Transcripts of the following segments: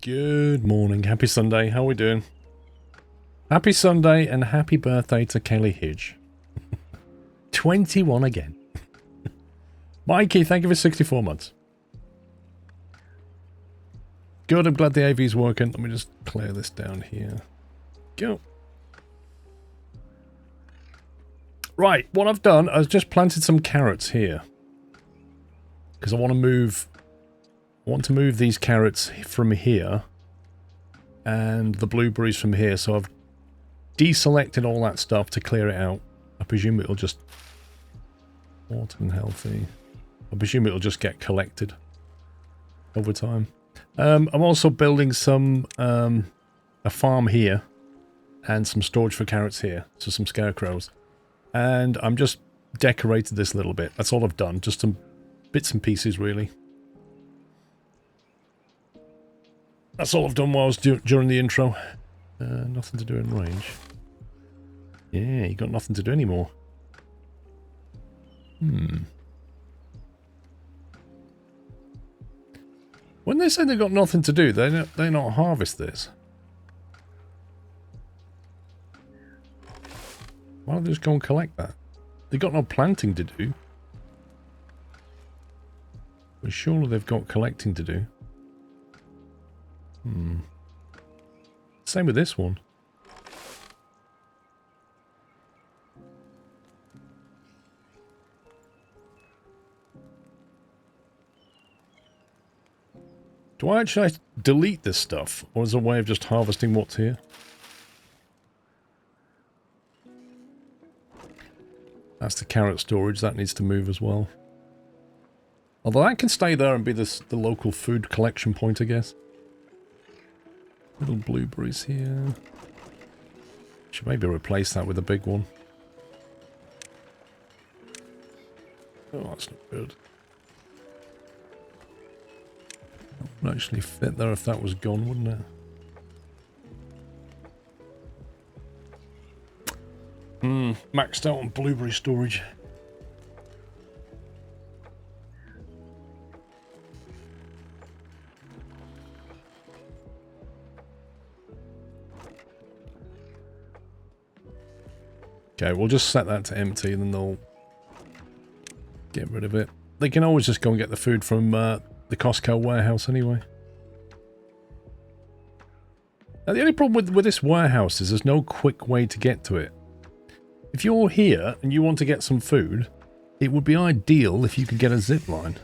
Good morning. Happy Sunday. How are we doing? Happy Sunday and happy birthday to Kelly Hidge. 21 again. Mikey, thank you for 64 months. Good, I'm glad the AV's working. Let me just clear this down here. Go. Right, what I've done, I've just planted some carrots here. Because I want to move these carrots from here and the blueberries from here, so I've deselected all that stuff to clear it out. I presume it'll just water and healthy. I presume it'll just get collected over time. I'm also building some a farm here and some storage for carrots here, so some scarecrows. And I'm just decorated this a little bit. That's all I've done, just some bits and pieces really. That's all I've done while I was during the intro. Nothing to do in range. Yeah, you got nothing to do anymore. When they say they've got nothing to do, they not harvest this. Why don't they just go and collect that? They've got no planting to do. But surely they've got collecting to do. Same with this one. Do I actually delete this stuff? Or is there a way of just harvesting what's here? That's the carrot storage. That needs to move as well. Although that can stay there and be the local food collection point, I guess. Little blueberries here. Should maybe replace that with a big one. Oh, that's not good. That would actually fit there if that was gone, wouldn't it? Maxed out on blueberry storage. Okay, we'll just set that to empty and then they'll get rid of it. They can always just go and get the food from the Costco warehouse anyway. Now, the only problem with this warehouse is there's no quick way to get to it. If you're here and you want to get some food, it would be ideal if you could get a zip line.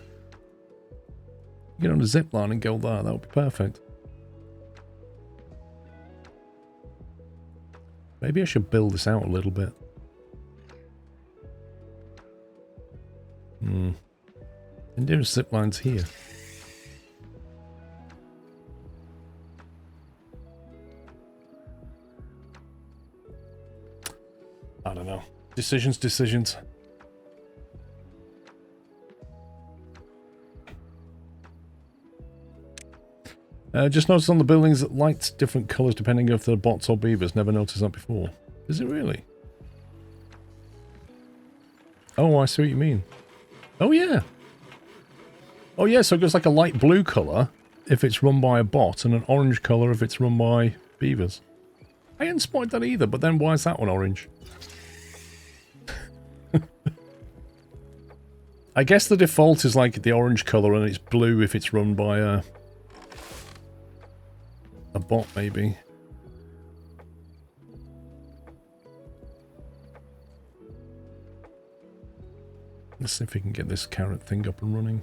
Get on a zip line and go there, that would be perfect. Maybe I should build this out a little bit. And there's zip lines here. I don't know. Decisions. Just noticed on the buildings that lights different colours depending if they're bots or beavers. Never noticed that before. Is it really? Oh, I see what you mean. Oh, yeah. Oh, yeah, so it goes like a light blue colour if it's run by a bot and an orange colour if it's run by beavers. I hadn't spotted that either, but then why is that one orange? I guess the default is like the orange colour and it's blue if it's run by a bot, maybe. Let's see if we can get this carrot thing up and running.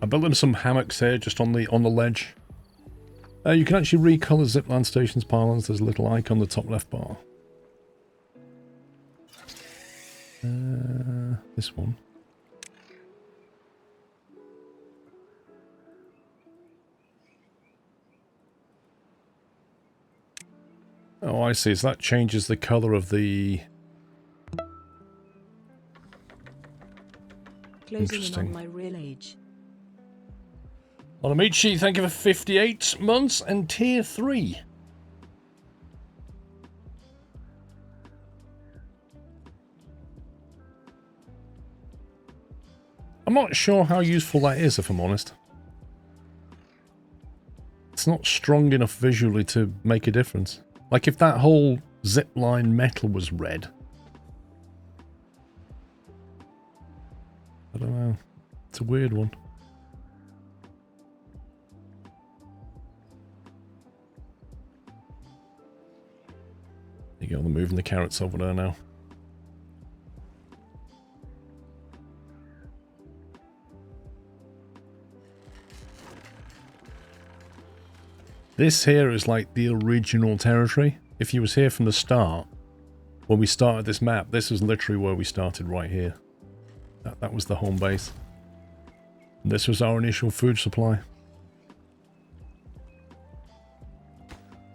I built them some hammocks here, just on the ledge. You can actually recolor zipline stations pylons. There's a little icon on the top left bar. This one. Oh, I see. So that changes the color of the... Closing in on my real age. Onamichi, thank you for 58 months and tier 3. I'm not sure how useful that is, if I'm honest. It's not strong enough visually to make a difference. Like if that whole zipline metal was red. I don't know. It's a weird one. There you go, they're moving the carrots over there now. This here is like the original territory. If you was here from the start, when we started this map, this was literally where we started, right here. That was the home base. And this was our initial food supply.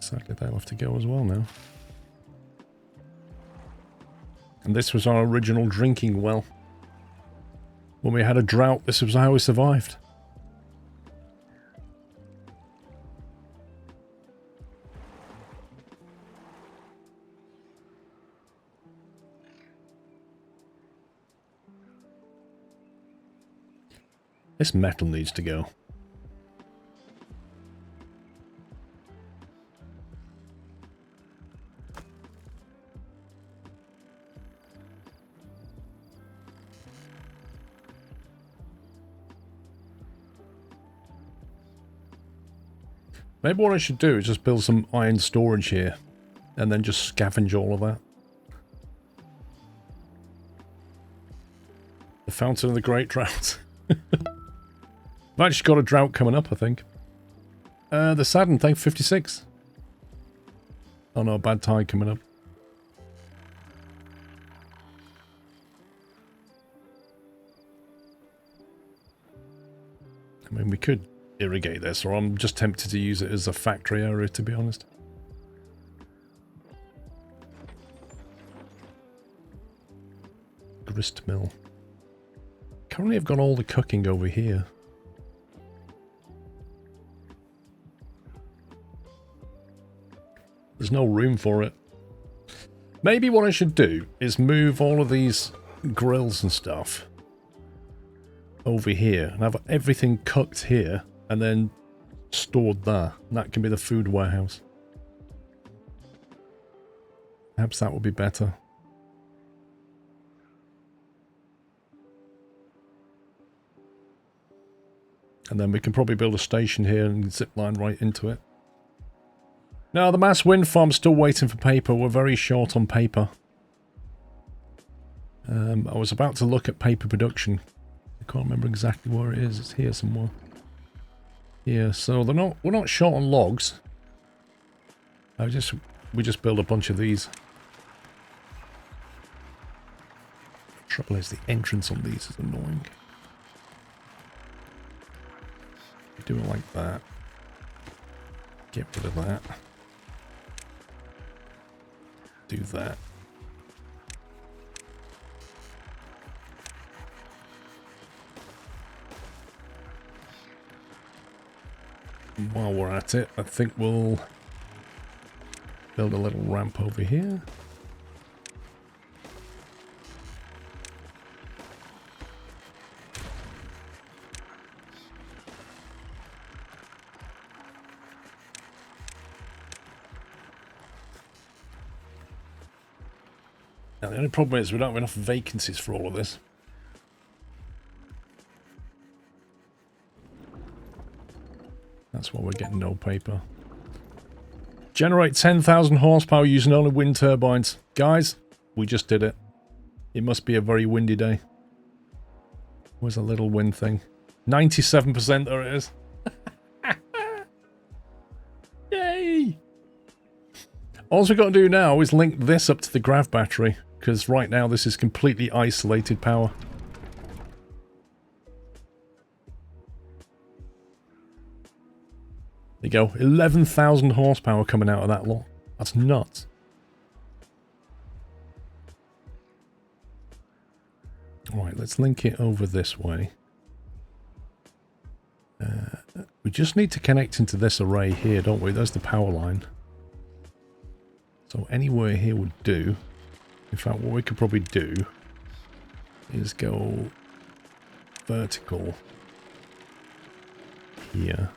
Sadly, they'll have to go as well now. And this was our original drinking well. When we had a drought, this was how we survived. This metal needs to go. Maybe what I should do is just build some iron storage here and then just scavenge all of that. The Fountain of the Great Drought. I've actually got a drought coming up, I think. The Sadden, thank 56. Oh no, bad tide coming up. I mean, we could irrigate this, or I'm just tempted to use it as a factory area, to be honest. Grist mill. Currently I've got all the cooking over here. There's no room for it. Maybe what I should do is move all of these grills and stuff over here and have everything cooked here and then stored there. And that can be the food warehouse. Perhaps that would be better. And then we can probably build a station here and zip line right into it. Now, the mass wind farm's still waiting for paper. We're very short on paper. I was about to look at paper production. I can't remember exactly where it is. It's here somewhere. Yeah, so we're not short on logs. We just build a bunch of these. Trouble is the entrance on these is annoying. Do it like that. Get rid of that. Do that. And while we're at it, I think we'll build a little ramp over here. Now, the only problem is we don't have enough vacancies for all of this. That's why we're getting no paper. Generate 10,000 horsepower using only wind turbines. Guys, we just did it. It must be a very windy day. Where's a little wind thing? 97%, there it is. Yay! All we've got to do now is link this up to the grav battery. Because right now this is completely isolated power. There you go. 11,000 horsepower coming out of that lot. That's nuts. Right, let's link it over this way. We just need to connect into this array here, don't we? There's the power line. So anywhere here would do. In fact, what we could probably do is go vertical here.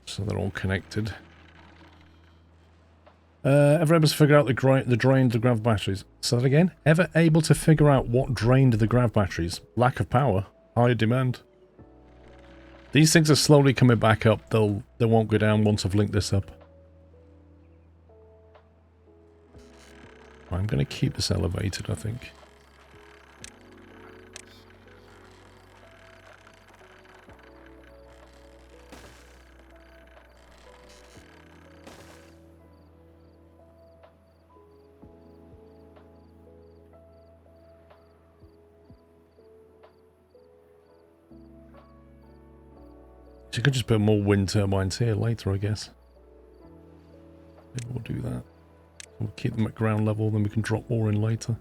So they're all connected. Ever able to figure out the drained the grav batteries? Say that again? Ever able to figure out what drained the grav batteries? Lack of power. Higher demand. These things are slowly coming back up. They won't go down once I've linked this up. I'm going to keep this elevated, I think. You could just put more wind turbines here later, I guess. Maybe we'll do that. We'll keep them at ground level, then we can drop more in later.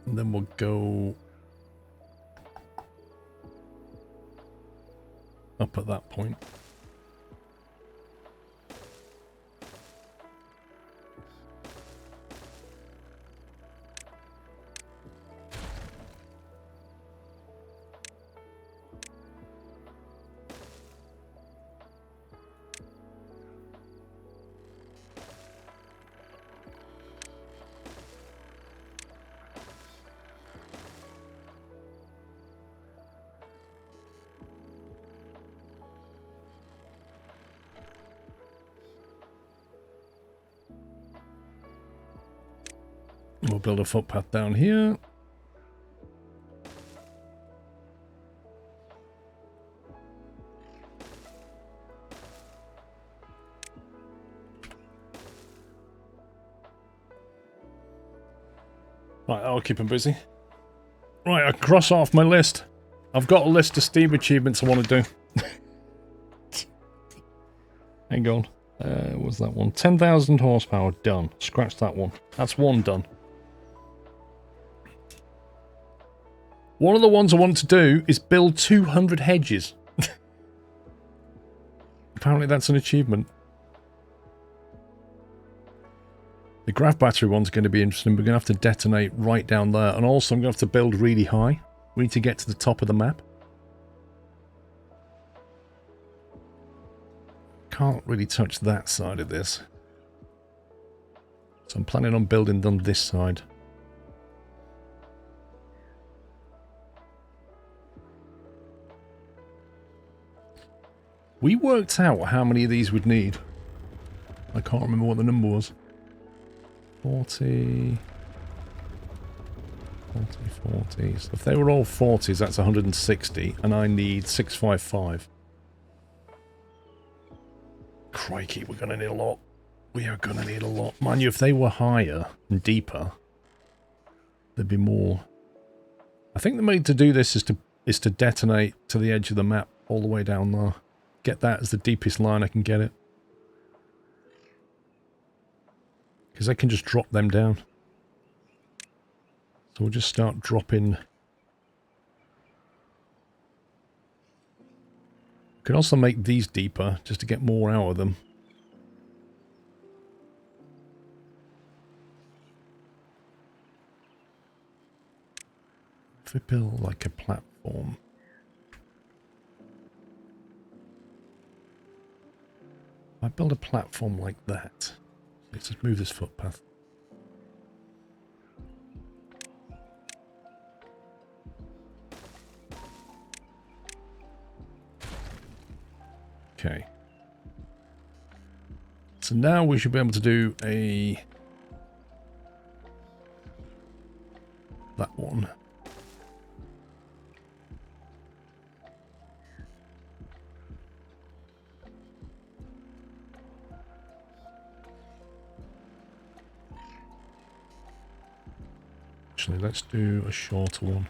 And then we'll go up at that point. We'll build a footpath down here. Right, I'll keep him busy. Right, I cross off my list. I've got a list of Steam achievements I want to do. Hang on. What's that one? 10,000 horsepower, done. Scratch that one. That's one done. One of the ones I want to do is build 200 hedges. Apparently that's an achievement. The grav battery one's going to be interesting. We're going to have to detonate right down there. And also I'm going to have to build really high. We need to get to the top of the map. Can't really touch that side of this. So I'm planning on building them this side. We worked out how many of these we'd need. I can't remember what the number was. 40... 40. So if they were all 40s, that's 160. And I need 655. Crikey, we're going to need a lot. We are going to need a lot. Mind you, if they were higher and deeper, there'd be more. I think the way to do this is to detonate to the edge of the map all the way down there. Get that as the deepest line I can get it. Because I can just drop them down. So we'll just start dropping. We can also make these deeper just to get more out of them. If we build like a platform. If I build a platform like that. Let's just move this footpath. Okay. So now we should be able to do that one. actually. Let's do a shorter one.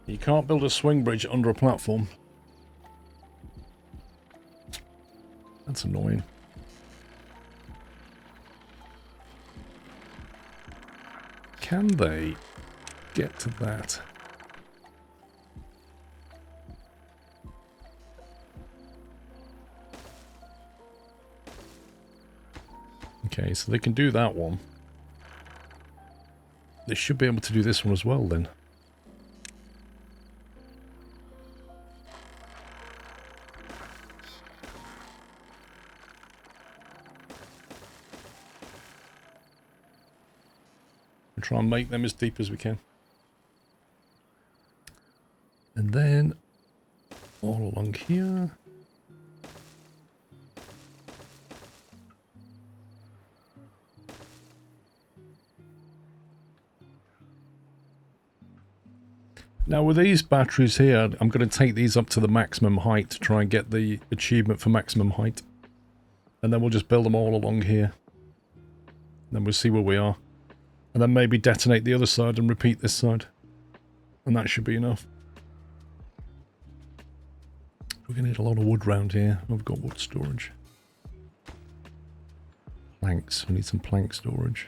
You can't build a swing bridge under a platform. That's annoying. Can they get to that? Okay, so they can do that one. They should be able to do this one as well then. Try and make them as deep as we can. And then all along here. Now with these batteries here, I'm going to take these up to the maximum height to try and get the achievement for maximum height. And then we'll just build them all along here. Then we'll see where we are. And then maybe detonate the other side and repeat this side. And that should be enough. We're going to need a lot of wood round here. We've got wood storage. Planks. We need some plank storage.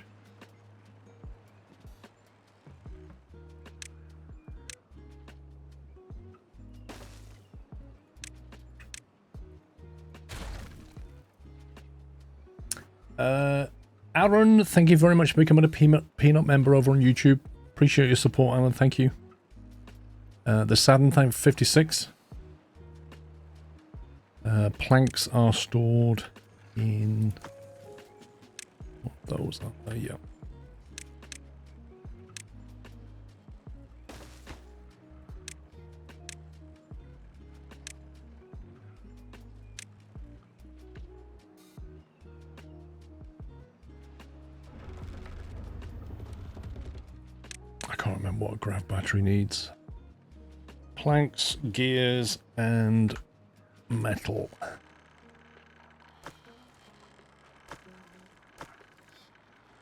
Aaron, thank you very much for becoming a Peanut member over on YouTube. Appreciate your support, Alan. Thank you. The Saturn, thank 56. Planks are stored in... What those are there? Yeah. I can't remember what a grav battery needs. Planks, gears, and metal.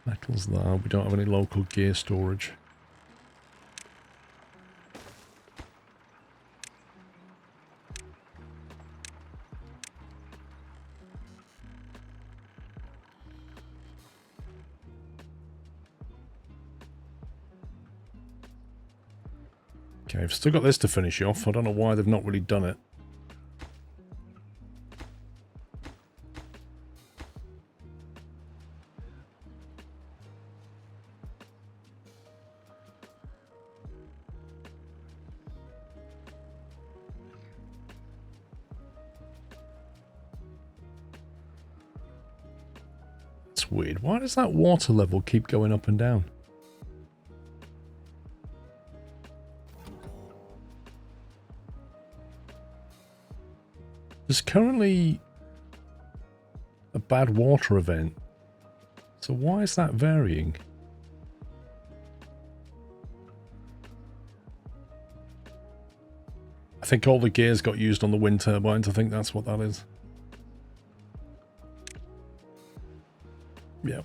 Metal's there. We don't have any local gear storage. Okay, I've still got this to finish off. I don't know why they've not really done it. It's weird. Why does that water level keep going up and down? There's currently a bad water event, so why is that varying? I think all the gears got used on the wind turbines. I think that's what that is. Yeah.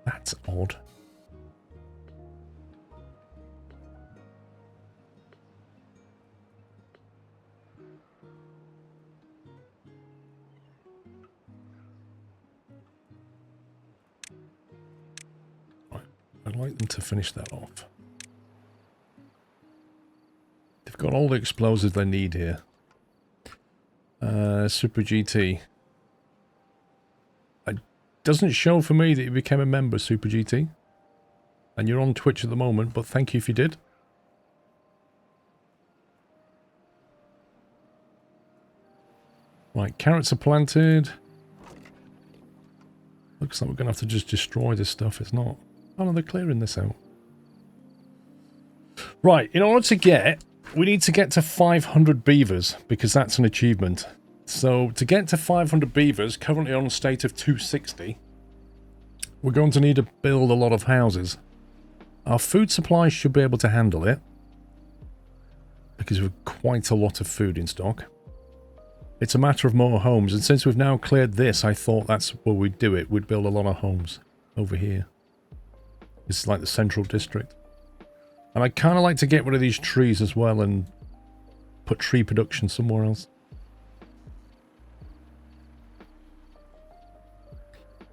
That's odd. I'd like them to finish that off. They've got all the explosives they need here. Super GT. It doesn't show for me that you became a member, Super GT. And you're on Twitch at the moment, but thank you if you did. Right, carrots are planted. Looks like we're going to have to just destroy this stuff. It's not. Oh no, they're clearing this out. Right, in order to get... We need to get to 500 beavers, because that's an achievement. so to get to 500 beavers, currently on a state of 260, we're going to need to build a lot of houses. Our food supply should be able to handle it, because we've quite a lot of food in stock. It's a matter of more homes, and since we've now cleared this, I thought that's where we'd do it. We'd build a lot of homes over here. This is like the central district. And I kind of like to get rid of these trees as well and put tree production somewhere else.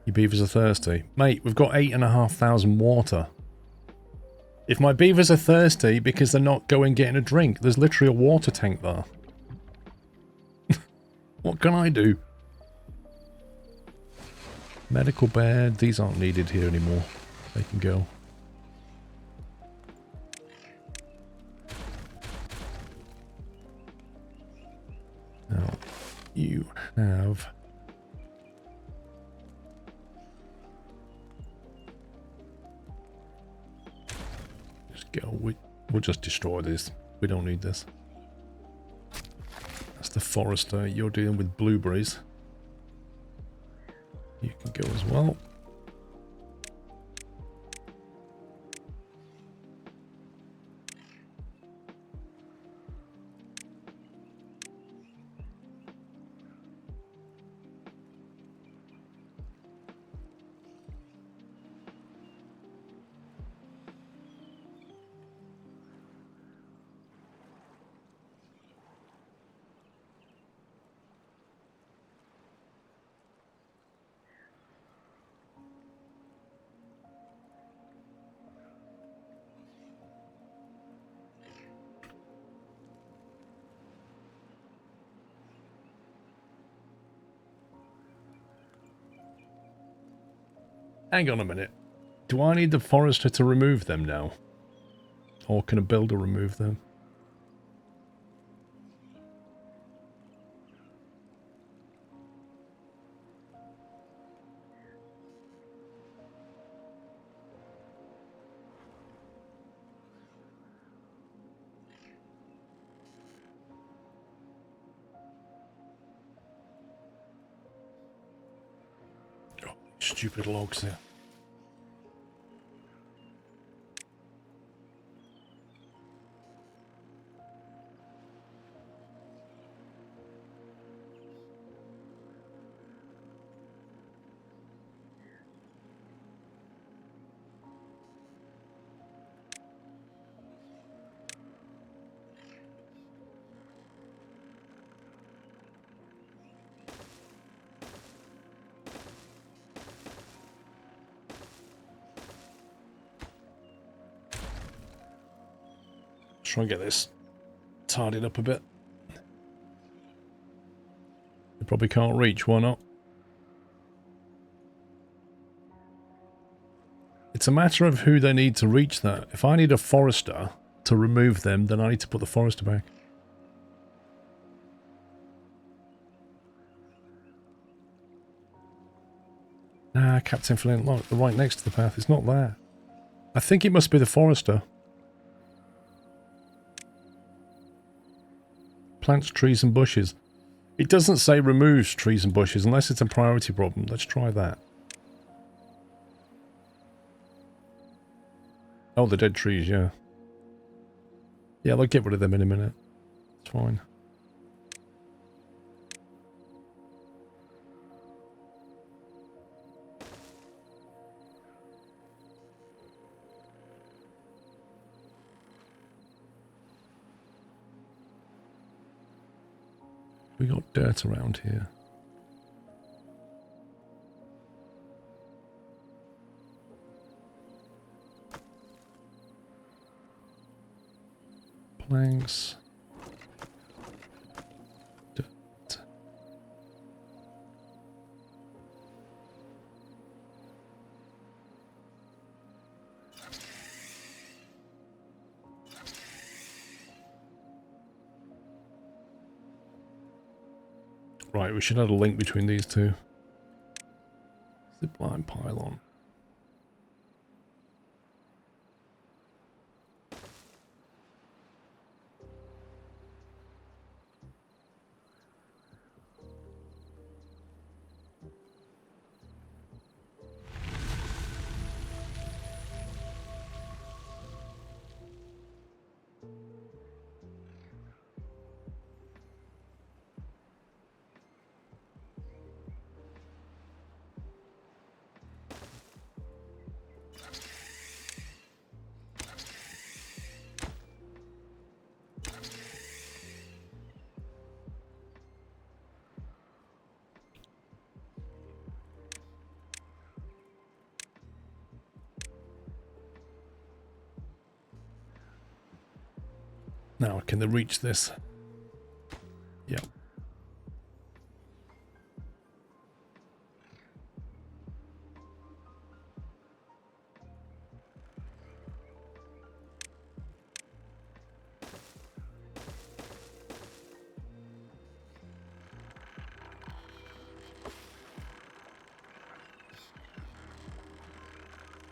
Your beavers are thirsty. Mate, we've got 8,500 water. If my beavers are thirsty because they're not going getting a drink, there's literally a water tank there. What can I do? Medical bed. These aren't needed here anymore. They can go. Now, you have... Just go. We'll just destroy this. We don't need this. That's the forester. You're dealing with blueberries. You can go as well. Hang on a minute. Do I need the forester to remove them now? Or can a builder remove them? Oh, stupid logs here. Try and get this tidied up a bit. You probably can't reach, why not? It's a matter of who they need to reach that. If I need a forester to remove them, then I need to put the forester back. Nah, Captain Flint, look, they're right next to the path. It's not there. I think it must be the forester. Plants, trees and bushes. It doesn't say removes trees and bushes unless it's a priority problem. Let's try that. Oh, the dead trees, yeah. Yeah, they'll get rid of them in a minute. It's fine. We got dirt around here. Planks. Dirt. Right, we should add a link between these two. Zipline pylon. Now, can they reach this? Yep.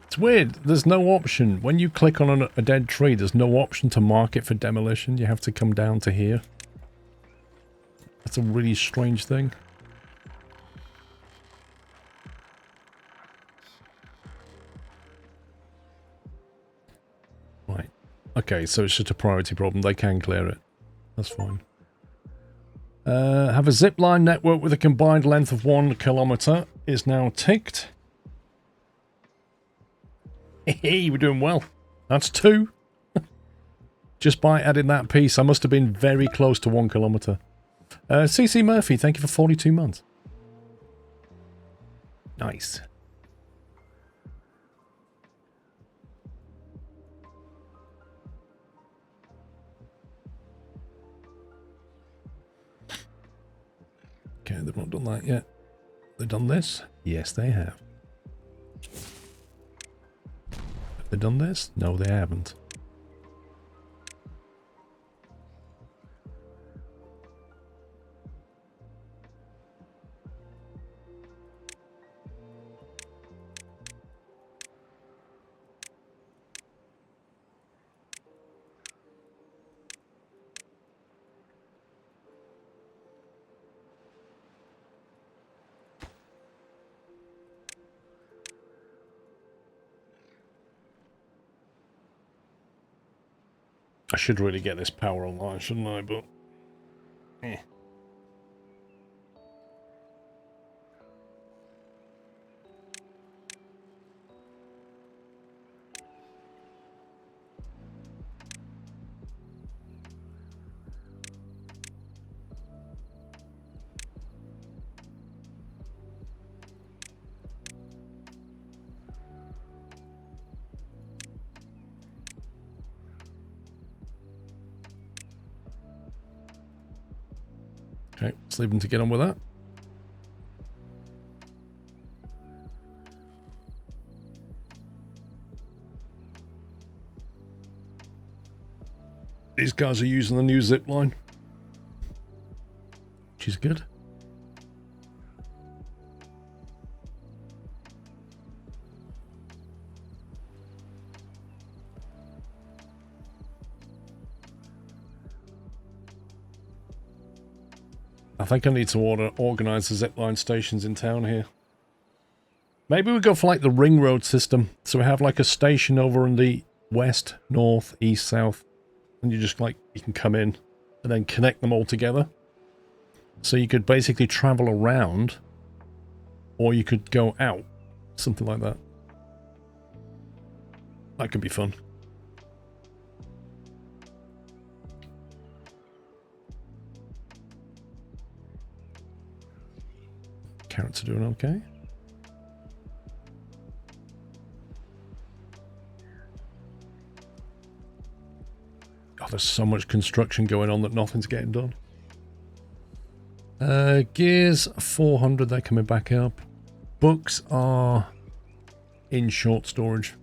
It's weird. There's no option. When you click on a dead tree, there's no option to mark it for demolition. You have to come down to here. That's a really strange thing. Right. Okay, so it's just a priority problem. They can clear it. That's fine. Have a zipline network with a combined length of 1 kilometer is now ticked. Hey, we're doing well. That's 2. Just by adding that piece, I must have been very close to 1 kilometer. CC Murphy, thank you for 42 months. Nice. Okay, they've not done that yet. They've done this? Yes, they have. Have they done this? No, they haven't. I should really get this power online, shouldn't I? But, eh. Okay, let's leave them to get on with that. These guys are using the new zip line, which is good. I think I need to organise the zipline stations in town here. Maybe we go for like the ring road system. So we have like a station over in the west, north, east, south. And you just like, you can come in and then connect them all together. So you could basically travel around or you could go out. Something like that. That could be fun. Carrots are doing okay. Oh, there's so much construction going on that nothing's getting done. Gears 400, they're coming back up. Books are in short storage.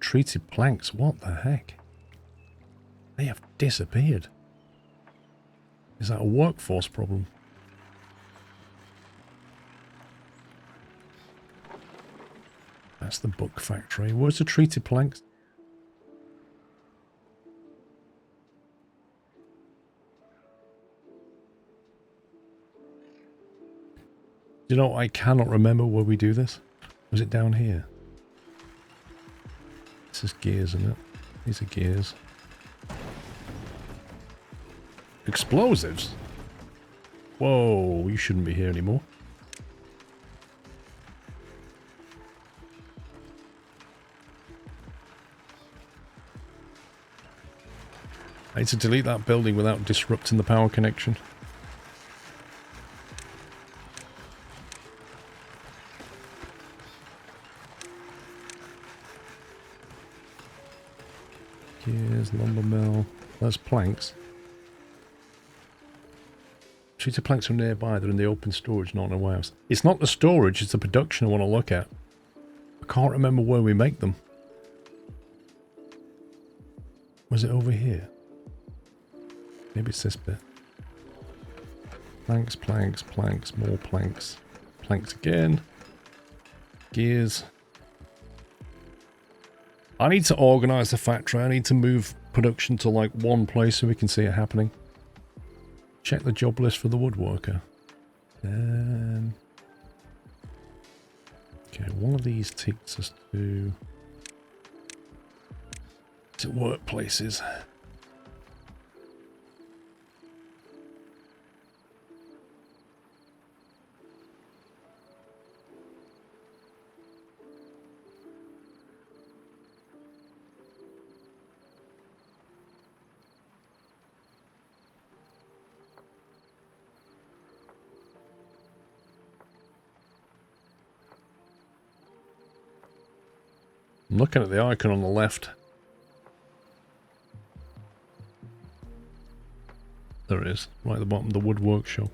Treated planks, what the heck? They have disappeared. Is that a workforce problem? That's the book factory. Where's the treated planks? You know, I cannot remember where we do this. Was it down here? This is gears, isn't it? These are gears. Explosives? Whoa, you shouldn't be here anymore. I need to delete that building without disrupting the power connection. Gears, lumber mill. There's planks. Treated planks are nearby. They're in the open storage, not in a warehouse. It's not the storage, it's the production I want to look at. I can't remember where we make them. Was it over here? Maybe it's this bit. Planks, planks, planks, more planks. Planks again. Gears. I need to organise the factory. I need to move production to like one place so we can see it happening. Check the job list for the woodworker. Okay, one of these takes us to workplaces. I'm looking at the icon on the left. There it is, right at the bottom, the wood workshop.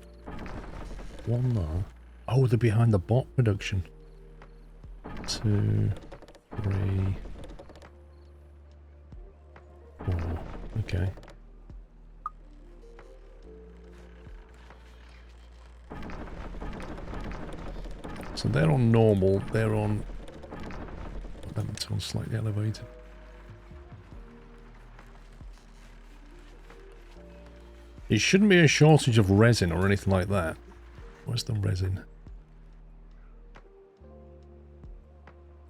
One there. Oh, they're behind the bot production. 2, 3, 4. Okay. So they're on normal, they're on... That's one slightly elevated. It shouldn't be a shortage of resin or anything like that. Where's the resin?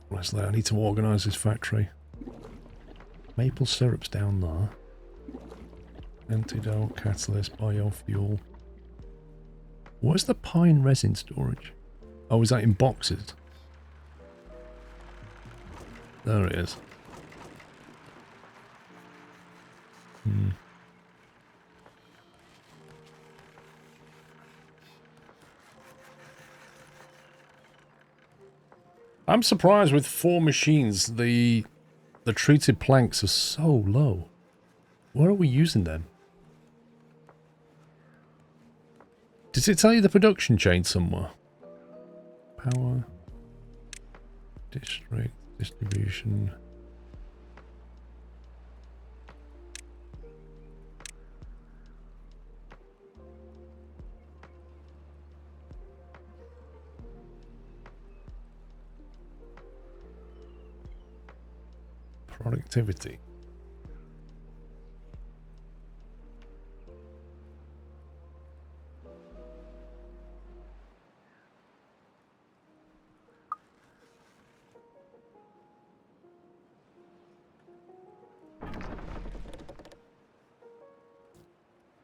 Where's that? I need to organise this factory. Maple syrup's down there. Antidote, catalyst, biofuel. Where's the pine resin storage? Oh, is that in boxes? There it is. I'm surprised with 4 machines, the treated planks are so low. Where are we using them? Does it tell you the production chain somewhere? Power. District. Distribution. Productivity.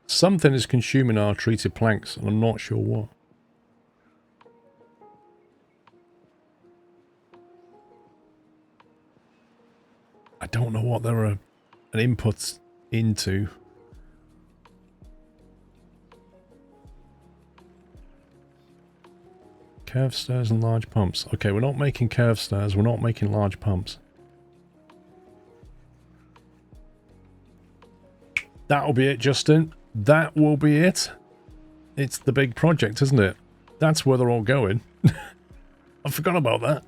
Something is consuming our treated planks, and I'm not sure what. I don't know what they're an input into. Curved stairs and large pumps. Okay, we're not making curved stairs, we're not making large pumps. That'll be it, Justin. That will be it. It's the big project, isn't it? That's where they're all going. I forgot about that.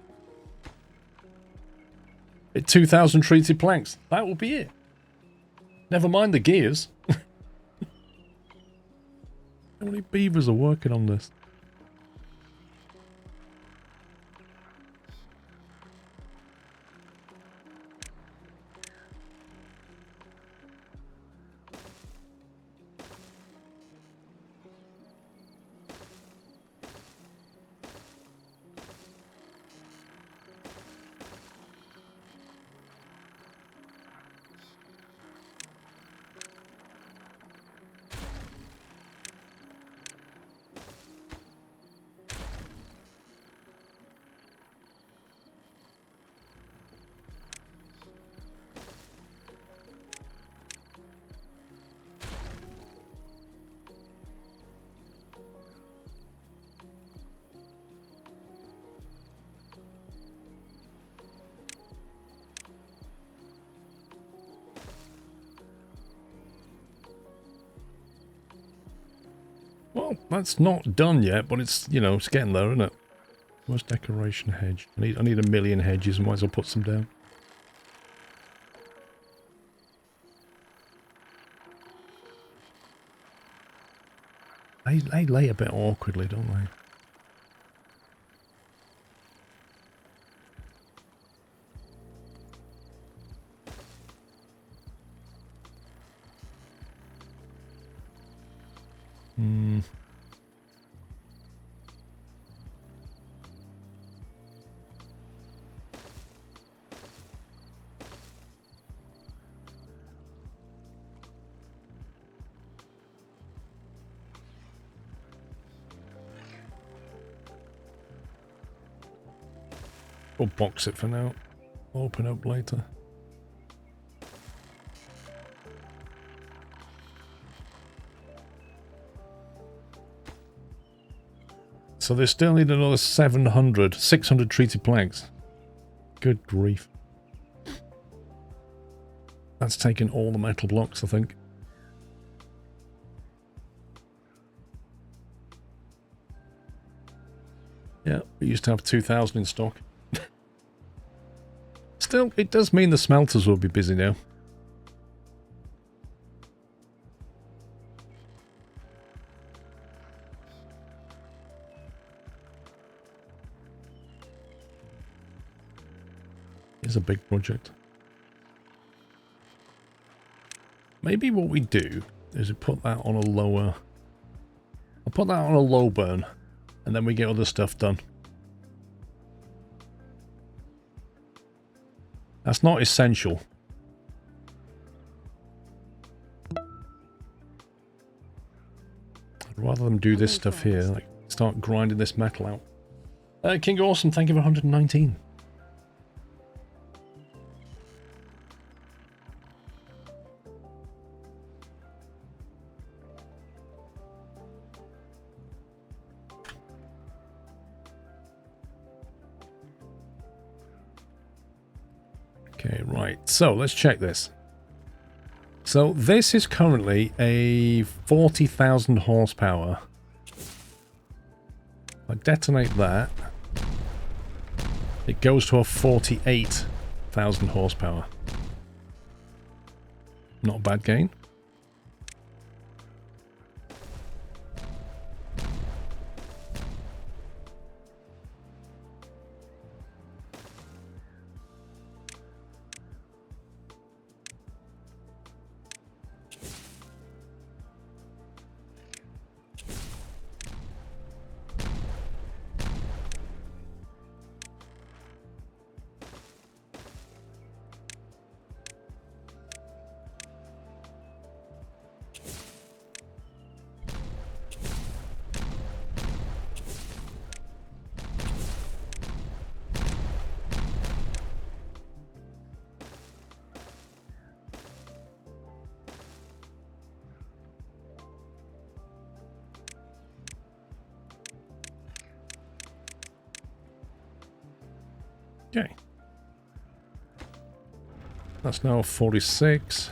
2,000 treated planks. That will be it. Never mind the gears. How many beavers are working on this? Well, that's not done yet, but it's, you know, it's getting there, isn't it? Where's decoration hedge? I need a million hedges, and might as well put some down. They lay a bit awkwardly, don't they? Hmm. We'll box it for now. Open up later. So they still need another 600 treated planks. Good grief. That's taken all the metal blocks, I think. Yeah, we used to have 2,000 in stock. Still, it does mean the smelters will be busy now. It's a big project. Maybe what we do is we put that on a lower... I'll put that on a low burn, and then we get other stuff done. That's not essential. I'd rather them do this stuff here, like start grinding this metal out. King Awesome, thank you for 119. Okay, right. So let's check this. So this is currently a 40,000 horsepower. If I detonate that, it goes to a 48,000 horsepower. Not a bad gain. Okay. That's now 46.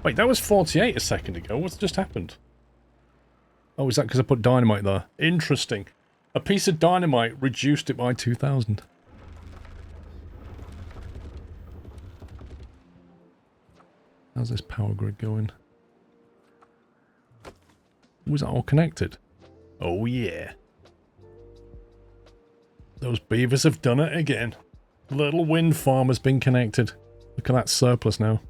Wait, that was 48 a second ago. What's just happened? Oh, is that because I put dynamite there? Interesting. A piece of dynamite reduced it by 2,000. How's this power grid going? Was that all connected? Oh yeah. Those beavers have done it again. The little wind farm has been connected. Look at that surplus now.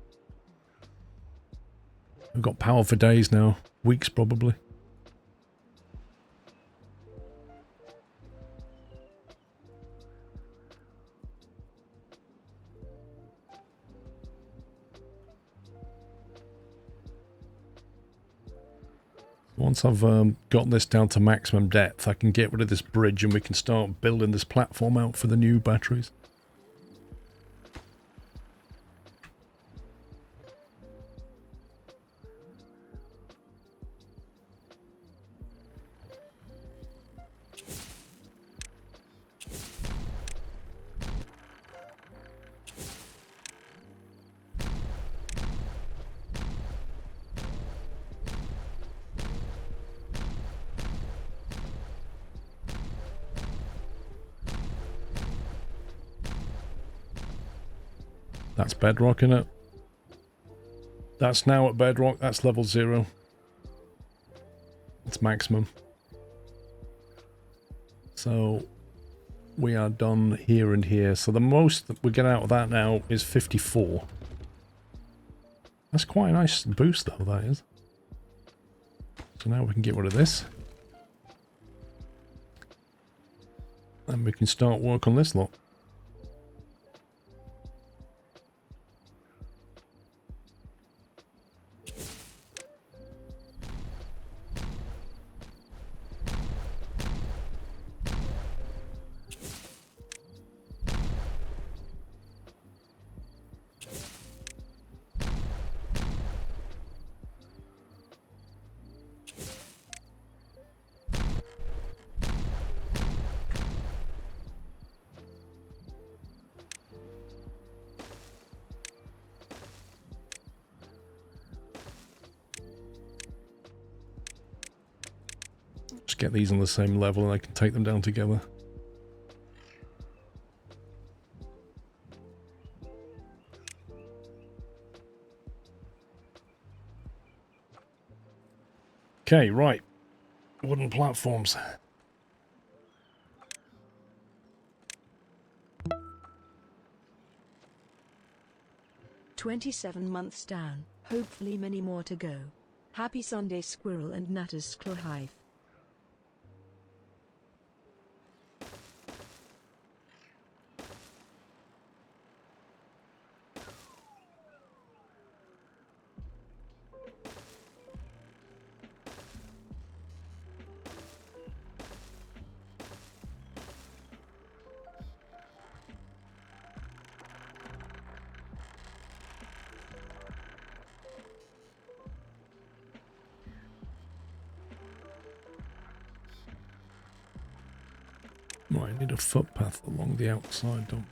We've got power for days now. Weeks probably. Once I've got this down to maximum depth, I can get rid of this bridge and we can start building this platform out for the new batteries. That's bedrock, innit? That's now at bedrock. That's level 0. It's maximum. So we are done here and here. So the most that we get out of that now is 54. That's quite a nice boost though, that is. So now we can get rid of this. And we can start work on this lot. Just get these on the same level and I can take them down together. Okay, right. Wooden platforms. "27 months down, hopefully many more to go. Happy Sunday, Squirrel and Natters Squirrel. Right, I need a footpath along the outside door.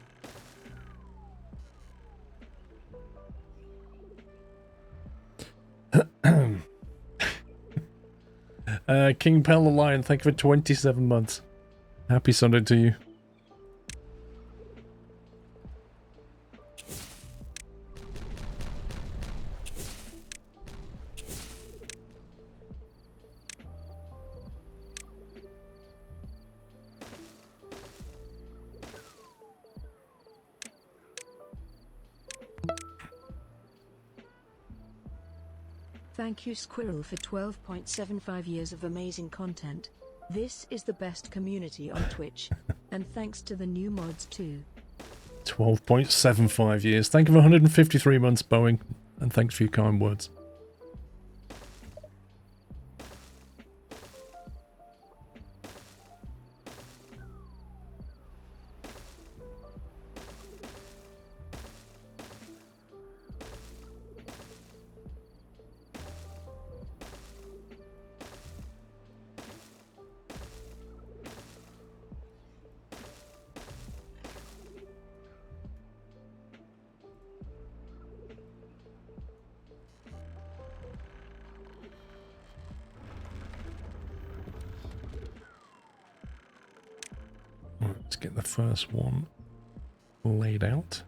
King Pell the Lion, thank you for 27 months. Happy Sunday to you. Thank you, Squirrel, for 12.75 years of amazing content. This is the best community on Twitch. And thanks to the new mods too. 12.75 years. Thank you for 153 months, Boeing. And thanks for your kind words. Let's get the first one laid out.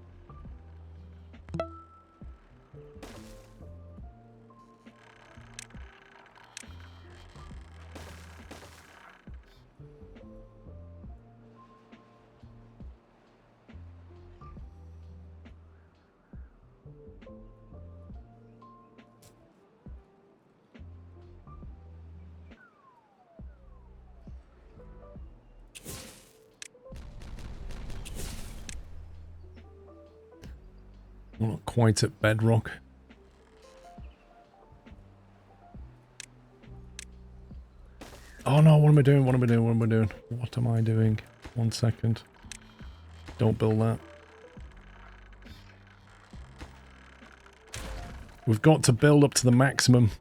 We're not quite at bedrock. Oh no, what am I doing? What am I doing? What am I doing? What am I doing? 1 second. Don't build that. We've got to build up to the maximum.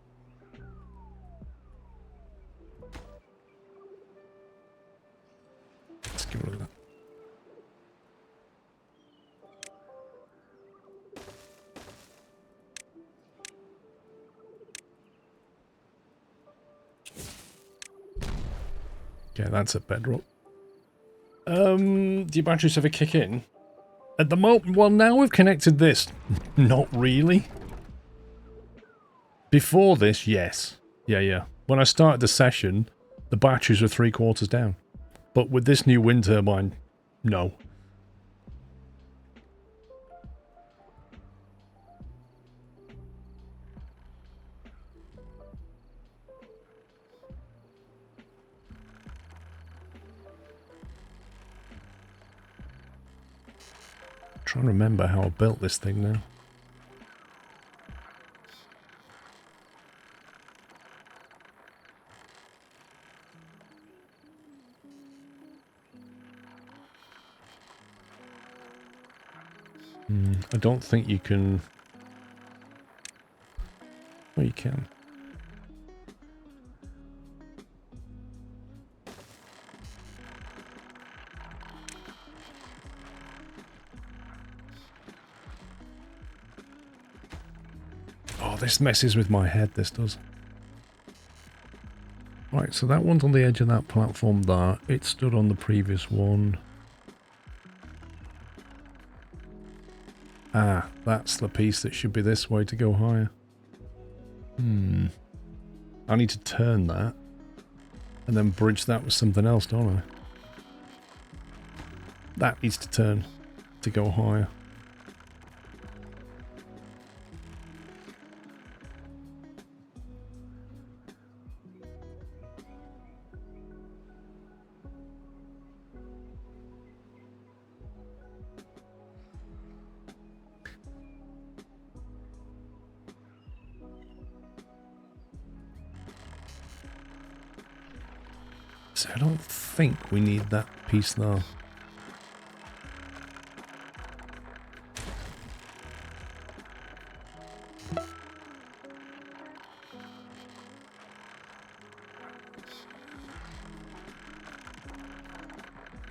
Let's get rid of that. Okay, that's a bedrock. Do your batteries ever kick in? At the moment, well, now we've connected this. Not really. Before this, yes. Yeah. When I started the session, the batteries were 3/4 down. But with this new wind turbine, no. Trying to remember how I built this thing now. I don't think you can... Well, you can. Oh, this messes with my head, this does. Right, so that one's on the edge of that platform there. It stood on the previous one. Ah, that's the piece that should be this way to go higher. I need to turn that and then bridge that with something else, don't I? That needs to turn to go higher. So I don't think we need that piece there.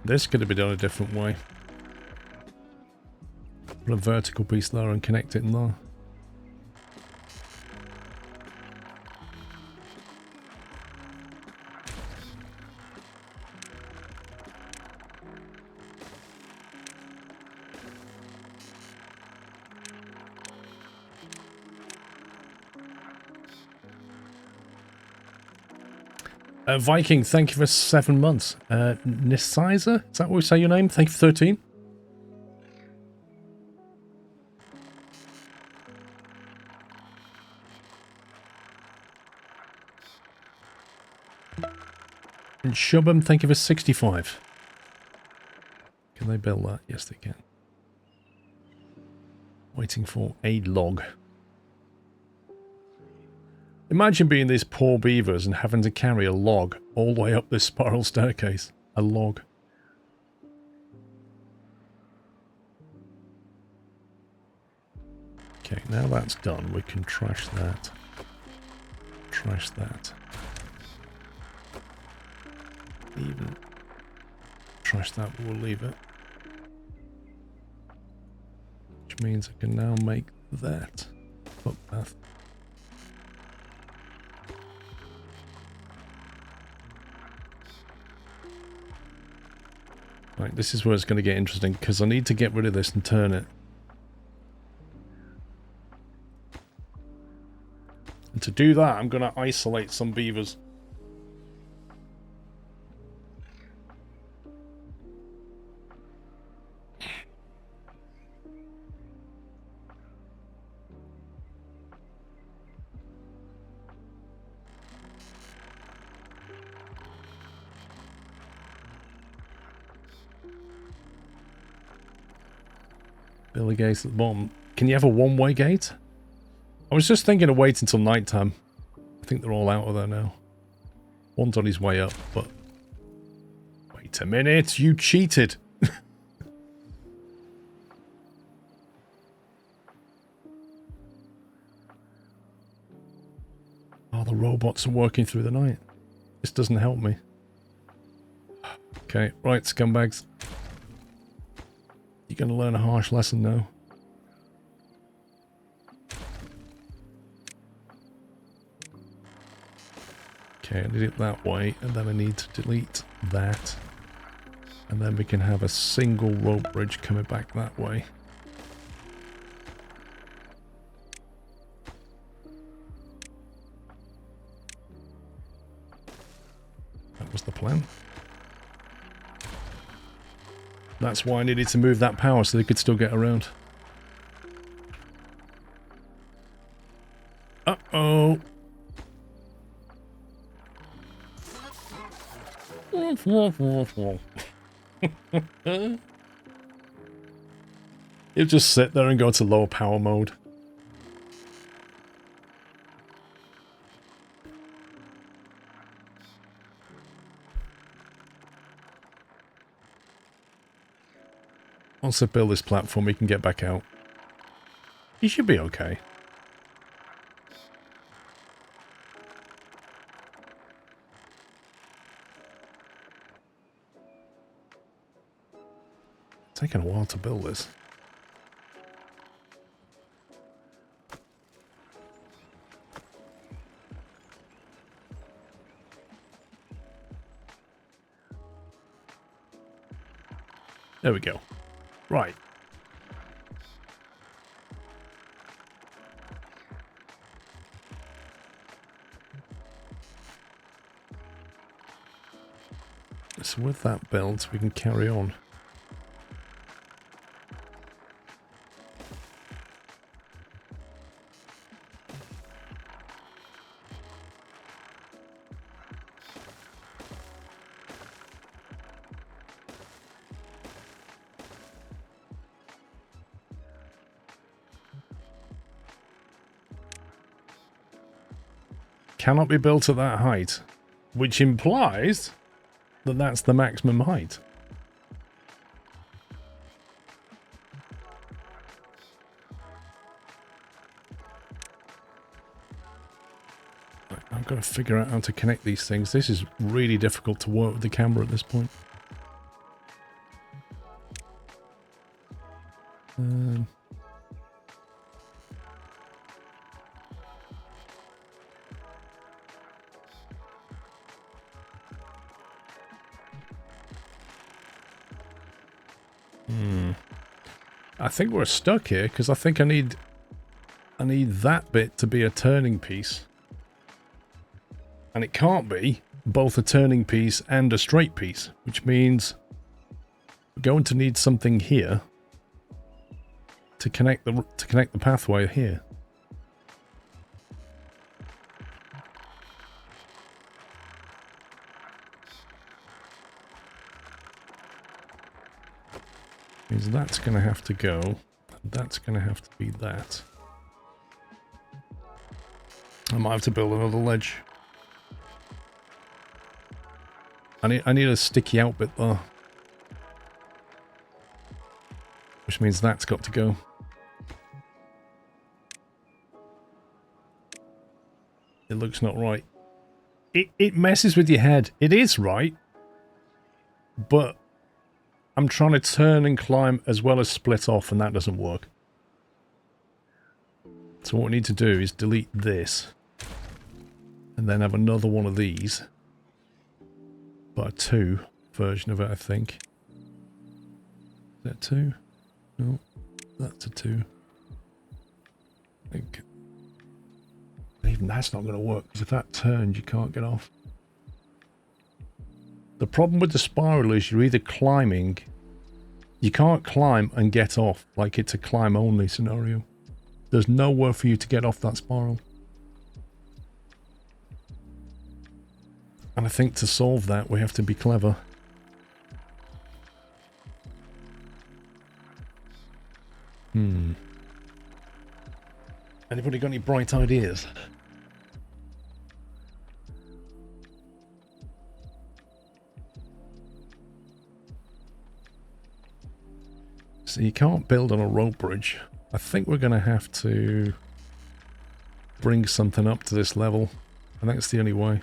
This could have been done a different way. Put a vertical piece there and connect it in there. Viking, thank you for 7 months. Nisiza, is that what we say your name? Thank you for 13. And Shubham, thank you for 65. Can they build that? Yes, they can. Waiting for a log. Imagine being these poor beavers and having to carry a log all the way up this spiral staircase. A log. Okay, now that's done, we can trash that. Trash that. Even trash that, but we'll leave it. Which means I can now make that footpath. Right, this is where it's going to get interesting, because I need to get rid of this and turn it. And to do that, I'm going to isolate some beavers. Build a gate at the bottom. Can you have a one-way gate? I was just thinking of waiting until nighttime. I think they're all out of there now. One's on his way up, but... Wait a minute, you cheated! Oh, the robots are working through the night. This doesn't help me. Okay, right, scumbags. You're going to learn a harsh lesson now. Okay, I did it that way, and then I need to delete that. And then we can have a single rope bridge coming back that way. That was the plan. That's why I needed to move that power so they could still get around. Uh-oh. He'll just sit there and go to low power mode. Once I build this platform, we can get back out. He should be okay. It's taken a while to build this. There we go. Right. So with that built, we can carry on. Cannot be built at that height, which implies that that's the maximum height. I've got to figure out how to connect these things. This is really difficult to work with the camera at this point. I think we're stuck here because I think I need that bit to be a turning piece. And it can't be both a turning piece and a straight piece, which means we're going to need something here to connect the pathway here. Means that's going to have to go. And that's going to have to be that. I might have to build another ledge. I need a sticky out bit though. Which means that's got to go. It looks not right. It messes with your head. It is right. But I'm trying to turn and climb as well as split off, and that doesn't work. So what we need to do is delete this. And then have another one of these. But a 2 version of it, I think. Is that 2? No, that's a 2. I think. Even that's not going to work, because if that turns, you can't get off. The problem with the spiral is you're either climbing... You can't climb and get off, like it's a climb-only scenario. There's nowhere for you to get off that spiral. And I think to solve that, we have to be clever. Anybody got any bright ideas? So you can't build on a rope bridge. I think we're going to have to bring something up to this level. And that's the only way.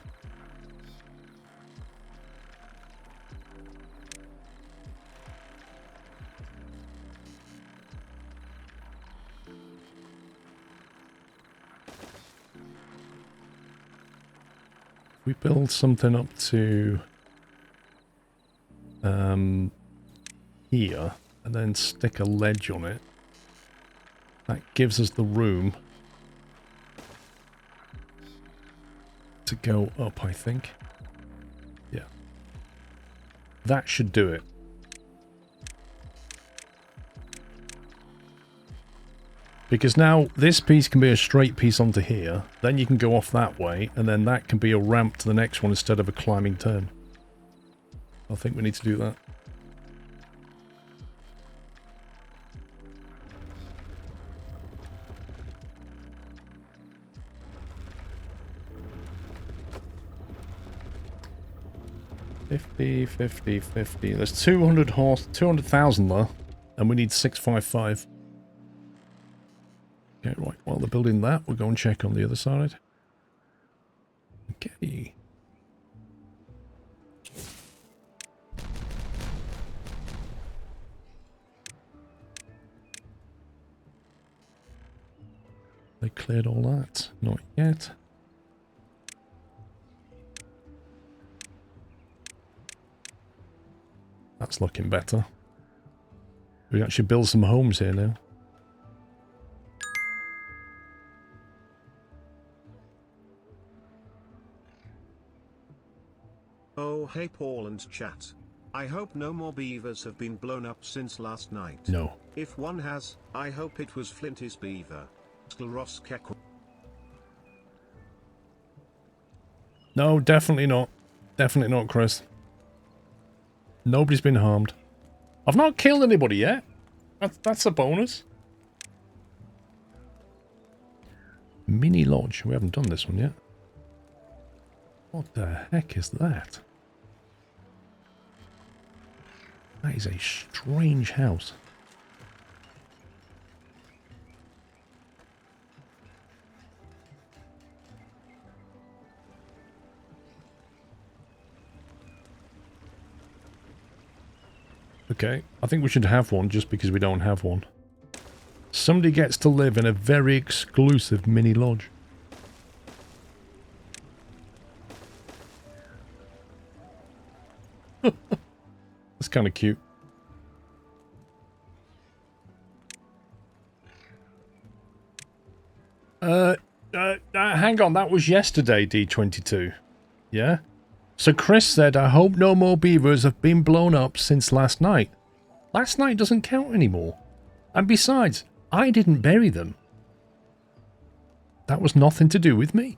We build something up to here and then stick a ledge on it. That gives us the room to go up, I think. Yeah. That should do it. Because now this piece can be a straight piece onto here, then you can go off that way, and then that can be a ramp to the next one instead of a climbing turn. I think we need to do that. $50. There's 200,000 there, and we need 655. Okay, right, while they're building that, we'll go and check on the other side. Okay. They cleared all that. Not yet. That's looking better. We can actually build some homes here now. Oh hey Paul and chat. I hope no more beavers have been blown up since last night. No. If one has, I hope it was Flinty's beaver. No, definitely not. Definitely not, Chris. Nobody's been harmed. I've not killed anybody yet. That's a bonus. Mini lodge. We haven't done this one yet. What the heck is that? That is a strange house. Okay, I think we should have one just because we don't have one. Somebody gets to live in a very exclusive mini lodge. That's kind of cute. Hang on, that was yesterday, D22. Yeah? So Chris said, I hope no more beavers have been blown up since last night. Last night doesn't count anymore. And besides, I didn't bury them. That was nothing to do with me.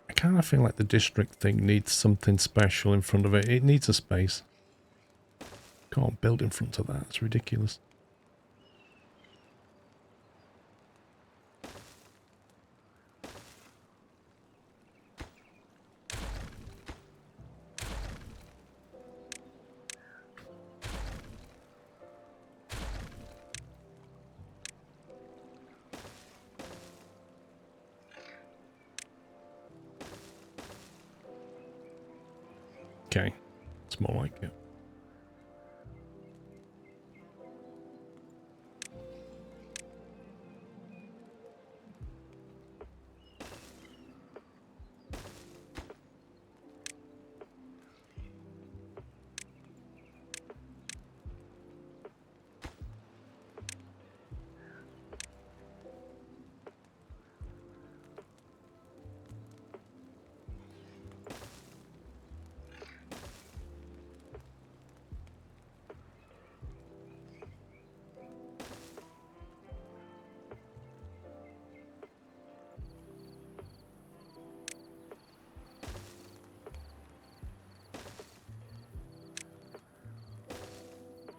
I kind of feel like the district thing needs something special in front of it. It needs a space. Can't build in front of that. It's ridiculous. Okay, it's more like it.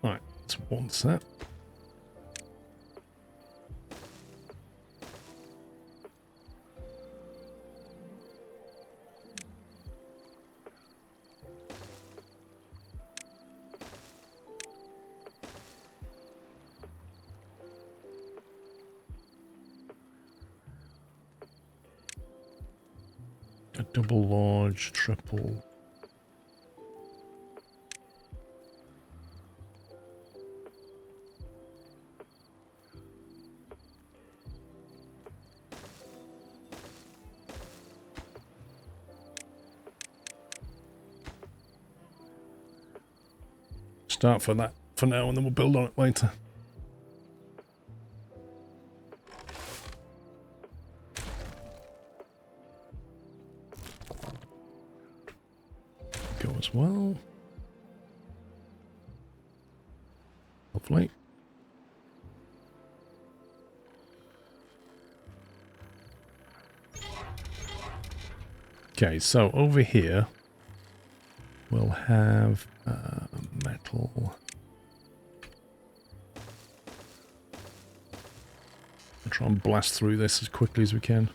Right, that's one set. Double, large, triple. Start for that for now, and then we'll build on it later. Go as well. Lovely. Okay, so over here we'll have metal. I'll try and blast through this as quickly as we can.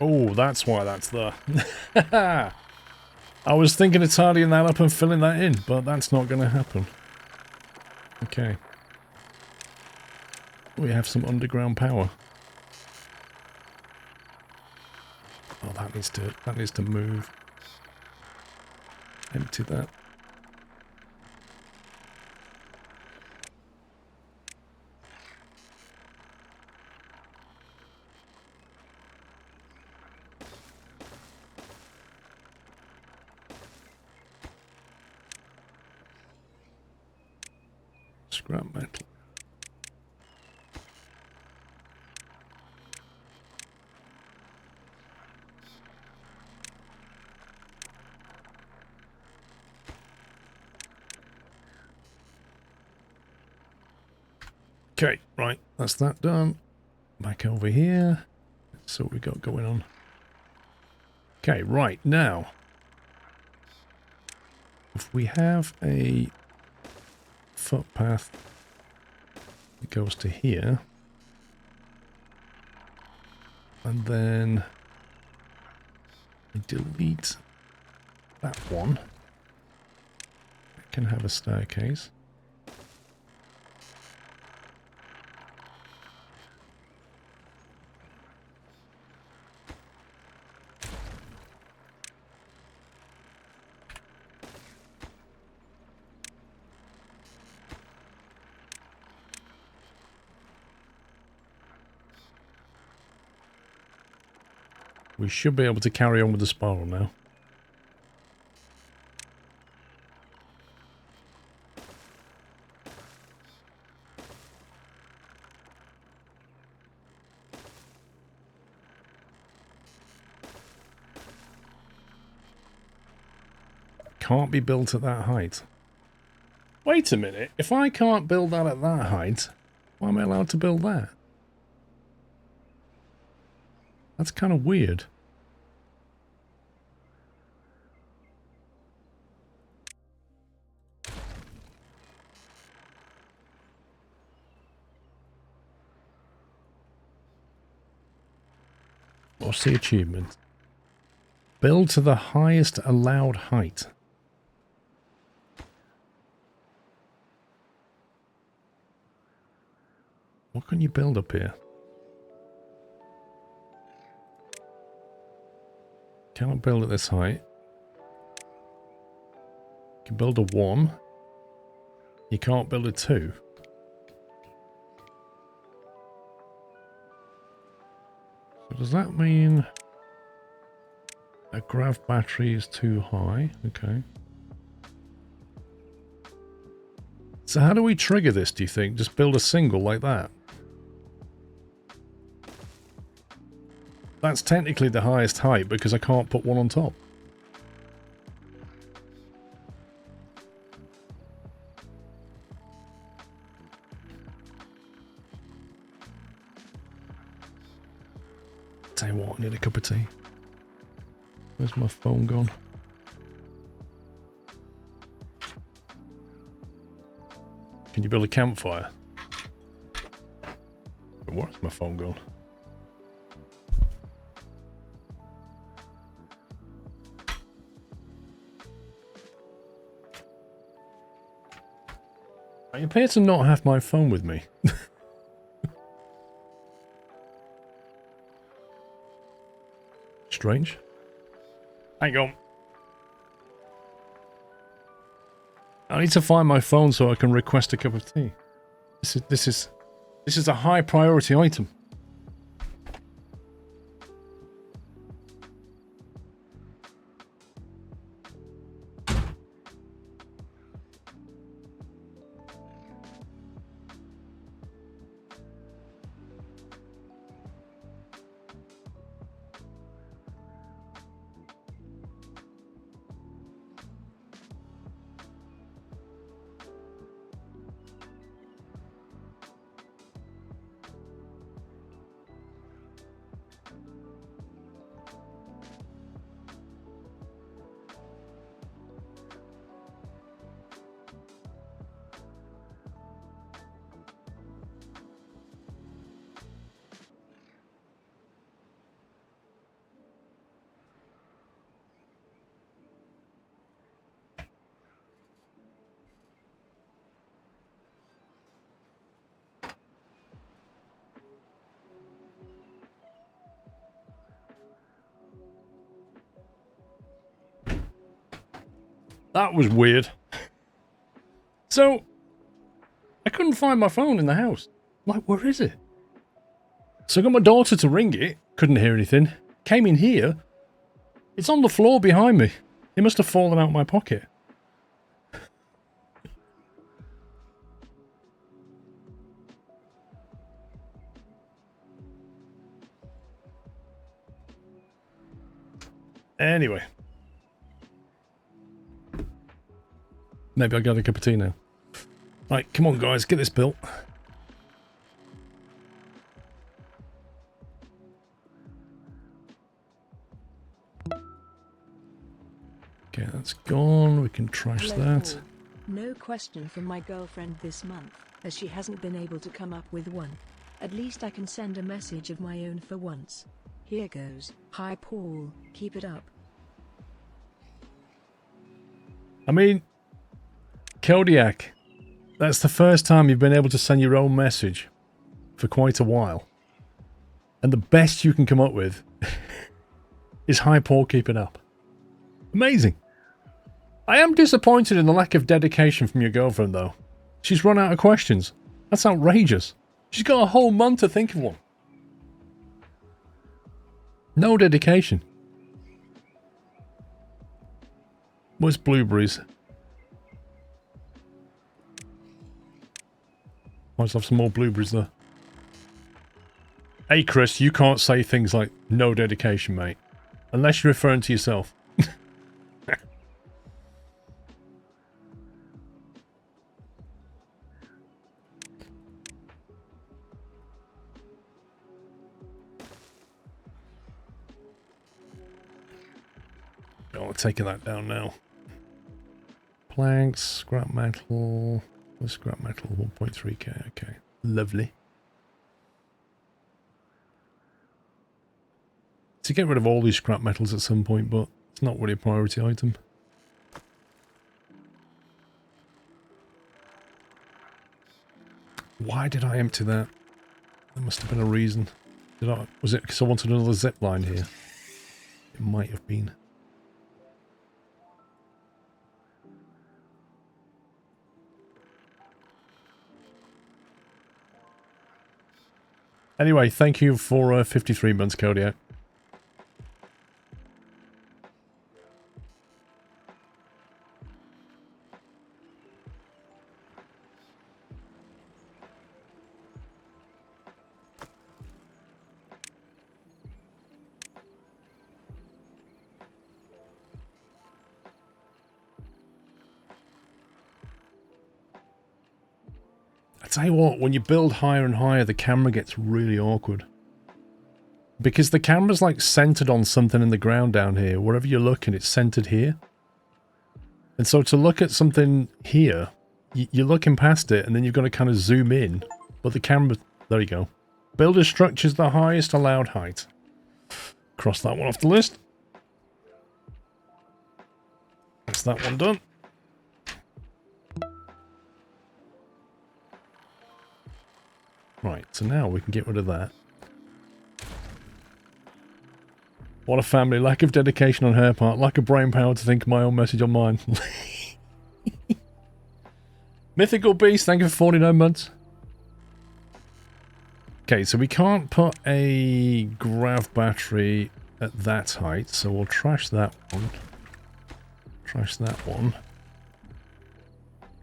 Oh, that's why that's there. I was thinking of tidying that up and filling that in, but that's not going to happen. Okay. We have some underground power. Oh, that needs to move. Empty that. Scrap metal. Okay, right, that's that done. Back over here. Let's see what we got going on. Okay, right, now. If we have a footpath that goes to here, and then we delete that one, I can have a staircase. We should be able to carry on with the spiral now. Can't be built at that height. Wait a minute, if I can't build that at that height, why am I allowed to build that? That's kind of weird. What's the achievement? Build to the highest allowed height. What can you build up here? Cannot build at this height. You can build a 1. You can't build a 2. So does that mean a grav battery is too high? Okay. So how do we trigger this, do you think? Just build a single like that? That's technically the highest height because I can't put one on top. Tell you what, I need a cup of tea. Where's my phone gone? Can you build a campfire? Where's my phone gone? I appear to not have my phone with me. Strange. Hang on. I need to find my phone so I can request a cup of tea. This is a high priority item. That was weird. So, I couldn't find my phone in the house. Like, where is it? So I got my daughter to ring it. Couldn't hear anything. Came in here. It's on the floor behind me. It must have fallen out of my pocket. Anyway. Maybe I'll get a cup of tea now. Right, come on guys, get this built. Okay, that's gone. We can trash that. No question from my girlfriend this month, as she hasn't been able to come up with one. At least I can send a message of my own for once. Here goes. Hi Paul, keep it up. I mean, Kodiak, that's the first time you've been able to send your own message for quite a while. And the best you can come up with is hi Paul, keep it up. Amazing. I am disappointed in the lack of dedication from your girlfriend though. She's run out of questions. That's outrageous. She's got a whole month to think of one. No dedication. Where's blueberries? Might have some more blueberries there. Hey Chris, you can't say things like no dedication, mate. Unless you're referring to yourself. Oh, I'm taking that down now. Planks, scrap metal. Scrap metal, 1.3k. Okay, lovely. To get rid of all these scrap metals at some point, but it's not really a priority item. Why did I empty that? There must have been a reason. Was it because I wanted another zip line here? It might have been. Anyway, thank you for 53 months, Kodiak. I tell you what, when you build higher and higher, the camera gets really awkward. Because the camera's like centered on something in the ground down here. Wherever you're looking, it's centered here. And so to look at something here, you're looking past it and then you've got to kind of zoom in. But the camera... There you go. Build a structure's the highest allowed height. Cross that one off the list. That's that one done. Right, so now we can get rid of that. What a family. Lack of dedication on her part. Lack of brain power to think of my own message on mine. Mythical Beast, thank you for 49 months. Okay, so we can't put a grav battery at that height, so we'll trash that one. Trash that one.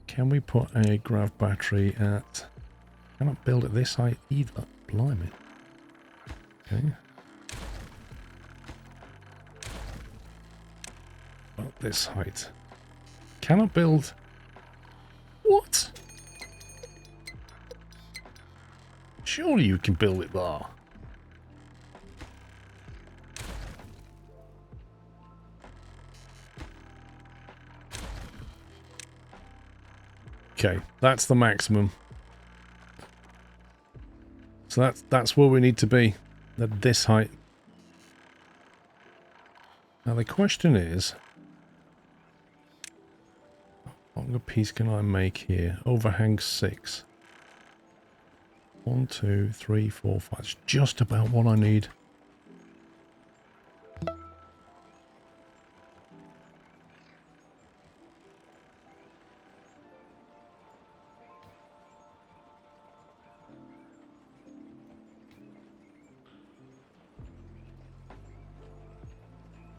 Can we put a grav battery at... Cannot build at this height either. Blimey. Okay. At this height. Cannot build... What? Surely you can build it there. Okay, that's the maximum. So that's where we need to be, at this height. Now the question is, what longer piece can I make here? Overhang 6. 1, 2, 3, 4, 5. It's just about what I need.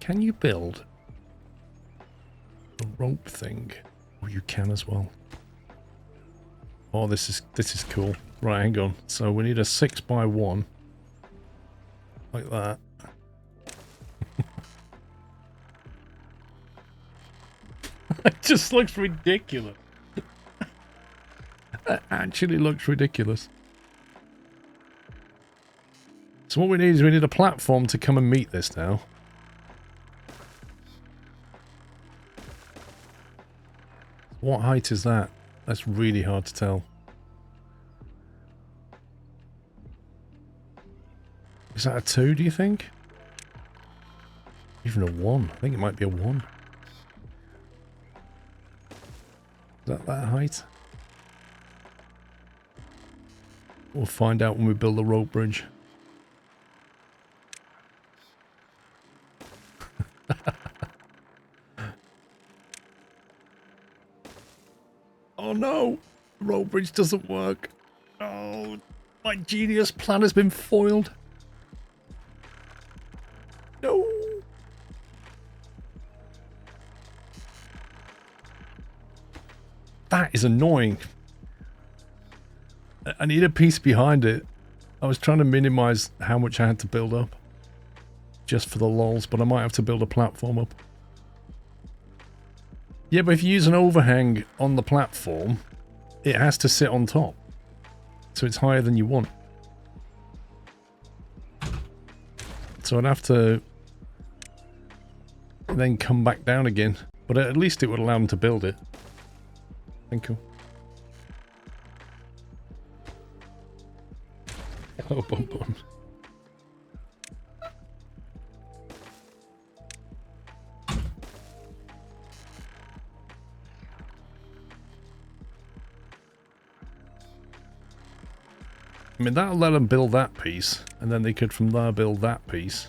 Can you build a rope thing? Oh, you can as well. Oh, this is cool. Right, hang on. So we need a 6x1. Like that. It just looks ridiculous. It actually looks ridiculous. So what we need is we need a platform to come and meet this now. What height is that? That's really hard to tell. Is that a 2, do you think? Even a 1. I think it might be a 1. Is that height? We'll find out when we build the rope bridge. Oh no! The rope bridge doesn't work. Oh, my genius plan has been foiled. No! That is annoying. I need a piece behind it. I was trying to minimize how much I had to build up. Just for the lols, but I might have to build a platform up. Yeah, but if you use an overhang on the platform, it has to sit on top. So it's higher than you want. So I'd have to then come back down again. But at least it would allow them to build it. Thank you. Oh, bum bum. I mean, that'll let them build that piece, and then they could from there build that piece.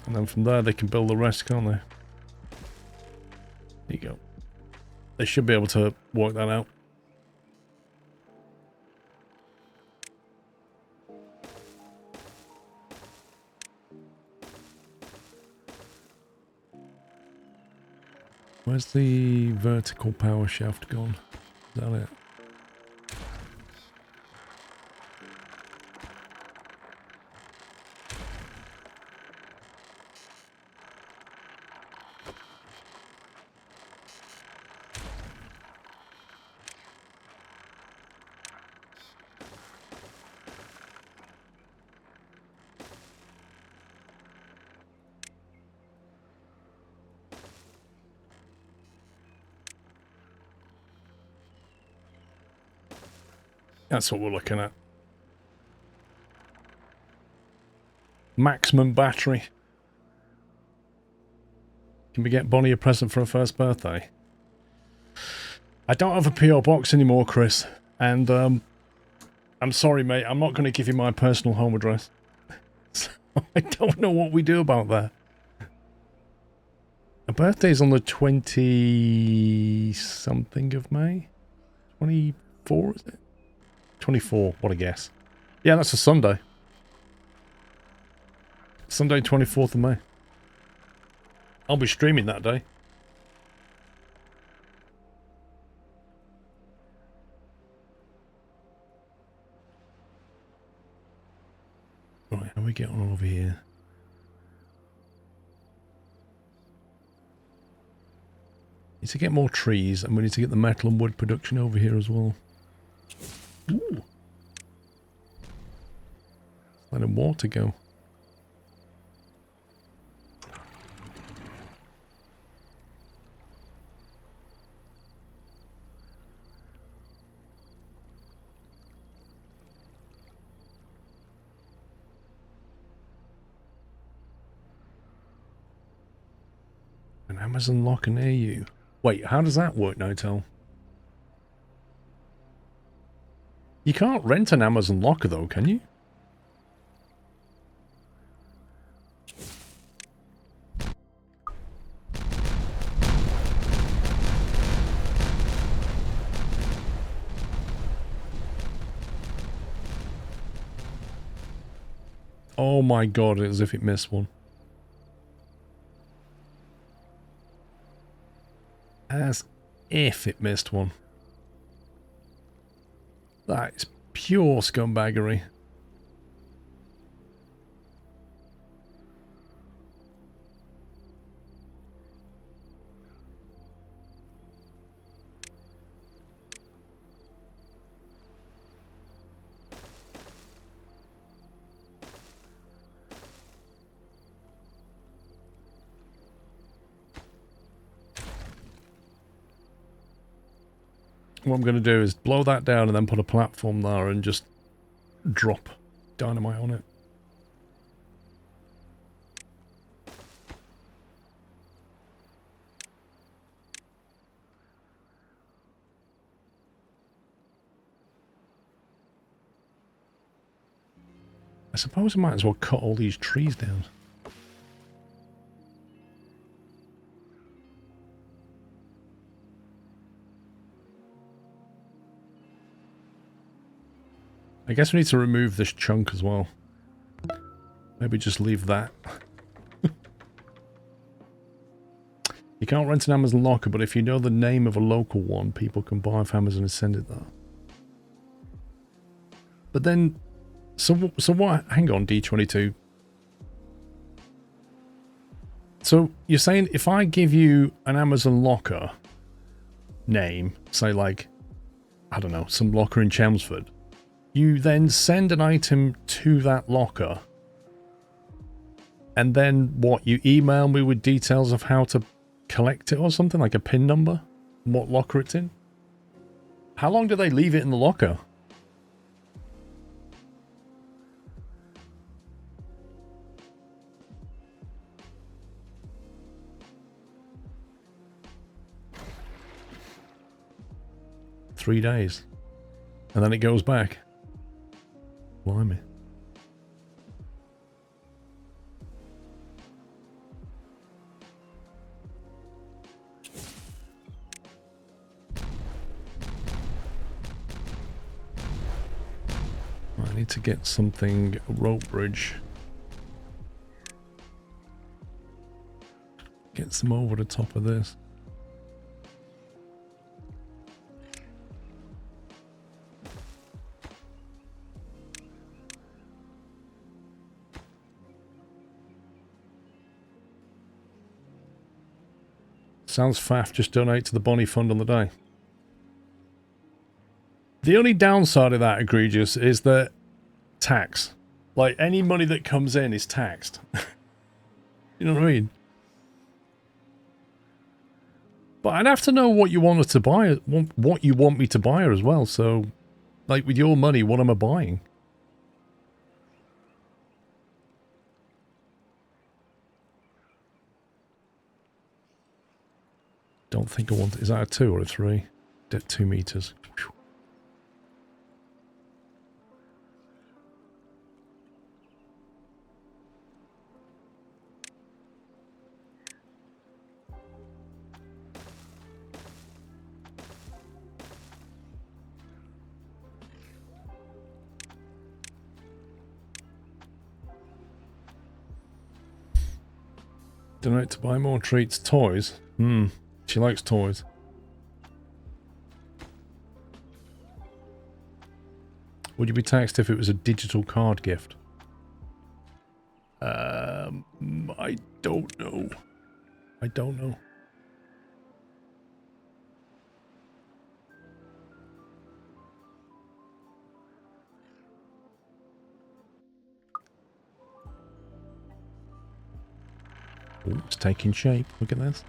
And then from there they can build the rest, can't they? There you go. They should be able to work that out. Where's the vertical power shaft gone? Is that it? That's what we're looking at. Maximum battery. Can we get Bonnie a present for her first birthday? I don't have a P.O. box anymore, Chris. And, I'm sorry, mate. I'm not going to give you my personal home address. So I don't know what we do about that. Her birthday's on the 20-something of May? 24, is it? 24, what a guess. Yeah, that's a Sunday. Sunday, 24th of May. I'll be streaming that day. Right, how we get on over here? Need to get more trees, and we need to get the metal and wood production over here as well. Ooh. Letting water go. An Amazon locker near you. Wait, how does that work, Nitel? You can't rent an Amazon locker though, can you? Oh my god, as if it missed one. As if it missed one. That is pure scumbaggery. What I'm going to do is blow that down and then put a platform there and just drop dynamite on it. I suppose I might as well cut all these trees down. I guess we need to remove this chunk as well. Maybe just leave that. You can't rent an Amazon locker, but if you know the name of a local one, people can buy off Amazon and send it there. But then, so what? Hang on, D22. So you're saying if I give you an Amazon locker name, say like, I don't know, some locker in Chelmsford, you then send an item to that locker, and then what? You email me with details of how to collect it or something, like a PIN number, what locker it's in? How long do they leave it in the locker? Three days. And then it goes back. Blimey. I need to get something, a rope bridge. Get some over the top of this. Sounds faff, just donate to the Bonnie Fund on the day. The only downside of that, egregious, is that tax. Like, any money that comes in is taxed. You know what I mean? But I'd have to know what you want us to buy, what you want me to buy her as well. So, like, with your money, what am I buying? Don't think I want... Is that a 2 or a 3? 2 meters. Whew. Donate to buy more treats. Toys? She likes toys. Would you be taxed if it was a digital card gift? I don't know. I don't know. Oh, it's taking shape. Look at that.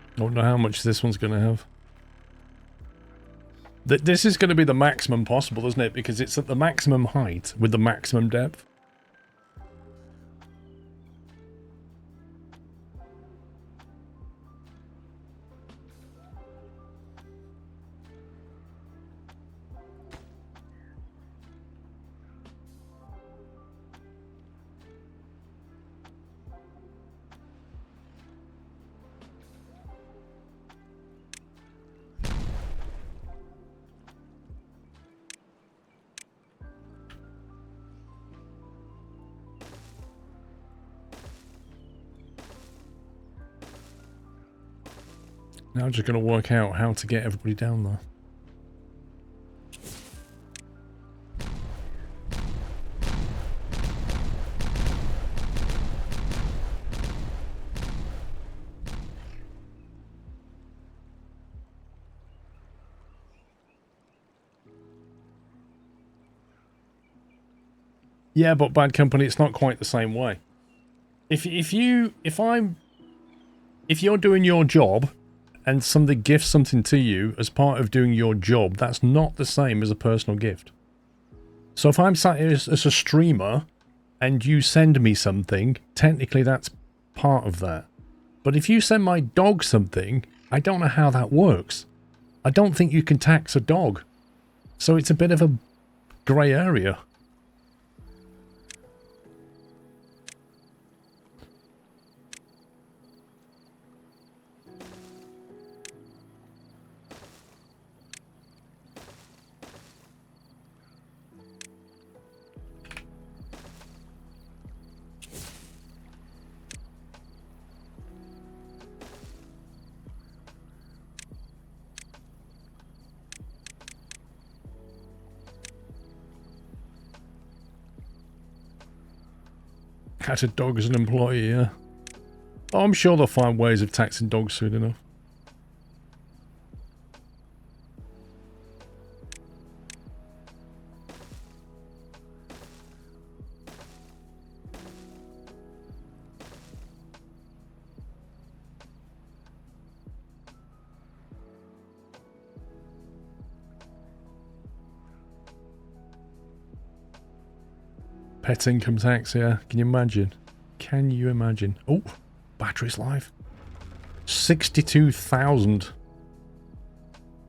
I don't know how much this one's going to have. This is going to be the maximum possible, isn't it? Because it's at the maximum height with the maximum depth. Now I'm just going to work out how to get everybody down there. Yeah, but Bad Company, it's not quite the same way. If you're doing your job and somebody gifts something to you as part of doing your job, that's not the same as a personal gift. So if I'm sat here as a streamer and you send me something, technically that's part of that. But if you send my dog something, I don't know how that works. I don't think you can tax a dog. So it's a bit of a grey area. Catch a dog as an employee, yeah. Oh, I'm sure they'll find ways of taxing dogs soon enough. Pet income tax, yeah. Can you imagine? Can you imagine? Oh, battery's live. 62,000.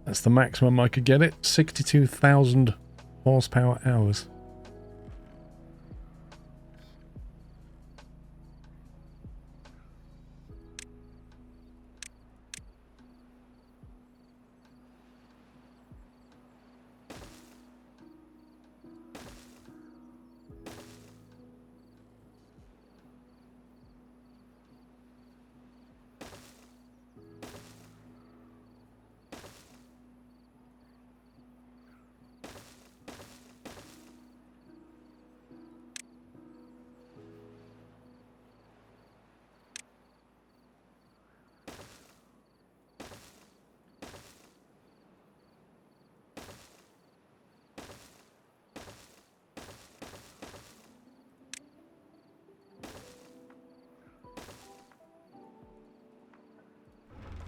That's the maximum I could get it. 62,000 horsepower hours.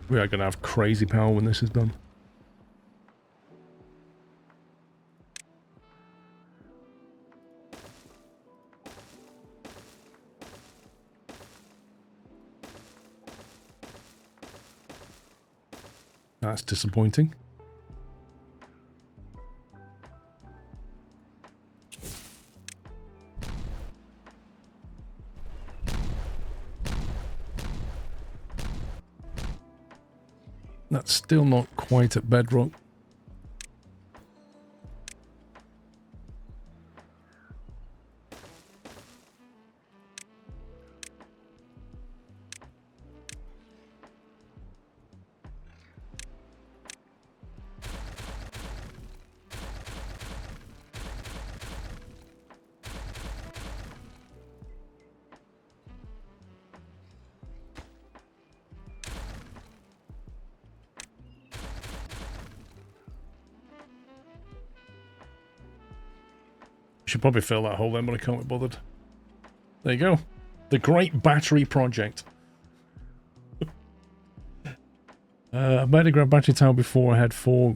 We are going to have crazy power when this is done. That's disappointing. That's still not quite at bedrock. Should probably fill that hole then, but I can't be bothered. There you go. The Great Battery Project. I made a grab battery tower before. I had 4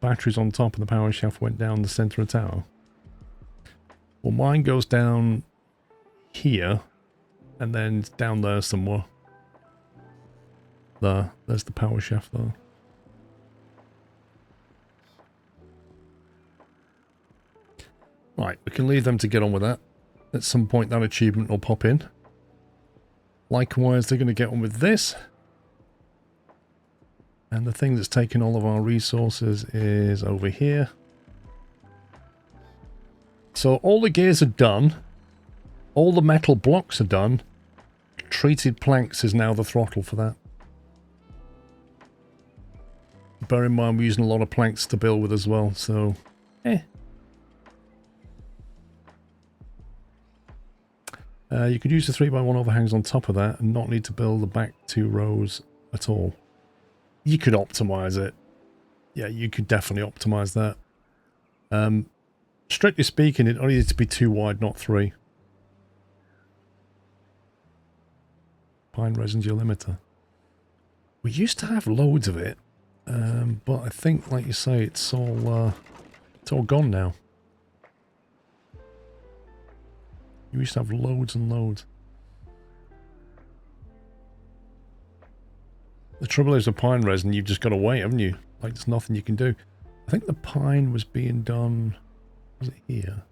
batteries on top and the power shaft went down the center of the tower. Well, mine goes down here and then down there somewhere. There's the power shaft though. Right, we can leave them to get on with that. At some point that achievement will pop in. Likewise, they're going to get on with this. And the thing that's taking all of our resources is over here. So all the gears are done. All the metal blocks are done. Treated planks is now the throttle for that. Bear in mind we're using a lot of planks to build with as well, so... you could use the 3x1 overhangs on top of that and not need to build the back 2 rows at all. You could optimize it. Yeah, you could definitely optimize that. Strictly speaking, it only needs to be 2 wide, not 3. Pine resin's your limiter. We used to have loads of it, but I think, like you say, it's all gone now. You used to have loads and loads. The trouble is with pine resin, you've just got to wait, haven't you? Like, there's nothing you can do. I think the pine was being done... Was it here?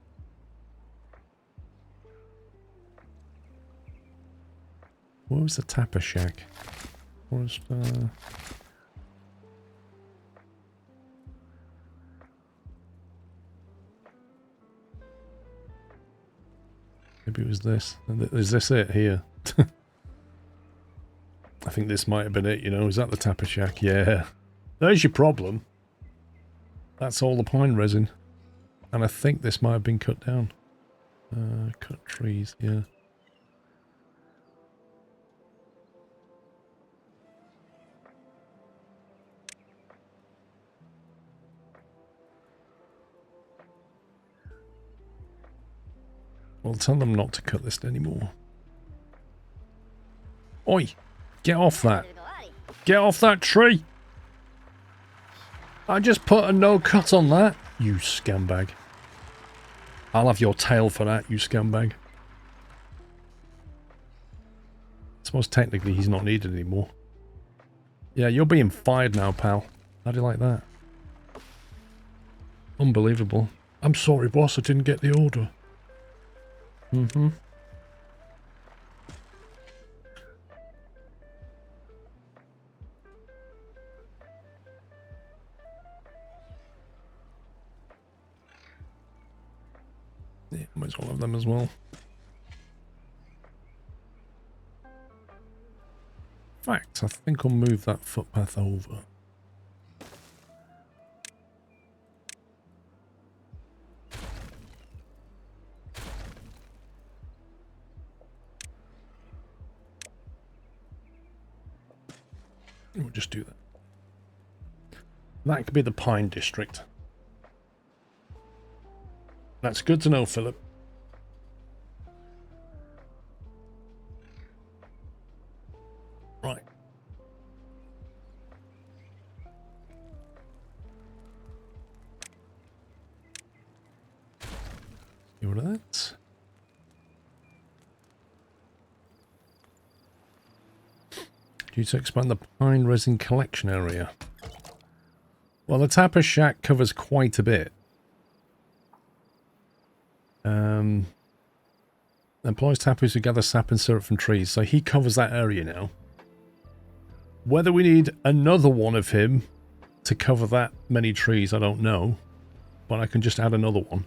Where was the tapper shack? Was maybe it was this. Is this it here? I think this might have been it, you know. Is that the tapper shack? Yeah. There's your problem. That's all the pine resin. And I think this might have been cut down. Cut trees, yeah. Well, tell them not to cut this anymore. Oi! Get off that! Get off that tree! I just put a no cut on that, you scumbag. I'll have your tail for that, you scumbag. I suppose technically he's not needed anymore. Yeah, you're being fired now, pal. How do you like that? Unbelievable. I'm sorry, boss, I didn't get the order. Mm-hmm. Yeah, might as well have them as well. In fact, I think I'll move that footpath over. We'll just do that. That could be the Pine District. That's good to know, Philip. Right. Get rid of that. Due to expand the pine resin collection area. Well, the tapper shack covers quite a bit. Employs tappers who gather sap and syrup from trees, so he covers that area now. Whether we need another one of him to cover that many trees, I don't know. But I can just add another one.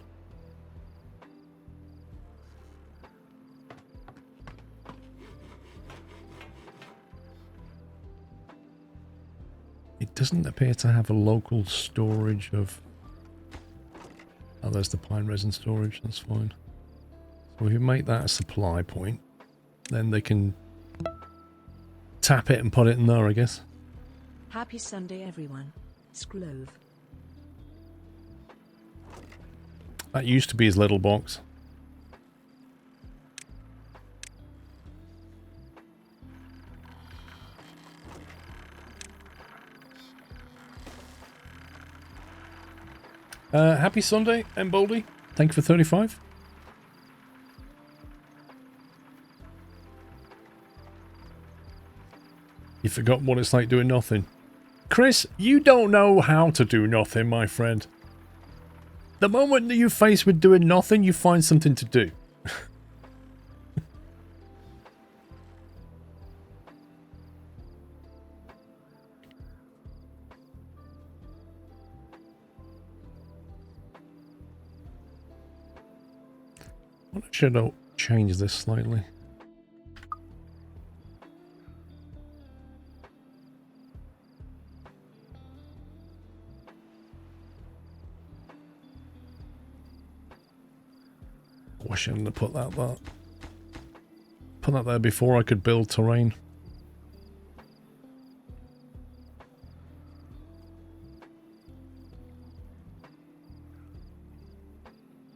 It doesn't appear to have a local storage of... Oh, there's the pine resin storage, that's fine. So if you make that a supply point, then they can tap it and put it in there, I guess. Happy Sunday, everyone. Skrlove. That used to be his little box. Happy Sunday, Emboldy. Thank you for 35. You forgot what it's like doing nothing. Chris, you don't know how to do nothing, my friend. The moment that you're faced with doing nothing, you find something to do. I should have changed this slightly. I shouldn't have put that there. Put that there before I could build terrain.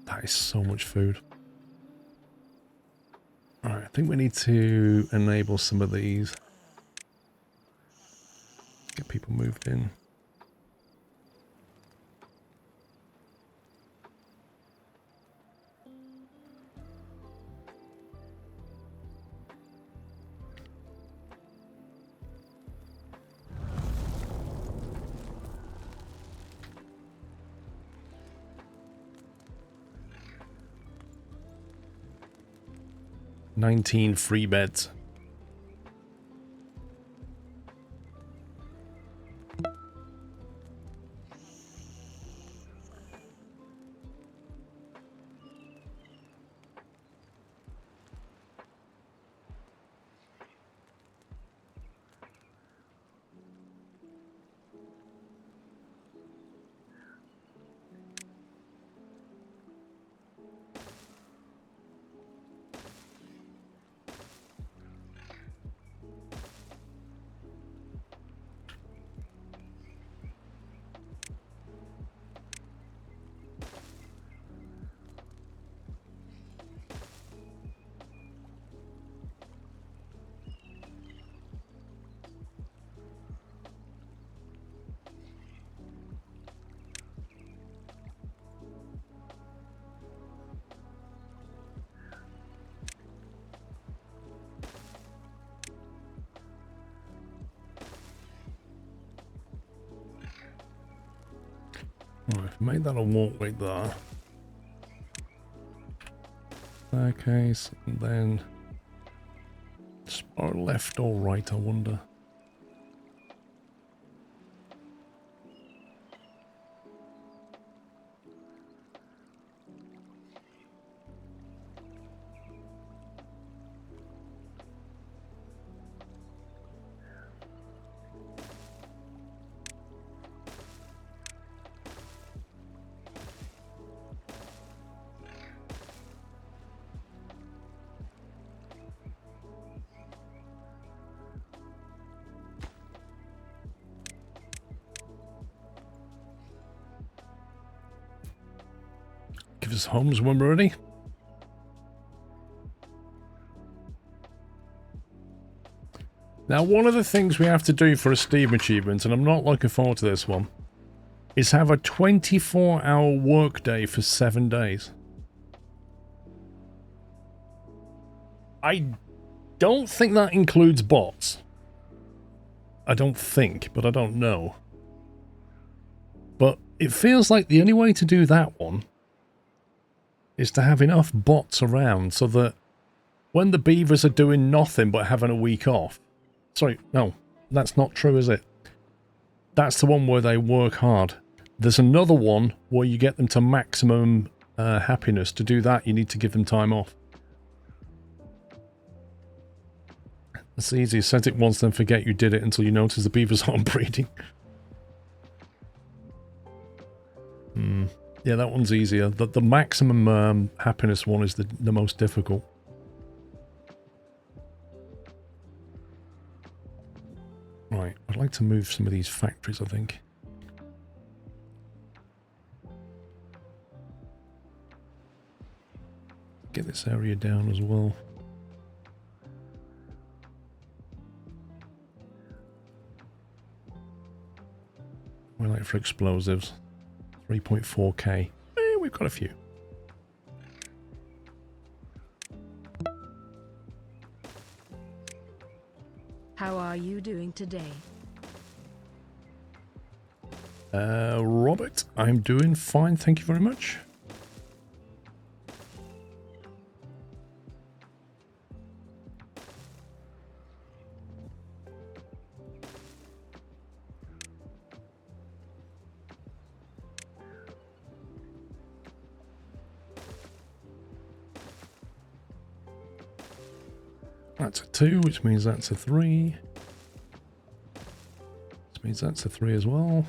That is so much food. Alright, I think we need to enable some of these. Get people moved in. $19 free beds. Right, I've made that a walkway there. Staircase, and then spot left or right, I wonder. Give us homes when we're ready. Now, one of the things we have to do for a Steam achievement, and I'm not looking forward to this one, is have a 24-hour workday for 7 days. I don't think that includes bots. I don't think, but I don't know. But it feels like the only way to do that one is to have enough bots around so that when the beavers are doing nothing but having a week off... Sorry, no, that's not true, is it? That's the one where they work hard. There's another one where you get them to maximum happiness. To do that, you need to give them time off. It's easy. Set it once, then forget you did it until you notice the beavers aren't breeding. Yeah, that one's easier. The maximum happiness one is the most difficult. Right, I'd like to move some of these factories, I think. Get this area down as well. We like for explosives. 3.4k. We've got a few. How are you doing today? Robert, I'm doing fine, thank you very much. That's a 2, which means that's a 3. Which means that's a 3 as well.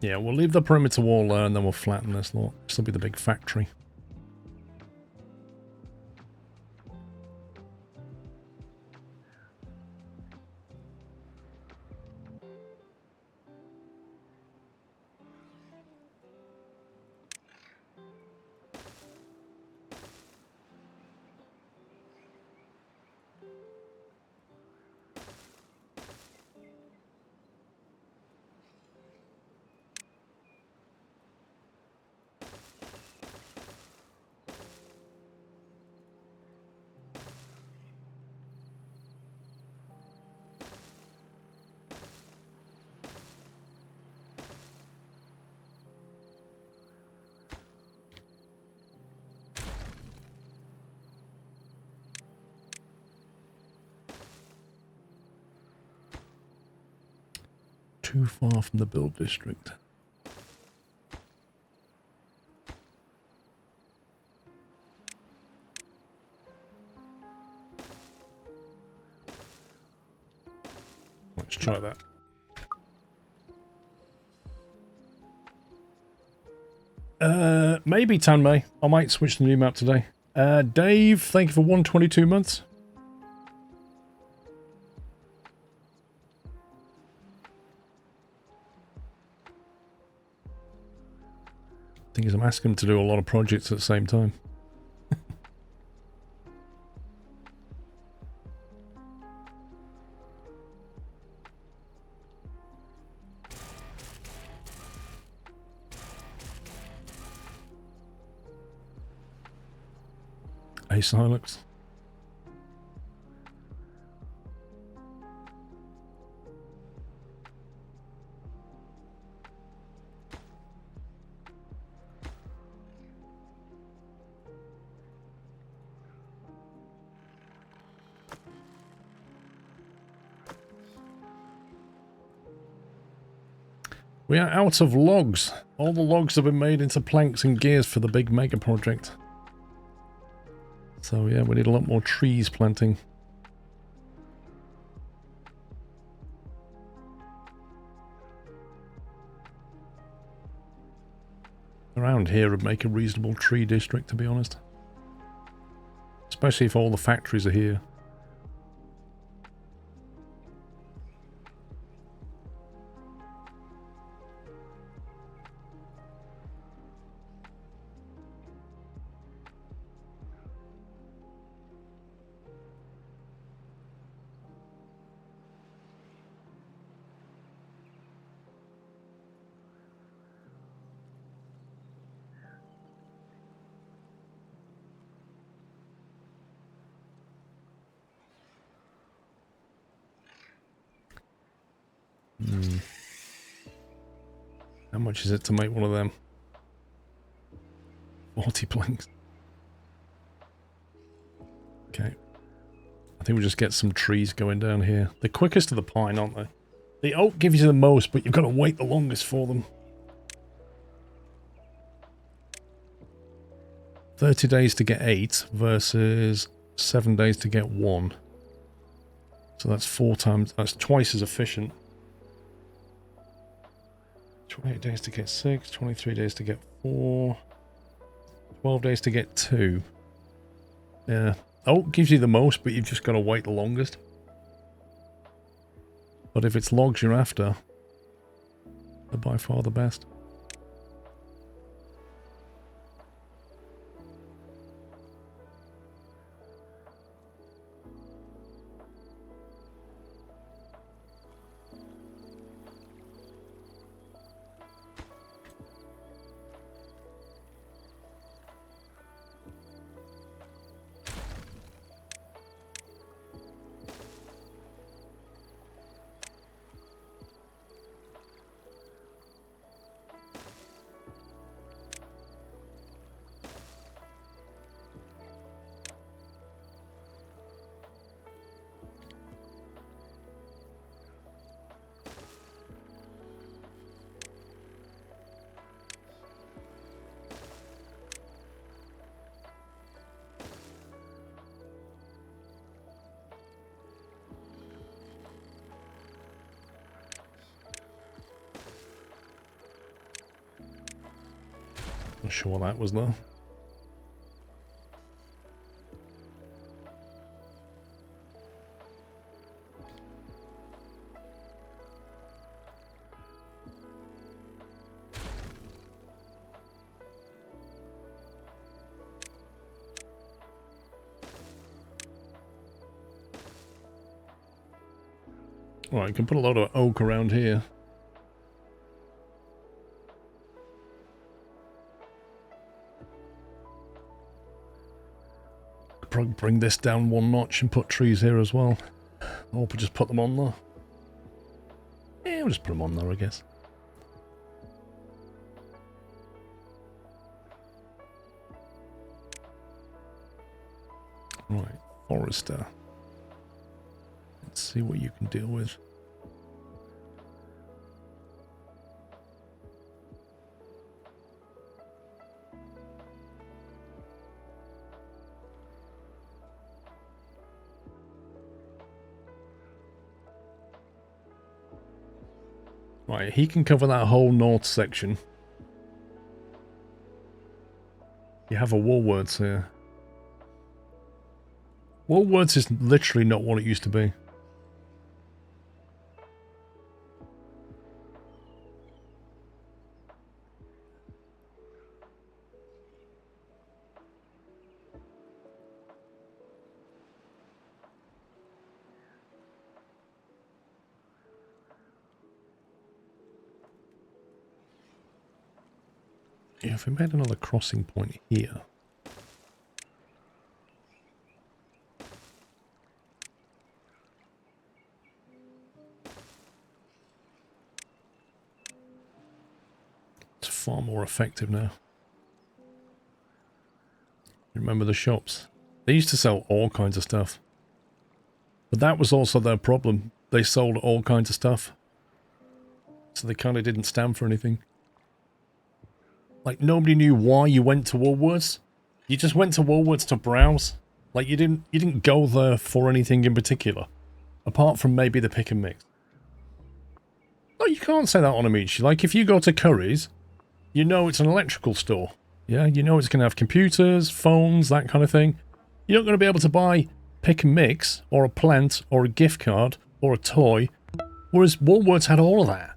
Yeah, we'll leave the perimeter wall there and then we'll flatten this lot. This will be the big factory. Too far from the build district. Let's try that. Maybe Tanmay. I might switch the new map today. Dave, thank you for 122 months. Thing is, I'm asking him to do a lot of projects at the same time. Hey, Silux. We are out of logs. All the logs have been made into planks and gears for the big mega project. So yeah, we need a lot more trees planting. Around here would make a reasonable tree district, to be honest. Especially if all the factories are here. How much is it to make one of them? 40 planks. Okay. I think we'll just get some trees going down here. The quickest of the pine, aren't they? The oak gives you the most, but you've got to wait the longest for them. 30 days to get 8 versus 7 days to get 1. So that's 4 times, that's twice as efficient. 28 days to get 6, 23 days to get 4, 12 days to get 2. Yeah. Oak gives you the most, but you've just got to wait the longest. But if it's logs you're after, they're by far the best. Not sure what that was though. Right, you can put a lot of oak around here. Could probably bring this down one notch and put trees here as well. Or just put them on there. Yeah, we'll just put them on there, I guess. Right, Forester. Let's see what you can deal with. Right, he can cover that whole north section. You have a Woolworths here. Woolworths is literally not what it used to be. Yeah, if we made another crossing point here. It's far more effective now. Remember the shops? They used to sell all kinds of stuff. But that was also their problem. They sold all kinds of stuff. So they kind of didn't stand for anything. Like, nobody knew why you went to Woolworths. You just went to Woolworths to browse. Like, you didn't go there for anything in particular. Apart from maybe the pick and mix. No, you can't say that on a meat. Like, if you go to Curry's, you know it's an electrical store. Yeah, you know it's going to have computers, phones, that kind of thing. You're not going to be able to buy pick and mix, or a plant, or a gift card, or a toy. Whereas Woolworths had all of that.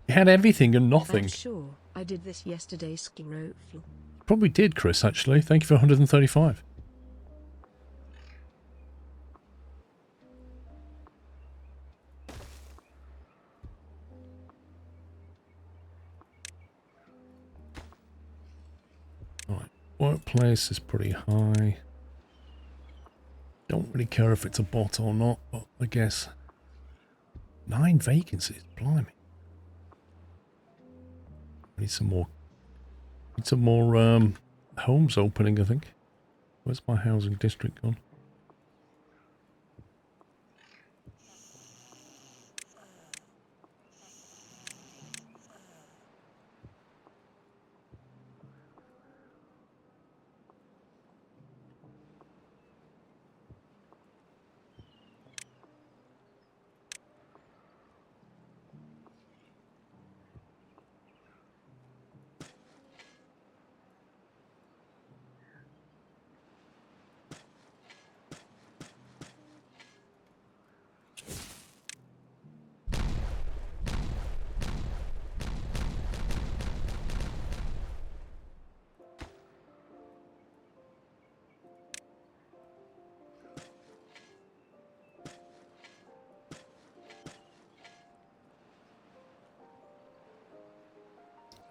It had everything and nothing. I'm sure I did this yesterday, SquirrelPlus. Probably did, Chris, actually. Thank you for 135. Alright, workplace is pretty high. Don't really care if it's a bot or not, but I guess 9 vacancies, blimey. Need some more. Need some more homes opening, I think. Where's my housing district gone?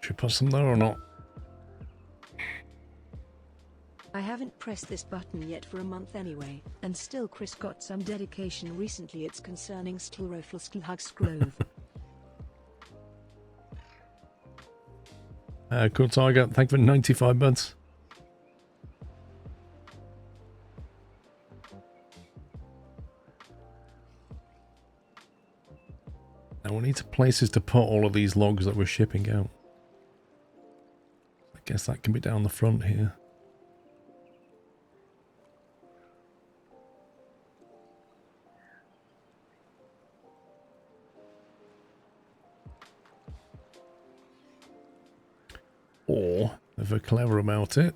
Should we put some there or not? I haven't pressed this button yet for a month anyway, and still Chris got some dedication recently. It's concerning SquirrelPlus Grove. Cool Tiger, thank you for 95 months. Now we need places to put all of these logs that we're shipping out. I guess that can be down the front here. Or, if we're clever about it,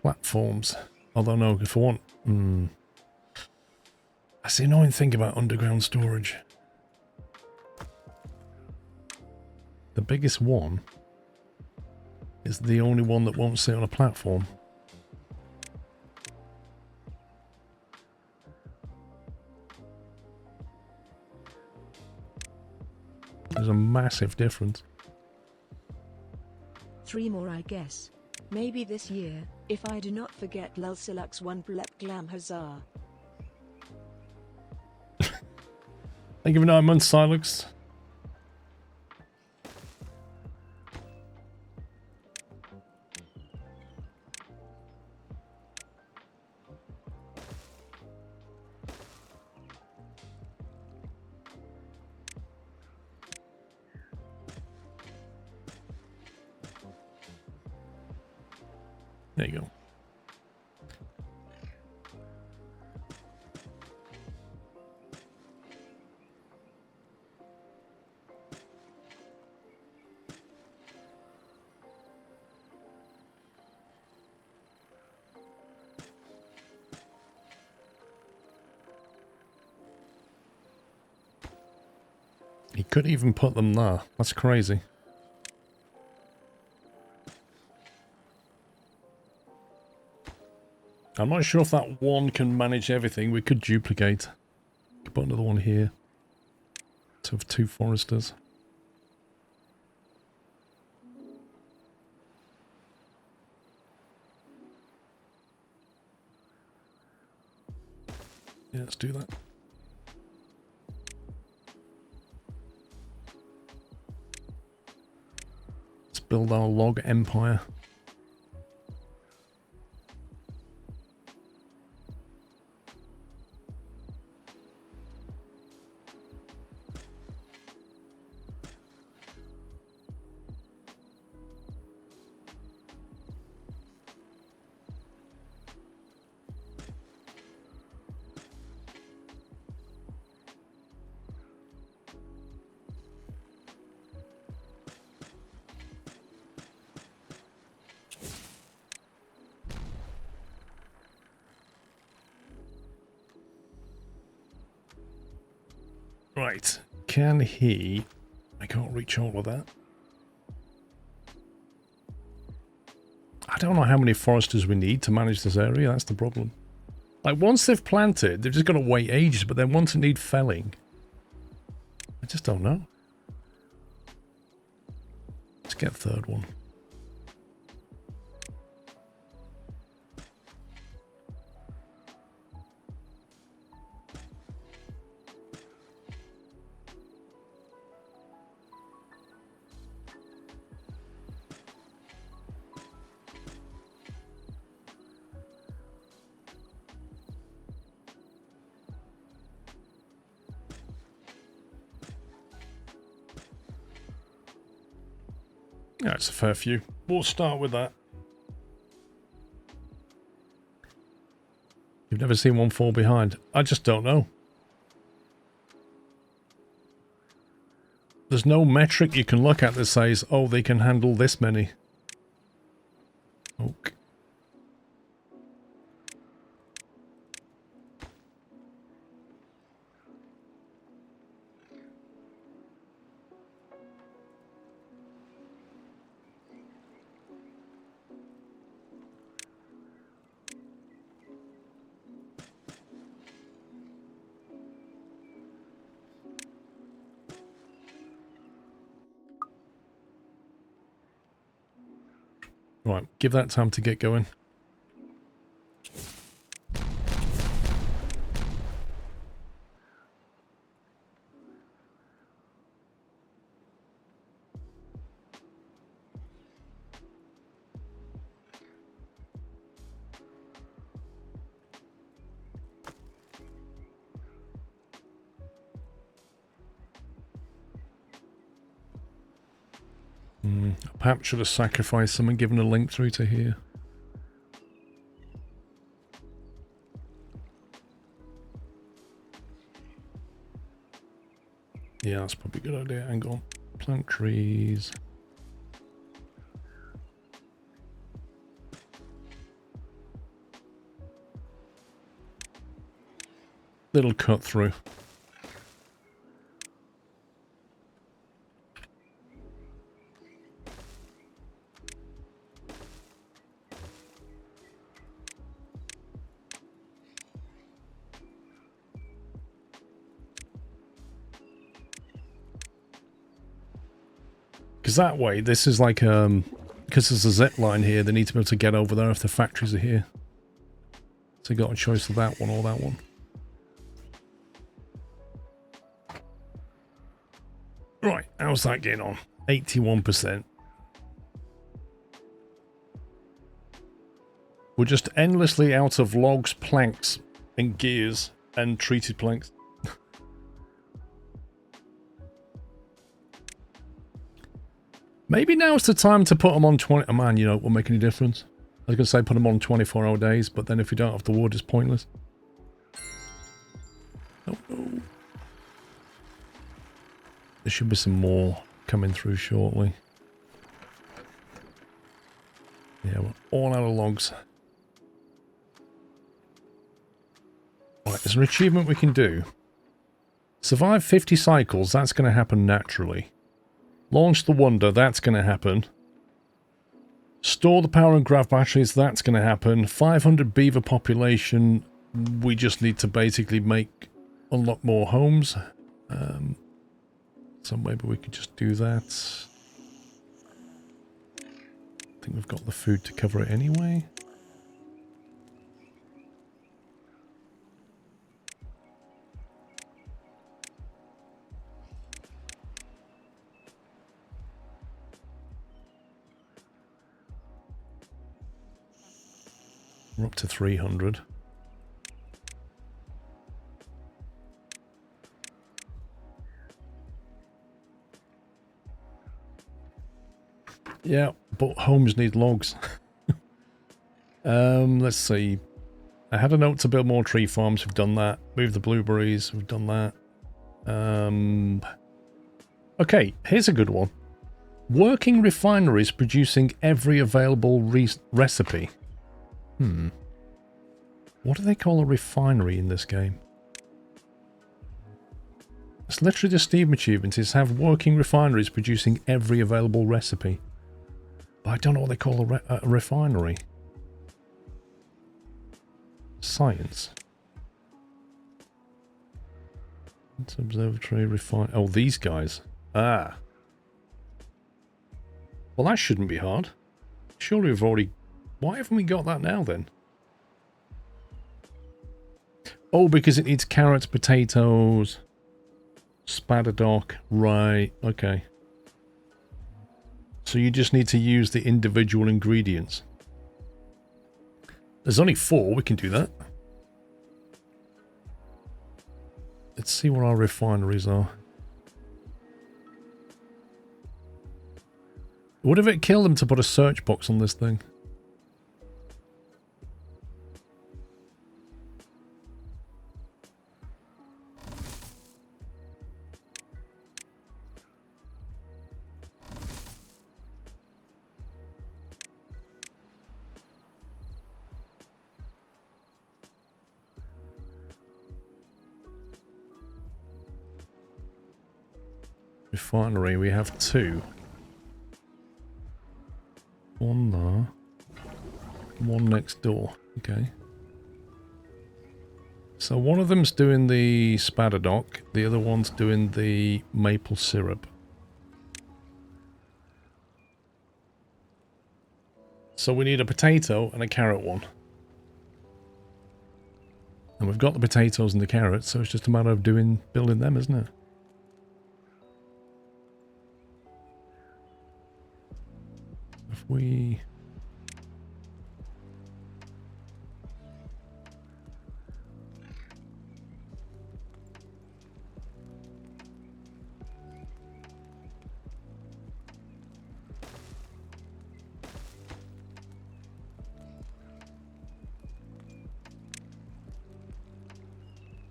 platforms. Although no, if I want... That's the annoying thing about underground storage. The biggest one is the only one that won't sit on a platform. There's a massive difference. 3 more, I guess. Maybe this year, if I do not forget Lulsilux 1 Blep Glam Huzzah. Thank you for 9 months, Silux. There you go. He could even put them there. That's crazy. I'm not sure if that one can manage everything. We could duplicate. Could put another one here. To have 2 foresters. Yeah, let's do that. Let's build our log empire. Right, can he... I can't reach all of that. I don't know how many foresters we need to manage this area, that's the problem. Like, once they've planted, they've just got to wait ages, but then once it needs felling, I just don't know. Let's get a 3rd one. Yeah, it's a fair few. We'll start with that. You've never seen one fall behind. I just don't know. There's no metric you can look at that says, oh, they can handle this many. Okay. Right, give that time to get going. Perhaps should have sacrificed some and given a link through to here. Yeah, that's probably a good idea. Hang on. Plant trees. Little cut through. Because that way, this is like, because there's a zip line here, they need to be able to get over there if the factories are here. So you got a choice of that one or that one. Right, how's that getting on? 81%. We're just endlessly out of logs, planks, and gears, and treated planks. Maybe now's the time to put them on 20... Oh man, you know, it won't make any difference. I was going to say put them on 24-hour days, but then if you don't have the wood, it's pointless. Oh no. There should be some more coming through shortly. Yeah, we're all out of logs. Right, there's an achievement we can do. Survive 50 cycles, that's going to happen naturally. Launch the Wonder, that's going to happen. Store the power and grav batteries, that's going to happen. 500 beaver population, we just need to basically unlock more homes. So maybe we could just do that. I think we've got the food to cover it anyway. We're up to 300. Yeah, but homes need logs. Let's see. I had a note to build more tree farms. We've done that. Move the blueberries. We've done that. Okay, here's a good one. Working refineries producing every available recipe. What do they call a refinery in this game? It's literally the Steam achievement is have working refineries producing every available recipe. But I don't know what they call a refinery. Science. It's observatory refine. Oh, these guys. Ah. Well, that shouldn't be hard. Surely we've already... Why haven't we got that now then? Oh, because it needs carrots, potatoes, spadadoc. Right, okay. So you just need to use the individual ingredients. There's only 4, we can do that. Let's see what our refineries are. Would have it killed him to put a search box on this thing? Refinery, we have 2. One there. One next door. Okay. So one of them's doing the spadadoc, the other one's doing the maple syrup. So we need a potato and a carrot one. And we've got the potatoes and the carrots, so it's just a matter of building them, isn't it? If we...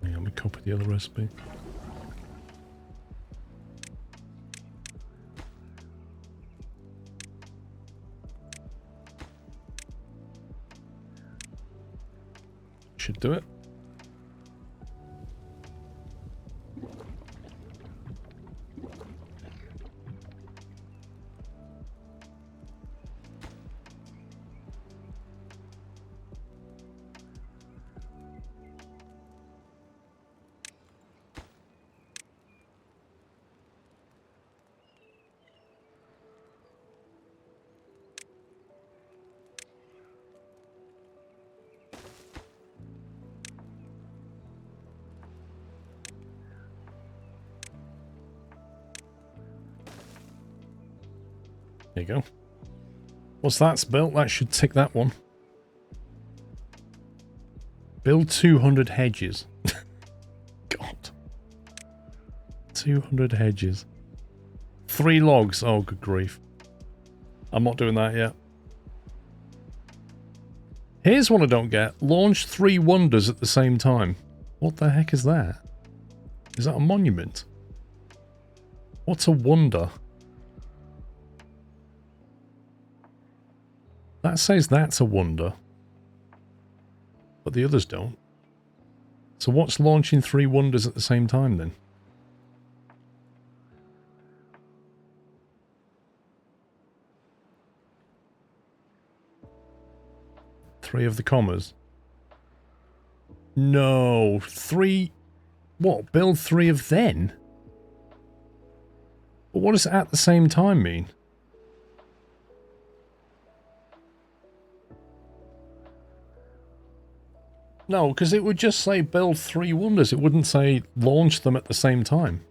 Yeah, let me copy the other recipe. Should do it. There you go. Once that's built, that should tick that one. Build 200 hedges. God. 200 hedges. 3 logs. Oh, good grief. I'm not doing that yet. Here's one I don't get. Launch 3 wonders at the same time. What the heck is that? Is that a monument? What's a wonder? That says that's a wonder. But the others don't. So what's launching 3 wonders at the same time then? Three of the commas. No. 3... What? Build 3 of then? But what does at the same time mean? No, because it would just say build 3 wonders. It wouldn't say launch them at the same time.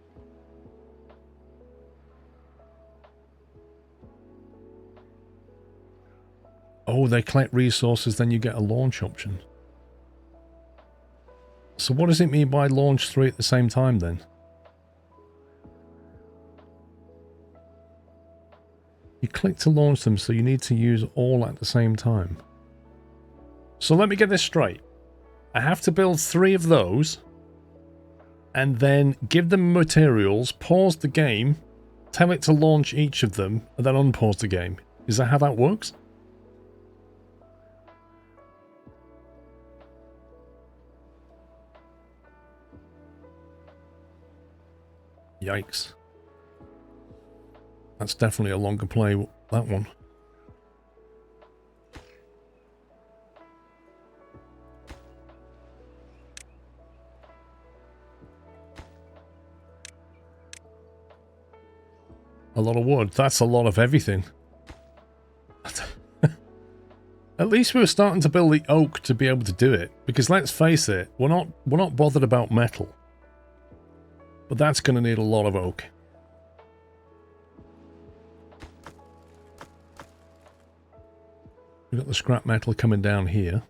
Oh, they collect resources, then you get a launch option. So what does it mean by launch 3 at the same time then? You click to launch them, so you need to use all at the same time. So let me get this straight. I have to build 3 of those, and then give them materials, pause the game, tell it to launch each of them, and then unpause the game. Is that how that works? Yikes. That's definitely a longer play, that one. A lot of wood. That's a lot of everything. At least we were starting to build the oak to be able to do it. Because let's face it, we're not bothered about metal. But that's going to need a lot of oak. We've got the scrap metal coming down here.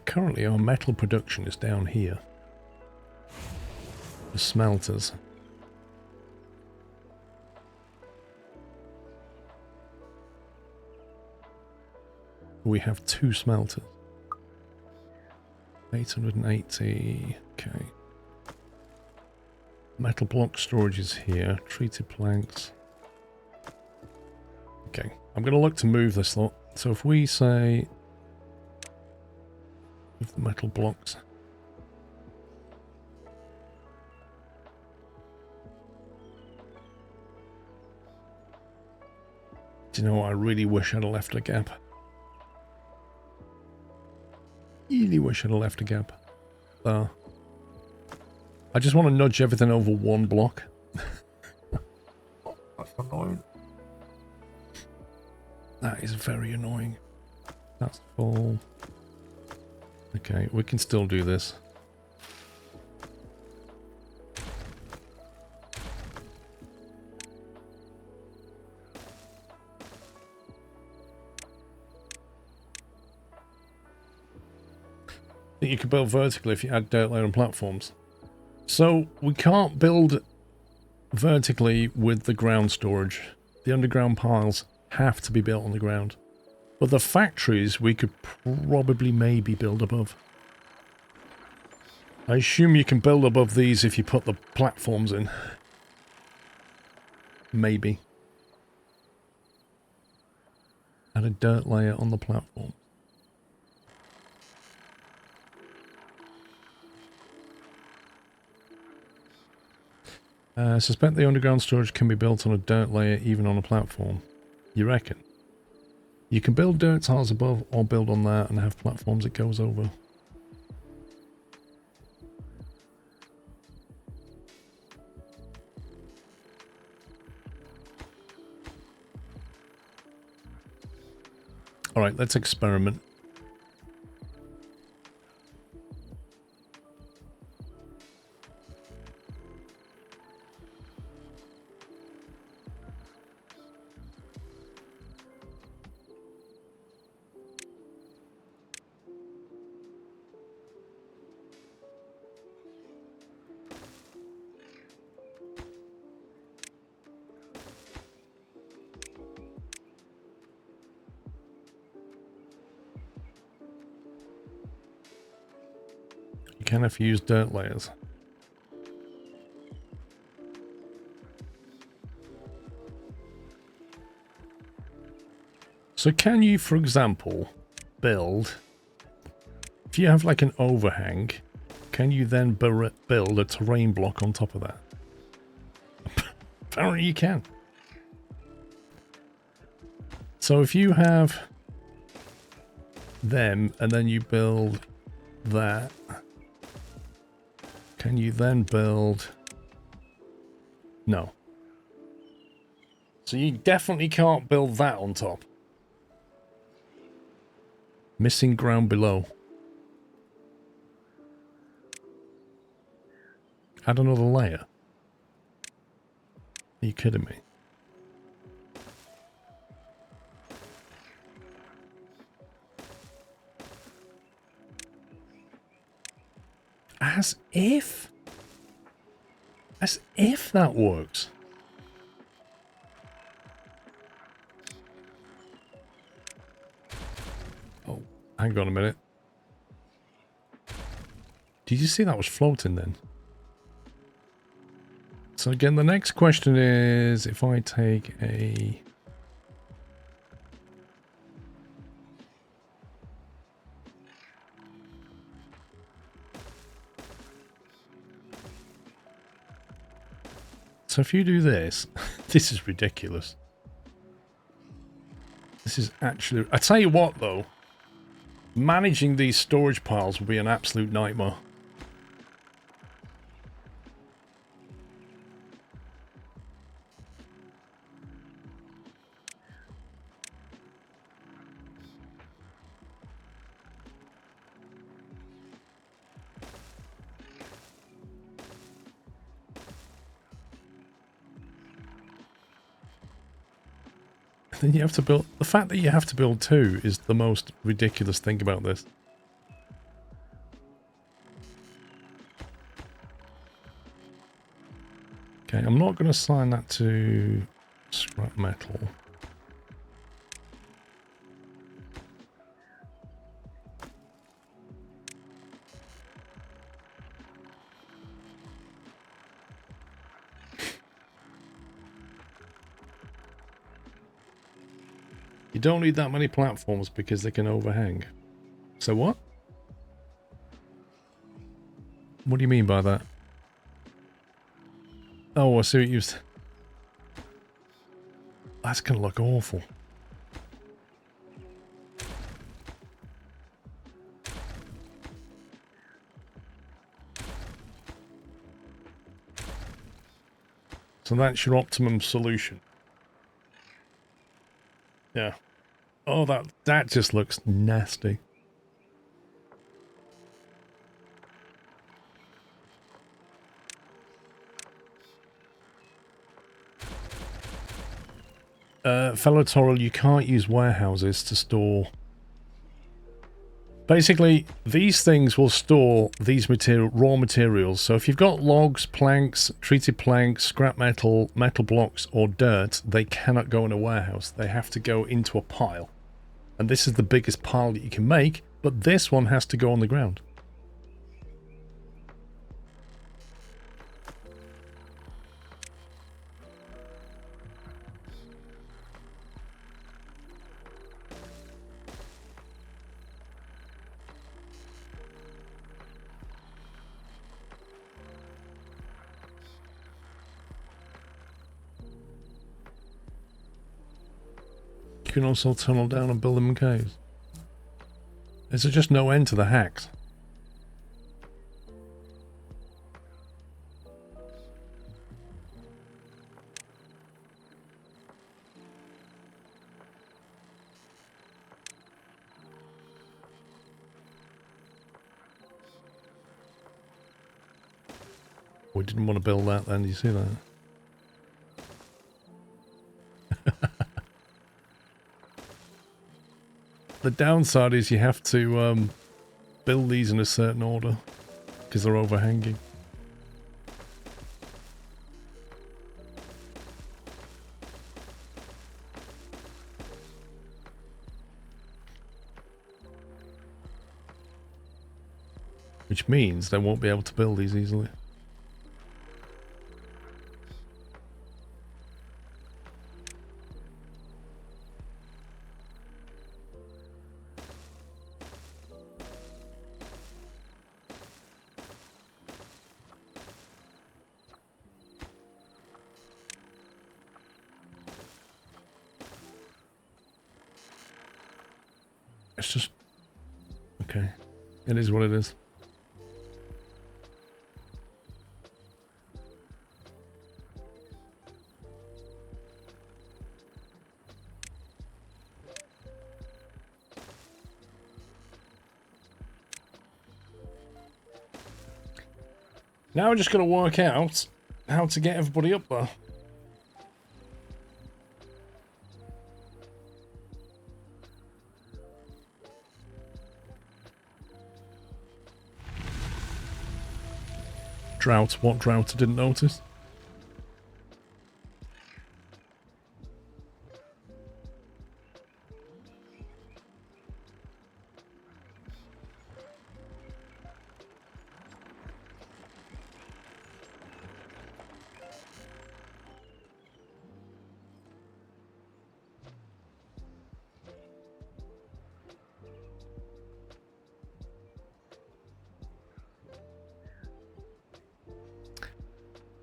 Currently our metal production is down here. The smelters. We have 2 smelters. 880. Okay. Metal block storage is here. Treated planks. Okay. I'm going to look to move this lot. So if we say... Move the metal blocks. Do you know what? I really wish I'd have left a gap. Really wish I'd have left a gap. There. I just want to nudge everything over 1 block. That's annoying. That is very annoying. That's full. Okay, we can still do this. You can build vertically if you add dirt layer and platforms. So we can't build vertically with the ground storage. The underground piles have to be built on the ground. But the factories we could probably maybe build above. I assume you can build above these if you put the platforms in. Maybe. Add a dirt layer on the platform. Suspect the underground storage can be built on a dirt layer, even on a platform. You reckon? You can build dirt tiles above, or build on that and have platforms it goes over. Alright, let's experiment. You can if you use dirt layers. So can you, for example, build... If you have like an overhang, can you then build a terrain block on top of that? Apparently you can. So if you have them and then you build that, can you then build... No. So you definitely can't build that on top. Missing ground below. Add another layer. Are you kidding me? As if that works. Oh, hang on a minute. Did you see that was floating then? So again, the next question is, if I take a... So if you do this, this is ridiculous. This is actually... I tell you what though, managing these storage piles will be an absolute nightmare. Then you have to build... The fact that you have to build 2 is the most ridiculous thing about this. Okay, I'm not going to assign that to scrap metal. You don't need that many platforms because they can overhang. So what? What do you mean by that? Oh, I see what you... That's going to look awful. So that's your optimum solution. Yeah. Oh, that just looks nasty. Fellow Toril, you can't use warehouses to store... Basically, these things will store these raw materials. So if you've got logs, planks, treated planks, scrap metal, metal blocks, or dirt, they cannot go in a warehouse. They have to go into a pile. And this is the biggest pile that you can make, but this one has to go on the ground. You can also tunnel down and build them in caves. Is there just no end to the hacks? We didn't want to build that then, do you see that? The downside is you have to build these in a certain order because they're overhanging. Which means they won't be able to build these easily. It's just... okay. It is what it is. Now we're just going to work out how to get everybody up there. Drought. What drought? I didn't notice.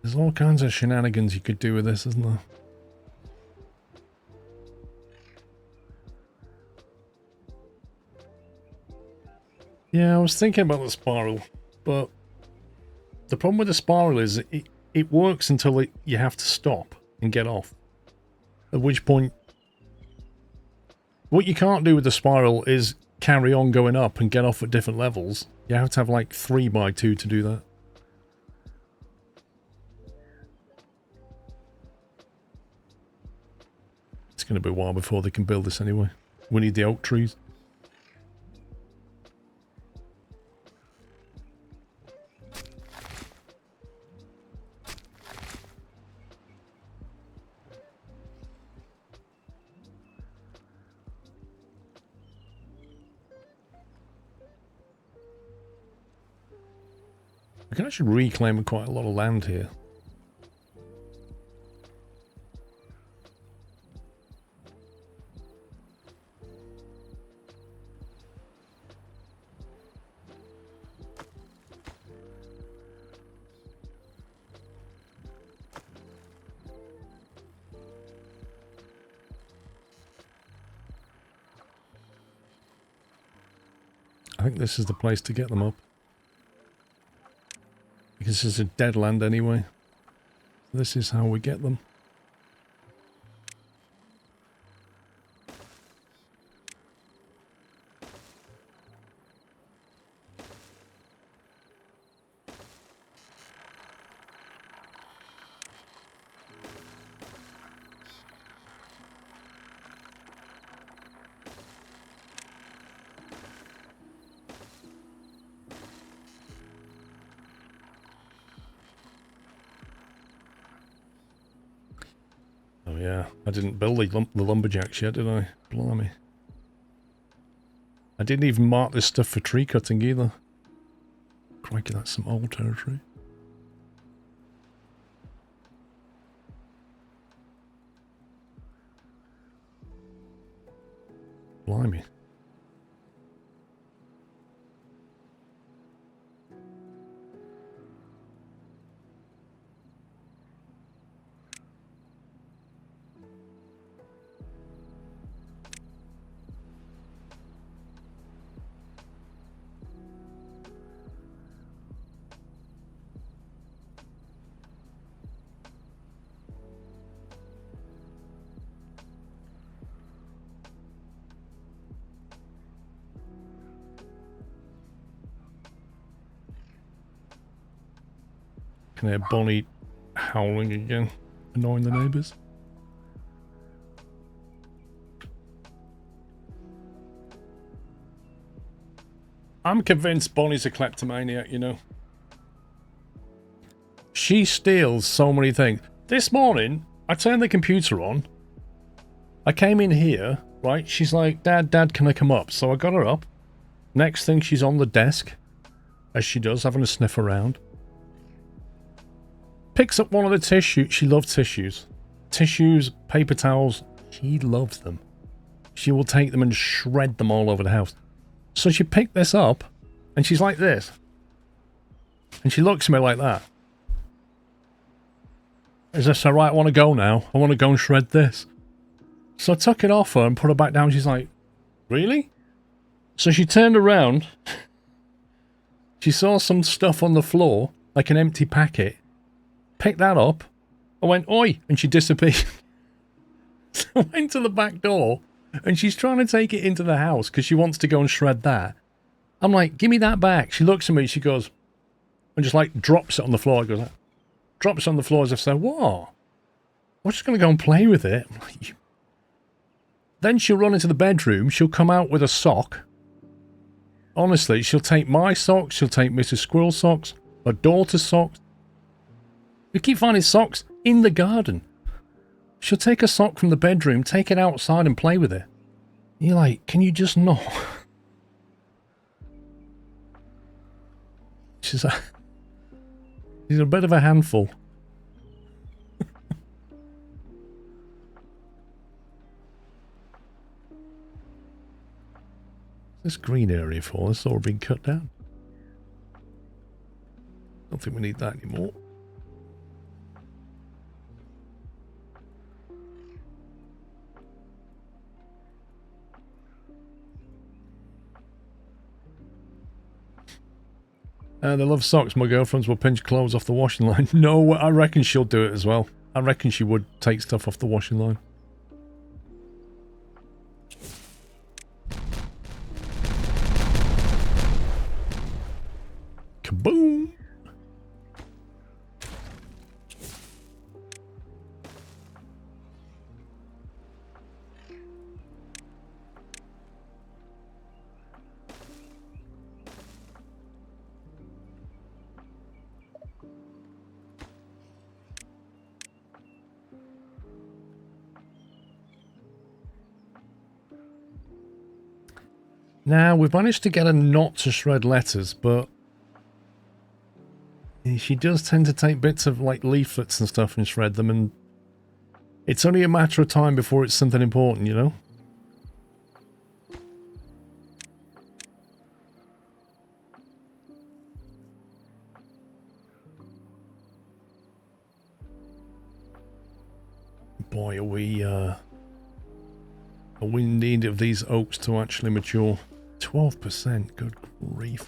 There's all kinds of shenanigans you could do with this, isn't there? Yeah, I was thinking about the spiral, but the problem with the spiral is it works until you have to stop and get off. At which point, what you can't do with the spiral is carry on going up and get off at different levels. You have to have like 3x2 to do that. It's going to be a while before they can build this anyway. We need the oak trees. can actually reclaim quite a lot of land here. I think this is the place to get them up. Because this is a dead land anyway. This is how we get them. Oh yeah, I didn't build the lumberjacks yet, did I? Blimey. I didn't even mark this stuff for tree cutting either. Crikey, that's some old territory. Blimey. Can I hear Bonnie howling again, annoying the neighbours? I'm convinced Bonnie's a kleptomaniac, you know. She steals so many things. This morning, I turned the computer on. I came in here, right? She's like, Dad, can I come up? So I got her up. Next thing, she's on the desk, as she does, having a sniff around. Picks up one of the tissues. She loves tissues. Tissues, paper towels. She loves them. She will take them and shred them all over the house. So she picked this up, and she's like this. And she looks at me like that. Is this alright? I want to go now. I want to go and shred this. So I took it off her and put her back down. She's like, really? So she turned around. She saw some stuff on the floor, like an empty packet. Picked that up. I went, oi, and she disappeared. So I went to the back door, and she's trying to take it into the house because she wants to go and shred that. I'm like, give me that back. She looks at me, she goes, and just like drops it on the floor. I goes, drops it on the floor as if saying, what? I'm just going to go and play with it. I'm like, then she'll run into the bedroom. She'll come out with a sock. Honestly, she'll take my socks. She'll take Mrs. Squirrel's socks. Her daughter's socks. We keep finding socks in the garden. She'll take a sock from the bedroom, take it outside and play with it. You're like, can you just not? She's a bit of a handful. This green area for us all been cut down. Don't think we need that anymore. They love socks. My girlfriends will pinch clothes off the washing line. No, I reckon she'll do it as well. I reckon she would take stuff off the washing line. Kaboom! Now, we've managed to get her not to shred letters, but She does tend to take bits of like leaflets and stuff and shred them, and it's only a matter of time before it's something important, you know? Boy, are we in need of these oaks to actually mature. 12%, good grief.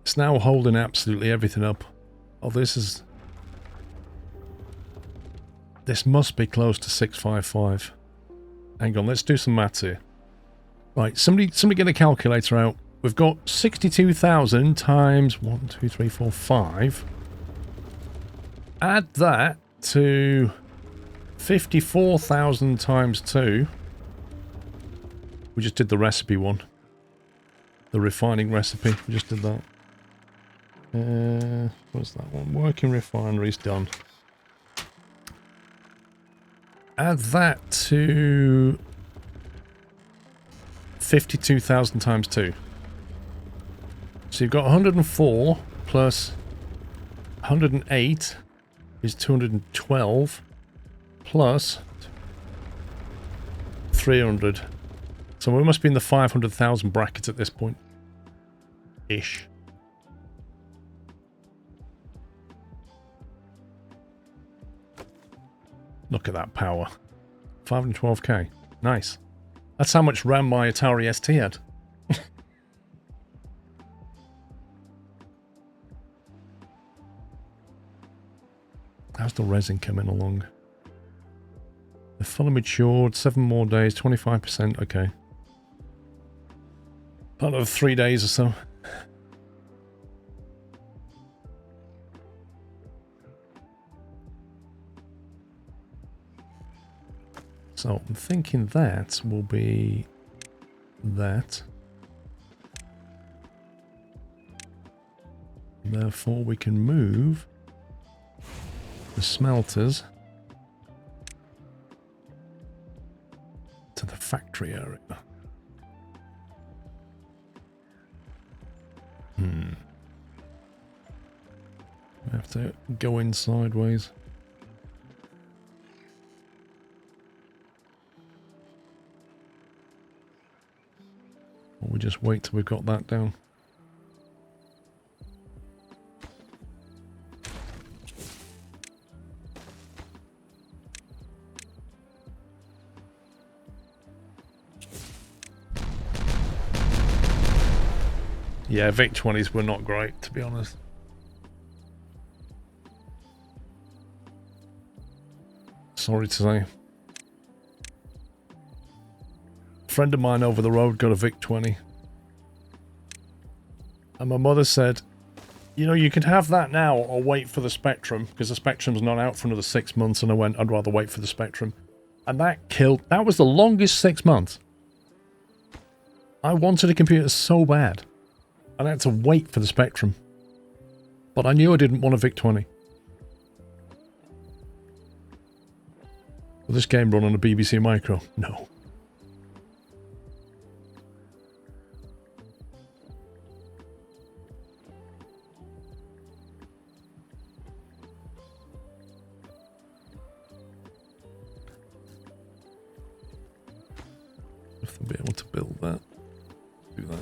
It's now holding absolutely everything up. Oh, this must be close to 655. Hang on, let's do some maths here. Right, somebody get a calculator out. We've got 62,000 times 1, 2, 3, 4, 5. Add that to 54,000 times 2. We just did the recipe one. The refining recipe. We just did that. What's that one? Working refineries done. Add that to 52,000 times 2. So you've got 104 plus 108 is 212 plus 300. So we must be in the 500,000 brackets at this point. Ish. Look at that power. 512k. Nice. That's how much RAM my Atari ST had. How's the resin coming along? They're fully matured. 7 more days. 25%. Okay. Another 3 days or so. So I'm thinking that will be that. Therefore we can move the smelters to the factory area. I have to go in sideways. Or we just wait till we've got that down. Yeah, VIC-20s were not great, to be honest. Sorry to say. A friend of mine over the road got a VIC-20. And my mother said, you know, you could have that now or wait for the Spectrum, because the Spectrum's not out for another 6 months. And I went, I'd rather wait for the Spectrum. And that was the longest 6 months. I wanted a computer so bad. And I had to wait for the Spectrum. But I knew I didn't want a VIC-20. Will this game run on a BBC Micro? No. If they'll be able to build that. Do that.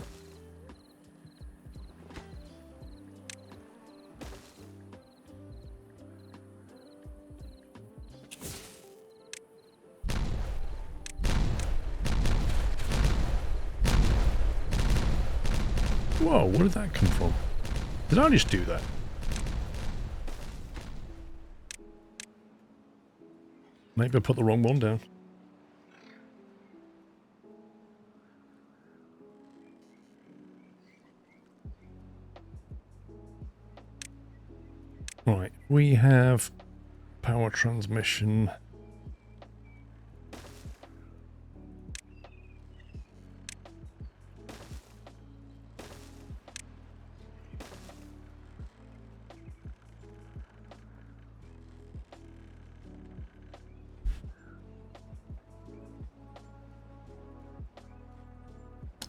Whoa, where did that come from? Did I just do that? Maybe I put the wrong one down. Right, we have power transmission.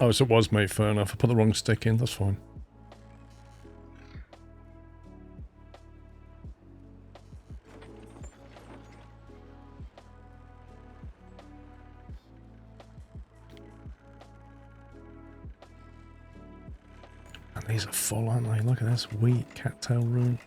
Oh, so it was made, fair enough. I put the wrong stick in, that's fine. And these are full, aren't they? Look at this. Wheat, cattail root.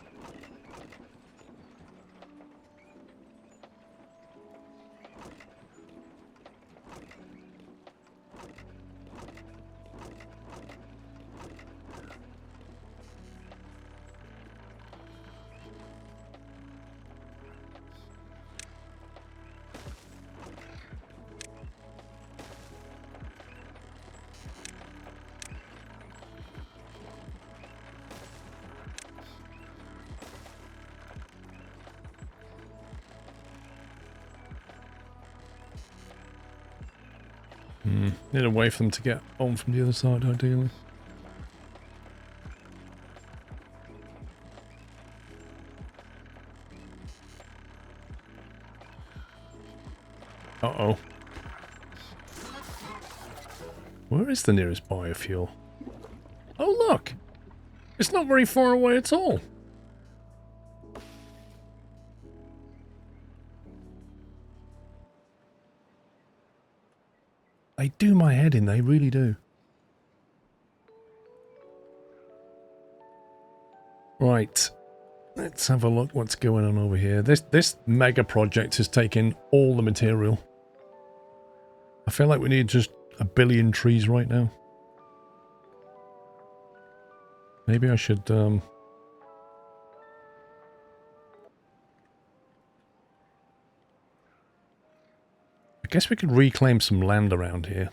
Need a way for them to get on from the other side, ideally. Uh-oh. Where is the nearest biofuel? Oh, look! It's not very far away at all. They do my head in, they really do. Right. Let's have a look what's going on over here. This mega project is taking all the material. I feel like we need just a billion trees right now. Maybe I should I guess we could reclaim some land around here.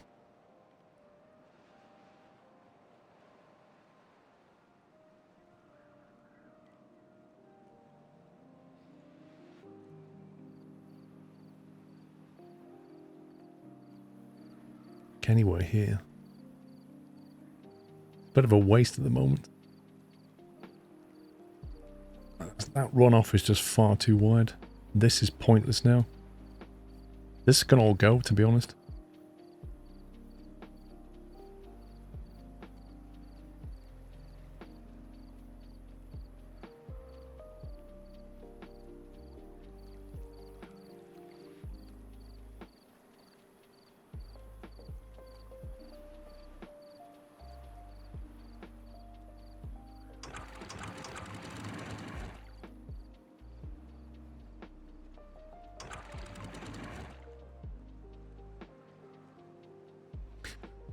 Anywhere here. Bit of a waste at the moment. That runoff is just far too wide. This is pointless now. This can all go, to be honest.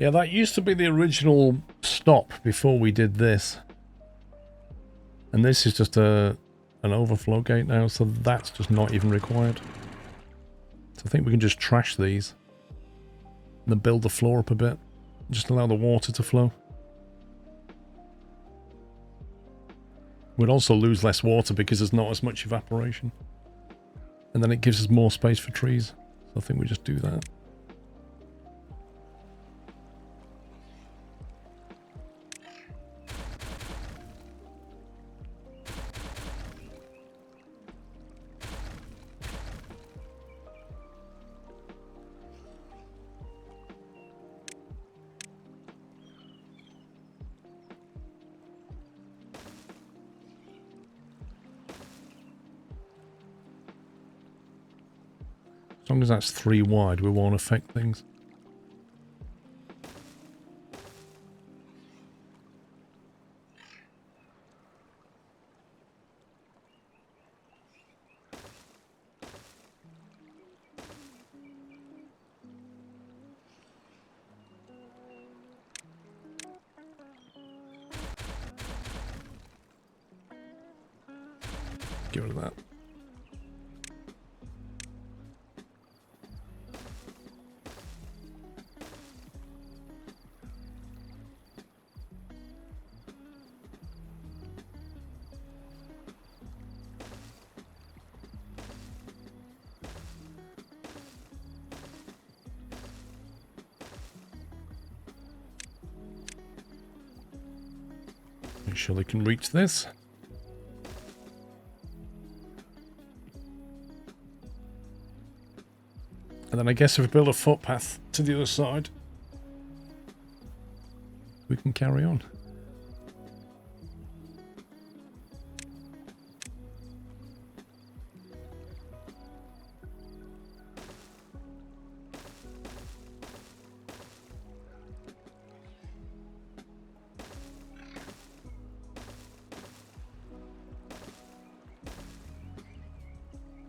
Yeah, that used to be the original stop before we did this. And this is just an overflow gate now, so that's just not even required. So I think we can just trash these. And then build the floor up a bit. Just allow the water to flow. We'd also lose less water because there's not as much evaporation. And then it gives us more space for trees. So I think we just do that. As long as that's 3 wide, we won't affect things. Get rid of that. Make sure they can reach this. And then I guess if we build a footpath to the other side. We can carry on.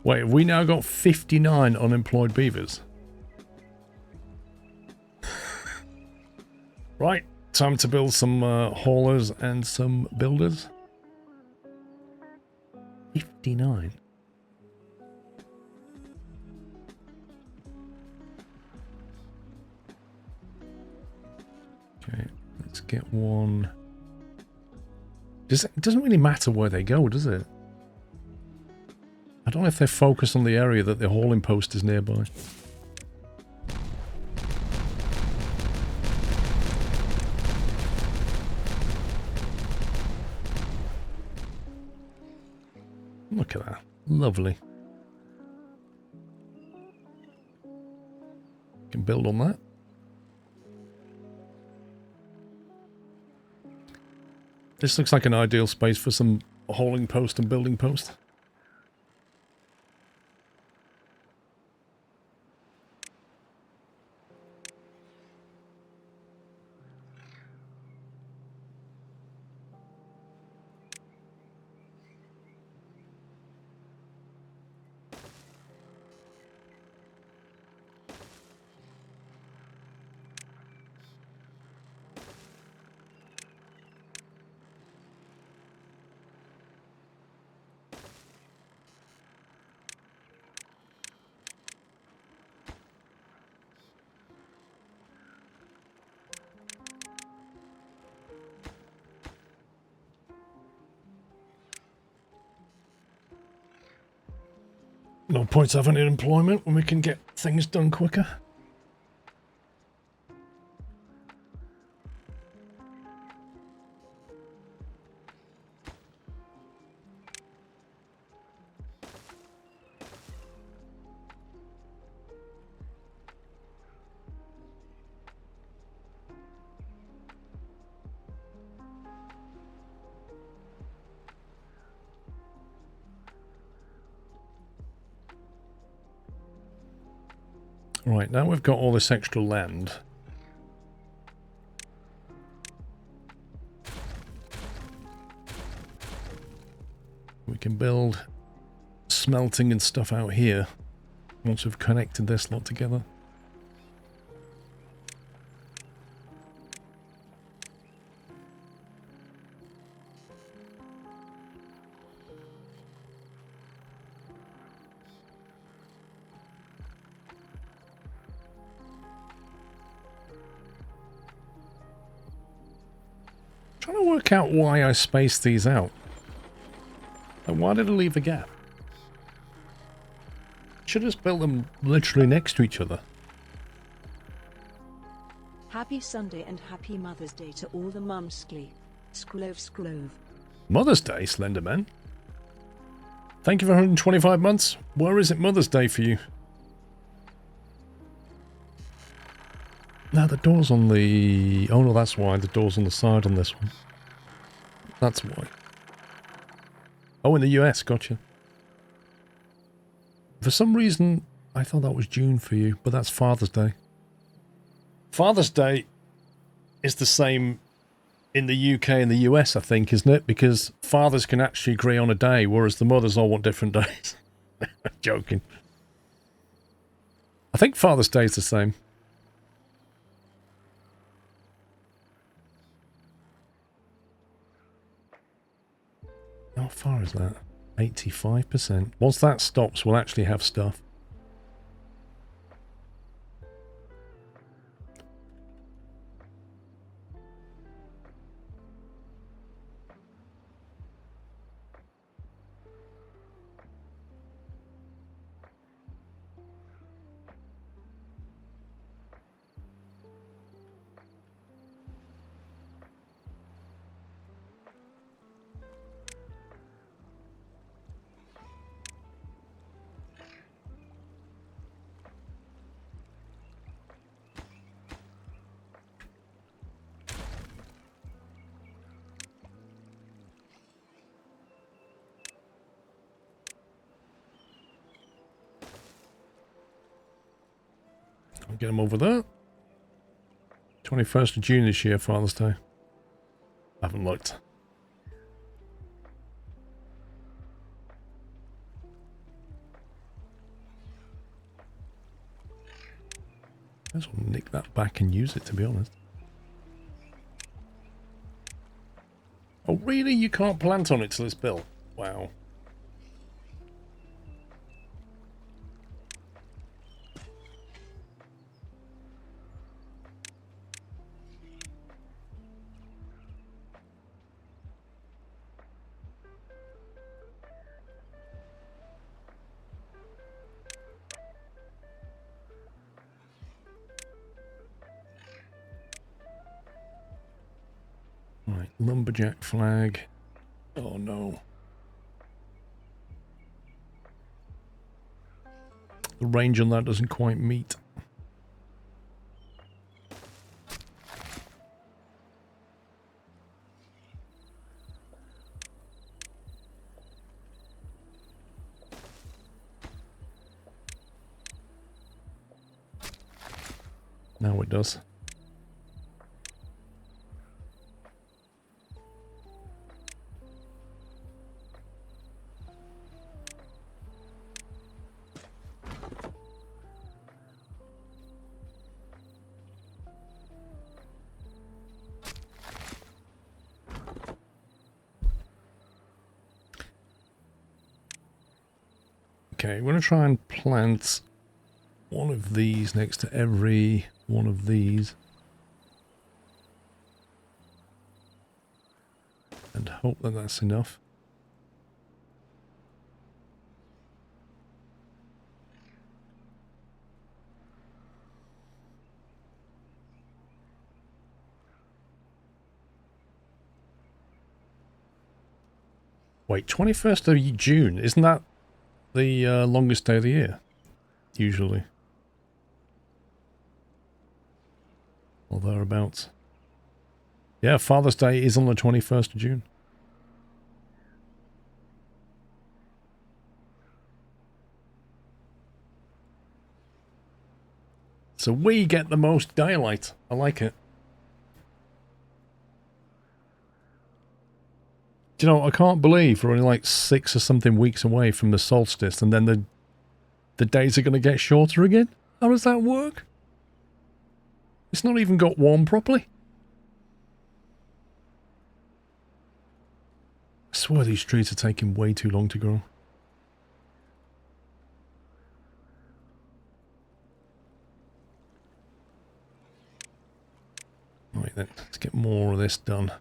Wait, have we now got 59 unemployed beavers? Right, time to build some haulers and some builders. 59. Okay, let's get one. It doesn't really matter where they go, does it? I don't know if they focus on the area that the hauling post is nearby. Look at that. Lovely. Can build on that. This looks like an ideal space for some hauling post and building post. No point having employment when we can get things done quicker. Right, now we've got all this extra land. We can build smelting and stuff out here once we've connected this lot together. Trying to work out why I spaced these out. And why did I leave a gap? Should have just built them literally next to each other. Happy Sunday and happy Mother's Day to all the mumskly. Sklove. Mother's Day, Slenderman. Thank you for 125 months. Where is it Mother's Day for you? Now the door's on the... Oh no, that's why. The door's on the side on this one. That's why. Oh, in the US, gotcha. For some reason, I thought that was June for you, but that's Father's Day. Father's Day is the same in the UK and the US, I think, isn't it? Because fathers can actually agree on a day, whereas the mothers all want different days. Joking. I think Father's Day is the same. How far is that? 85%. Once that stops, we'll actually have stuff. I'll get them over there. 21st of June this year, Father's Day. I haven't looked. I just want to nick that back and use it, to be honest. Oh, really? You can't plant on it till it's built? Wow. Right, lumberjack flag. Oh no. The range on that doesn't quite meet. Now it does. Okay, we're going to try and plant one of these next to every one of these. And hope that that's enough. Wait, 21st of June, isn't that the longest day of the year? Usually. Or thereabouts. Yeah, Father's Day is on the 21st of June. So we get the most daylight. I like it. Do you know, I can't believe we're only like 6 or something weeks away from the solstice, and then the days are going to get shorter again? How does that work? It's not even got warm properly. I swear these trees are taking way too long to grow. Right then, let's get more of this done.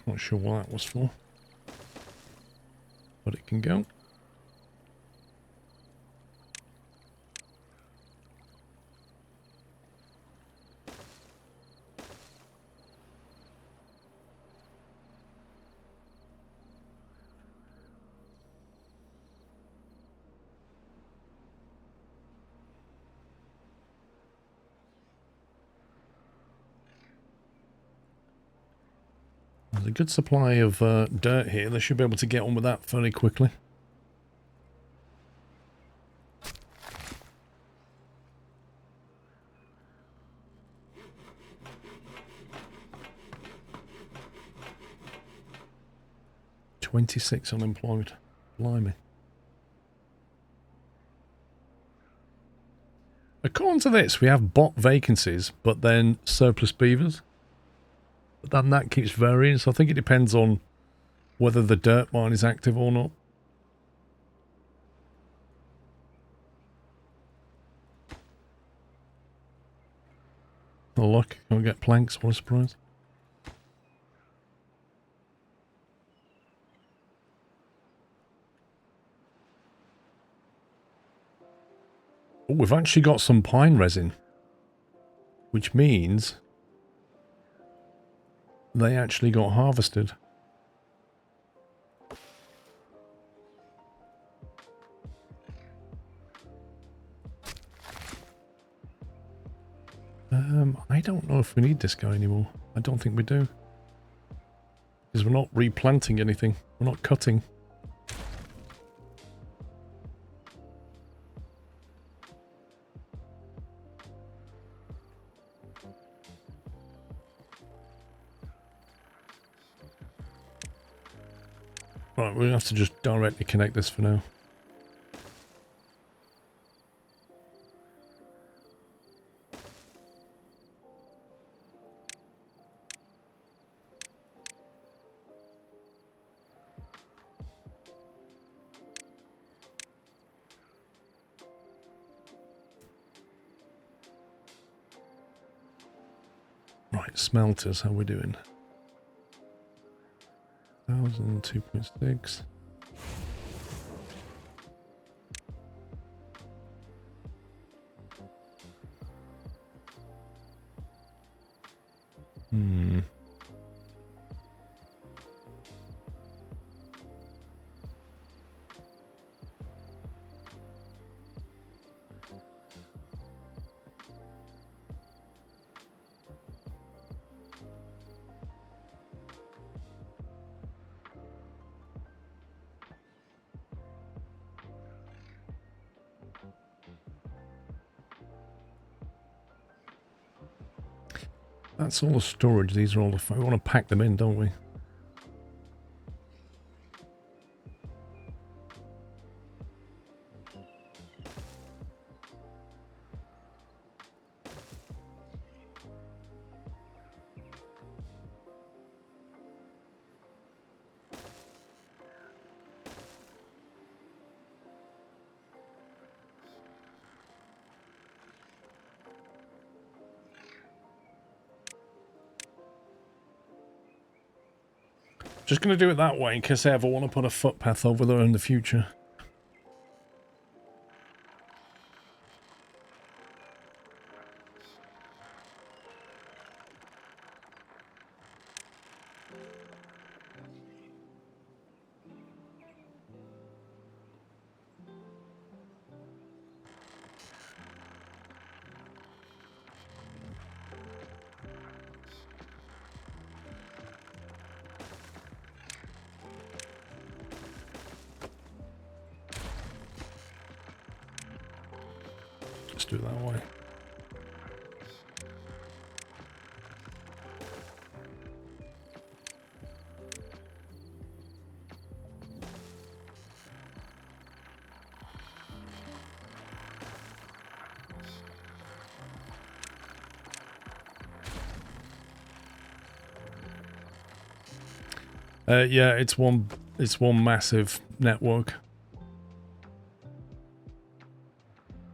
Not sure what that was for, but it can go. There's a good supply of dirt here. They should be able to get on with that fairly quickly. "26 unemployed. Blimey. According to this, we have bot vacancies, but then surplus beavers. But then that keeps varying, so I think it depends on whether the dirt mine is active or not. Oh look, can't get planks, what a surprise. Oh, we've actually got some pine resin. Which means they actually got harvested. I don't know if we need this guy anymore. I don't think we do. Because we're not replanting anything. We're not cutting. Right, we'll have to just directly connect this for now. Right, smelters, how are we doing? 1,000, 2.6. That's all the storage. These are all the... We want to pack them in, don't we? Just going to do it that way in case I ever want to put a footpath over there in the future. Let's do it that way. Yeah, it's one massive network.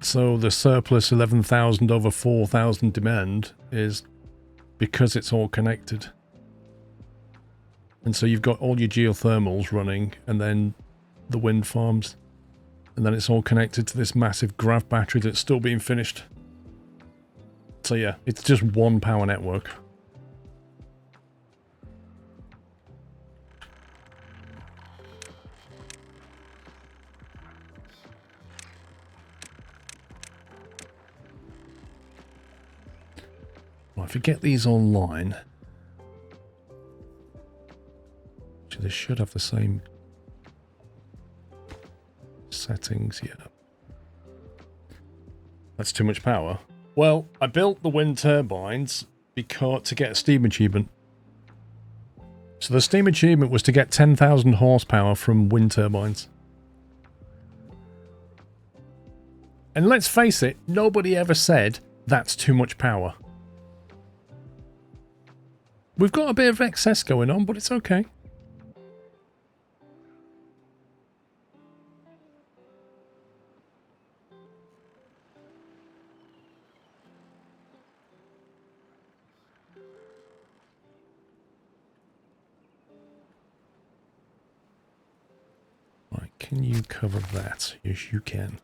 So the surplus 11,000 over 4,000 demand is because it's all connected. And so you've got all your geothermals running and then the wind farms. And then it's all connected to this massive grav battery that's still being finished. So yeah, it's just one power network. Right, if we get these online, actually they should have the same settings. Yeah, that's too much power. Well, I built the wind turbines because to get a steam achievement. So the steam achievement was to get 10,000 horsepower from wind turbines. And let's face it, nobody ever said that's too much power. We've got a bit of excess going on, but it's okay. Right, can you cover that? Yes, you can.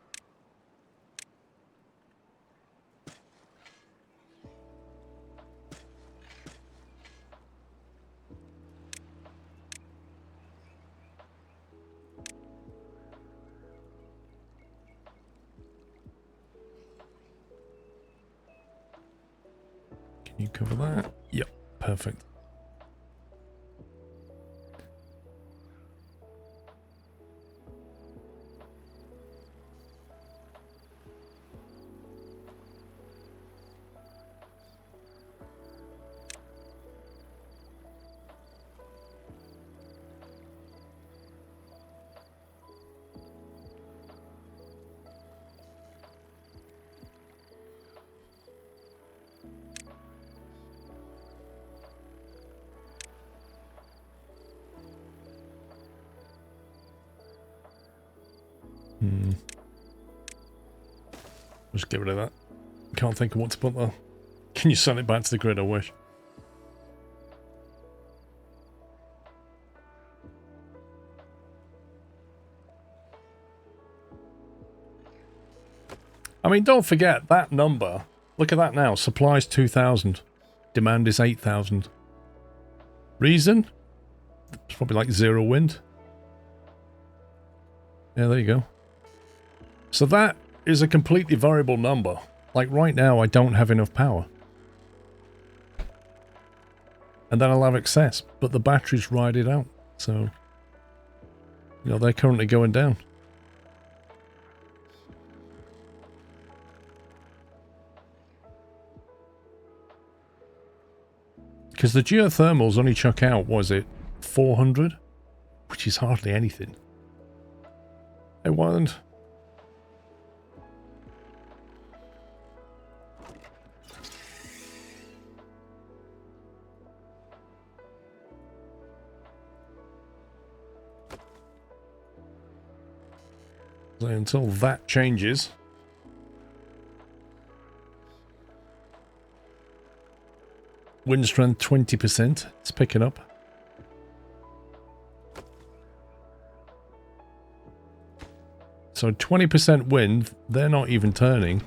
You cover that? Yep, perfect. Just get rid of that. Can't think of what to put there. Can you send it back to the grid, I wish. I mean, don't forget that number. Look at that now. Supply's 2,000. Demand is 8,000. Reason? It's probably like 0 wind. Yeah, there you go. So that is a completely variable number. Like right now, I don't have enough power. And then I'll have excess, but the batteries ride it out. So, you know, they're currently going down. Because the geothermals only chuck out, was it 400? Which is hardly anything. Hey, Wyland. So until that changes... Wind strength 20%. It's picking up. So 20% wind, they're not even turning.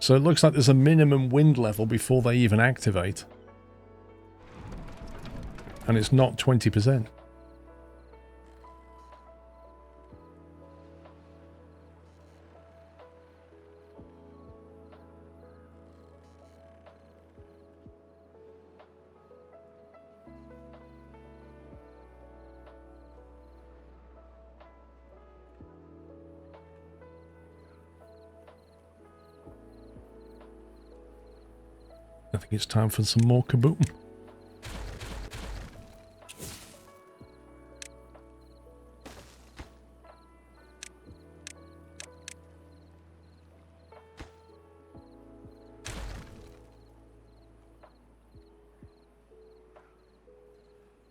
So it looks like there's a minimum wind level before they even activate. And it's not 20%. I think it's time for some more kaboom.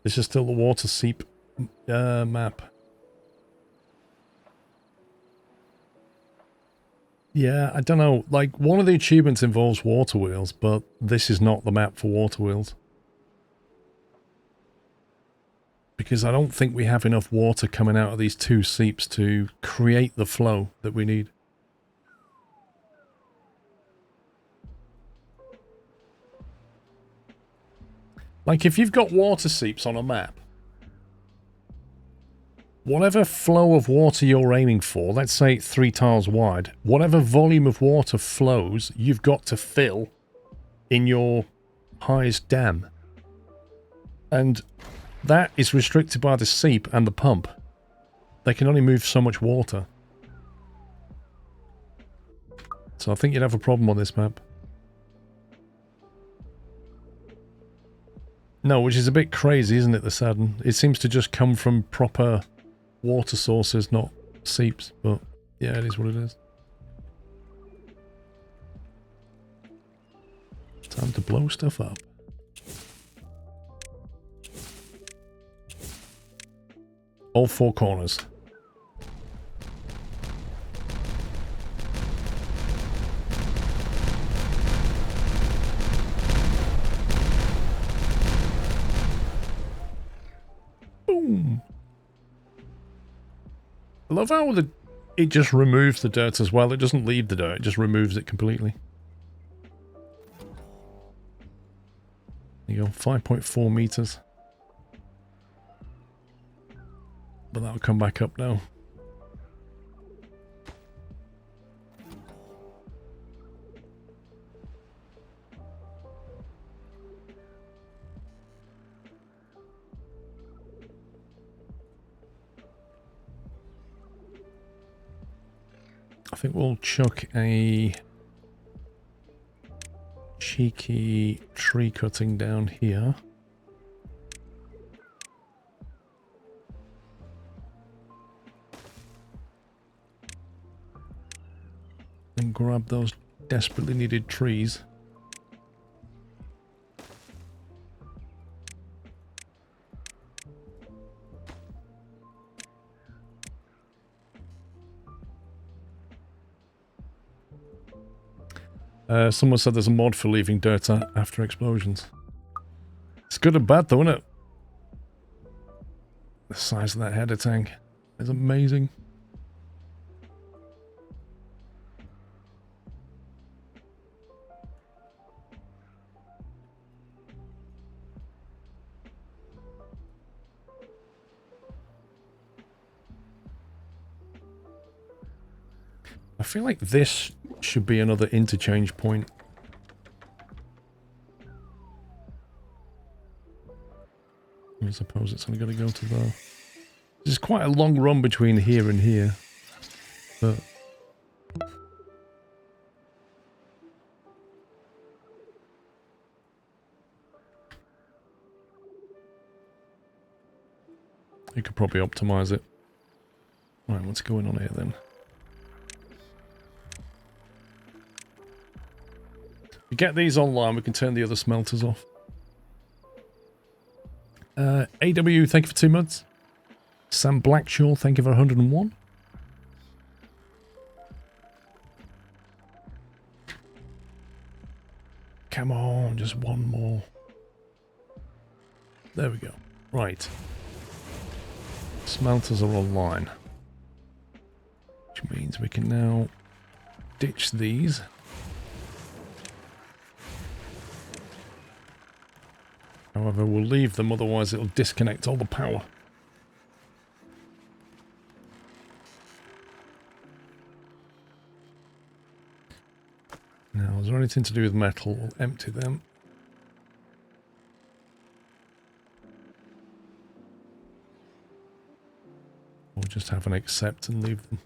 This is still the water seep map. Yeah, I don't know. Like, one of the achievements involves water wheels, but this is not the map for water wheels. Because I don't think we have enough water coming out of these two seeps to create the flow that we need. Like, if you've got water seeps on a map, whatever flow of water you're aiming for, let's say 3 tiles wide, whatever volume of water flows, you've got to fill in your highest dam. And that is restricted by the seep and the pump. They can only move so much water. So I think you'd have a problem on this map. No, which is a bit crazy, isn't it, the Saturn? It seems to just come from proper water sources, not seeps, but yeah, it is what it is. Time to blow stuff up. All 4 corners. Boom. I love how it just removes the dirt as well. It doesn't leave the dirt, it just removes it completely. There you go, 5.4 meters. But that'll come back up now. I think we'll chuck a cheeky tree cutting down here. And grab those desperately needed trees. Someone said there's a mod for leaving dirt after explosions. It's good and bad though, isn't it? The size of that header tank is amazing. I feel like this should be another interchange point. I suppose it's only got to go to there. There's quite a long run between here and here, but you could probably optimize it. Right, what's going on here then? If we get these online, we can turn the other smelters off. AW, thank you for 2 months. Sam Blackshaw, thank you for 101. Come on, just one more. There we go. Right. Smelters are online. Which means we can now ditch these. However, we'll leave them, otherwise it'll disconnect all the power. Now, is there anything to do with metal? We'll empty them. Or just have an accept and leave them.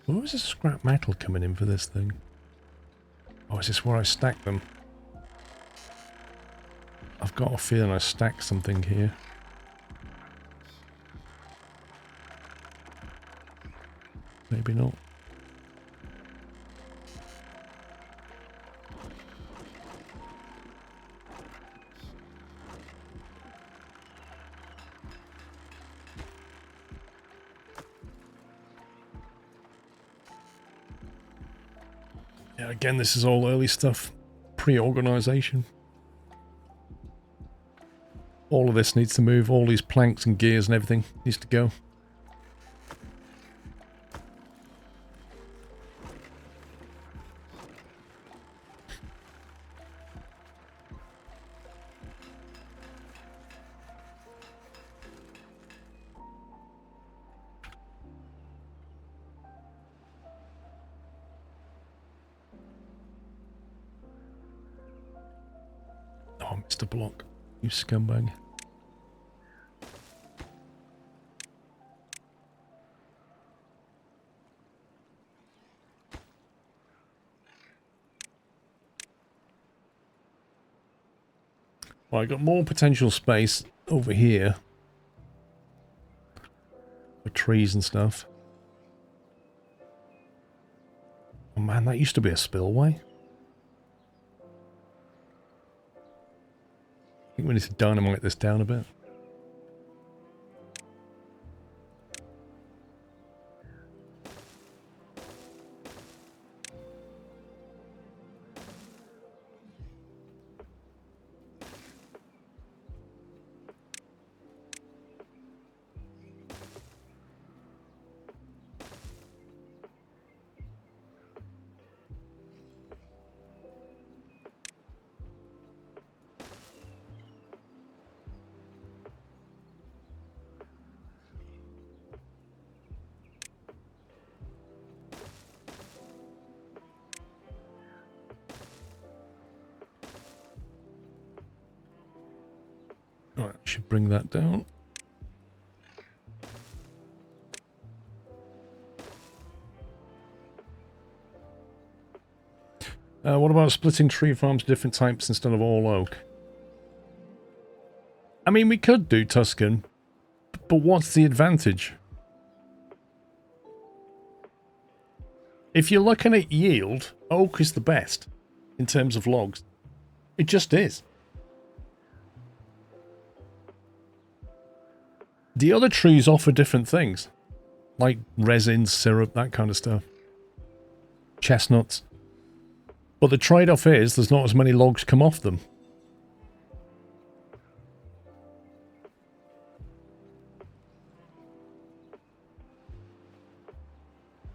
Where was this scrap metal coming in for this thing? Oh, is this where I stack them? I've got a feeling I stacked something here. Maybe not. Yeah, again, this is all early stuff. Pre-organisation. All of this needs to move. All these planks and gears and everything needs to go. Oh, Mr. Block, you scumbag. Well, I got more potential space over here for trees and stuff. Oh man, that used to be a spillway. I think we need to dynamite this down a bit. Alright, should bring that down. What about splitting tree farms to different types instead of all oak? I mean, we could do Tuscan, but what's the advantage? If you're looking at yield, oak is the best in terms of logs. It just is. The other trees offer different things, like resin, syrup, that kind of stuff. Chestnuts. But the trade-off is there's not as many logs come off them.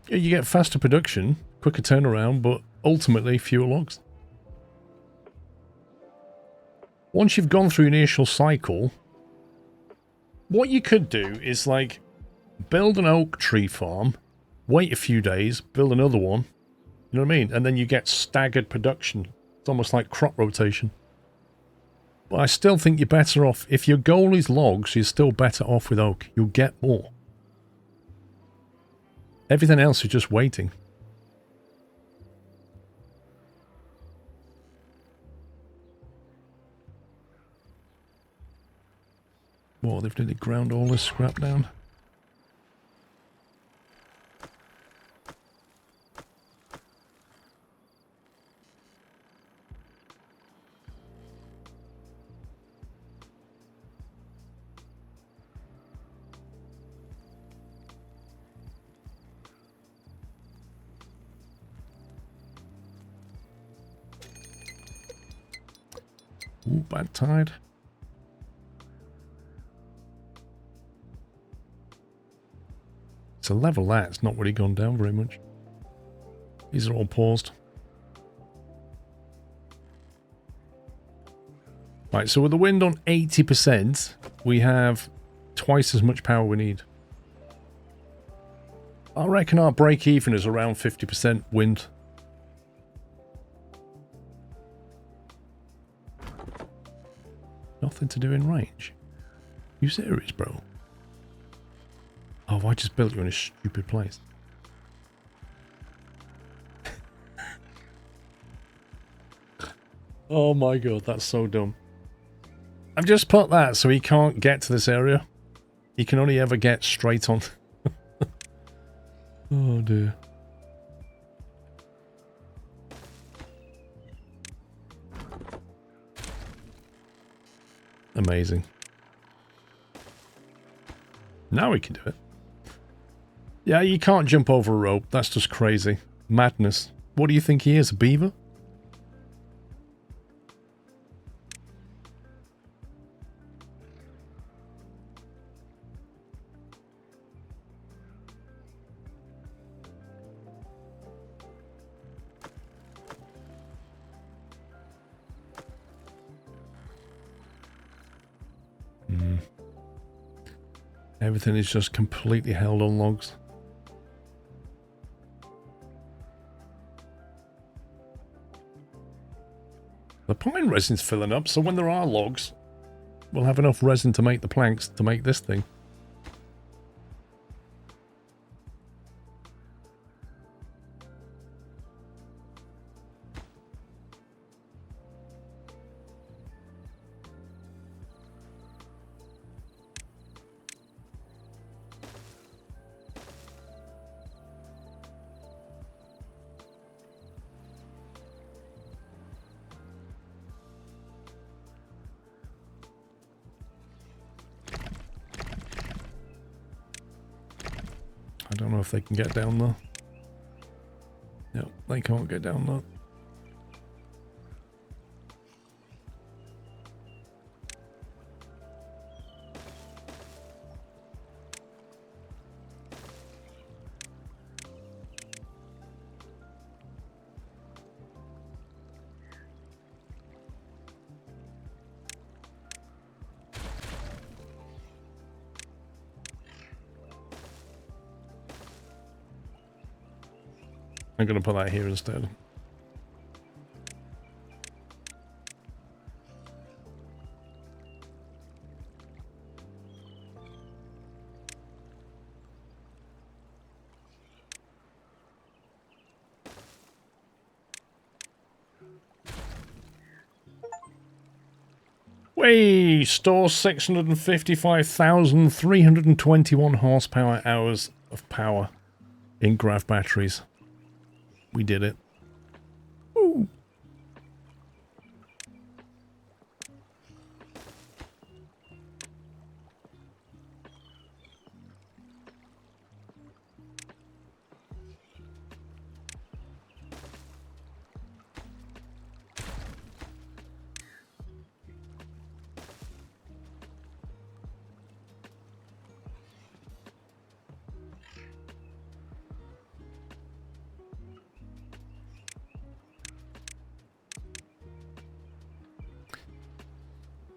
You get faster production, quicker turnaround, but ultimately fewer logs. Once you've gone through an initial cycle, what you could do is like build an oak tree farm, wait a few days, build another one. You know what I mean? And then you get staggered production. It's almost like crop rotation. But I still think you're better off. If your goal is logs, you're still better off with oak. You'll get more. Everything else is just waiting. Whoa, they've nearly ground all this scrap down. Ooh, bad tide. It's a level that. It's not really gone down very much. These are all paused. Right, so with the wind on 80%, we have twice as much power we need. I reckon our break even is around 50% wind. Nothing to do in range. You serious, bro? Oh, I just built you in a stupid place. Oh my god, that's so dumb. I've just put that so he can't get to this area. He can only ever get straight on. Oh dear. Amazing. Now we can do it. Yeah, you can't jump over a rope. That's just crazy. Madness. What do you think he is, a beaver? Everything is just completely held on logs. The pine resin's filling up, so when there are logs, we'll have enough resin to make the planks to make this thing. I don't know if they can get down there. No, they can't get down there. I'm going to put that here instead. We store 655,321 horsepower hours of power in grav batteries. We did it. Woo.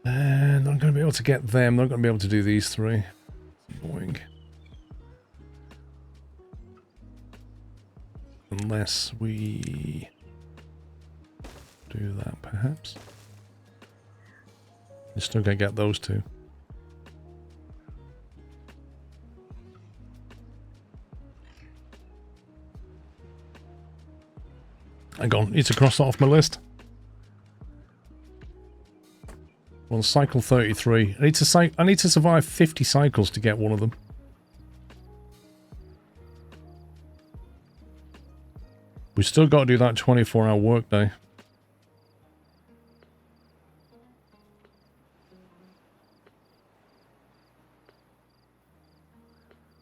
And I'm going to be able to get them. Not going to be able to do these three. Annoying. Unless we do that, perhaps. You're still going to get those two. Hang on, need to cross that off my list. On cycle 33. I need to survive 50 cycles to get one of them. We've still got to do that 24-hour workday.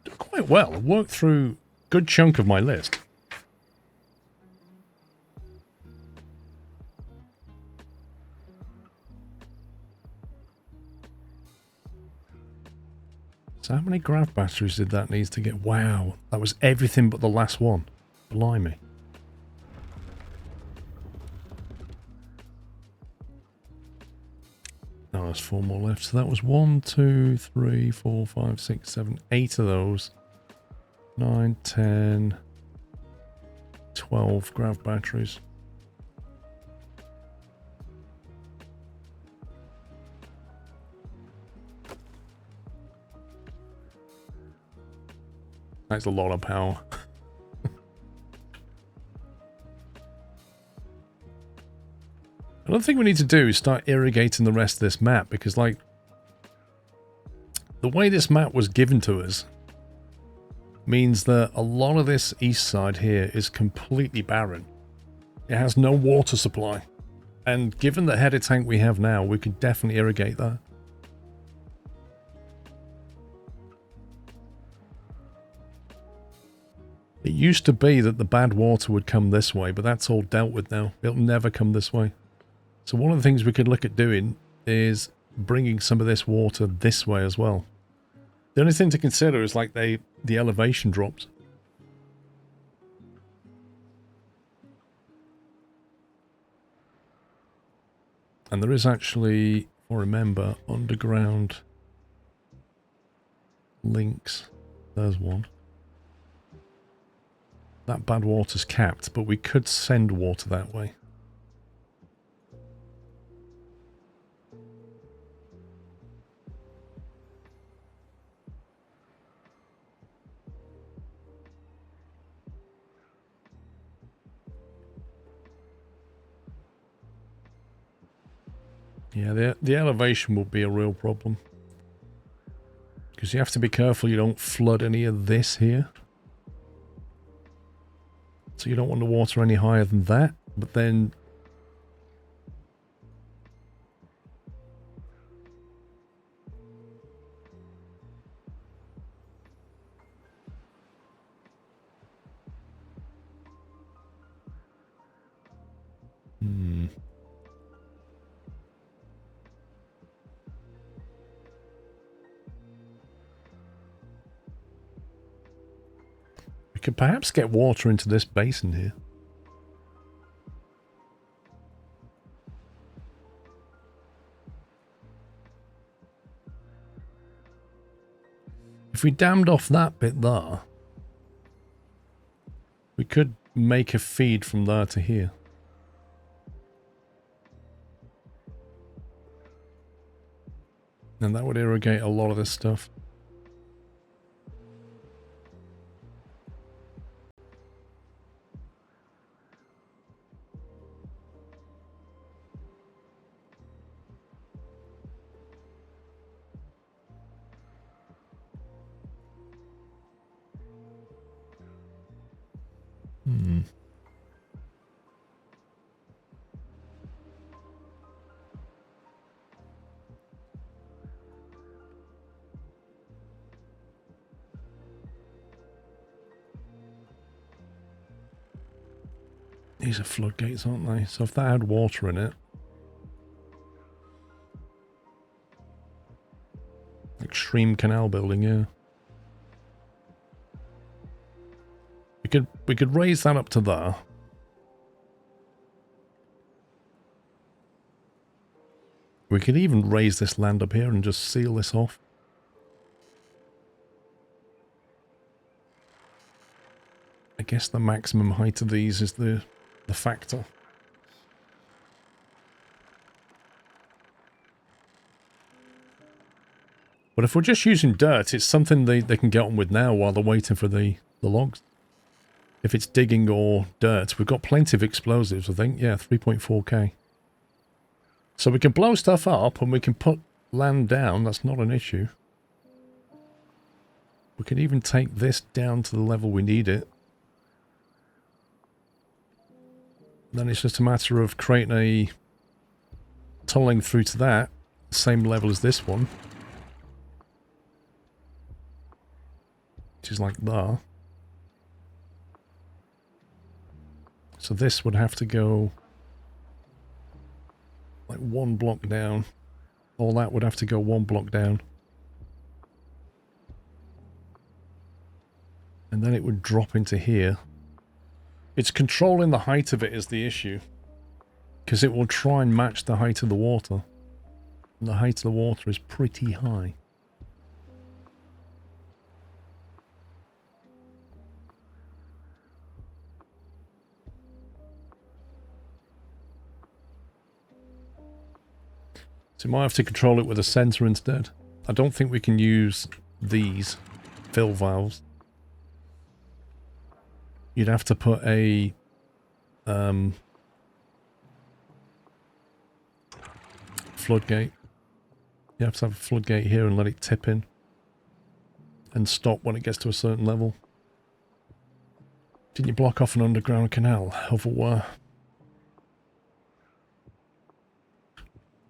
Did quite well. I worked through a good chunk of my list. So how many grav batteries did that need to get? Wow, that was everything but the last one. Blimey. No, there's 4 more left. So that was 1, 2, 3, 4, 5, 6, 7, 8 of those. 9, 10, 12 grav batteries. That's a lot of power. Another thing we need to do is start irrigating the rest of this map, because, like, the way this map was given to us means that a lot of this east side here is completely barren. It has no water supply. And given the header tank we have now, we could definitely irrigate that. It used to be that the bad water would come this way, but that's all dealt with now. It'll never come this way. So one of the things we could look at doing is bringing some of this water this way as well. The only thing to consider is like the elevation drops. And there is actually, if I remember, underground links. There's one. That bad water's capped, but we could send water that way. Yeah, the elevation will be a real problem. Because you have to be careful you don't flood any of this here. So you don't want the water any higher than that, but then... We could perhaps get water into this basin here. If we dammed off that bit there, we could make a feed from there to here. And that would irrigate a lot of this stuff. These are floodgates, aren't they? So if that had water in it... Extreme canal building, yeah. We could raise that up to there. We could even raise this land up here and just seal this off. I guess the maximum height of these is the factor. But if we're just using dirt, it's something they can get on with now while they're waiting for the logs. If it's digging or dirt, we've got plenty of explosives, I think. Yeah, 3.4k. So we can blow stuff up and we can put land down. That's not an issue. We can even take this down to the level we need it. Then it's just a matter of creating a tunneling through to that, same level as this one. Which is like that. So this would have to go like 1 block down. All that would have to go 1 block down. And then it would drop into here. It's controlling the height of it is the issue. Because it will try and match the height of the water. And the height of the water is pretty high. So you might have to control it with a sensor instead. I don't think we can use these fill valves. You'd have to put a floodgate. You have to have a floodgate here and let it tip in. And stop when it gets to a certain level. Didn't you block off an underground canal? Over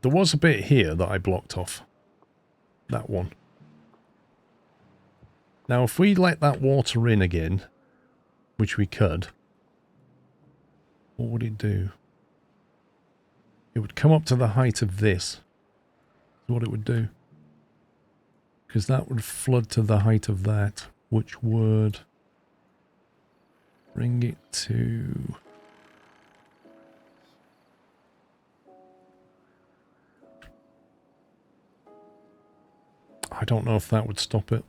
there was a bit here that I blocked off. That one. Now if we let that water in again, which we could, what would it do? It would come up to the height of this. That's what it would do. Because that would flood to the height of that, which would bring it to... I don't know if that would stop it.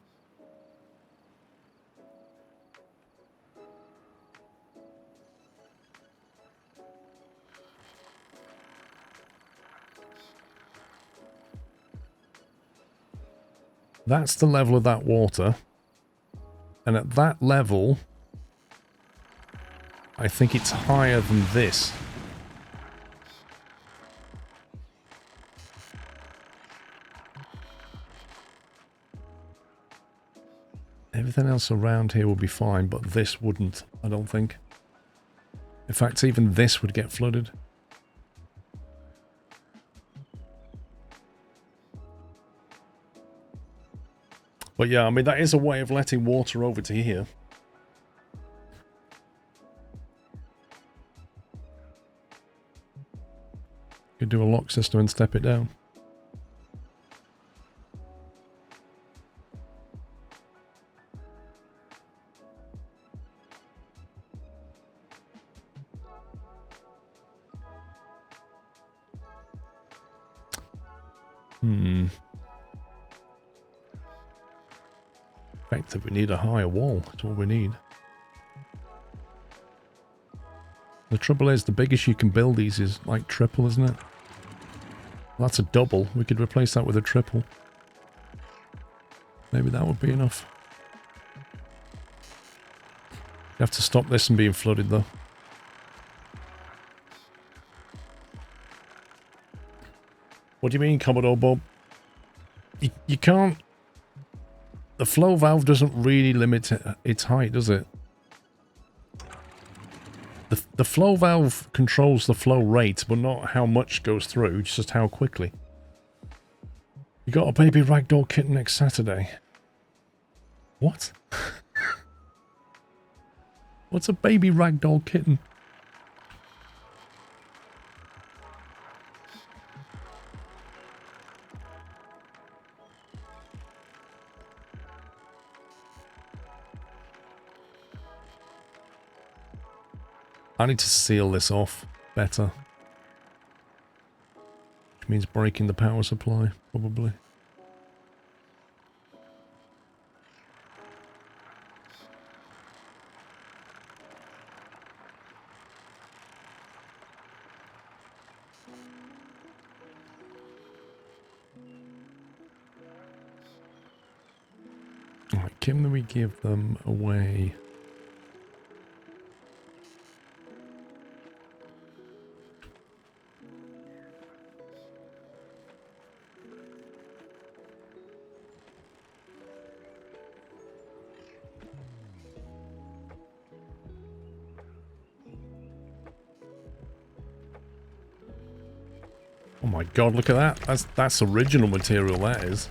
That's the level of that water. And at that level, I think it's higher than this. Everything else around here will be fine, but this wouldn't, I don't think. In fact, even this would get flooded. But yeah, I mean, that is a way of letting water over to here. Could do a lock system and step it down. We need a higher wall. That's all we need. The trouble is, the biggest you can build these is like triple, isn't it? Well, that's a double. We could replace that with a triple. Maybe that would be enough. You have to stop this from being flooded, though. What do you mean, Commodore Bob? You can't... The flow valve doesn't really limit its height, does it? The flow valve controls the flow rate, but not how much goes through, just how quickly. You got a baby ragdoll kitten next Saturday. What? What's a baby ragdoll kitten? I need to seal this off better. Which means breaking the power supply, probably. Alright, can we give them away? Oh my god, look at that. That's original material, that is.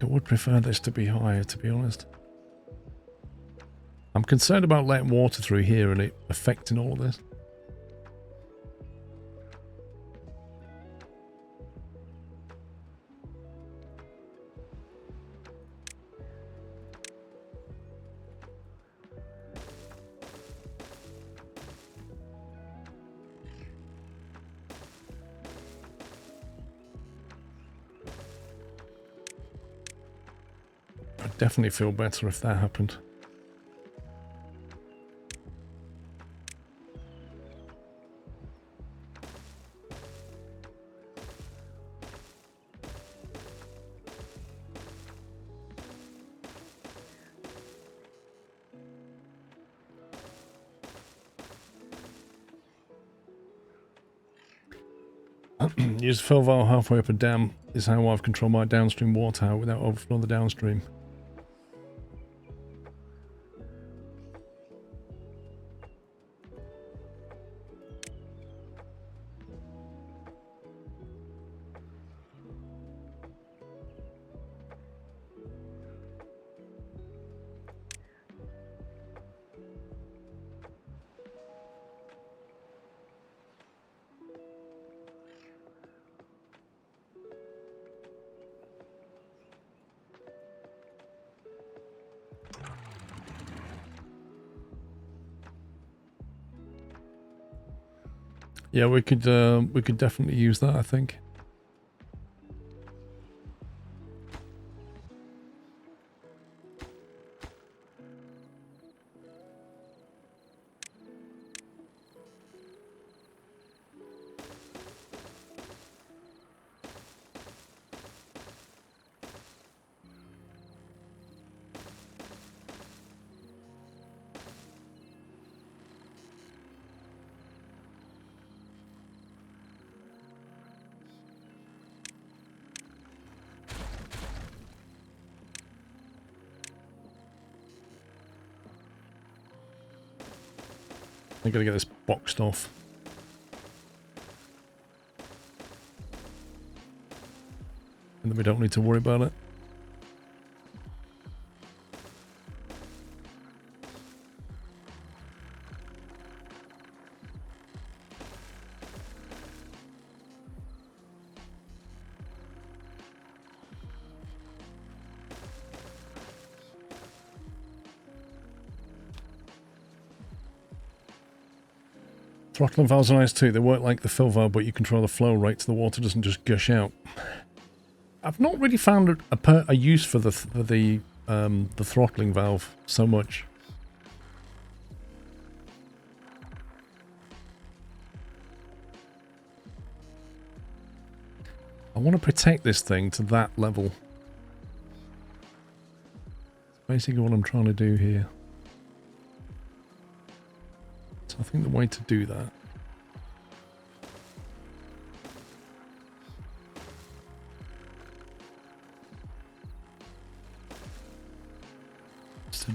I would prefer this to be higher, to be honest. I'm concerned about letting water through here and it affecting all of this. I'd definitely feel better if that happened. Use fill valve halfway up a dam is how I've controlled my downstream water out without overflowing the downstream. Yeah, we could definitely use that, I think. I gotta get this boxed off. And then we don't need to worry about it. Throttling valves are nice too. They work like the fill valve, but you control the flow rate so the water doesn't just gush out. I've not really found a use for the throttling valve so much. I want to protect this thing to that level. That's basically what I'm trying to do here. So I think the way to do that is to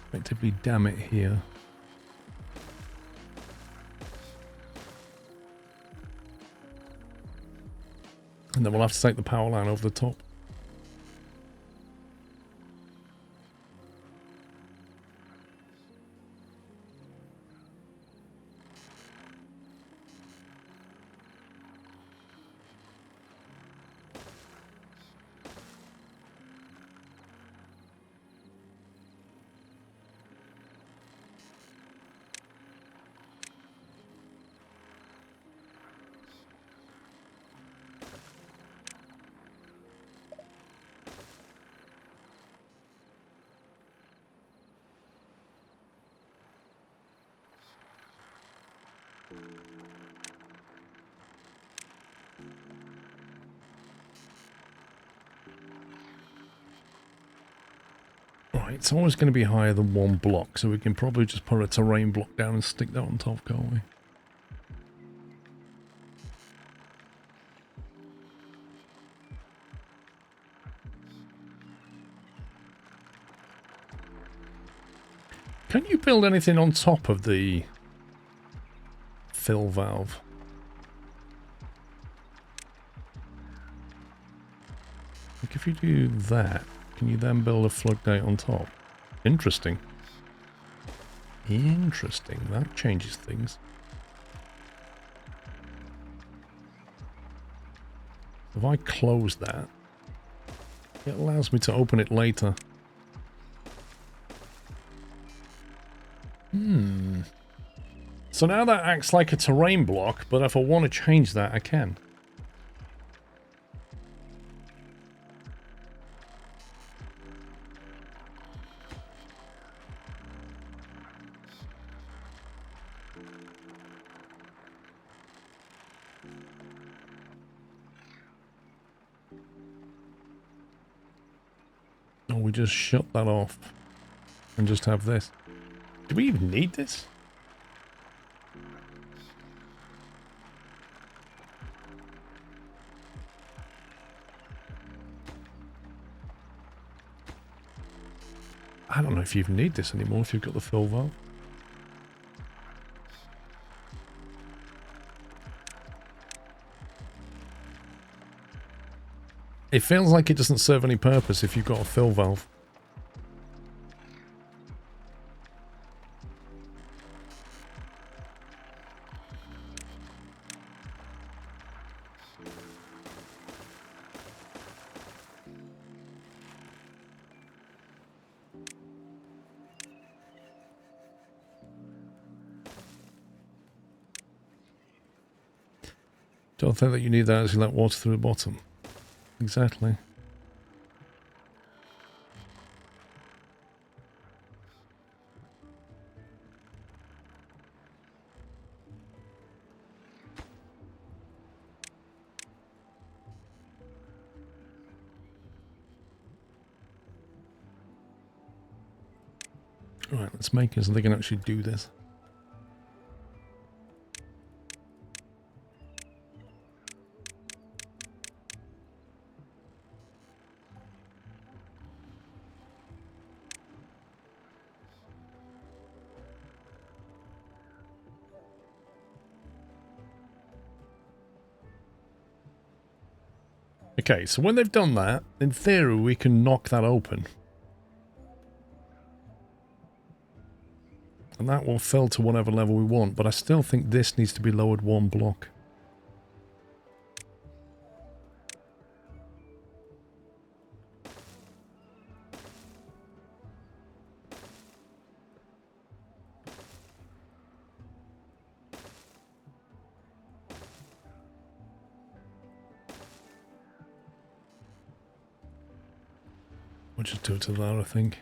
effectively dam it here. And then we'll have to take the power line over the top. Right, it's always going to be higher than one block, so we can probably just put a terrain block down and stick that on top, can't we? Can you build anything on top of the fill valve? Like if you do that, can you then build a floodgate on top? Interesting. Interesting. That changes things. If I close that, it allows me to open it later. So now that acts like a terrain block, but if I want to change that, I can. Or we just shut that off and just have this. Do we even need this? I don't know if you even need this anymore if you've got the fill valve. It feels like it doesn't serve any purpose if you've got a fill valve. Don't think that you need that as you let water through the bottom. Exactly. Right, let's make it so they can actually do this. Okay, so when they've done that, in theory we can knock that open. And that will fill to whatever level we want, but I still think this needs to be lowered one block. We'll just do it to that, I think.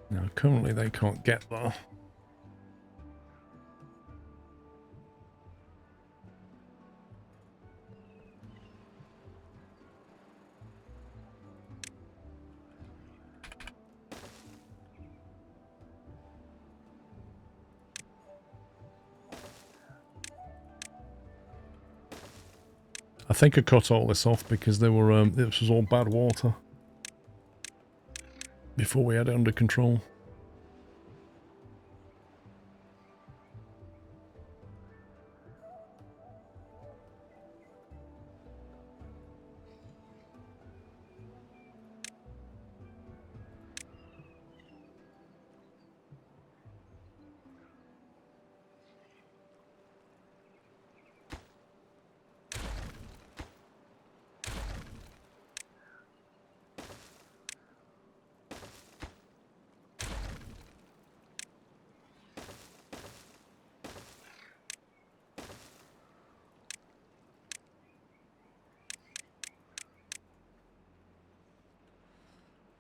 Now, currently they can't get there. I think I cut all this off because they were this was all bad water. before we had it under control.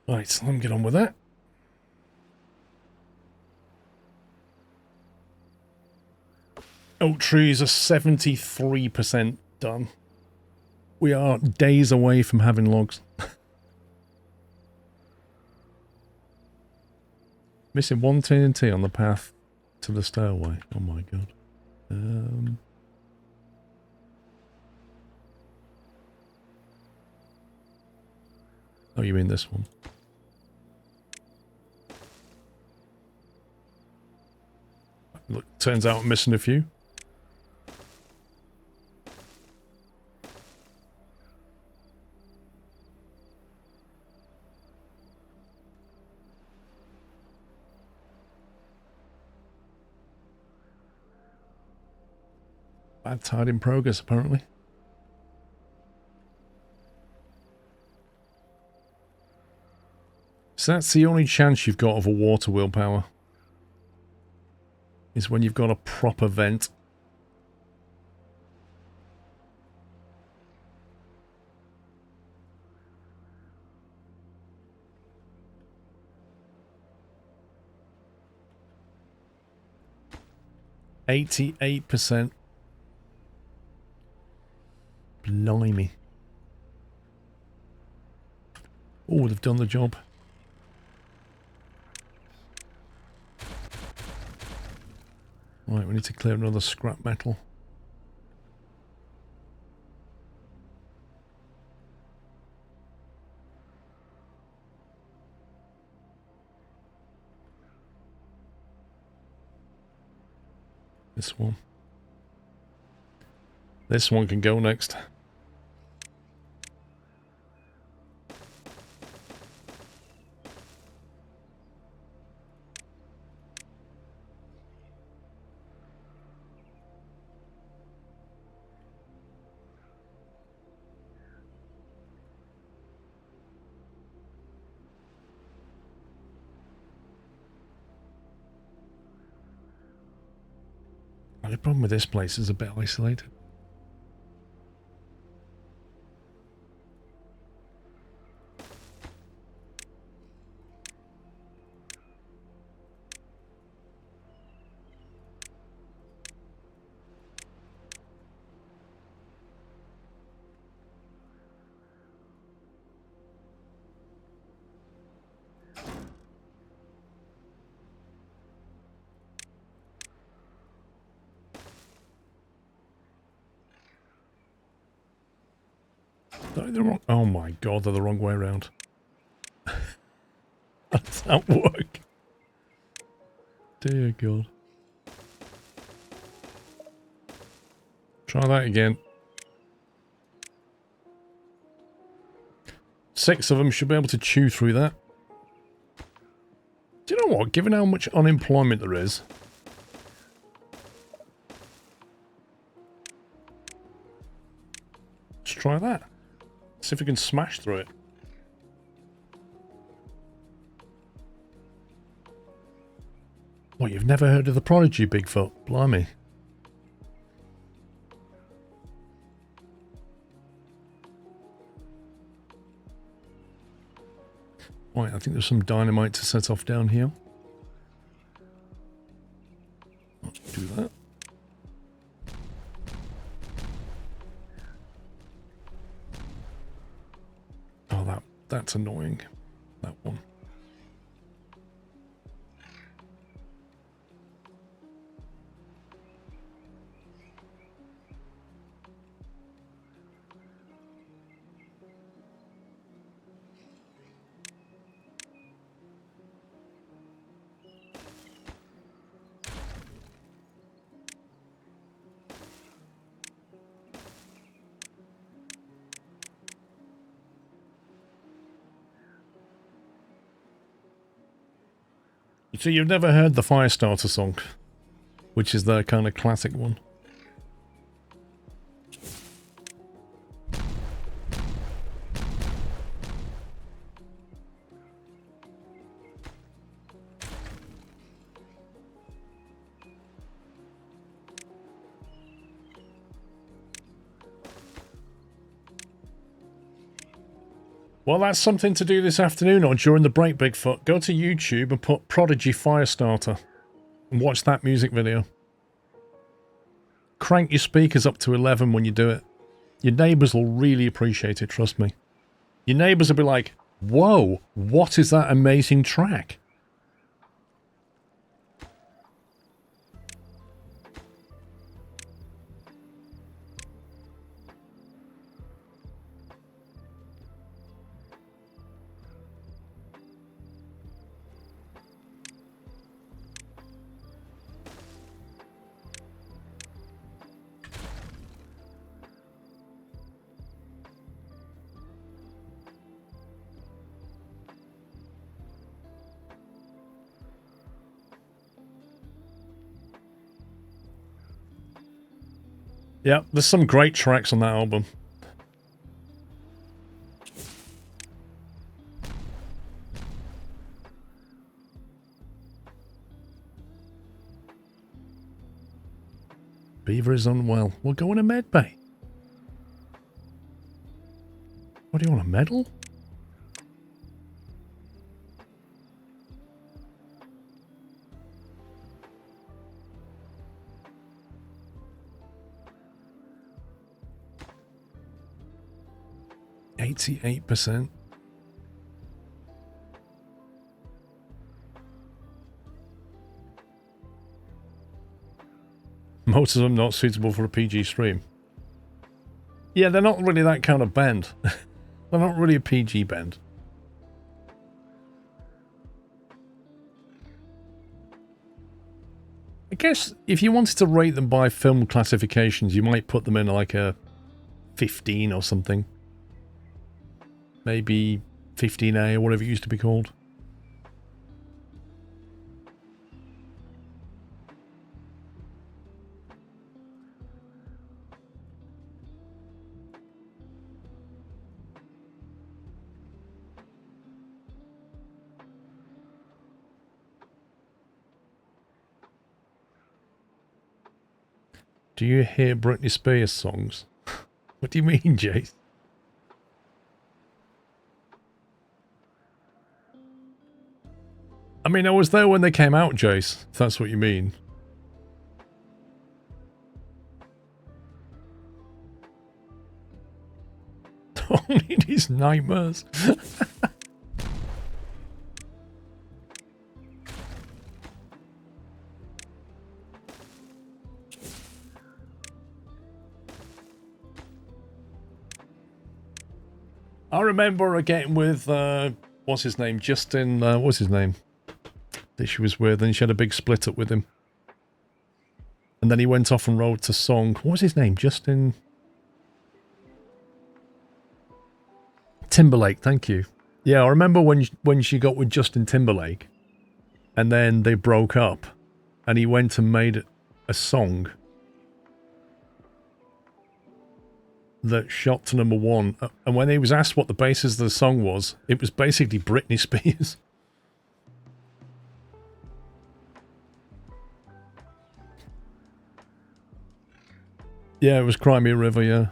Right, so let me get on with that. Oak trees are 73% done. We are days away from having logs. Missing one TNT on the path to the stairway. Oh my god. Oh, you mean this one? Look, turns out I'm missing a few. Bad tide in progress, apparently. So that's the only chance you've got of a water wheel power. Is when you've got a proper vent. %88%. Blimey. Oh, they've done the job. Right, we need to clear another scrap metal. This one. This one can go next. The problem with this place is a bit isolated. Oh my god, they're the wrong way around. Does that work? Dear god. Try that again. 6 of them should be able to chew through that. Do you know what? Given how much unemployment there is, let's try that. See if we can smash through it. What, you've never heard of the Prodigy, Bigfoot? Blimey. Right, I think there's some dynamite to set off down here. Let's do that. Oh, that's annoying. That one. So you've never heard the Firestarter song, which is their kind of classic one. Well, that's something to do this afternoon or during the break, Bigfoot. Go to YouTube and put Prodigy Firestarter and watch that music video. Crank your speakers up to 11 when you do it. Your neighbours will really appreciate it, trust me. Your neighbours will be like, whoa, what is that amazing track? Yeah, there's some great tracks on that album. Beaver is unwell. We'll go in a med bay. What do you want, a medal? %. Most of them not suitable for a PG stream. Yeah, they're not really that kind of band. They're not really a PG band. I guess if you wanted to rate them by film classifications, you might put them in like a 15 or something. Maybe 15A or whatever it used to be called. Do you hear Britney Spears songs? What do you mean, Jace? I mean, I was there when they came out, Jace, if that's what you mean. Only these nightmares. I remember getting with, what's his name? Justin, what's his name? That she was with, and she had a big split up with him. And then he went off and wrote a song. What was his name? Justin Timberlake, thank you. Yeah, I remember when she got with Justin Timberlake, and then they broke up, and he went and made a song that shot to #1. And when he was asked what the basis of the song was, it was basically Britney Spears. Yeah, it was Cry Me a River, yeah.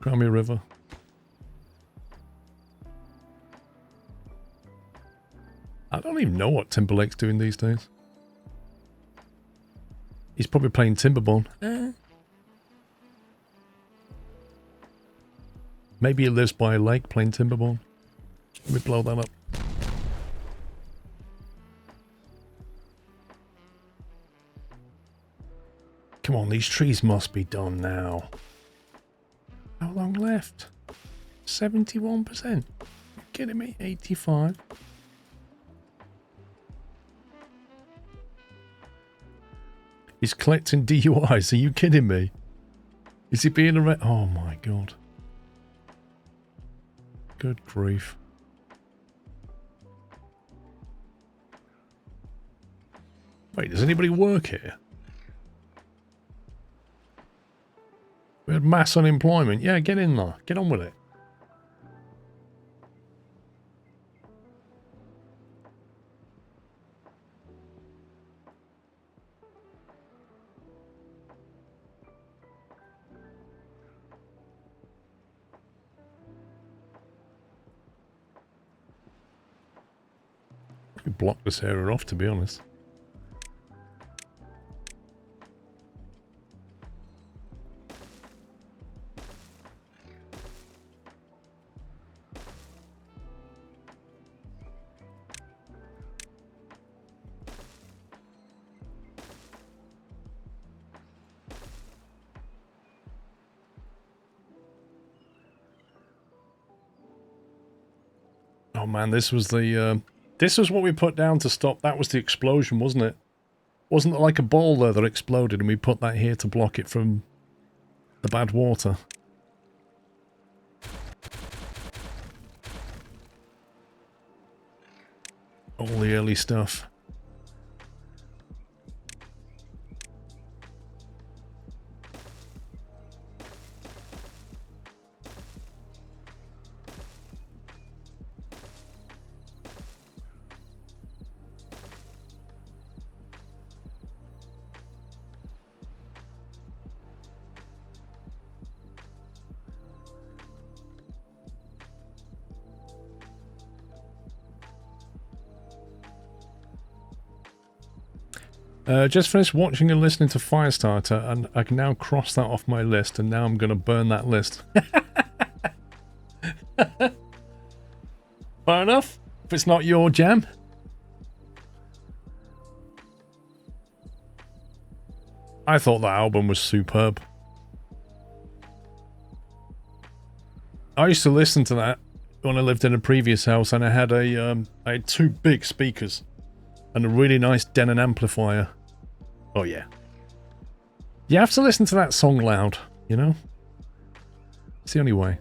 Cry Me a River. I don't even know what Timberlake's doing these days. He's probably playing Timberborn. Maybe he lives by a lake playing Timberborn. Let me blow that up. Come on, these trees must be done now. How long left? 71%. Are you kidding me? 85. He's collecting DUIs. Are you kidding me? Is he being arrested? Oh my god. Good grief. Wait, does anybody work here? We had mass unemployment. Yeah, get in there. Get on with it. We block this area off, to be honest. Oh man, this was the, this was what we put down to stop. That was the explosion, wasn't it? Wasn't it like a ball there that exploded and we put that here to block it from the bad water? All the early stuff. Just finished watching and listening to Firestarter, and I can now cross that off my list, and now I'm going to burn that list. Fair enough. If it's not your jam. I thought that album was superb. I used to listen to that when I lived in a previous house, and I had I had two big speakers and a really nice Denon amplifier. Oh yeah. You have to listen to that song loud, you know? It's the only way.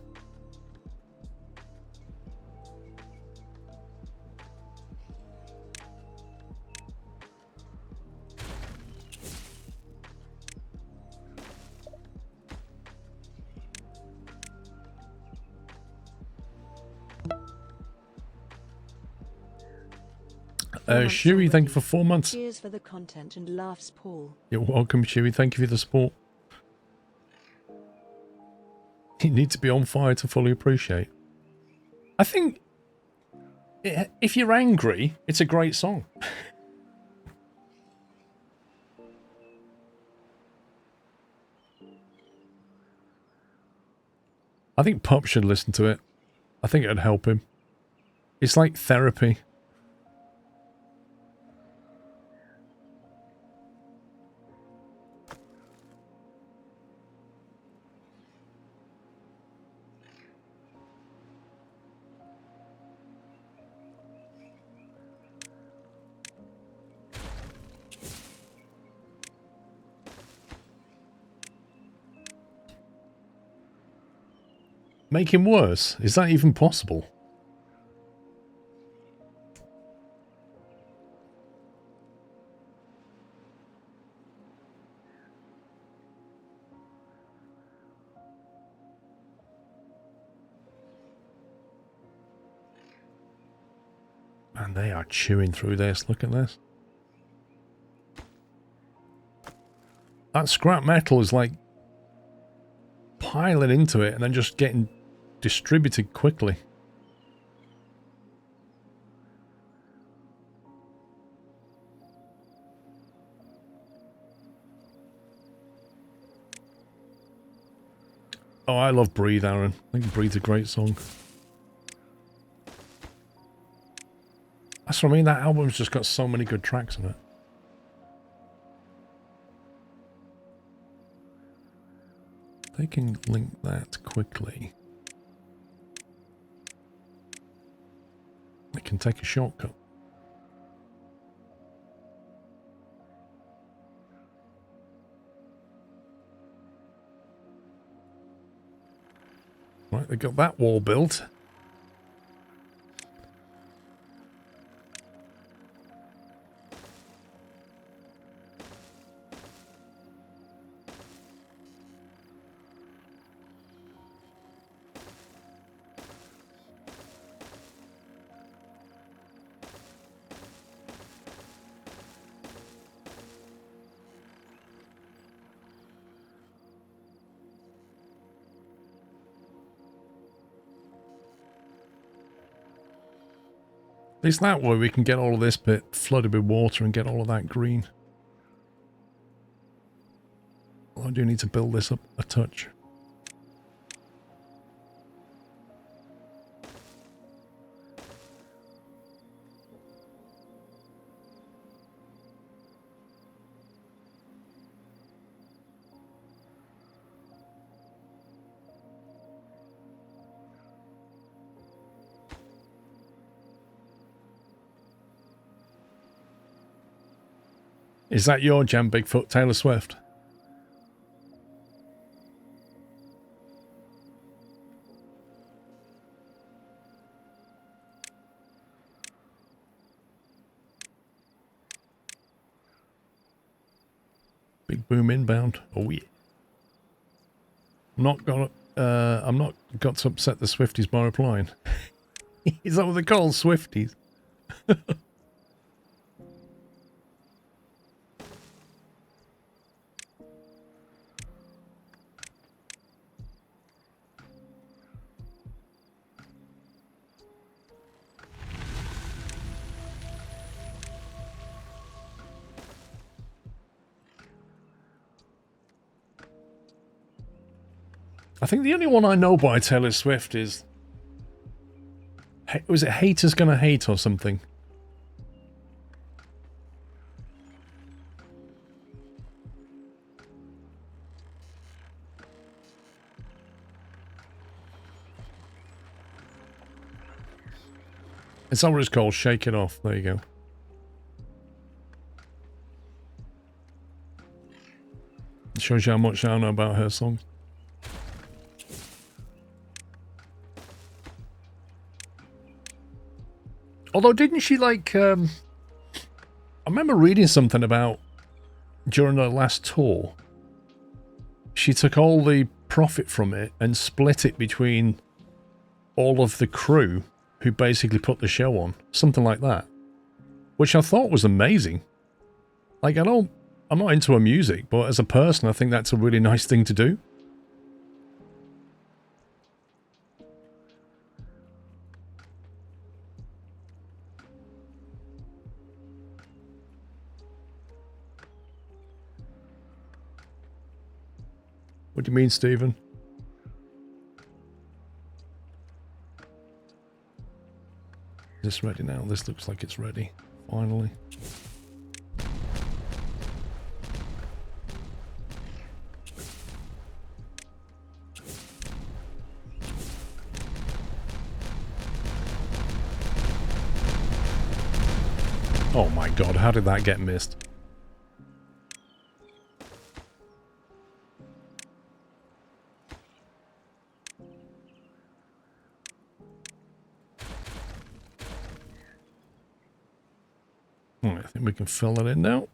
Shuey, thank you for 4 months. Cheers for the content and laughs, Paul. You're welcome, Shuey. Thank you for the support. You need to be on fire to fully appreciate. I think if you're angry, it's a great song. I think Pup should listen to it. I think it'd help him. It's like therapy. Make him worse? Is that even possible? Man, they are chewing through this. Look at this. That scrap metal is like piling into it and then just getting distributed quickly. Oh, I love Breathe, Aaron. I think Breathe's a great song. That's what I mean, that album's just got so many good tracks on it. They can link that quickly. They can take a shortcut. Right, they got that wall built. At least that way we can get all of this bit flooded with water and get all of that green. Well, I do need to build this up a touch. Is that your jam, Bigfoot? Taylor Swift? Big boom inbound. Oh yeah. I'm not got to upset the Swifties by replying. Is that what they call Swifties? I think the only one I know by Taylor Swift is... Was it Haters Gonna Hate or something? It's not what it's called. Shake It Off. There you go. It shows you how much I know about her songs. Although, didn't she like... I remember reading something about during her last tour. She took all the profit from it and split it between all of the crew who basically put the show on. Something like that. Which I thought was amazing. Like, I'm not into her music, but as a person, I think that's a really nice thing to do. What do you mean, Stephen? Is this ready now? This looks like it's ready. Finally. Oh my god, how did that get missed? I think we can fill that in now.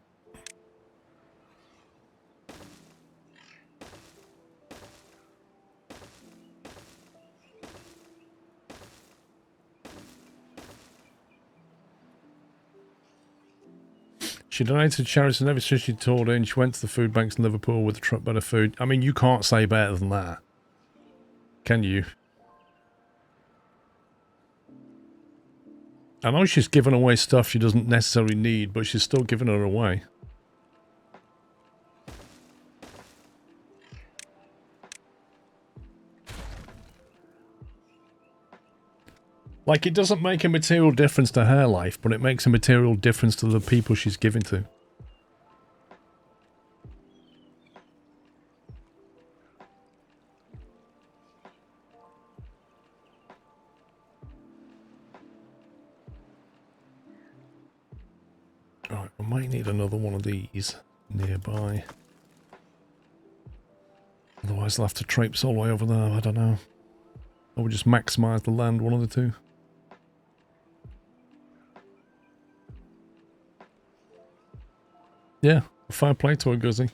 She donated to charities and every since she toured in. She went to the food banks in Liverpool with a truckload of food. I mean, you can't say better than that. Can you? I know she's giving away stuff she doesn't necessarily need, but she's still giving it away. Like, it doesn't make a material difference to her life, but it makes a material difference to the people she's giving to. Alright, I might need another one of these nearby. Otherwise I'll have to traipse all the way over there, I don't know. Or we'll just maximise the land, one of the two. Yeah, fair play to her, Guzzy.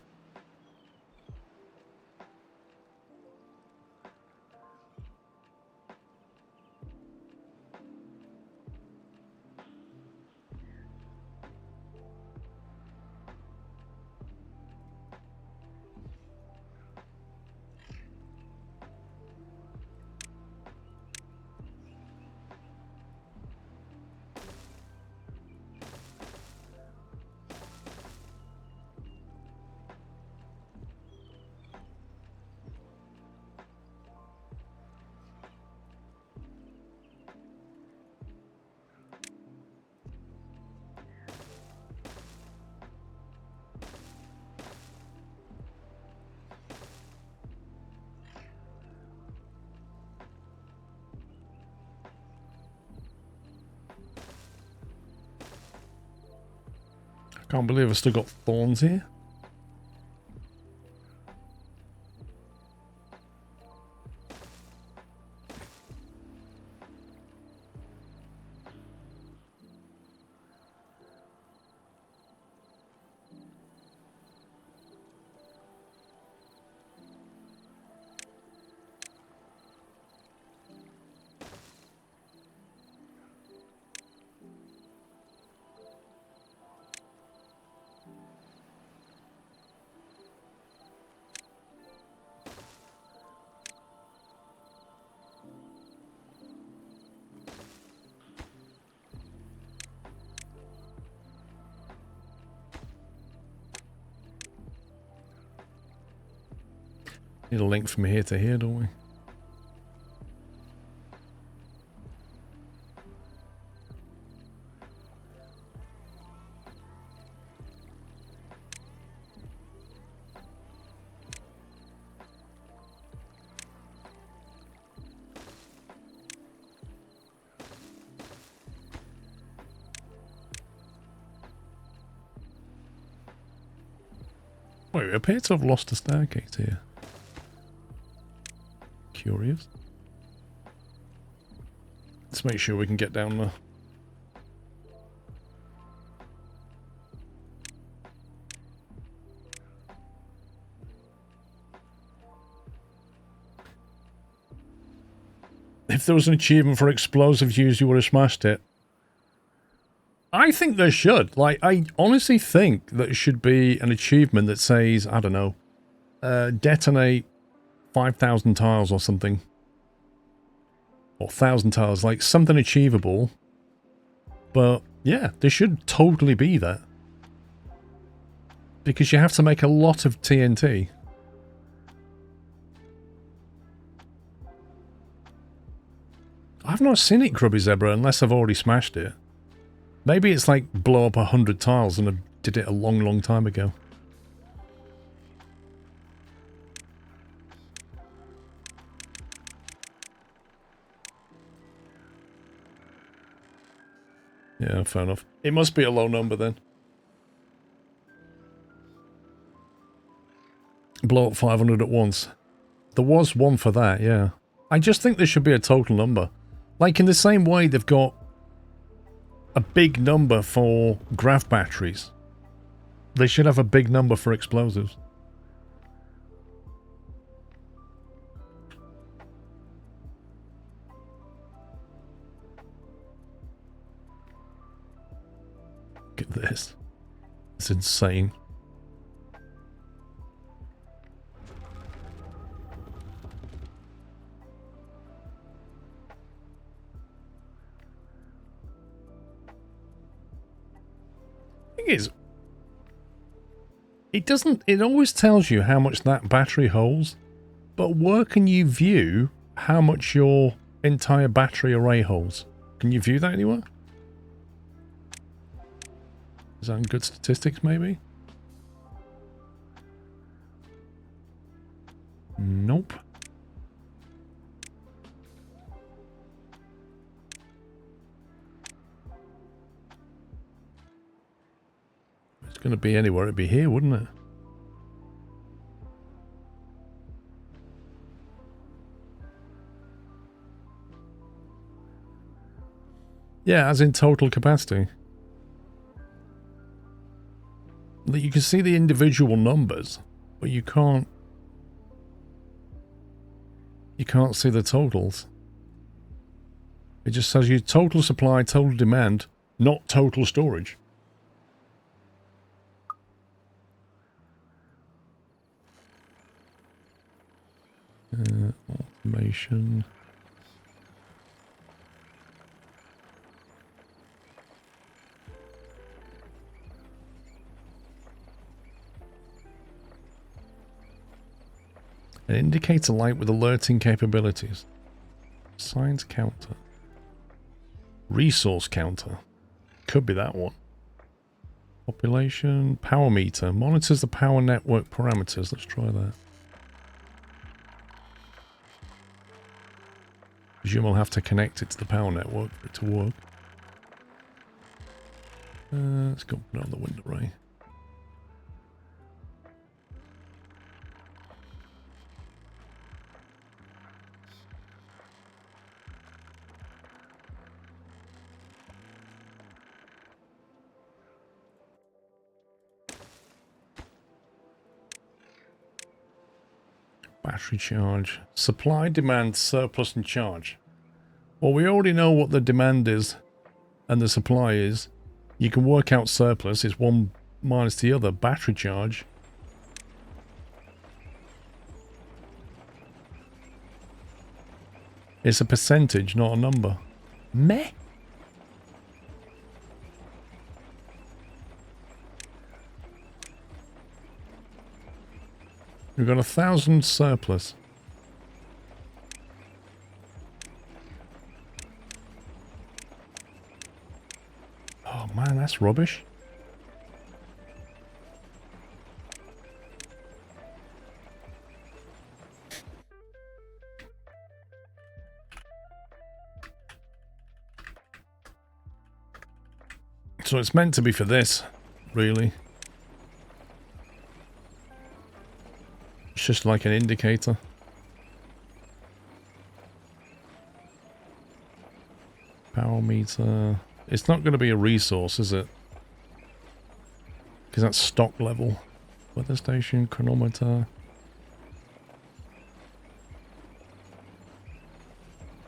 Can't believe I've still got thorns here. Need a link from here to here, don't we? Wait, we appear to have lost a staircase here. Curious. Let's make sure we can get down there. If there was an achievement for explosives used, you would have smashed it. I think there should. Like, I honestly think that it should be an achievement that says, I don't know, detonate 5,000 tiles or something. Or 1,000 tiles, like something achievable. But yeah, there should totally be that. Because you have to make a lot of TNT. I've not seen it, Grubby Zebra, unless I've already smashed it. Maybe it's like blow up 100 tiles and I did it a long, long time ago. Yeah, fair enough. It must be a low number then. Blow up 500 at once. There was one for that, yeah. I just think there should be a total number. Like in the same way they've got a big number for grav batteries. They should have a big number for explosives. Look at this. It's insane. Thing is, it always tells you how much that battery holds, but where can you view how much your entire battery array holds? Can you view that anywhere? Is that in good statistics, maybe? Nope. It's going to be anywhere. It'd be here, wouldn't it? Yeah, as in total capacity. You can see the individual numbers, but you can't see the totals. It just says you total supply, total demand, not total storage. Automation. It indicates a light with alerting capabilities. Science counter. Resource counter. Could be that one. Population. Power meter. Monitors the power network parameters. Let's try that. Presume I'll have to connect it to the power network for it to work. Let's go put it on the window array. Battery charge. Supply, demand, surplus and charge. Well, we already know what the demand is and the supply is. You can work out surplus. It's one minus the other. Battery charge. It's a percentage, not a number. Meh. We've got 1,000 surplus. Oh man, that's rubbish. So it's meant to be for this, really. It's just like an indicator. Power meter. It's not going to be a resource, is it? Because that's stock level. Weather station, chronometer.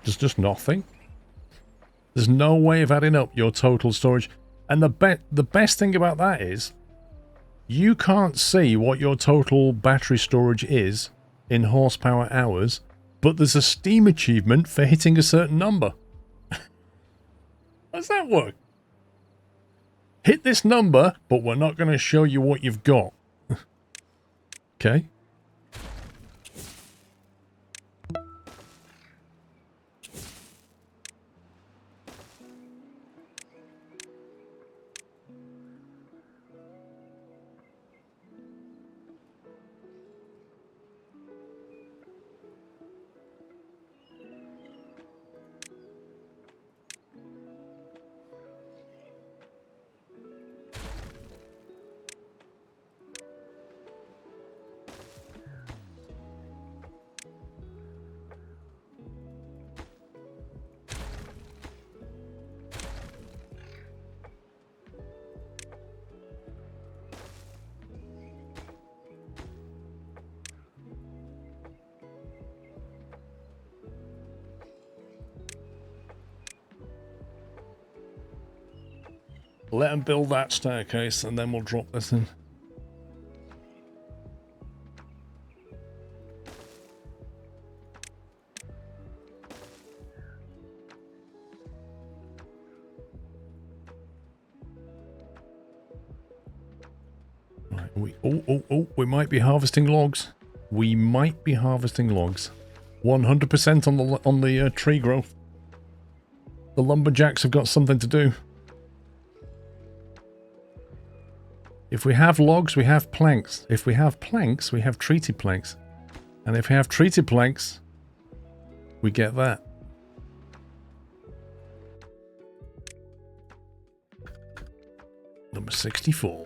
There's just nothing. There's no way of adding up your total storage. And the best thing about that is you can't see what your total battery storage is in horsepower hours, but there's a Steam achievement for hitting a certain number. How does that work? Hit this number, but we're not going to show you what you've got. Okay. Let them build that staircase and then we'll drop this in. Right, we might be harvesting logs. We might be harvesting logs. 100% on the tree growth. The lumberjacks have got something to do. If we have logs, we have planks. If we have planks, we have treated planks. And if we have treated planks, we get that. Number 64.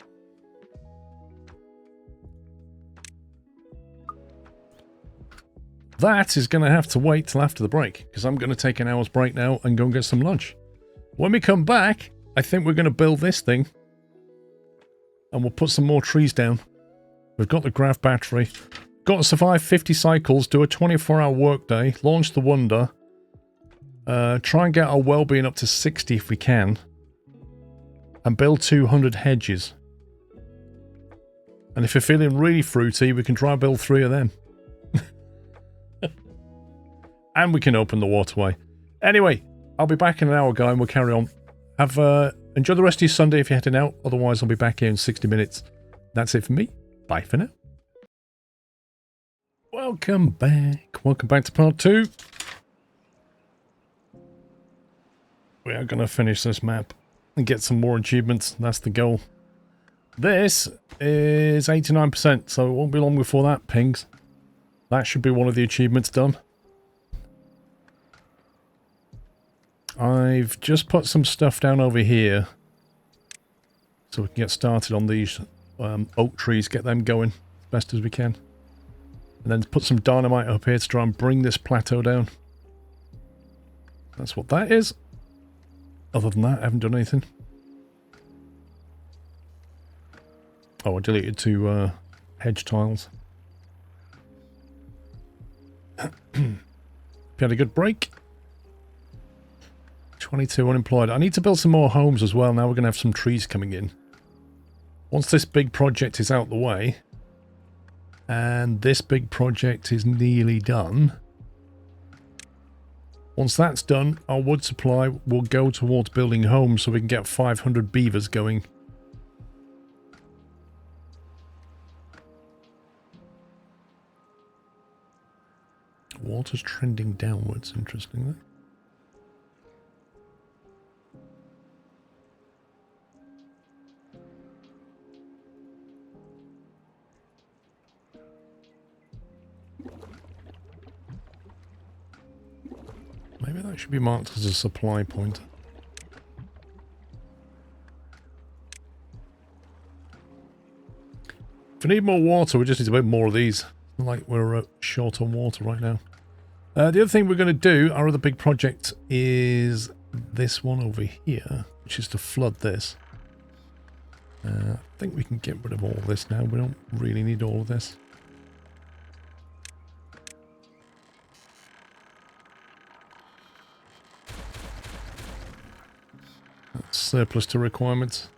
That is going to have to wait till after the break, because I'm going to take an hour's break now and go and get some lunch. When we come back, I think we're going to build this thing. And we'll put some more trees down. We've got the grav battery. Got to survive 50 cycles, do a 24-hour workday, launch the Wonder. Try and get our well-being up to 60 if we can. And build 200 hedges. And if you're feeling really fruity, we can try and build 3 of them. And we can open the waterway. Anyway, I'll be back in an hour, guy, and we'll carry on. Enjoy the rest of your Sunday if you're heading out. Otherwise, I'll be back here in 60 minutes. That's it for me. Bye for now. Welcome back. Welcome back to part 2. We are going to finish this map and get some more achievements. That's the goal. This is 89%, so it won't be long before that pings. That should be one of the achievements done. I've just put some stuff down over here so we can get started on these oak trees, get them going as best as we can. And then put some dynamite up here to try and bring this plateau down. That's what that is. Other than that, I haven't done anything. Oh, I deleted 2 hedge tiles. You had a good break? 22 unemployed. I need to build some more homes as well. Now we're going to have some trees coming in. Once this big project is out the way, and this big project is nearly done, once that's done, our wood supply will go towards building homes so we can get 500 beavers going. Water's trending downwards, interestingly. Maybe that should be marked as a supply point. If we need more water, we just need to make more of these. Like we're short on water right now. The other thing we're going to do, our other big project, is this one over here, which is to flood this. I think we can get rid of all of this now. We don't really need all of this. That's surplus to requirements.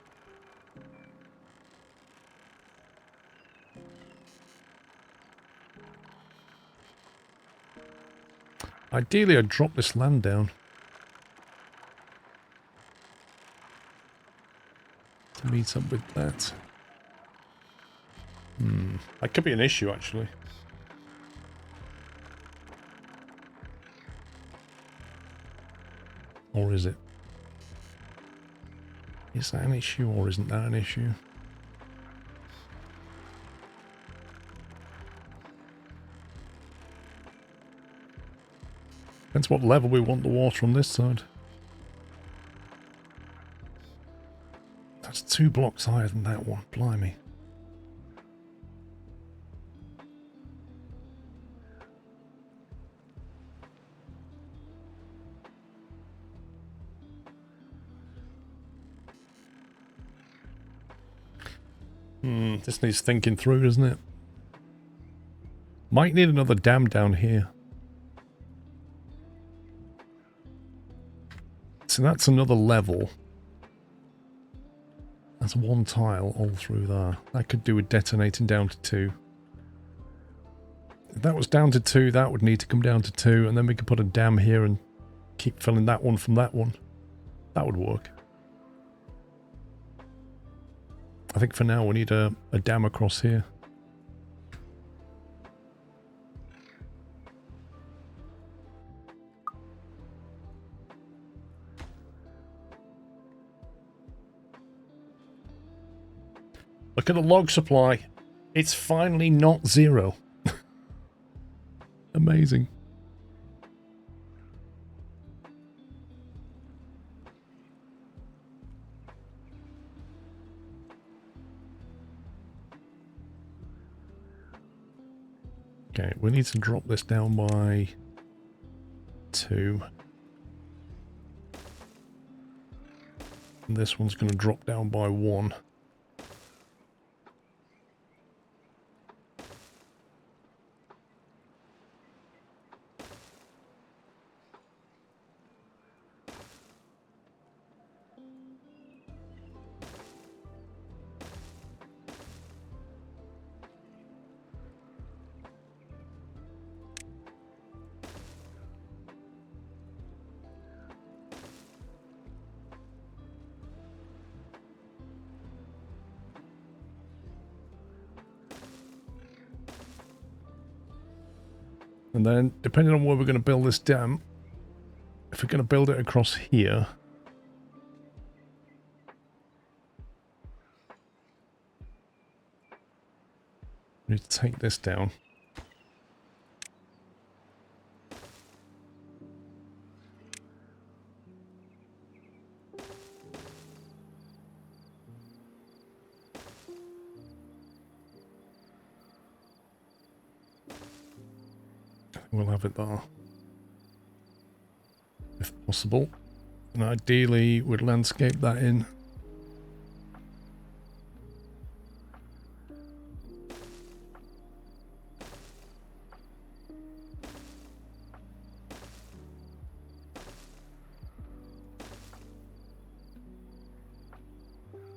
Ideally, I'd drop this land down to meet up with that. That could be an issue, actually. Or is it? Is that an issue or isn't that an issue? Depends what level we want the water on this side. That's 2 blocks higher than that one. Blimey. This needs thinking through, doesn't it? Might need another dam down here. So that's another level. That's 1 tile all through there. That could do with detonating down to 2. If that was down to 2, that would need to come down to 2, and then we could put a dam here and keep filling that one from that one. That would work. I think for now we need a dam across here. Look at the log supply. It's finally not 0. Amazing. Okay, we need to drop this down by 2. And this one's going to drop down by 1. And then, depending on where we're going to build this dam, if we're going to build it across here, we need to take this down. We'll have it there, if possible. And ideally, we'd landscape that in.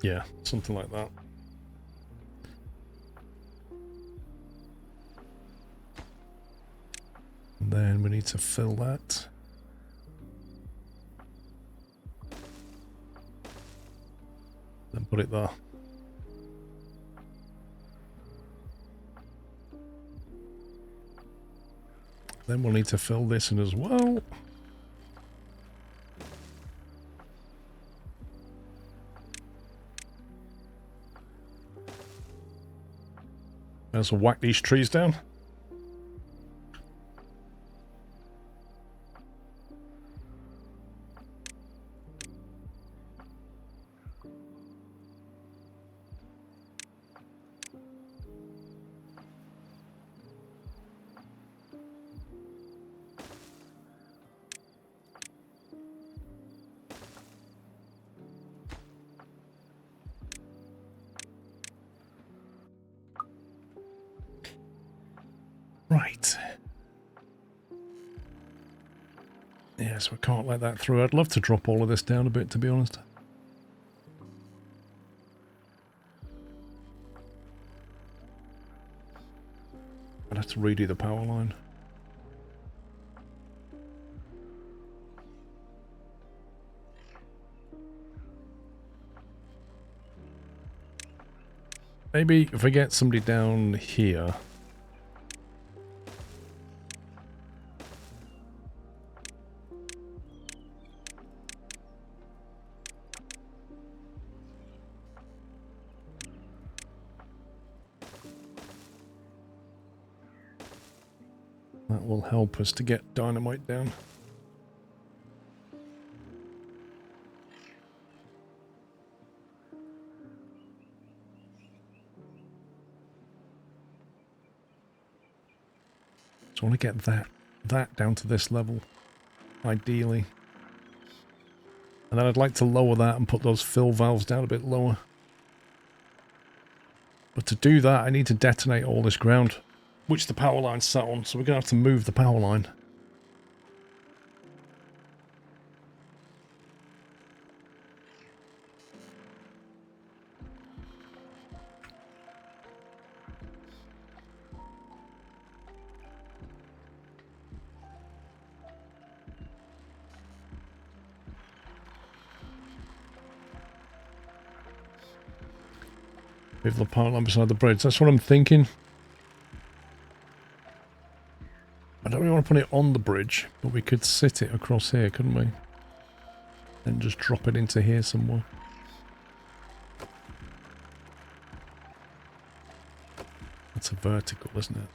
Yeah, something like that. And then we need to fill that. Then put it there. Then we'll need to fill this in as well. Let's whack these trees down. Right. Yeah, so we can't let that through. I'd love to drop all of this down a bit, to be honest. I'd have to redo the power line. Maybe if I get somebody down here. That will help us to get dynamite down. So I want to get that down to this level, ideally. And then I'd like to lower that and put those fill valves down a bit lower. But to do that, I need to detonate all this ground, which the power line sat on, so we're going to have to move the power line. Move the power line beside the bridge, that's what I'm thinking. I don't really want to put it on the bridge, but we could sit it across here, couldn't we? And just drop it into here somewhere. That's a vertical, isn't it?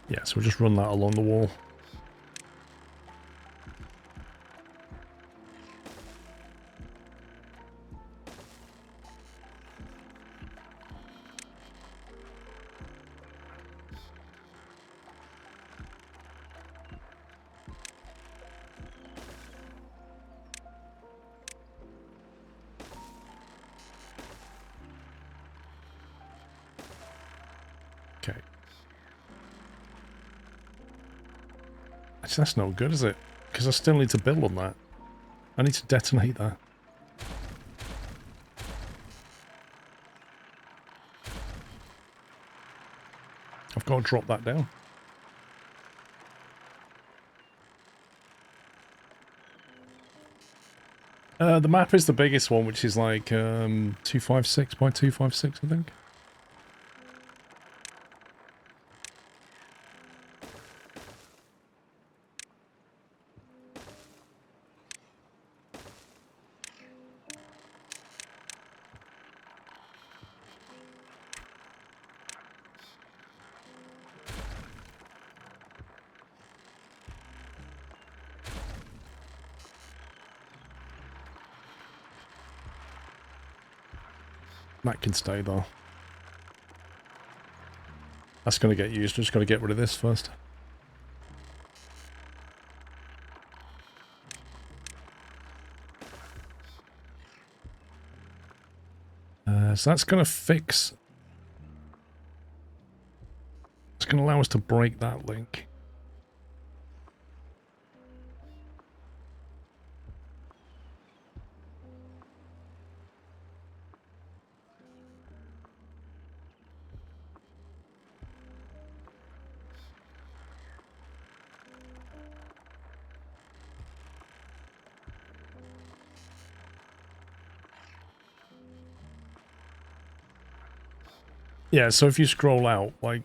Yeah, so we'll just run that along the wall. Okay. Actually, that's no good, is it? Because I still need to build on that. I need to detonate that. I've got to drop that down. The map is the biggest one, which is like 256 by 256, I think. That can stay though. That's going to get used. We're just got to get rid of this first. So that's going to fix... It's going to allow us to break that link. Yeah, so if you scroll out, like,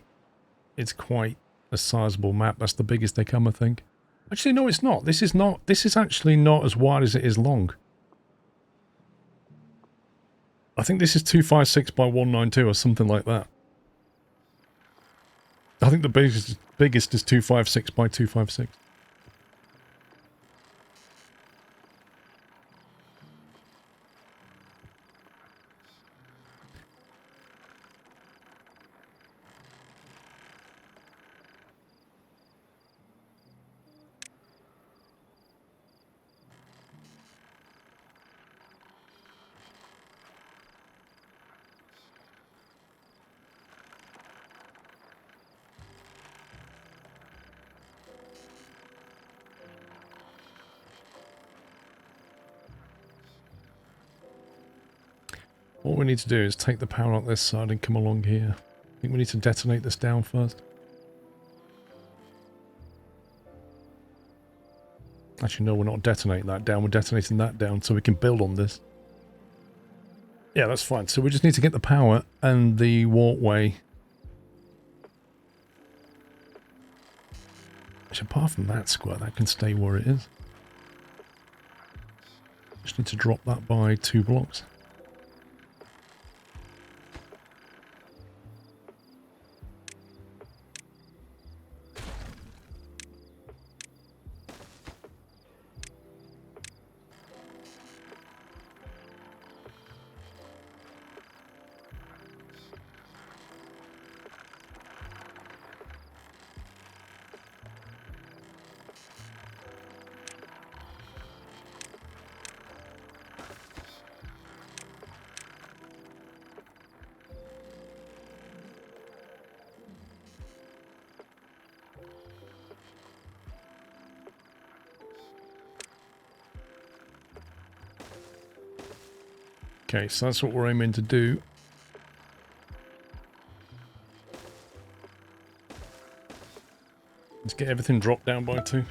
it's quite a sizable map. That's the biggest they come, I think. Actually, no, it's not. This is actually not as wide as it is long. I think this is 256 by 192 or something like that. I think the biggest is 256 by 256. What we need to do is take the power out this side and come along here. I think we need to detonate this down first. Actually, no, we're not detonating that down. We're detonating that down so we can build on this. Yeah, that's fine. So we just need to get the power and the walkway. Which, apart from that square, that can stay where it is. Just need to drop that by 2 blocks. Okay, so that's what we're aiming to do. Let's get everything dropped down by 2.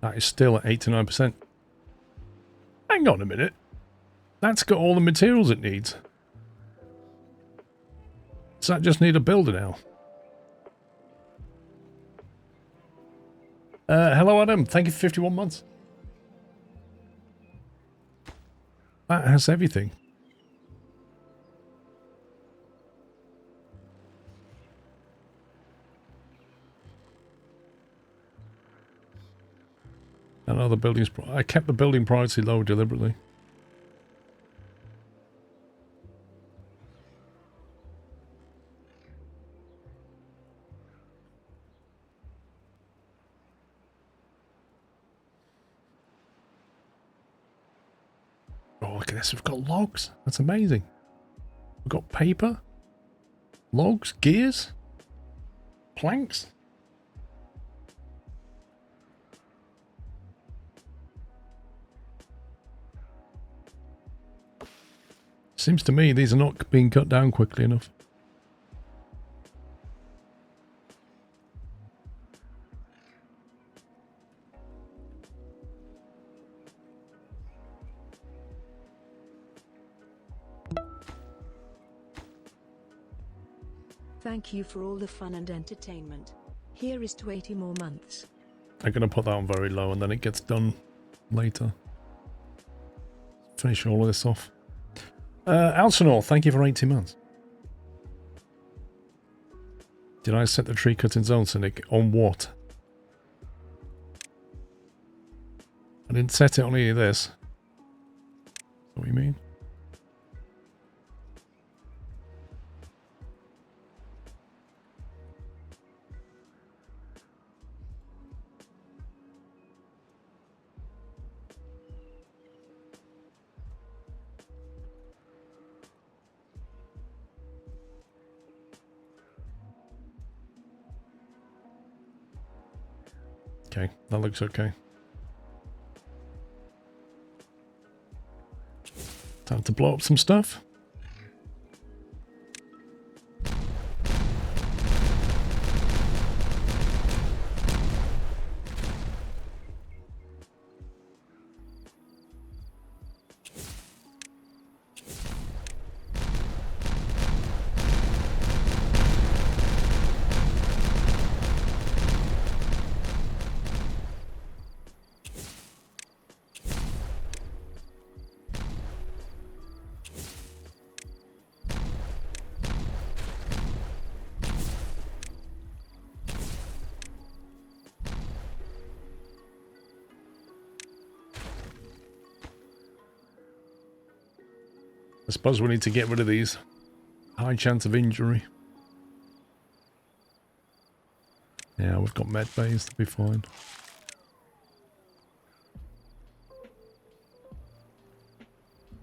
That is still at 89%. Hang on a minute. That's got all the materials it needs. Does that just need a builder now? Hello Adam, thank you for 51 months. That has everything. And other buildings. I kept the building priority low deliberately. Oh, look at this. We've got logs. That's amazing. We've got paper, logs, gears, planks. Seems to me these are not being cut down quickly enough. Thank you for all the fun and entertainment. Here is to 80 more months. I'm going to put that on very low and then it gets done later. Finish all of this off. Alcinor, thank you for 80 months. Did I set the tree cutting zone, Cynic? On what? I didn't set it on any of this. What do you mean? Okay, that looks okay. Time to blow up some stuff. I suppose we need to get rid of these. High chance of injury. Yeah, we've got med bays, to be fine.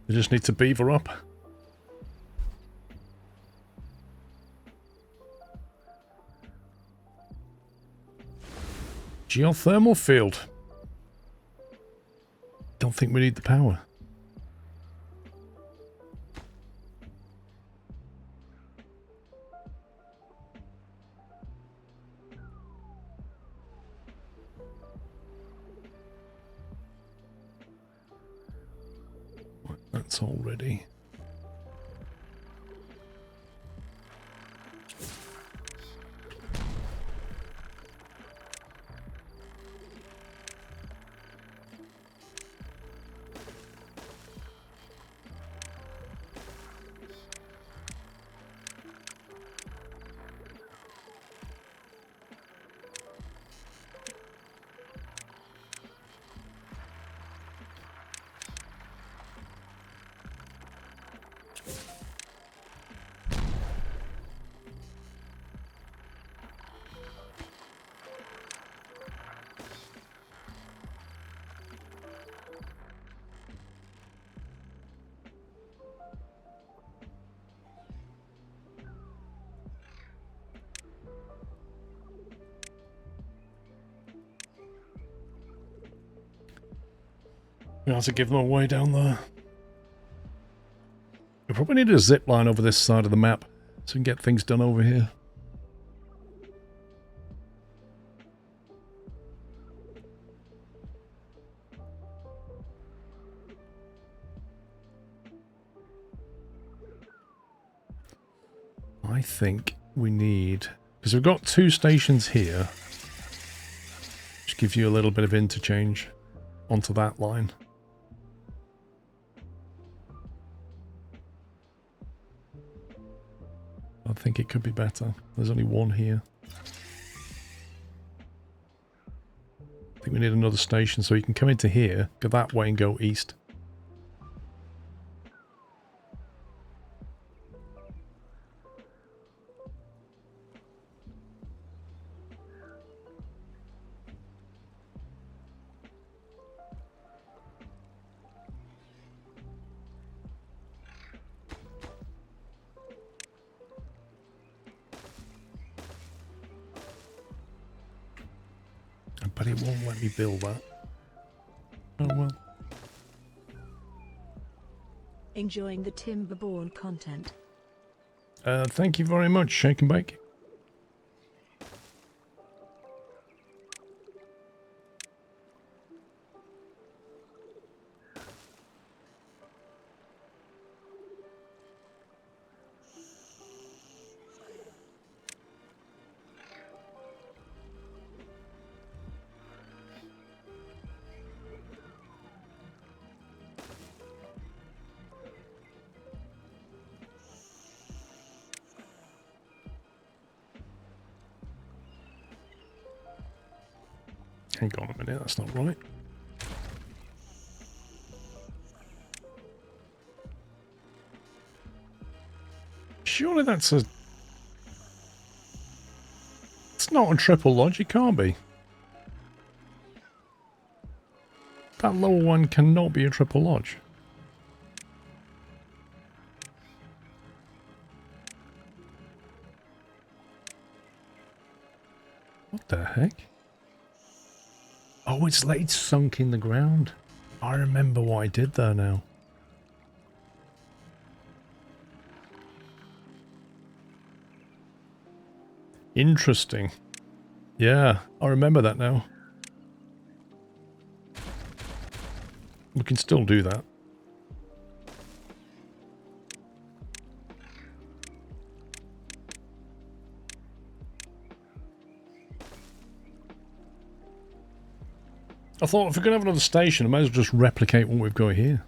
We just need to beaver up. Geothermal field. Don't think we need the power. That's all ready. We have to give them away down there. We probably need a zip line over this side of the map so we can get things done over here. I think we need... because we've got 2 stations here. Which gives you a little bit of interchange onto that line. I think it could be better. There's only 1 here. I think we need another station so you can come into here, go that way and go east. But it won't let me build that. Oh well. Enjoying the Timberborn content. Thank you very much, Shake and Bake. Hang on a minute, that's not right. Surely that's a... it's not a triple lodge, it can't be. That lower one cannot be a triple lodge. What the heck? Oh, it's sunk in the ground. I remember what I did there now. Interesting. Yeah, I remember that now. We can still do that. I thought if we're going to have another station, I might as well just replicate what we've got here.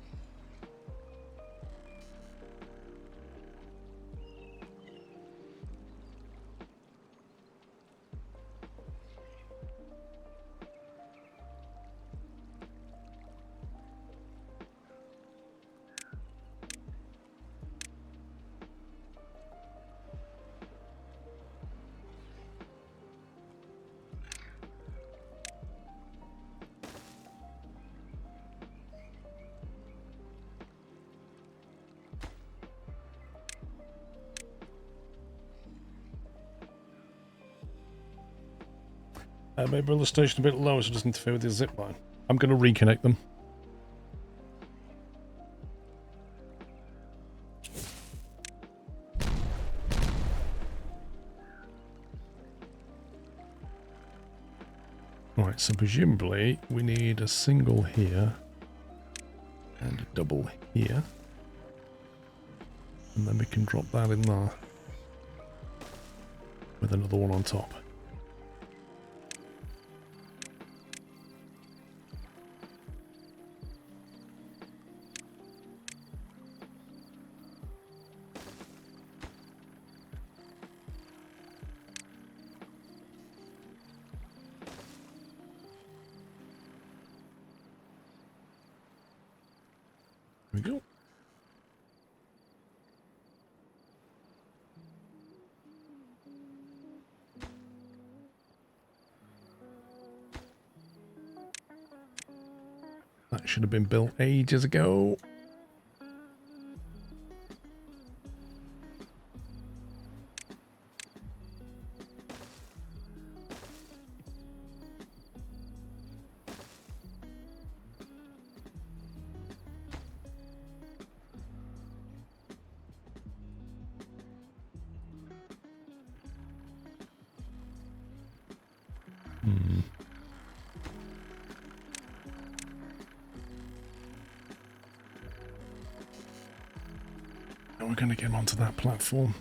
Maybe build the station a bit lower so it doesn't interfere with the zip line. I'm going to reconnect them. Right, so presumably we need a single here and a double here. And then we can drop that in there with another one on top. There we go. That should have been built ages ago. We're going to get onto that platform.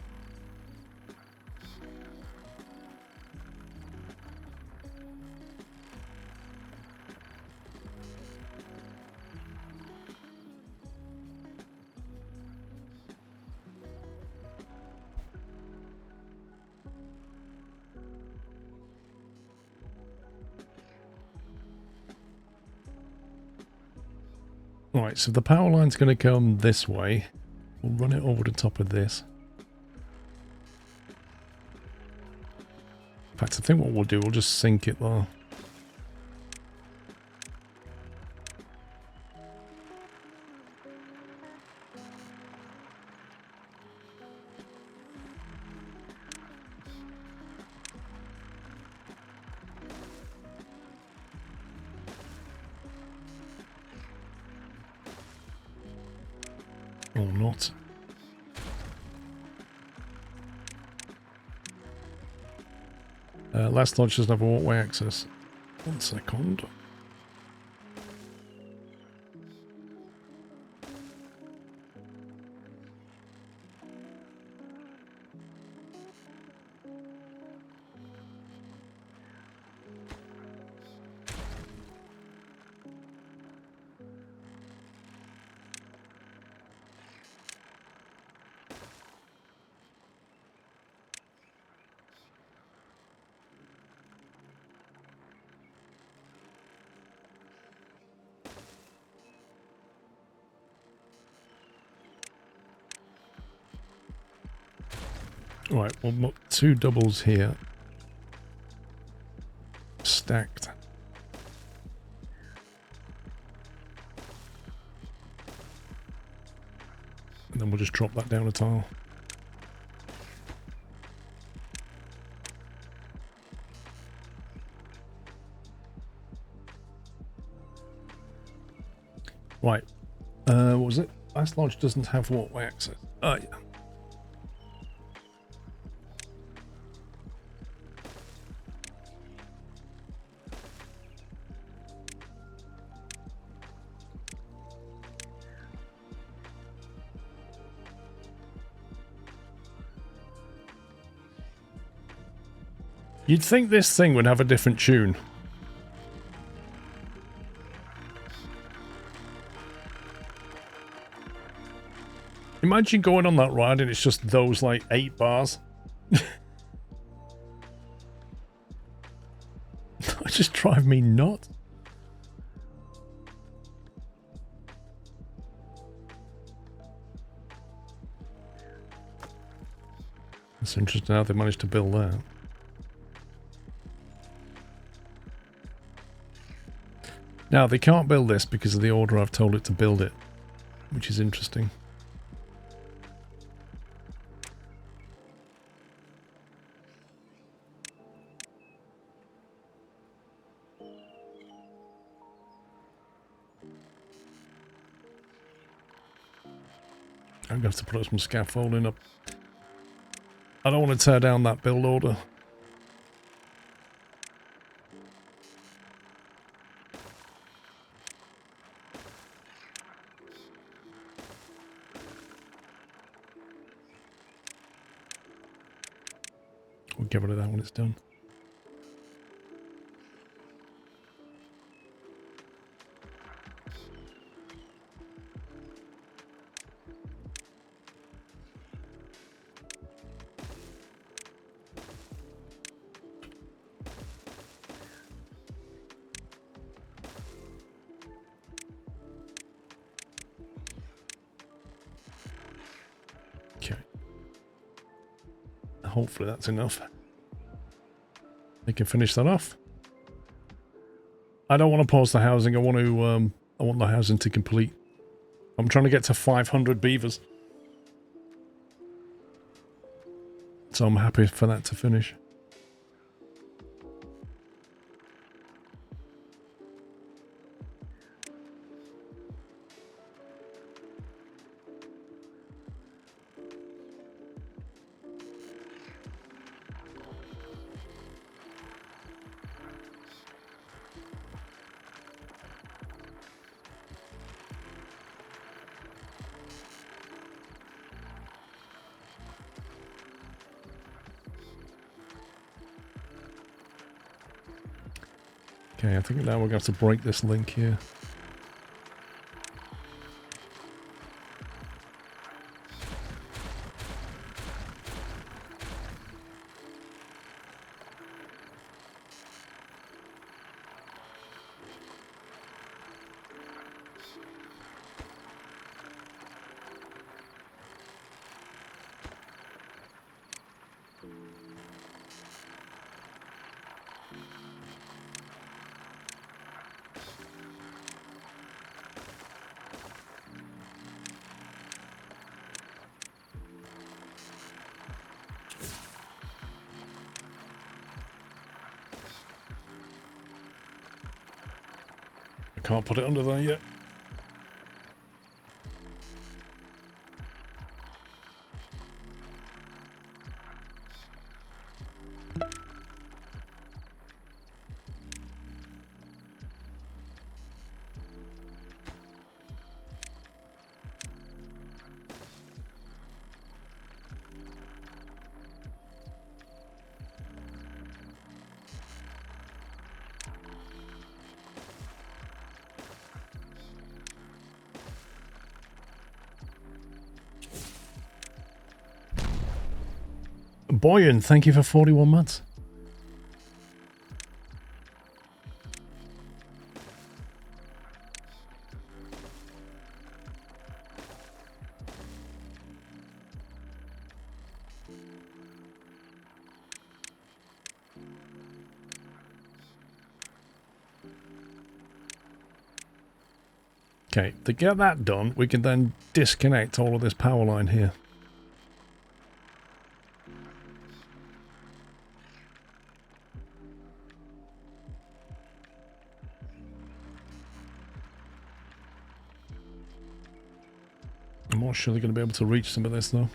Right, so the power line's going to come this way. We'll run it over the top of this. In fact, I think what we'll do, we'll just sink it there. Or not. Last launch doesn't have a walkway access. 1 second. Right, we'll put 2 doubles here. Stacked. And then we'll just drop that down a tile. Right. What was it? Last Lodge doesn't have walkway access. Oh, yeah. You'd think this thing would have a different tune. Imagine going on that ride and it's just those, like, 8 bars. It just drive me nuts. It's interesting how they managed to build that. Now, they can't build this because of the order I've told it to build it, which is interesting. I'm going to have to put some scaffolding up. I don't want to tear down that build order. We'll get rid of that when it's done. Hopefully that's enough. They can finish that off. I don't want to pause the housing. I want the housing to complete. I'm trying to get to 500 beavers. So I'm happy for that to finish. Okay, I think now we're going to have to break this link here. Can't put it under there yet. Boyan, thank you for 41 months. Okay, to get that done, we can then disconnect all of this power line here. I'm not sure they're going to be able to reach some of this though.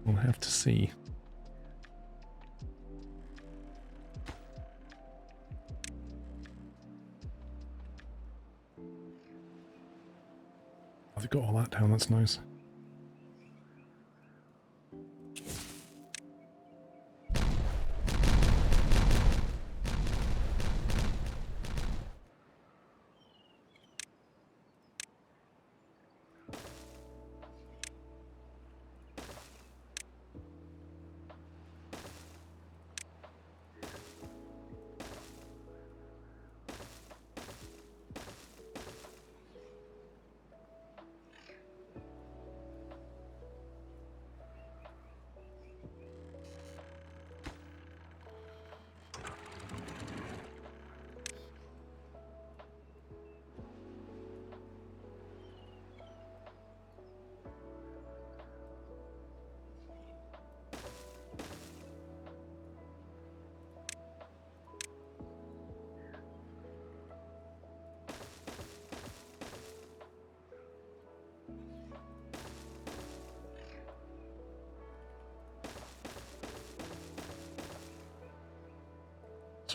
We'll have to see. I've got all that down, that's nice.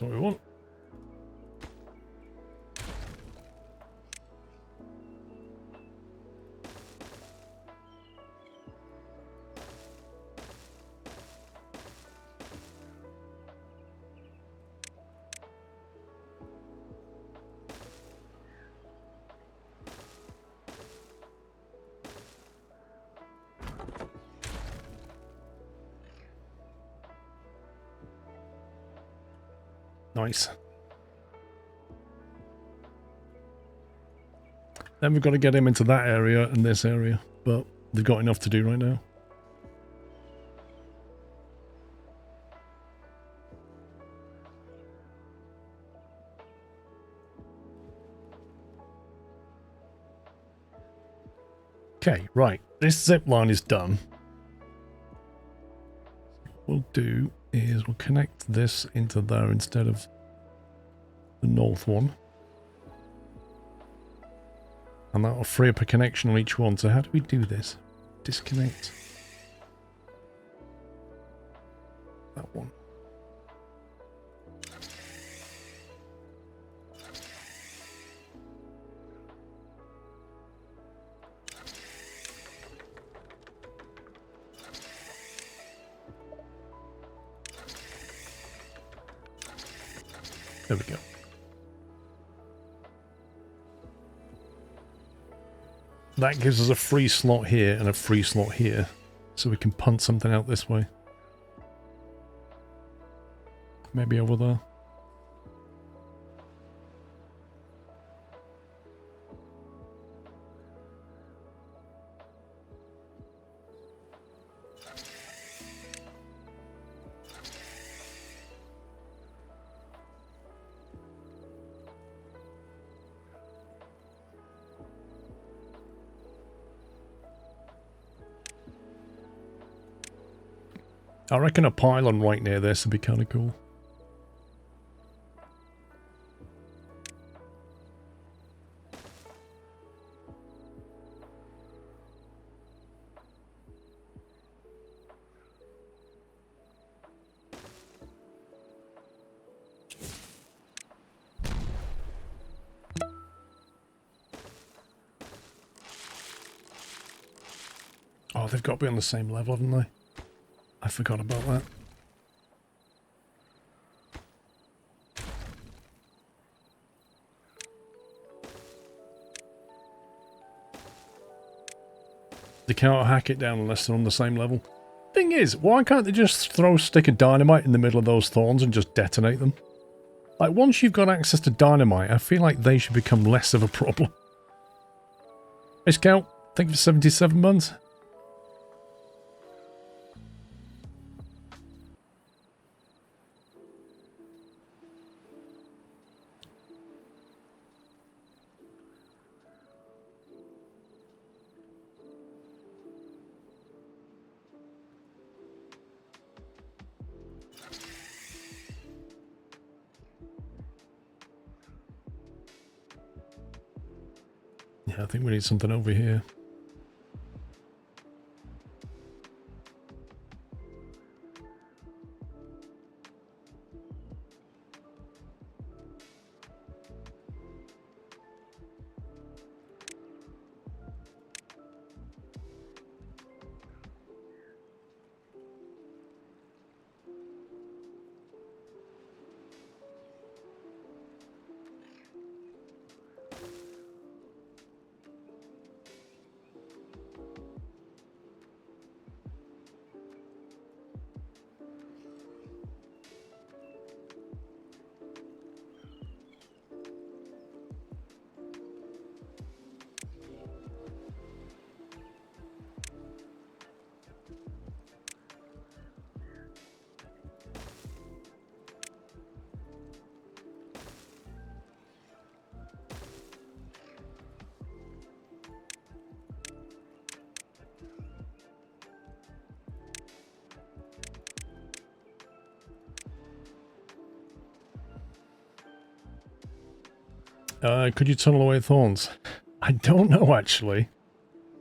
That's what we want. Nice. Then we've got to get him into that area and this area, but they've got enough to do right now. Okay, right. This zip line is done. What we'll do is we'll connect this into there instead of the north one. And that'll free up a connection on each one. So how do we do this? Disconnect that one. There we go. That gives us a free slot here and a free slot here. So we can punt something out this way. Maybe over there. I reckon a pylon right near this would be kind of cool. Oh, they've got to be on the same level, haven't they? I forgot about that. They can't hack it down unless they're on the same level. Thing is, why can't they just throw a stick of dynamite in the middle of those thorns and just detonate them? Like, once you've got access to dynamite, I feel like they should become less of a problem. Hey, Scout, thank you for 77 months. I think we need something over here. Could you tunnel away thorns? I don't know, actually.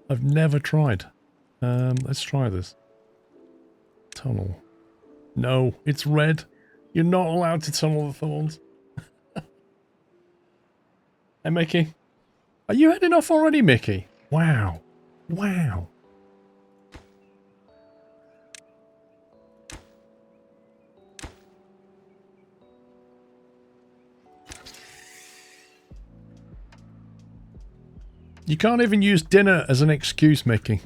I've never tried. Let's try this. Tunnel. No, it's red. You're not allowed to tunnel the thorns. Hey, Mickey. Are you heading off already, Mickey? Wow. Wow. You can't even use dinner as an excuse, Mickey.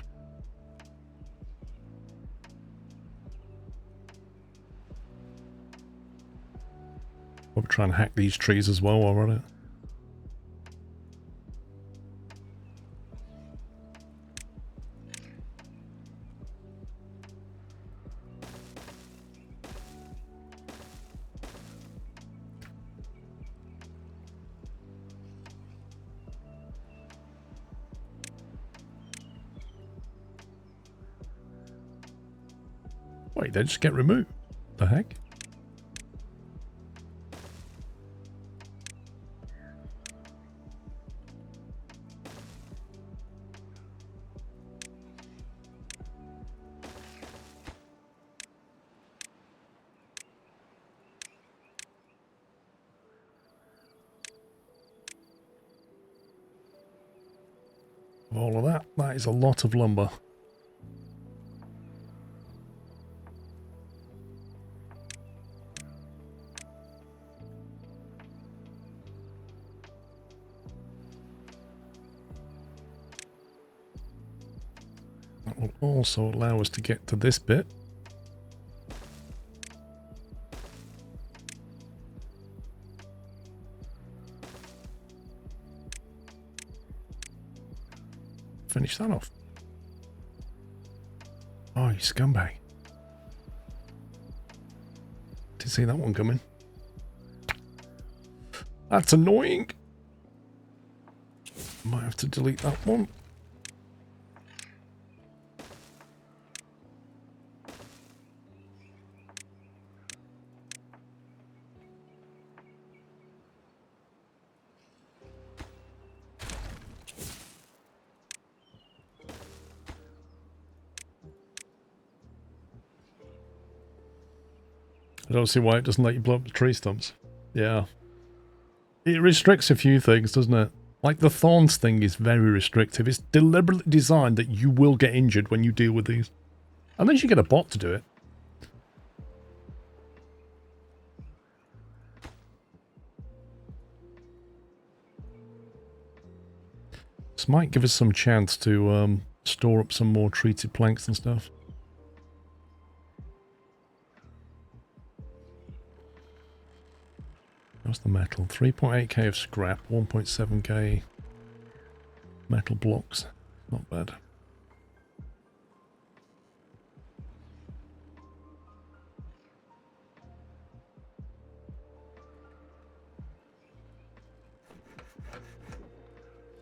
We'll try and hack these trees as well while we're at it. Wait, they just get removed. The heck? All of that, that is a lot of lumber. That will also allow us to get to this bit. Finish that off. Oh, you scumbag. Didn't see that one coming. That's annoying. Might have to delete that one. I don't see why it doesn't let you blow up the tree stumps. Yeah. It restricts a few things, doesn't it? Like the thorns thing is very restrictive. It's deliberately designed that you will get injured when you deal with these. Unless you get a bot to do it. This might give us some chance to store up some more treated planks and stuff. What's the metal? 3.8k of scrap, 1.7k metal blocks. Not bad.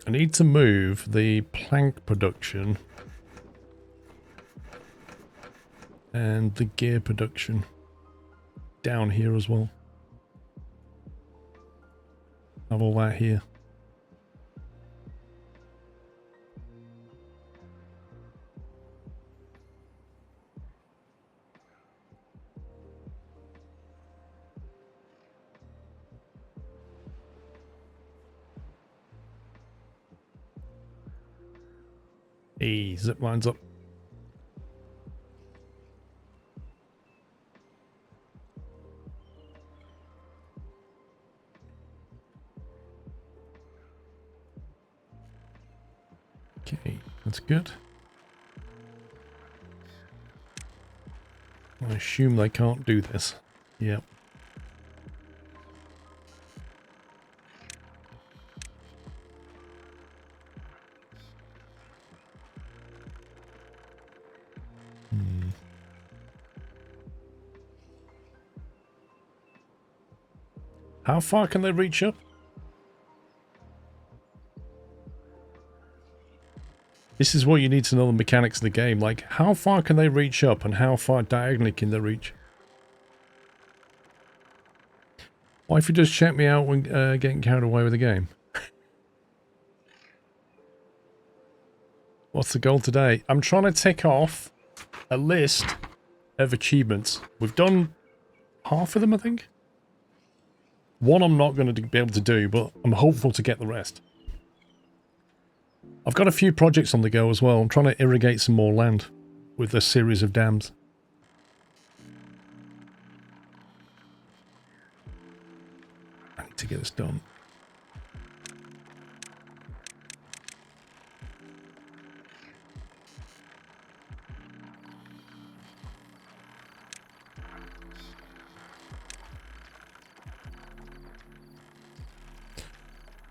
I need to move the plank production and the gear production down here as well. Have all that here. Hey, zip lines up. Okay, that's good. I assume they can't do this. Yep. How far can they reach up? This is what you need to know the mechanics of the game. Like, how far can they reach up and how far diagonally can they reach? Why if you just check me out when getting carried away with the game? What's the goal today? I'm trying to tick off a list of achievements. We've done half of them, I think. One I'm not going to be able to do, but I'm hopeful to get the rest. I've got a few projects on the go as well. I'm trying to irrigate some more land with a series of dams. I need to get this done.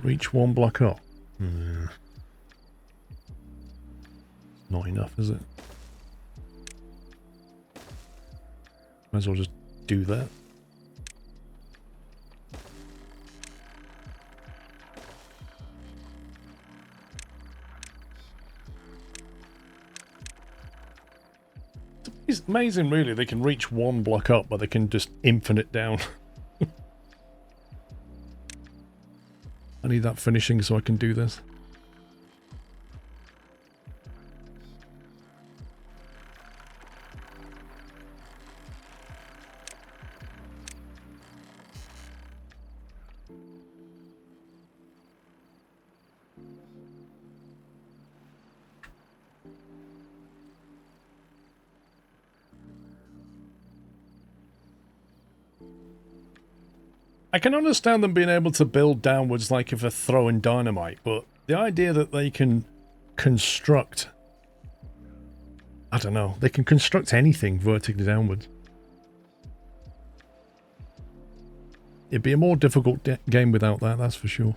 Reach one block up. Not enough, is it? Might as well just do that. It's amazing, really. They can reach one block up, but they can just infinite down. I need that finishing so I can do this. I can understand them being able to build downwards like if they're throwing dynamite, but the idea that they can construct... I don't know. They can construct anything vertically downwards. It'd be a more difficult game without that, that's for sure.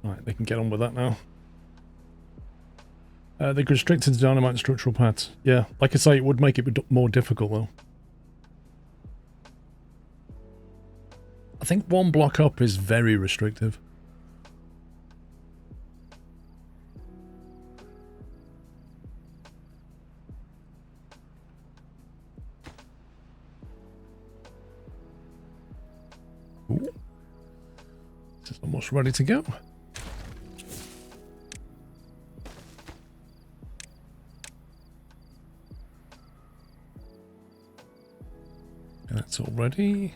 Right, they can get on with that now. They're restricted to dynamite and structural pads. Yeah, like I say, it would make it more difficult though. I think one block up is very restrictive. Ooh. This is almost ready to go. That's all ready.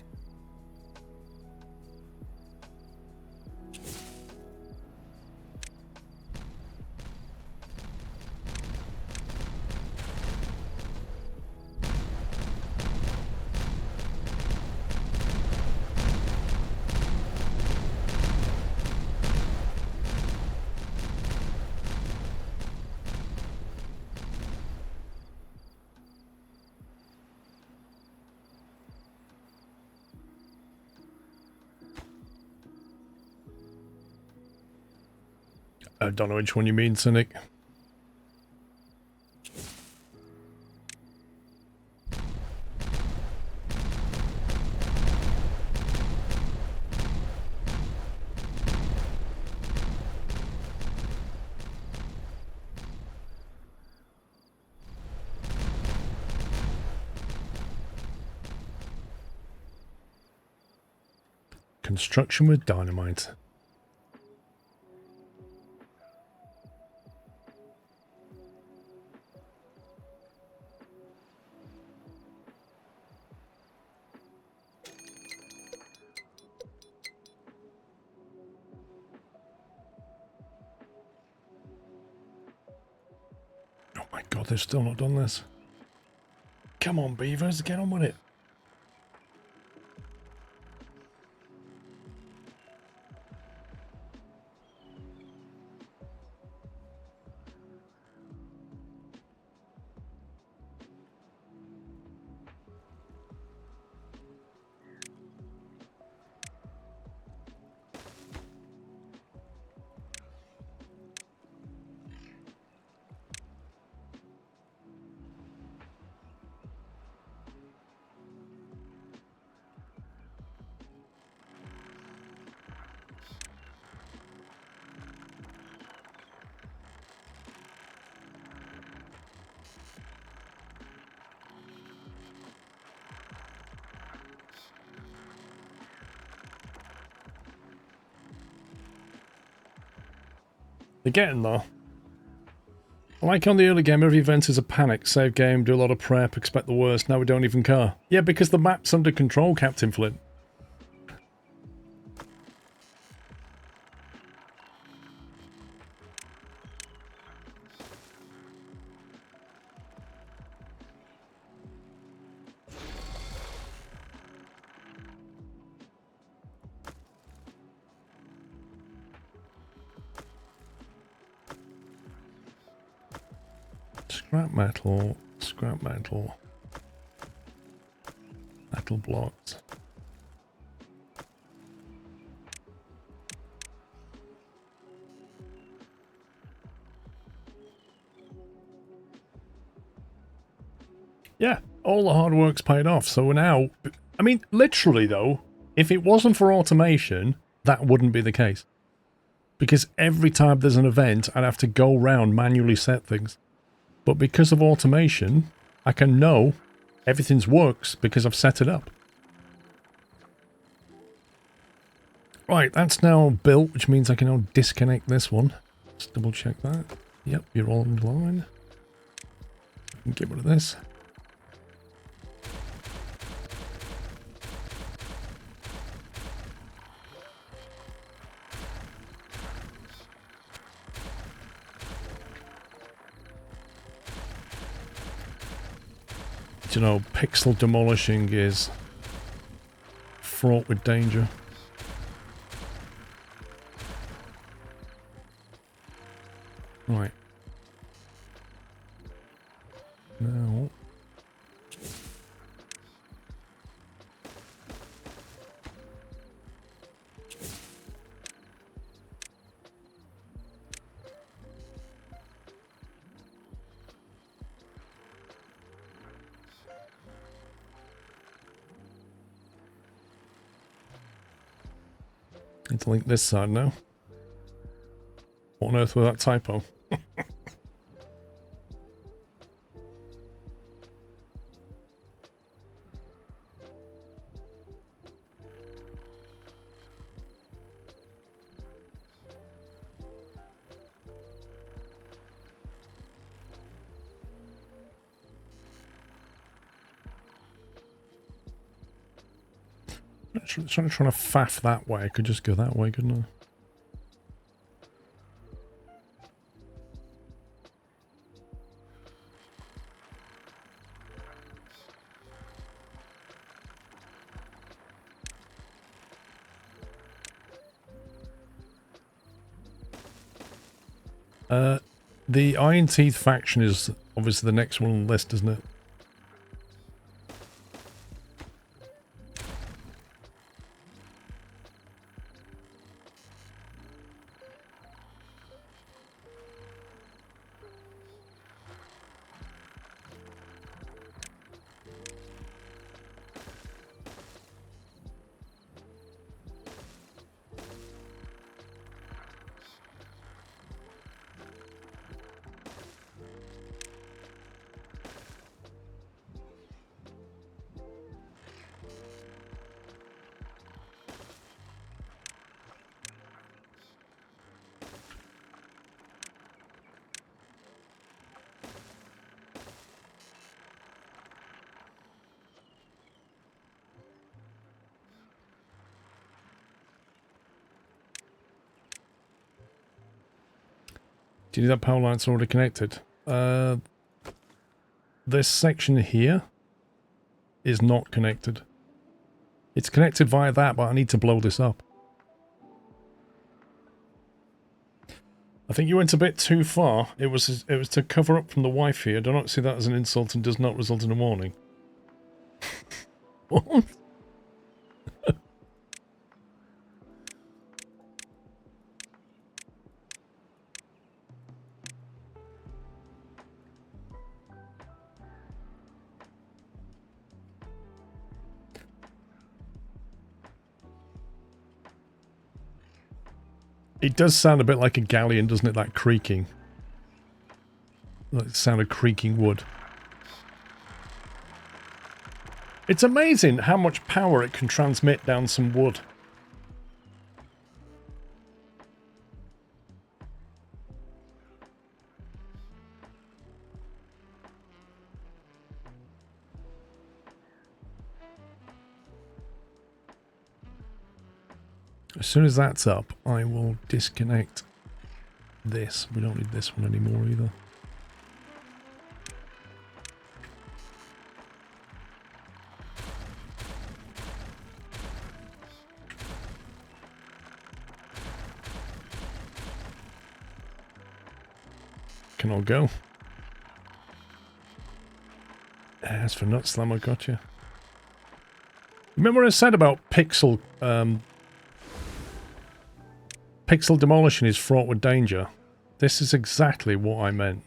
I don't know which one you mean, Cynic. Construction with dynamite. Oh my god, they've still not done this. Come on, beavers, get on with it. They're getting there. Like on the early game, every event is a panic. Save game, do a lot of prep, expect the worst. Now we don't even care. Yeah, because the map's under control, Captain Flint. Scrap metal, metal blocks. Yeah, all the hard work's paid off. So we're now, I mean, literally though, if it wasn't for automation, that wouldn't be the case. Because every time there's an event, I'd have to go round manually set things. But because of automation, I can know everything's works because I've set it up. Right, that's now built, which means I can now disconnect this one. Let's double check that. Yep, you're all in line. Get rid of this. You know, pixel demolishing is fraught with danger. Right. Now... Need to link this side now. What on earth was that typo? Trying to faff that way. I could just go that way, couldn't I? The Iron Teeth faction is obviously the next one on the list, isn't it? Do you need that power line that's already connected? This section here is not connected. It's connected via that, but I need to blow this up. I think you went a bit too far. It was to cover up from the Wi-Fi. I do not see that as an insult and does not result in a warning. What? It does sound a bit like a galleon, doesn't it? That creaking. Like the sound of creaking wood. It's amazing how much power it can transmit down some wood. As soon as that's up, I will disconnect this. We don't need this one anymore either. Can I go? As for Nut Slam, I got you. Remember what I said about pixel demolition is fraught with danger? This is exactly what I meant.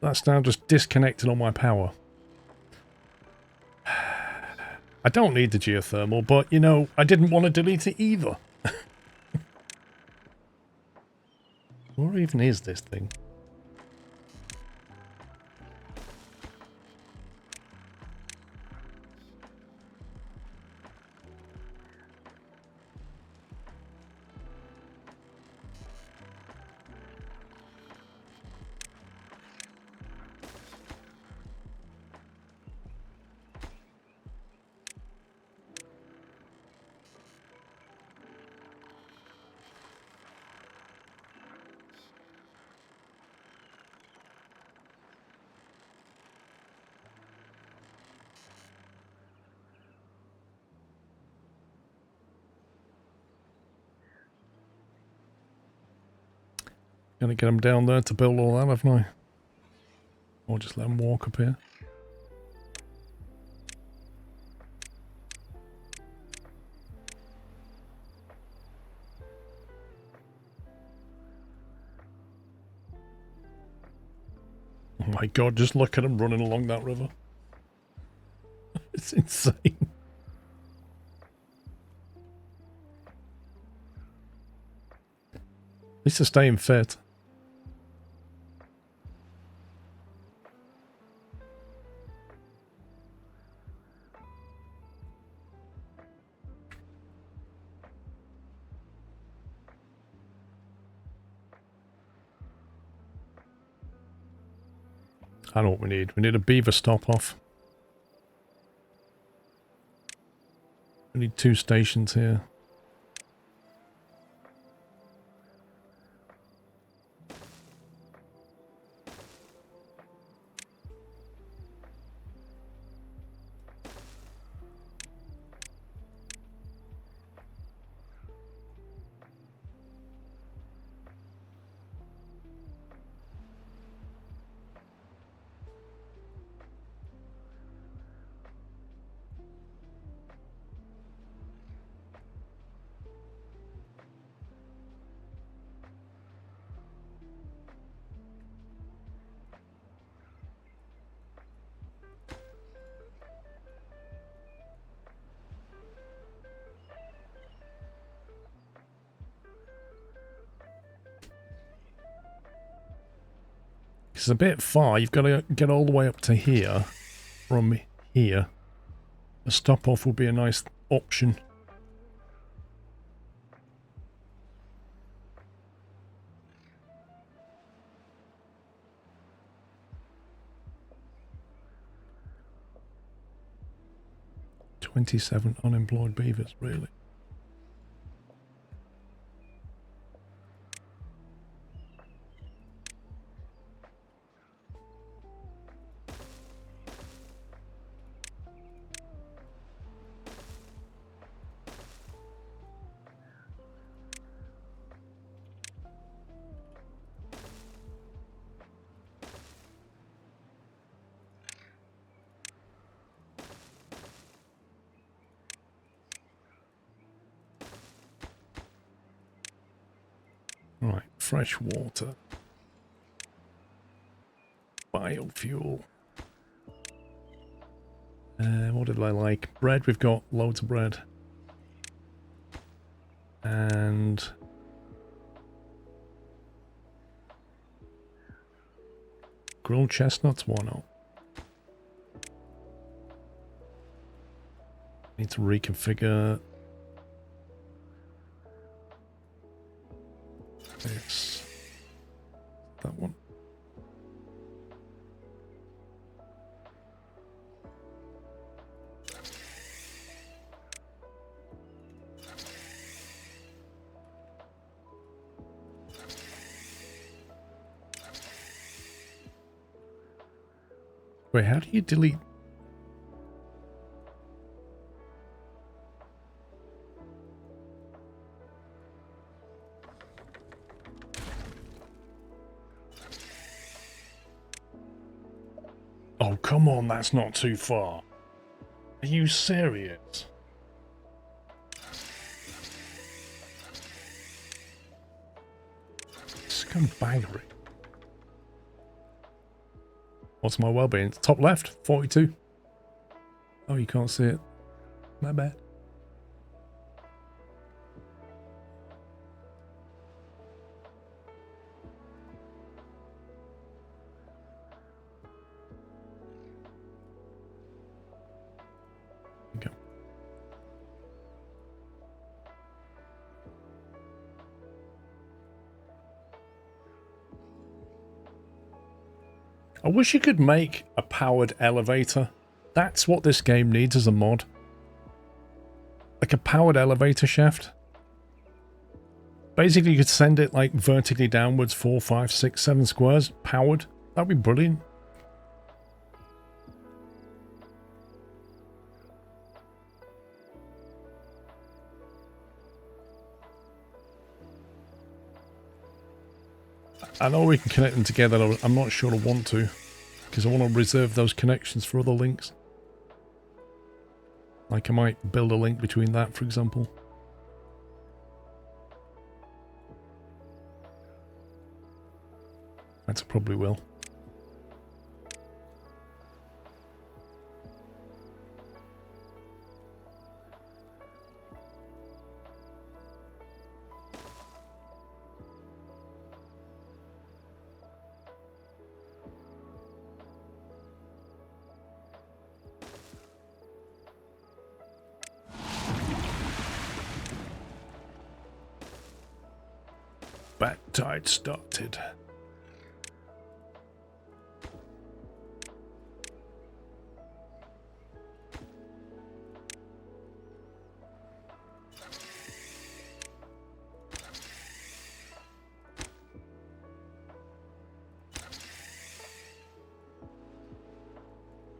That's now just disconnected all my power. I don't need the geothermal, but, you know, I didn't want to delete it either. Where even is this thing? Gonna get them down there to build all that, haven't I? Or just let them walk up here. Oh my god, just look at them running along that river. It's insane. At least they're staying fit. I know what we need. We need a beaver stop-off. We need 2 stations here. It's a bit far. You've got to get all the way up to here. From here. A stop-off would be a nice option. "27 unemployed beavers," really? Right, fresh water. Biofuel. What did I like? Bread, we've got loads of bread. And... grilled chestnuts, why not? Need to reconfigure this. That one. Wait, how do you delete? Oh, come on, that's not too far. Are you serious? Scumbaggery. What's my well-being? Top left, 42. Oh, you can't see it. My bad. There you go. I wish you could make a powered elevator. That's what this game needs as a mod. Like a powered elevator shaft. Basically, you could send it like vertically downwards 4, 5, 6, 7 squares, powered. That'd be brilliant. I know we can connect them together. I'm not sure I want to, because I want to reserve those connections for other links. Like I might build a link between that, for example. That's probably will. Back tide started.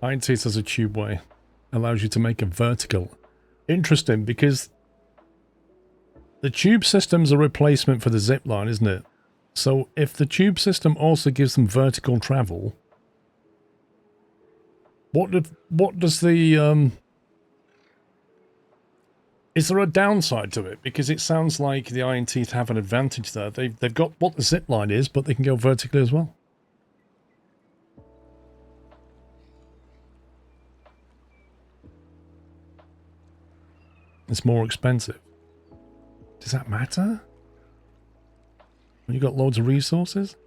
Iron Teeth as a tube way allows you to make a vertical. Interesting, because the tube system's a replacement for the zip line, isn't it? So if the tube system also gives them vertical travel, what does the is there a downside to it? Because it sounds like the Iron Teeth have an advantage there. They've got what the zip line is, but they can go vertically as well. It's more expensive. Does that matter? When you've got loads of resources?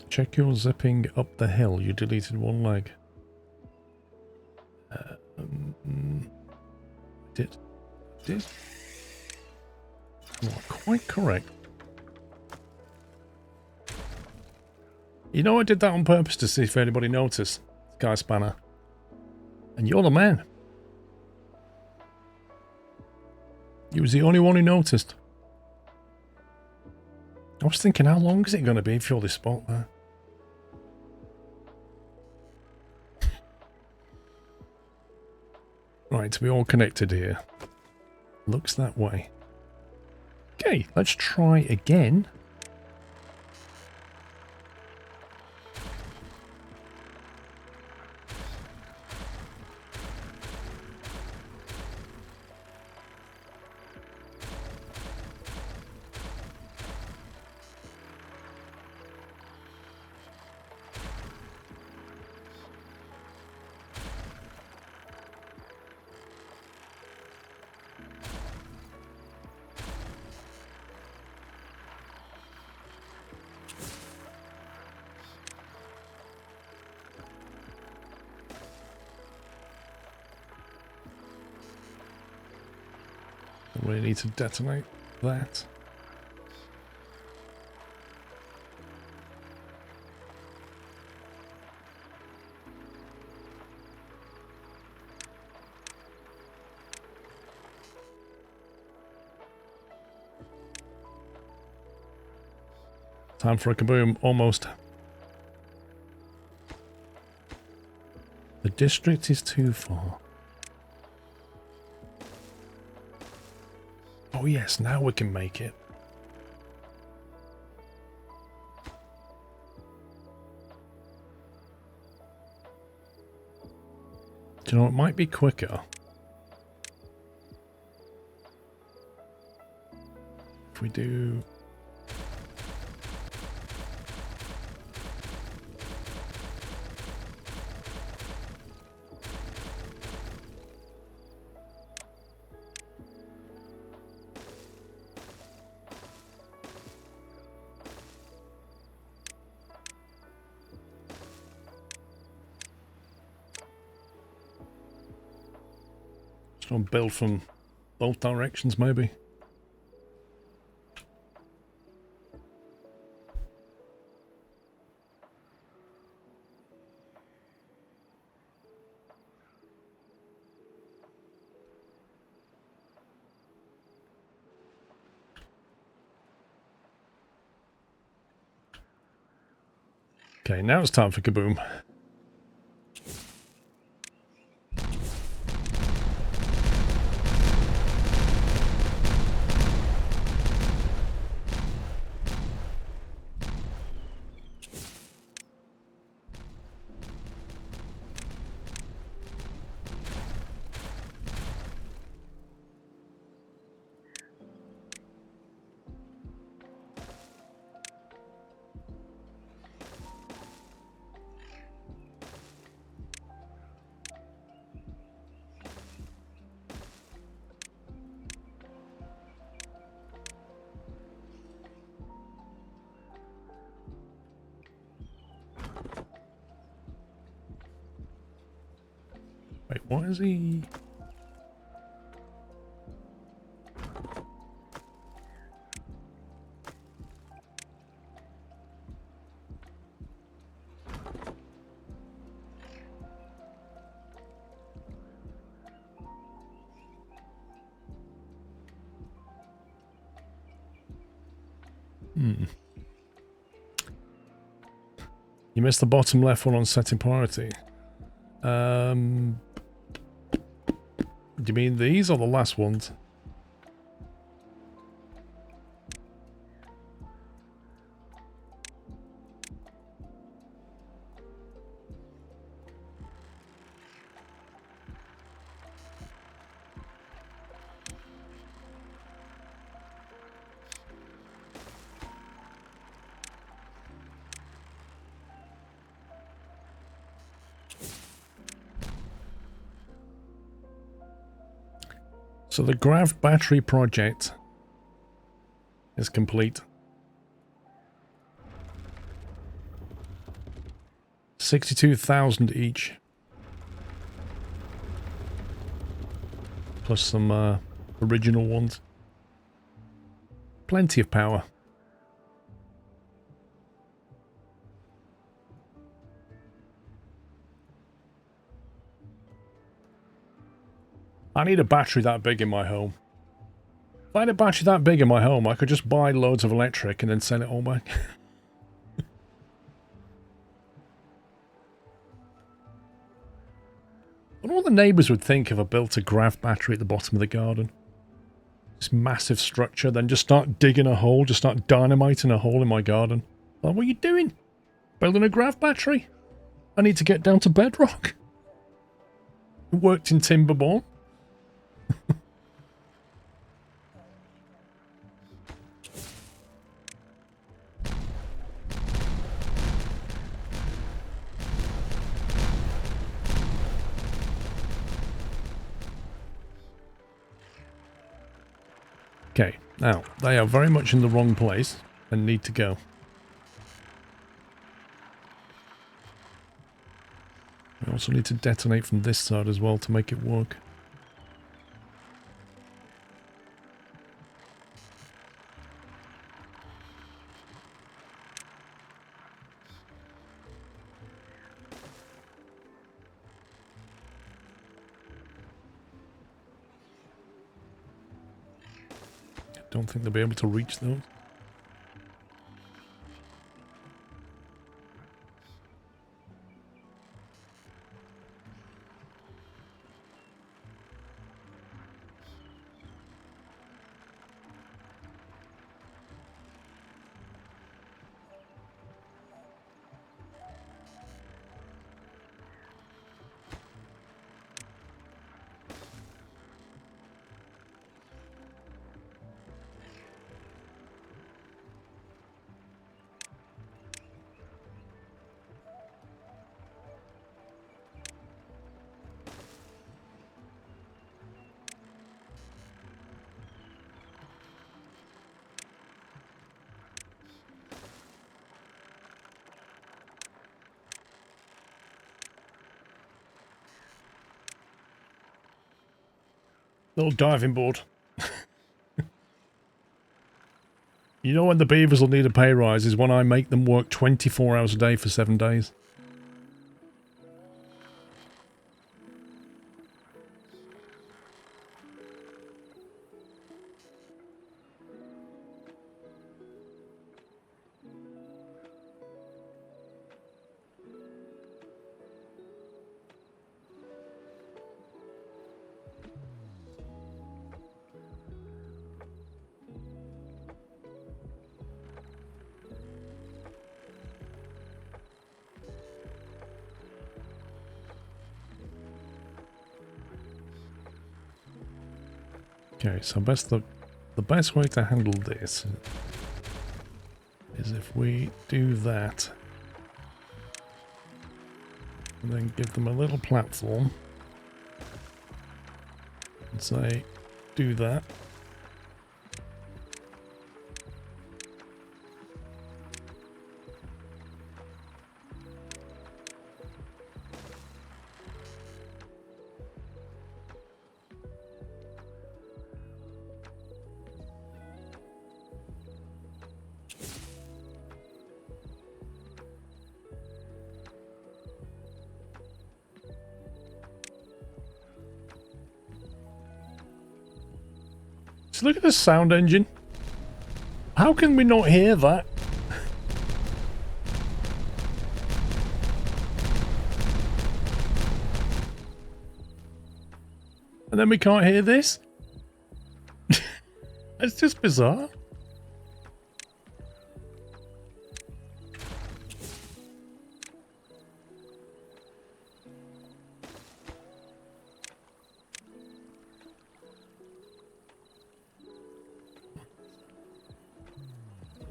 Check your zipping up the hill. You deleted one leg. Did. You are quite correct. You know, I did that on purpose to see if anybody noticed. Sky Spanner. And you're the man. You was the only one who noticed. I was thinking, how long is it going to be if you're this spot there? Right, we're all connected here. Looks that way. Okay, let's try again. We need to detonate that. Time for a kaboom, almost. The district is too far. Oh yes, now we can make it. Do you know, it might be quicker if we do... Just build from both directions, maybe. Okay, now it's time for kaboom. Wait, what is he? You missed the bottom left one on setting priority. Do you mean these or the last ones? So the Grav battery project is complete. 62,000 each. Plus some original ones. Plenty of power. I need a battery that big in my home. If I had a battery that big in my home, I could just buy loads of electric and then send it all back. I wonder what the neighbours would think if I built a grav battery at the bottom of the garden. This massive structure, then just start digging a hole, just start dynamiting a hole in my garden. Like, what are you doing? Building a grav battery? I need to get down to bedrock. It worked in Timberborn. Okay, now, they are very much in the wrong place and need to go. We also need to detonate from this side as well to make it work. I don't think they'll be able to reach those. Little diving board. You know when the beavers will need a pay rise is when I make them work 24 hours a day for 7 days. Okay, so the best way to handle this is if we do that and then give them a little platform and say, do that. So look at this sound engine. How can we not hear that? And then we can't hear this? It's just bizarre.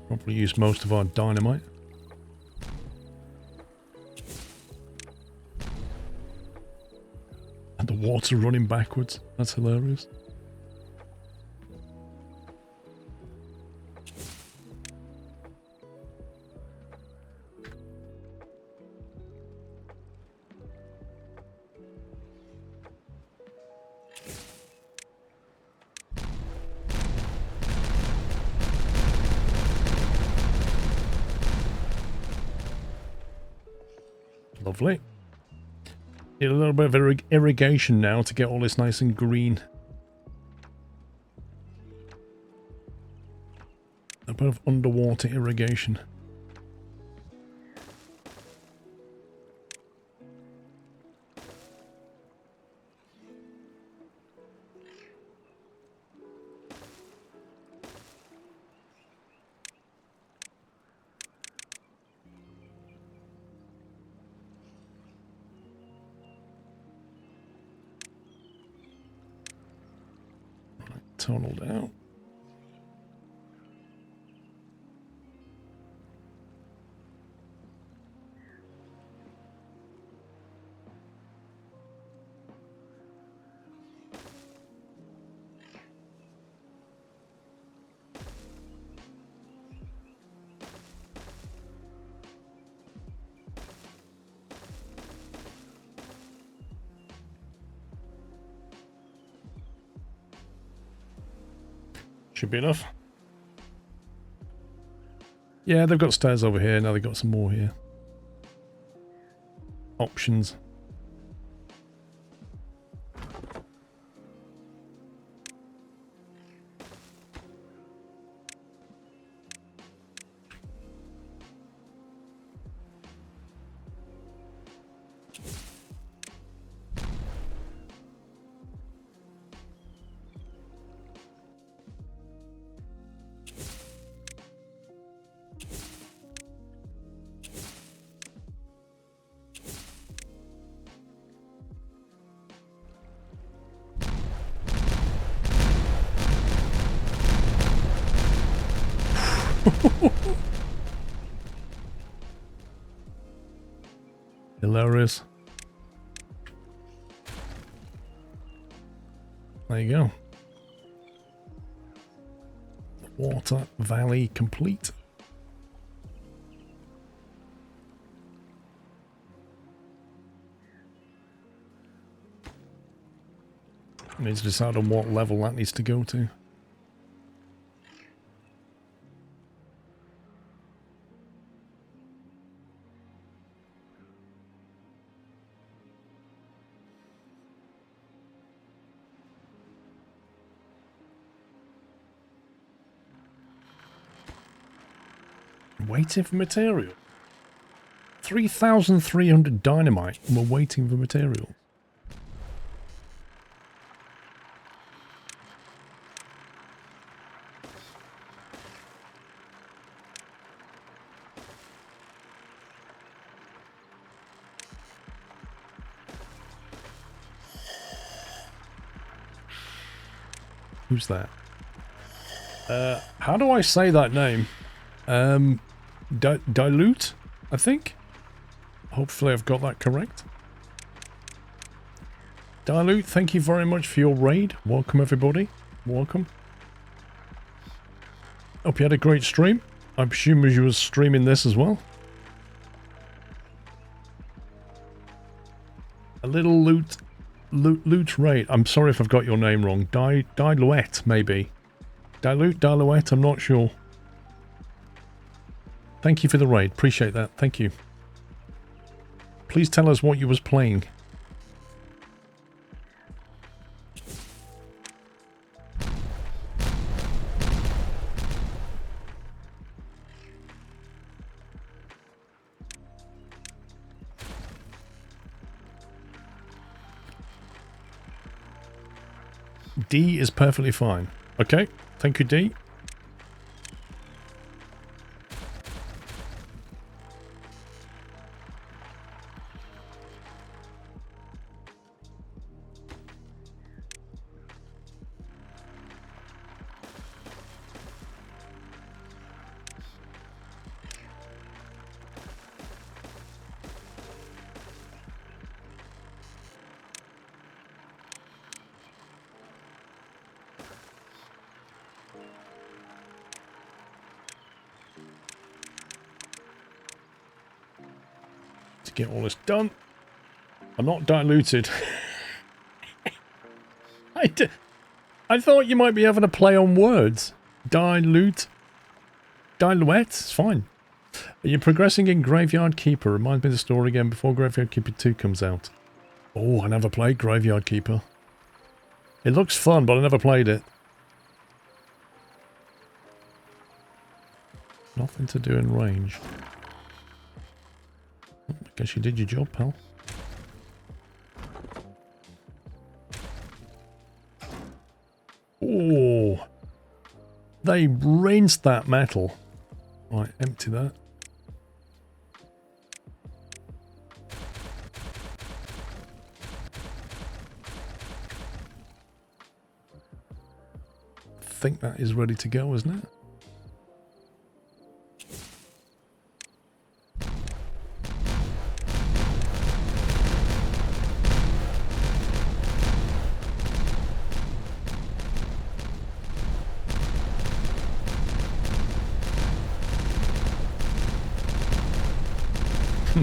Probably use most of our dynamite. And the water running backwards. That's hilarious. Lovely. Need a little bit of irrigation now to get all this nice and green. A bit of underwater irrigation. tunneled out. Should be enough. Yeah, they've got stairs over here. Now they've got some more here. Options. Hilarious. There you go. Water Valley complete. I need to decide on what level that needs to go to. Waiting for material. 3,300 dynamite and we're waiting for material. Who's that? How do I say that name? Dilute, I think. Hopefully I've got that correct. Dilute, thank you very much for your raid. Welcome everybody. Welcome. Hope you had a great stream. I presume you were streaming this as well. A little loot raid. I'm sorry if I've got your name wrong. Diluette, maybe. Diluette, I'm not sure. Thank you for the raid. Appreciate that. Thank you. Please tell us what you was playing. D is perfectly fine. Okay. Thank you, D. Get all this done. I'm not diluted. I thought you might be having a play on words. Diluette, it's fine. Are you progressing in Graveyard Keeper? Reminds me of the story again before Graveyard Keeper 2 comes out. Oh, I never played Graveyard Keeper. It looks fun, but I never played it. Nothing to do in range. I guess you did your job, pal. Oh, they rinsed that metal. Right, empty that. think that is ready to go, isn't it?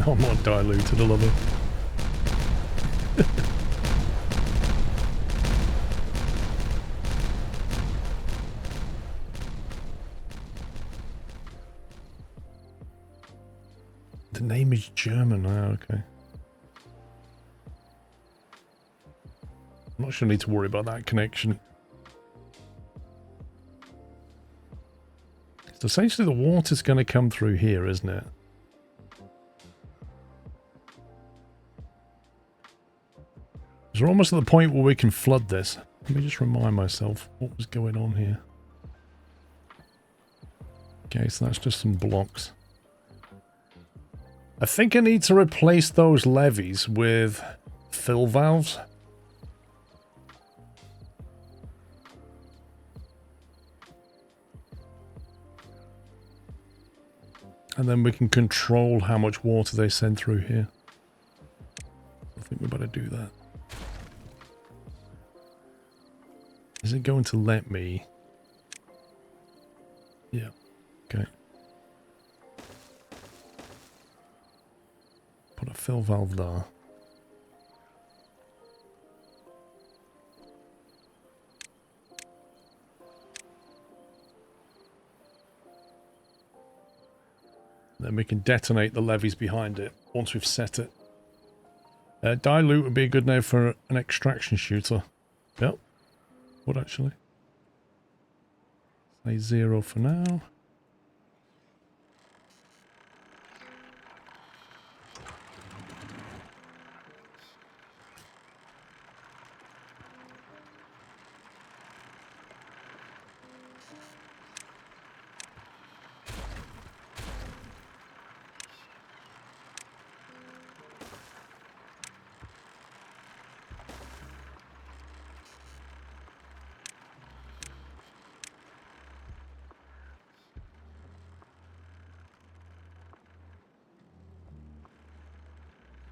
No more diluted, I love it. The name is German. Ah, okay. I'm not sure I need to worry about that connection. So essentially the water's going to come through here, isn't it? So we're almost at the point where we can flood this. Let me just remind myself what was going on here. Okay, so that's just some blocks. I think I need to replace those levees with fill valves. And then we can control how much water they send through here. I think we better do that. Is it going to let me? Yeah. Okay. Put a fill valve there. Then we can detonate the levees behind it once we've set it. Dilute would be a good name for an extraction shooter. Yep. Would actually. Say 0 for now.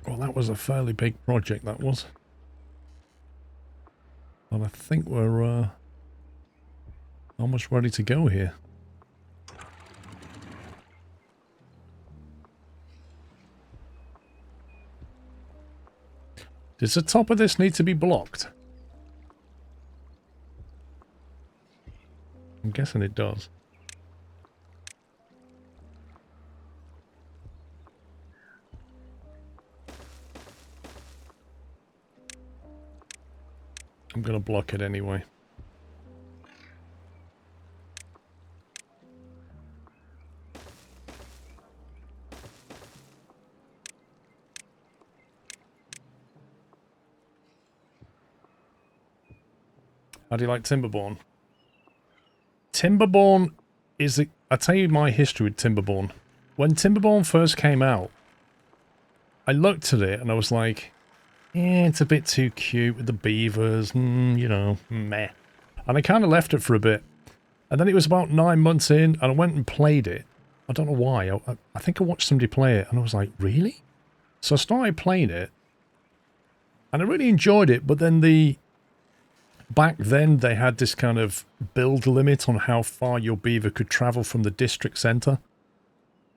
Well, that was a fairly big project, that was. But I think we're almost ready to go here. Does the top of this need to be blocked? I'm guessing it does. I'm going to block it anyway. How do you like Timberborn? Timberborn is... I'll tell you my history with Timberborn. When Timberborn first came out, I looked at it and I was like... yeah, it's a bit too cute with the beavers, you know, meh. And I kind of left it for a bit. And then it was about 9 months in, and I went and played it. I don't know why. I think I watched somebody play it, and I was like, really? So I started playing it, and I really enjoyed it, but then back then they had this kind of build limit on how far your beaver could travel from the district centre.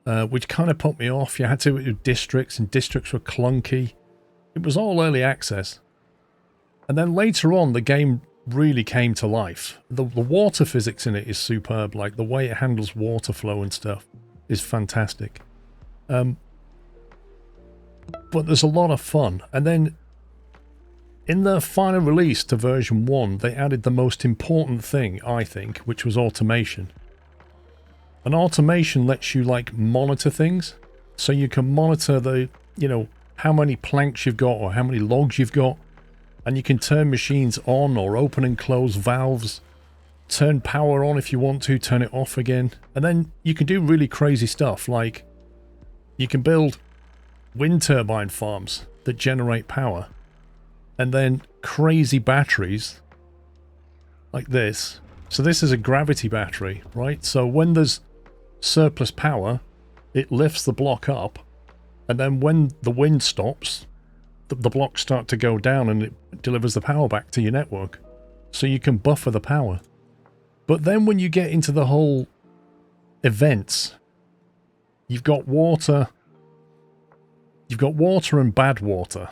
Which kind of put me off. You had to do districts, and districts were clunky. It was all early access. And then later on, the game really came to life. The water physics in it is superb. Like, the way it handles water flow and stuff is fantastic. But there's a lot of fun. And then, in the final release to version 1, they added the most important thing, I think, which was automation. And automation lets you, like, monitor things. So you can monitor the, you know, how many planks you've got or how many logs you've got, and you can turn machines on or open and close valves, turn power on if you want to, turn it off again, and then you can do really crazy stuff, like you can build wind turbine farms that generate power, and then crazy batteries like this So this is a gravity battery, right? So when there's surplus power, it lifts the block up, and then when the wind stops, the blocks start to go down and it delivers the power back to your network. So you can buffer the power. But then when you get into the whole events, you've got water and bad water.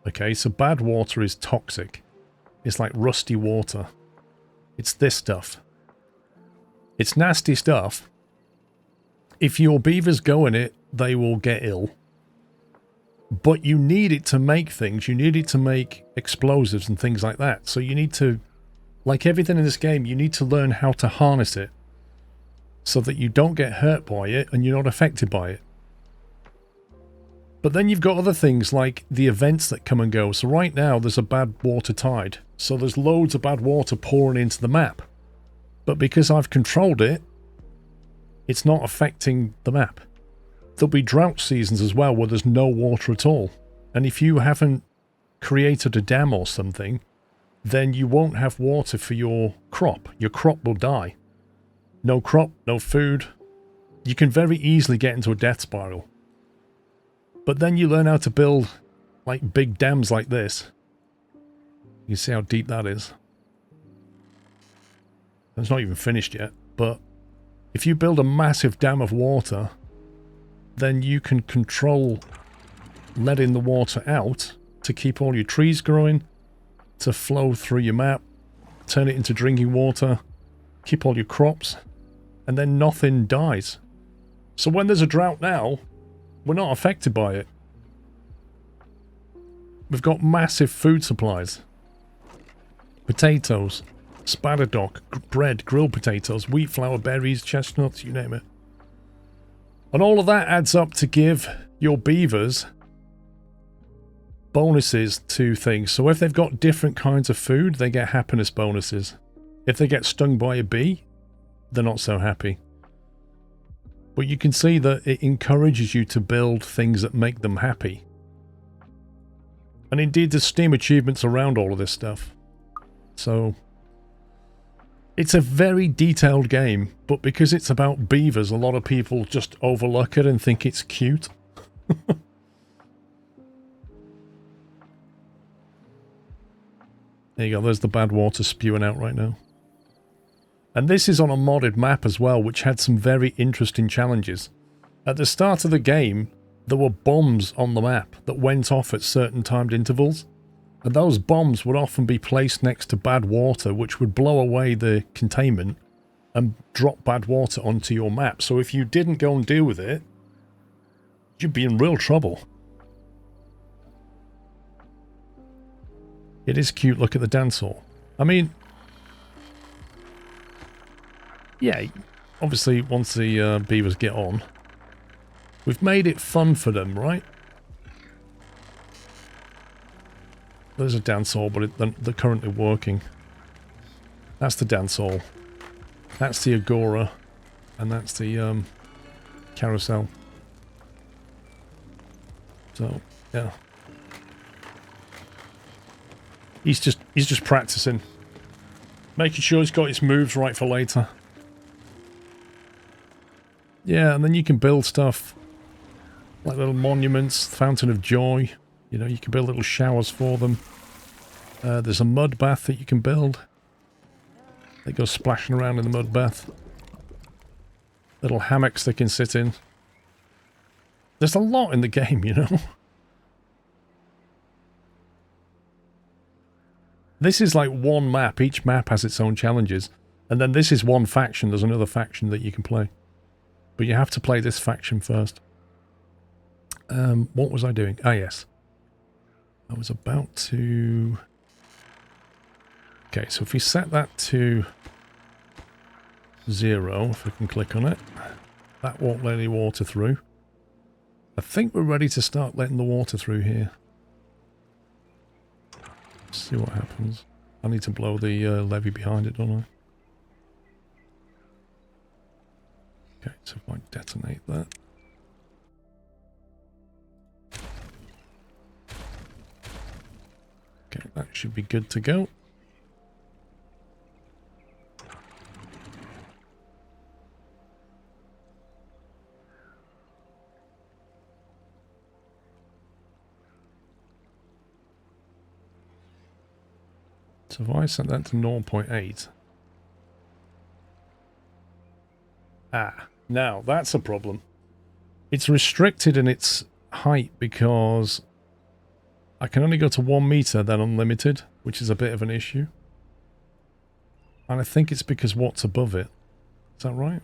Okay, so bad water is toxic. It's like rusty water. It's this stuff. It's nasty stuff. If your beavers go in it, they will get ill. But you need it to make things. You need it to make explosives and things like that. So you need to, like everything in this game, you need to learn how to harness it so that you don't get hurt by it and you're not affected by it. But then you've got other things like the events that come and go. So right now there's a bad water tide. So there's loads of bad water pouring into the map. But because I've controlled it, it's not affecting the map. There'll be drought seasons as well where there's no water at all. And if you haven't created a dam or something, then you won't have water for your crop. Your crop will die. No crop, no food. You can very easily get into a death spiral. But then you learn how to build like big dams like this. You see how deep that is. It's not even finished yet, but if you build a massive dam of water, then you can control letting the water out to keep all your trees growing, to flow through your map, turn it into drinking water, keep all your crops, and then nothing dies. So when there's a drought now, we're not affected by it. We've got massive food supplies. Potatoes, spadadoc, bread, grilled potatoes, wheat flour, berries, chestnuts, you name it. And all of that adds up to give your beavers bonuses to things. So if they've got different kinds of food, they get happiness bonuses. If they get stung by a bee, they're not so happy. But you can see that it encourages you to build things that make them happy. And indeed, there's Steam achievements around all of this stuff. So it's a very detailed game, but because it's about beavers, a lot of people just overlook it and think it's cute. There you go, there's the bad water spewing out right now. And this is on a modded map as well, which had some very interesting challenges. At the start of the game, there were bombs on the map that went off at certain timed intervals. And those bombs would often be placed next to bad water, which would blow away the containment and drop bad water onto your map. So if you didn't go and deal with it, you'd be in real trouble. It is cute. Look at the dance hall. I mean, yeah, obviously once the beavers get on, we've made it fun for them, right? There's a dance hall, but they're currently working. That's the dance hall. That's the agora. And that's the carousel. So, yeah. He's just practicing. Making sure he's got his moves right for later. Yeah, and then you can build stuff like little monuments, Fountain of Joy. You know, you can build little showers for them. There's a mud bath that you can build. They go splashing around in the mud bath. Little hammocks they can sit in. There's a lot in the game, you know. This is like one map. Each map has its own challenges. And then this is one faction. There's another faction that you can play. But you have to play this faction first. What was I doing? Ah, yes. I was about to... Okay, so if we set that to 0, if we can click on it, that won't let any water through. I think we're ready to start letting the water through here. Let's see what happens. I need to blow the levee behind it, don't I? Okay, so if I detonate that. Okay, that should be good to go. So if I set that to 0.8. Ah, now that's a problem. It's restricted in its height because I can only go to 1 meter, then unlimited, which is a bit of an issue. And I think it's because what's above it. Is that right?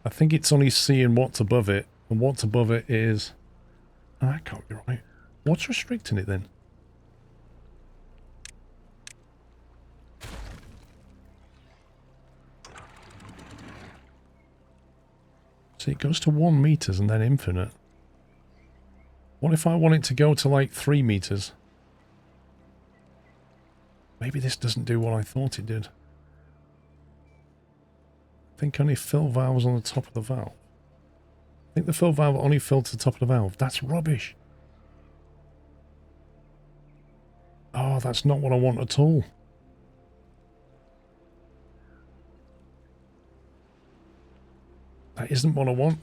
I think it's only seeing what's above it, and what's above it is... Oh, that can't be right. What's restricting it then? See, it goes to 1 meters and then infinite. What if I want it to go to like 3 meters? Maybe this doesn't do what I thought it did. I think only fill valves on the top of the valve. I think the fill valve only filled to the top of the valve. That's rubbish. Oh, that's not what I want at all. That isn't what I want.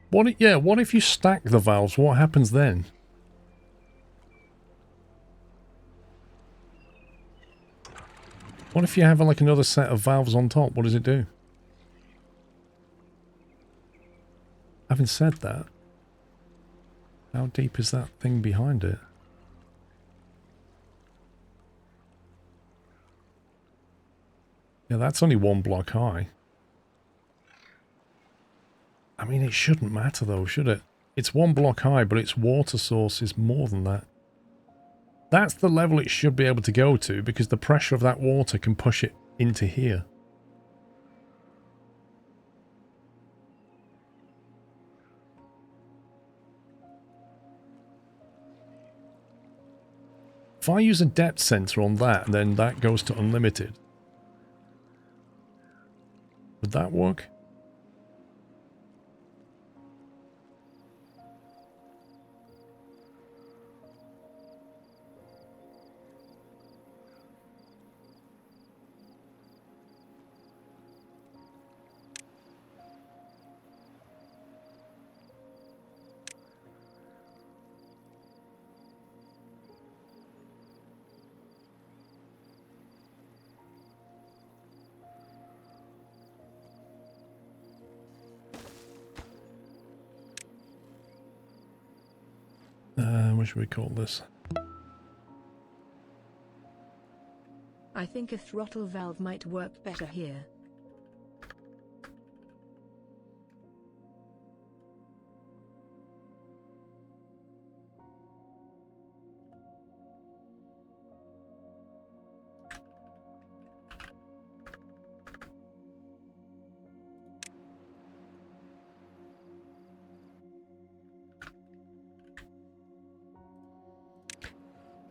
What if you stack the valves? What happens then? What if you have like another set of valves on top? What does it do? Having said that, how deep is that thing behind it? Yeah, that's only 1 block high. I mean, it shouldn't matter though, should it? It's 1 block high, but its water source is more than that. That's the level it should be able to go to, because the pressure of that water can push it into here. If I use a depth sensor on that, then that goes to unlimited. Would that work? What should we call this? I think a throttle valve might work better here.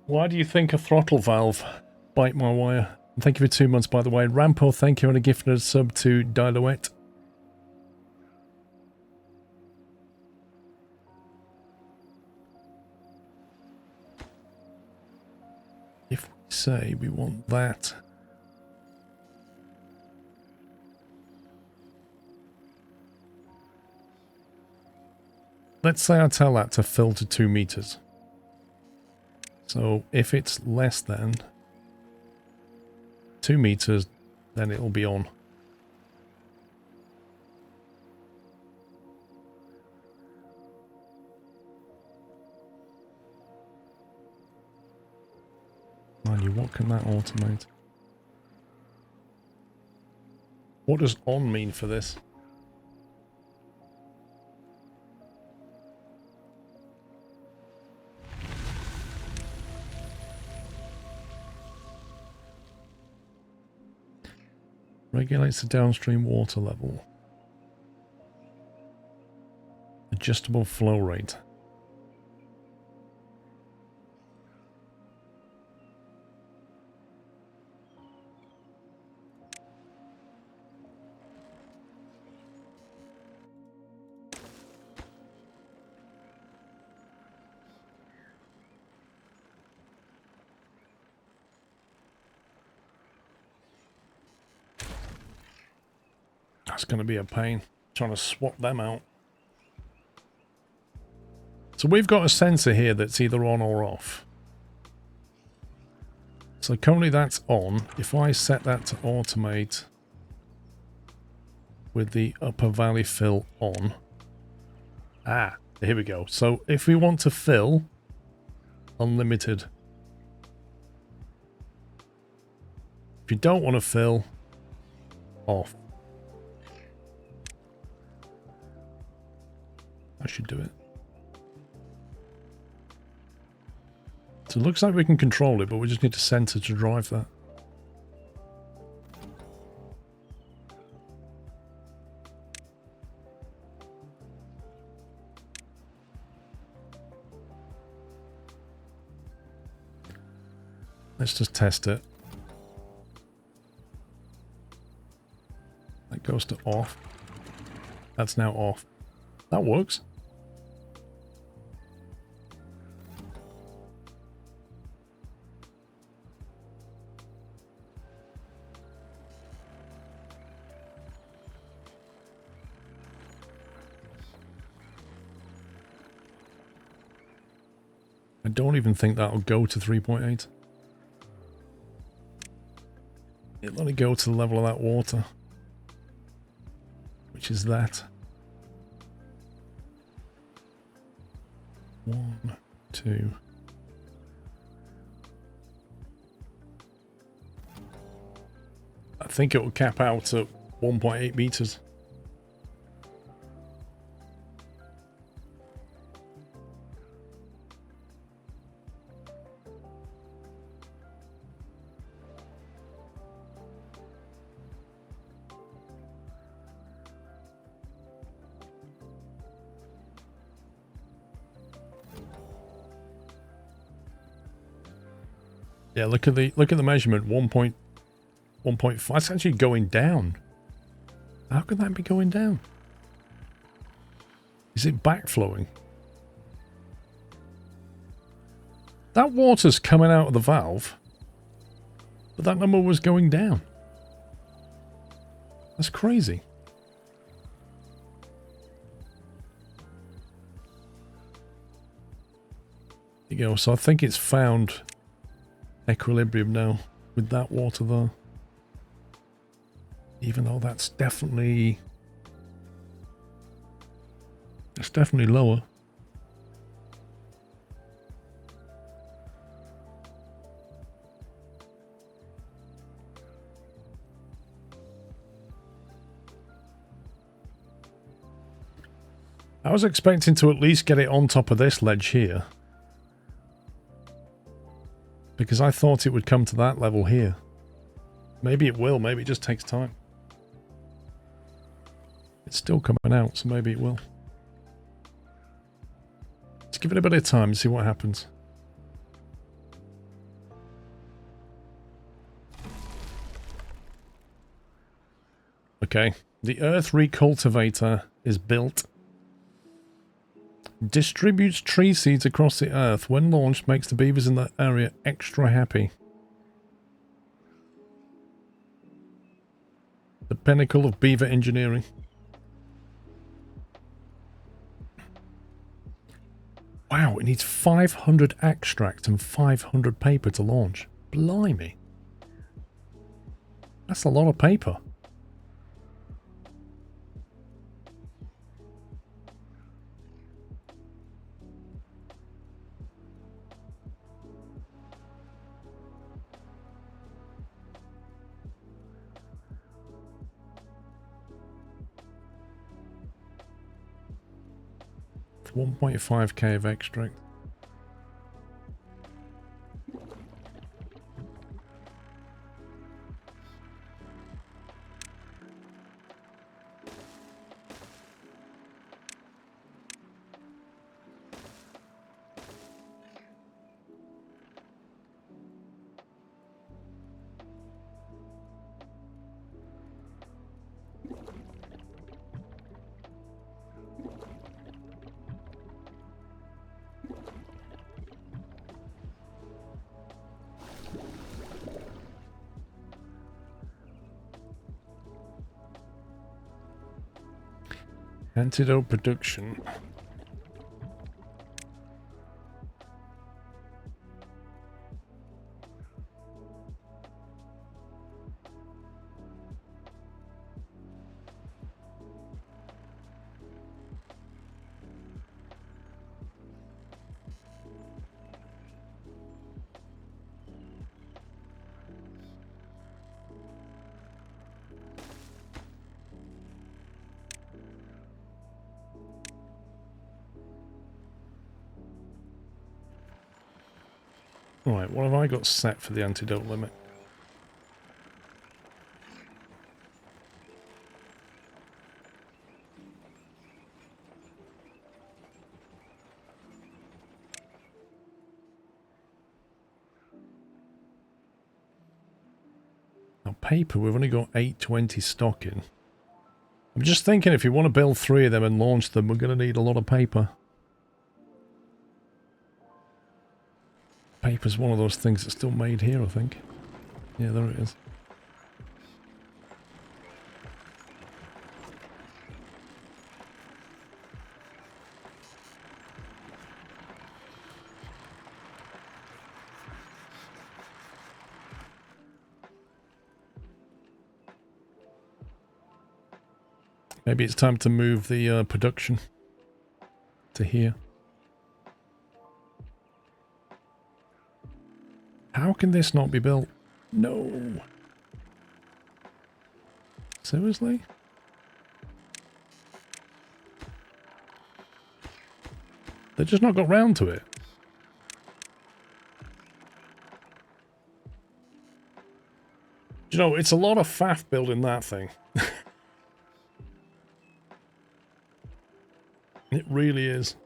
Why do you think a throttle valve? Bite my wire. And thank you for 2 months, by the way. Rampo, thank you, and a gift and a sub to Diluette. If we say we want that... Let's say I tell that to fill to 2 meters. So if it's less than 2 meters, then it'll be on. Mind you, what can that automate? What does on mean for this? Regulates the downstream water level. Adjustable flow rate. That's going to be a pain, trying to swap them out. So we've got a sensor here that's either on or off. So currently that's on. If I set that to automate with the upper valley fill on. Ah, here we go. So if we want to fill unlimited. If you don't want to fill, off. I should do it. So it looks like we can control it, but we just need a sensor to drive that. Let's just test it. That goes to off. That's now off. That works. I don't even think that'll go to 3.8. It'll only go to the level of that water. Which is that. 1, 2. I think it will cap out at 1.8 meters. Yeah, look at the measurement. 1.5. That's actually going down. How could that be going down? Is it backflowing? That water's coming out of the valve, but that number was going down. That's crazy. There you go. So I think it's found equilibrium now with that water there. Even though that's definitely lower. I was expecting to at least get it on top of this ledge here. Because I thought it would come to that level here. Maybe it will, maybe it just takes time. It's still coming out, so maybe it will. Let's give it a bit of time and see what happens. Okay, the earth recultivator is built. Distributes tree seeds across the earth. When launched, makes the beavers in that area extra happy. The pinnacle of beaver engineering. Wow, it needs 500 extract and 500 paper to launch. Blimey. That's a lot of paper. It's 1.5k of extract. Antidote production. Right, what have I got set for the antidote limit? Now paper, we've only got 820 stock in. I'm just thinking if you want to build 3 of them and launch them, we're going to need a lot of paper. Paper's one of those things that's still made here, I think. Yeah, there it is. Maybe it's time to move the production to here. How can this not be built? No. Seriously? They just not got round to it. You know, it's a lot of faff building that thing. It really is.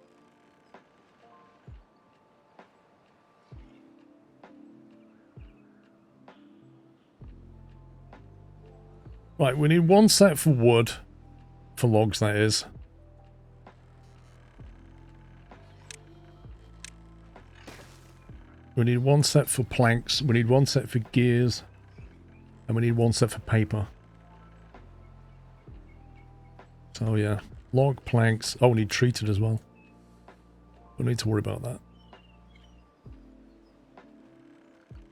Right, we need 1 set for wood. For logs, that is. We need 1 set for planks. We need 1 set for gears. And we need 1 set for paper. So yeah. Log, planks. Oh, we need treated as well. Don't need to worry about that.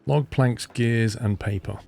Log, planks, gears, and paper.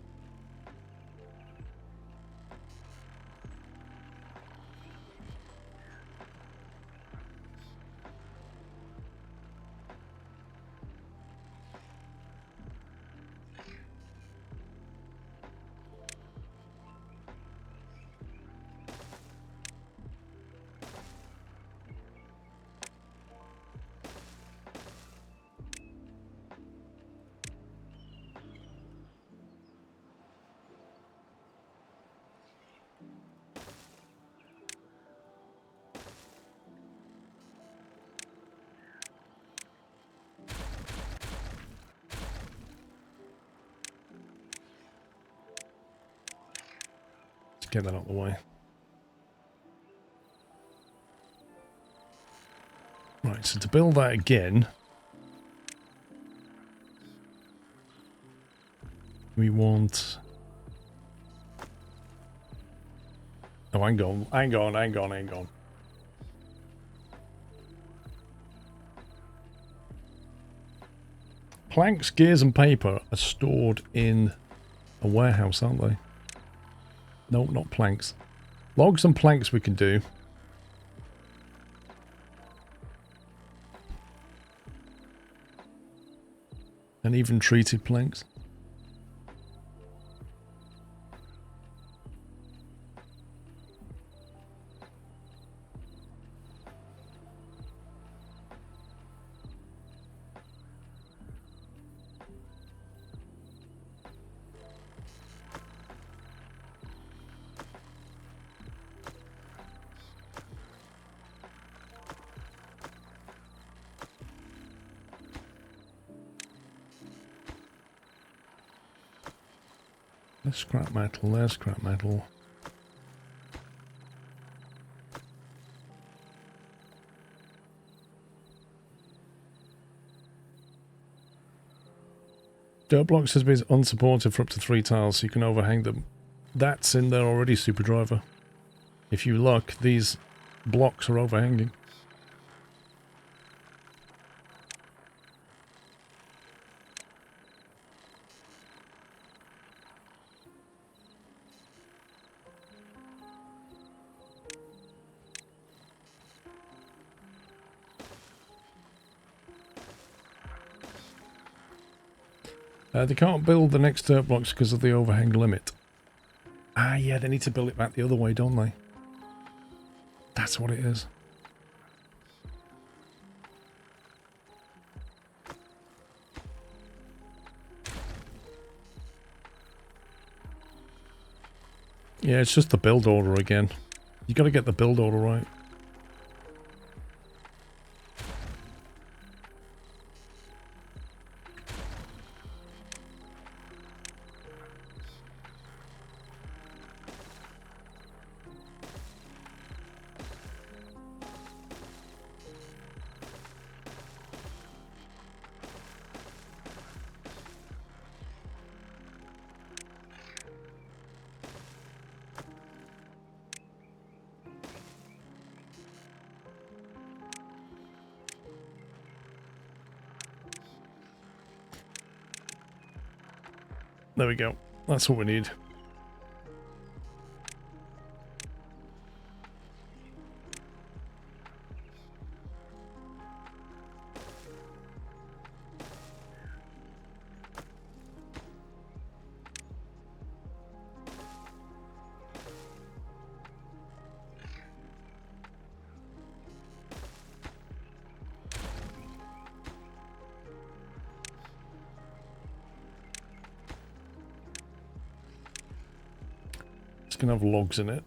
Get that out of the way. Right, so to build that again, we want... Oh, hang on. Planks, gears and paper are stored in a warehouse, aren't they? No, not planks. Logs and planks we can do. And even treated planks. There's scrap metal, there's scrap metal. Dirt blocks has been unsupported for up to 3 tiles, so you can overhang them. That's in there already, Super Driver. If you look, these blocks are overhanging. They can't build the next dirt blocks because of the overhang limit. Ah, yeah, they need to build it back the other way, don't they? That's what it is. Yeah, it's just the build order again. You got to get the build order right. There we go. That's what we need. It's going to have logs in it.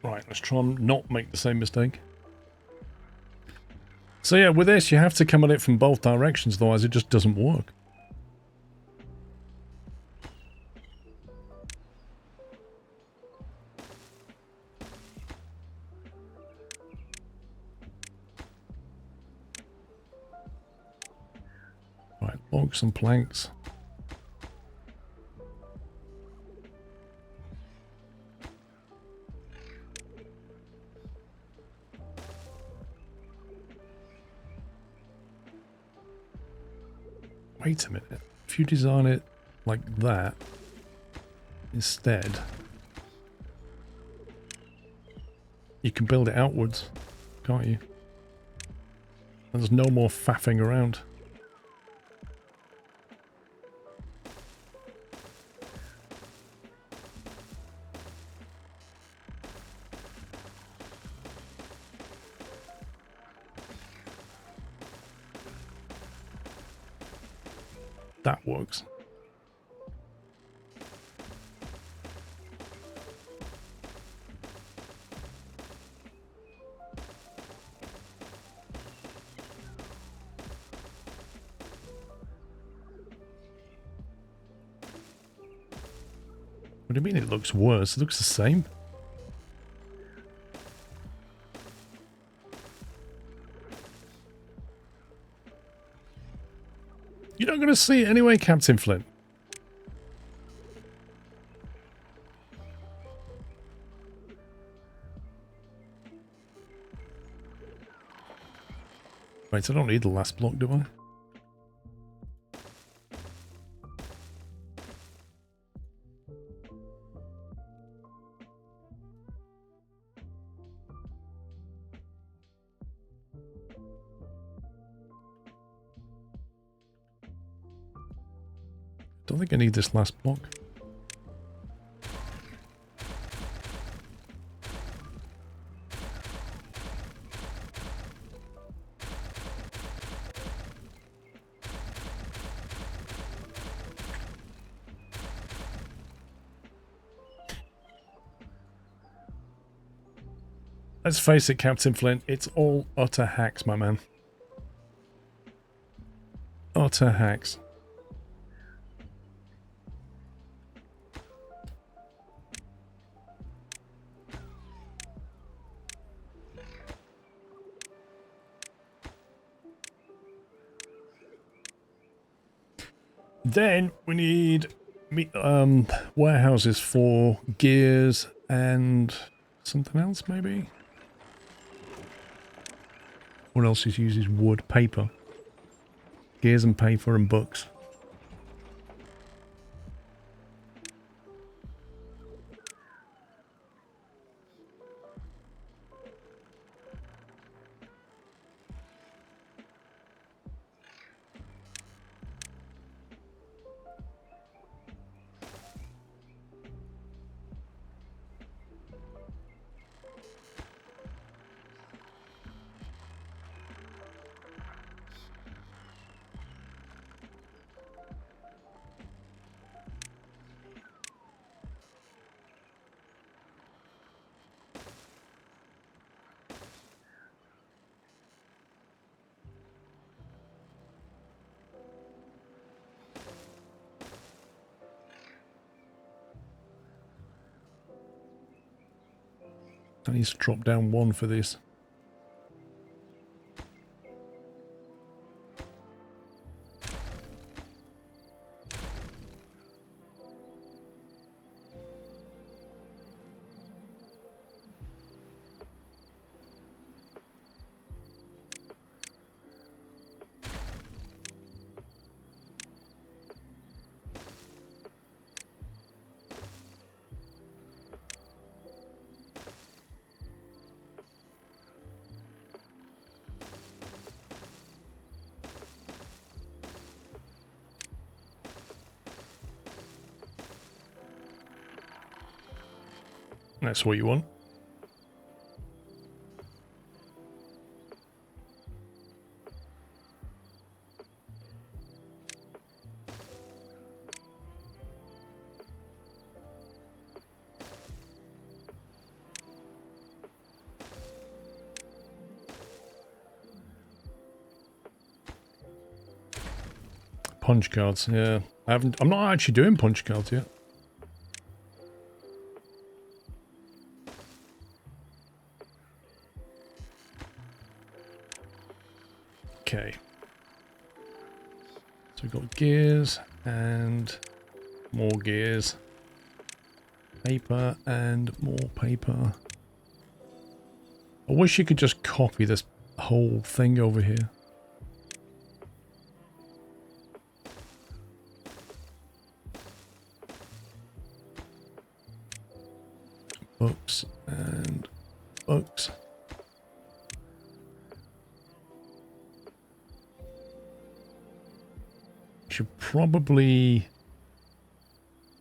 Right, let's try and not make the same mistake. So yeah, with this, you have to come at it from both directions, otherwise it just doesn't work. Right, logs and planks. Wait a minute. If you design it like that instead, you can build it outwards, can't you? And there's no more faffing around. That works. What do you mean it looks worse? It looks the same. You're not going to see it anyway, Captain Flint. Right, I don't need the last block, do I? Don't think I need this last block. Let's face it, Captain Flint, it's all utter hacks, my man. utter hacks. Then we need warehouses for gears and something else, maybe? What else uses wood? Paper. Gears and paper and books. I need to drop down one for this. That's what you want. Punch cards, yeah. I'm not actually doing punch cards yet. Okay. So we've got gears and more gears. Paper and more paper. I wish you could just copy this whole thing over here. Books and books. Should probably...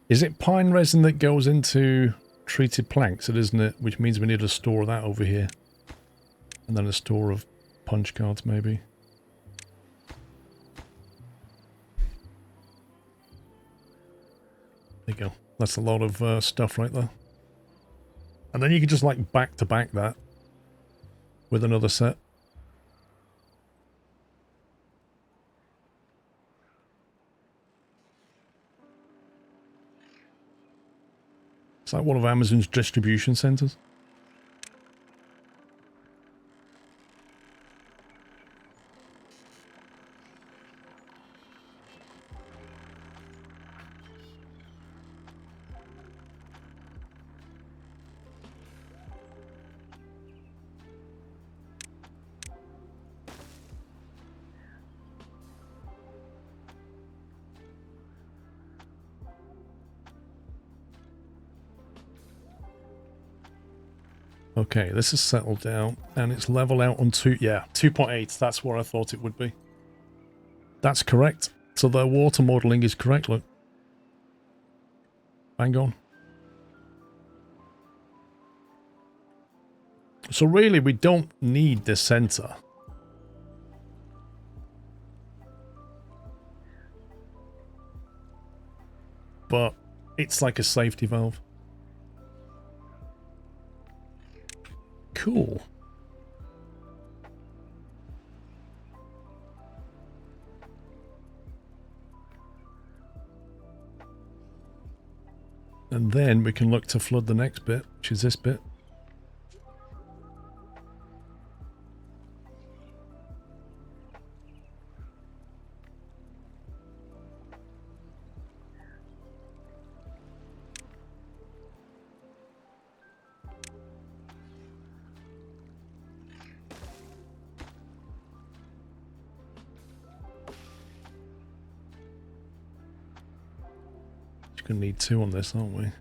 Is it pine resin that goes into treated planks? It isn't it? Which means we need to store that over here. And then a store of punch cards maybe. There you go. That's a lot of stuff right there. And then you can just like back to back that with another set. It's like one of Amazon's distribution centers. Okay, this is settled down, and it's level out on 2.8. That's where I thought it would be. That's correct. So their water modeling is correct, look. Bang on. So really, we don't need this center. But it's like a safety valve. Cool. And then we can look to flood the next bit, which is this bit. Going to need 2 on this, aren't we?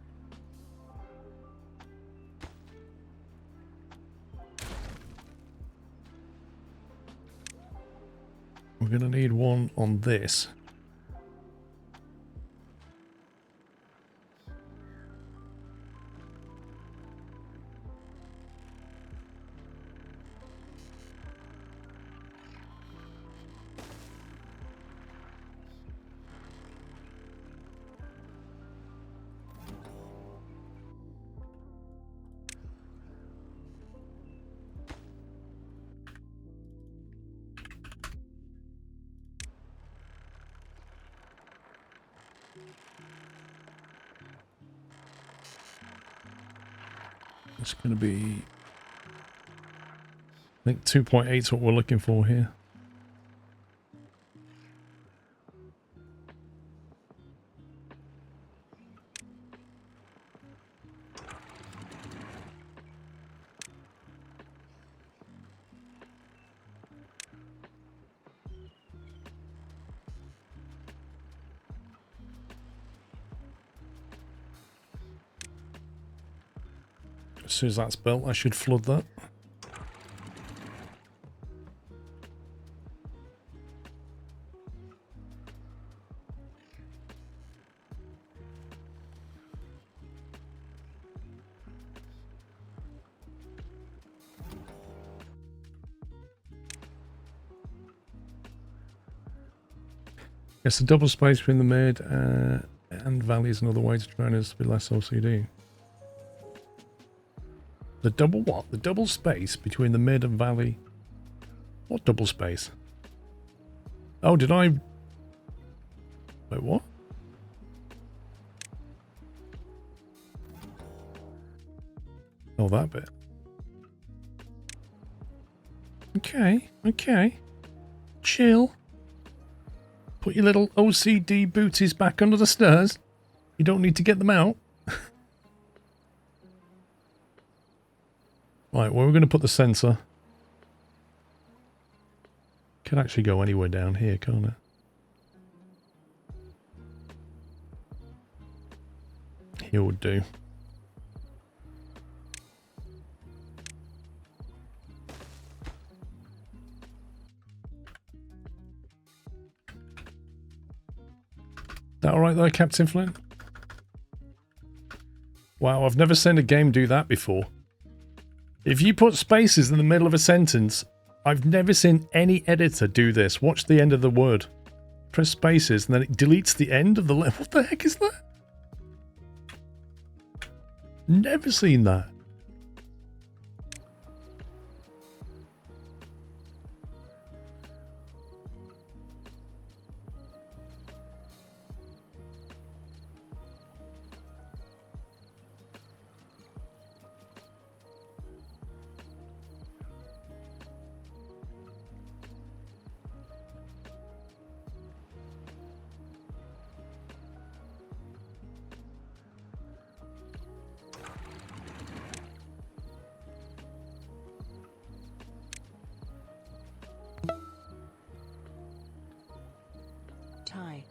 We're going to need 1 on this. It's going to be, I think 2.8 is what we're looking for here. As soon as that's built, I should flood that. Yes, the double space between the mid and valley is another way to train us to be less OCD. The double what? The double space between the mid and valley? What double space? Oh, did I... Wait, what? Oh, that bit. Okay, okay. Chill. Put your little OCD booties back under the stairs. You don't need to get them out. Right, well, we're going to put the sensor. Can actually go anywhere down here, can't it? Here would do. That alright there, Captain Flint? Wow, I've never seen a game do that before. If you put spaces in the middle of a sentence, I've never seen any editor do this. Watch the end of the word. Press spaces and then it deletes the end of the... What the heck is that? Never seen that. Tie.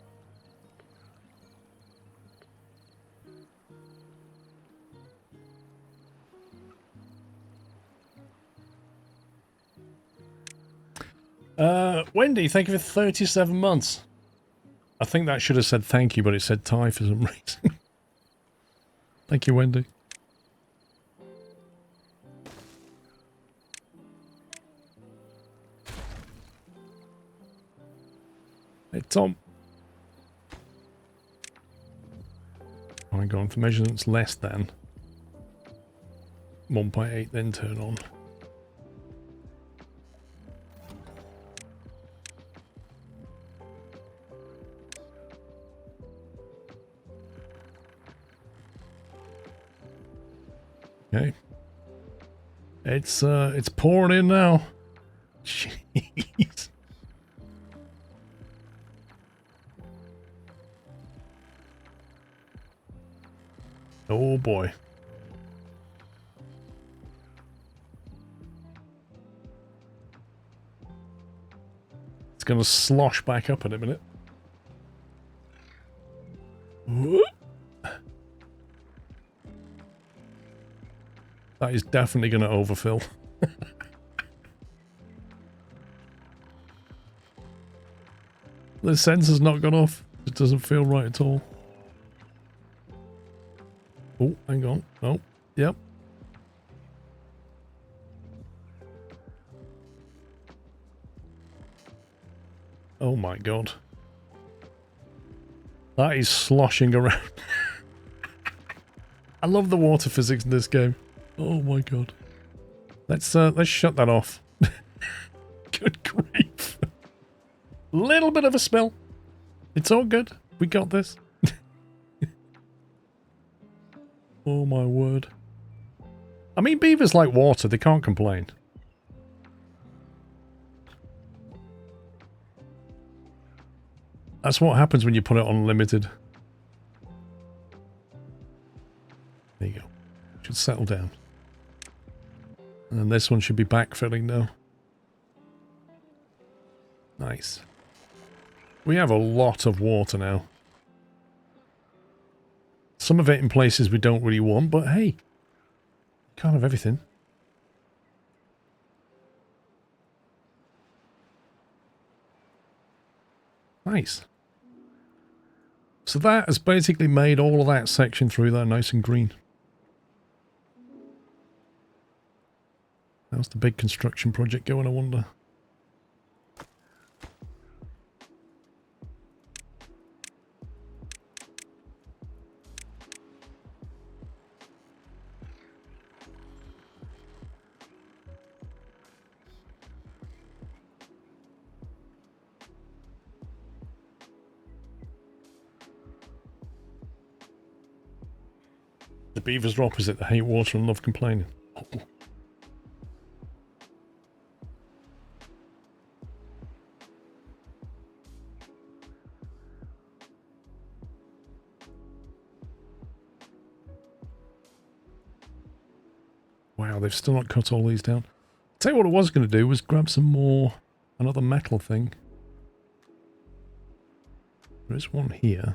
Wendy, thank you for 37 months. I think that should have said thank you, but it said tie for some reason. Thank you, Wendy. Hey, Tom. I'm going for measurements less than 1.8, then turn on. Okay. It's pouring in now. Jeez. Oh boy. It's gonna slosh back up in a minute. Whoop. That is definitely gonna overfill. The sensor's not gone off. It doesn't feel right at all. Oh, hang on. Oh, yep. Oh my god. That is sloshing around. I love the water physics in this game. Oh my god. Let's shut that off. Good grief. Little bit of a spill. It's all good. We got this. Oh my word. I mean, beavers like water. They can't complain. That's what happens when you put it on limited. There you go. Should settle down. And this one should be backfilling now. Nice. We have a lot of water now. Some of it in places we don't really want, but hey, can't have everything. Nice. So that has basically made all of that section through there nice and green. How's the big construction project going, I wonder? The beavers are opposite. They hate water and love complaining. Oh. Wow, they've still not cut all these down. Tell you what I was going to do was grab some more, another metal thing. There is one here.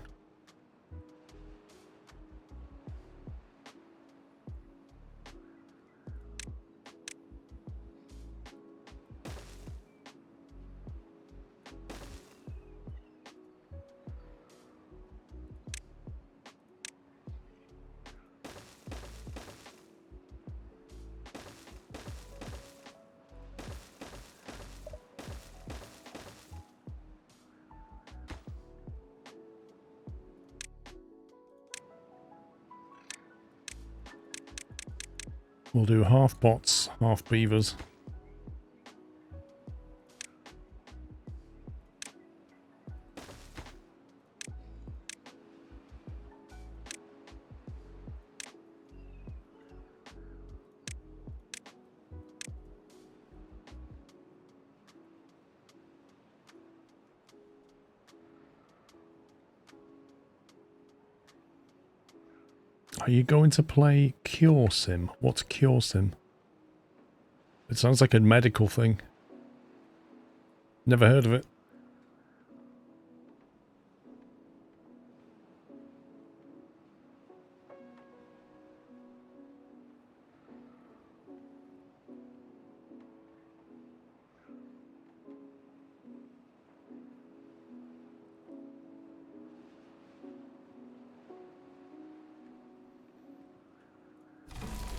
We'll do half bots, half beavers. Are you going to play Cure Sim? What's Cure Sim? It sounds like a medical thing. Never heard of it.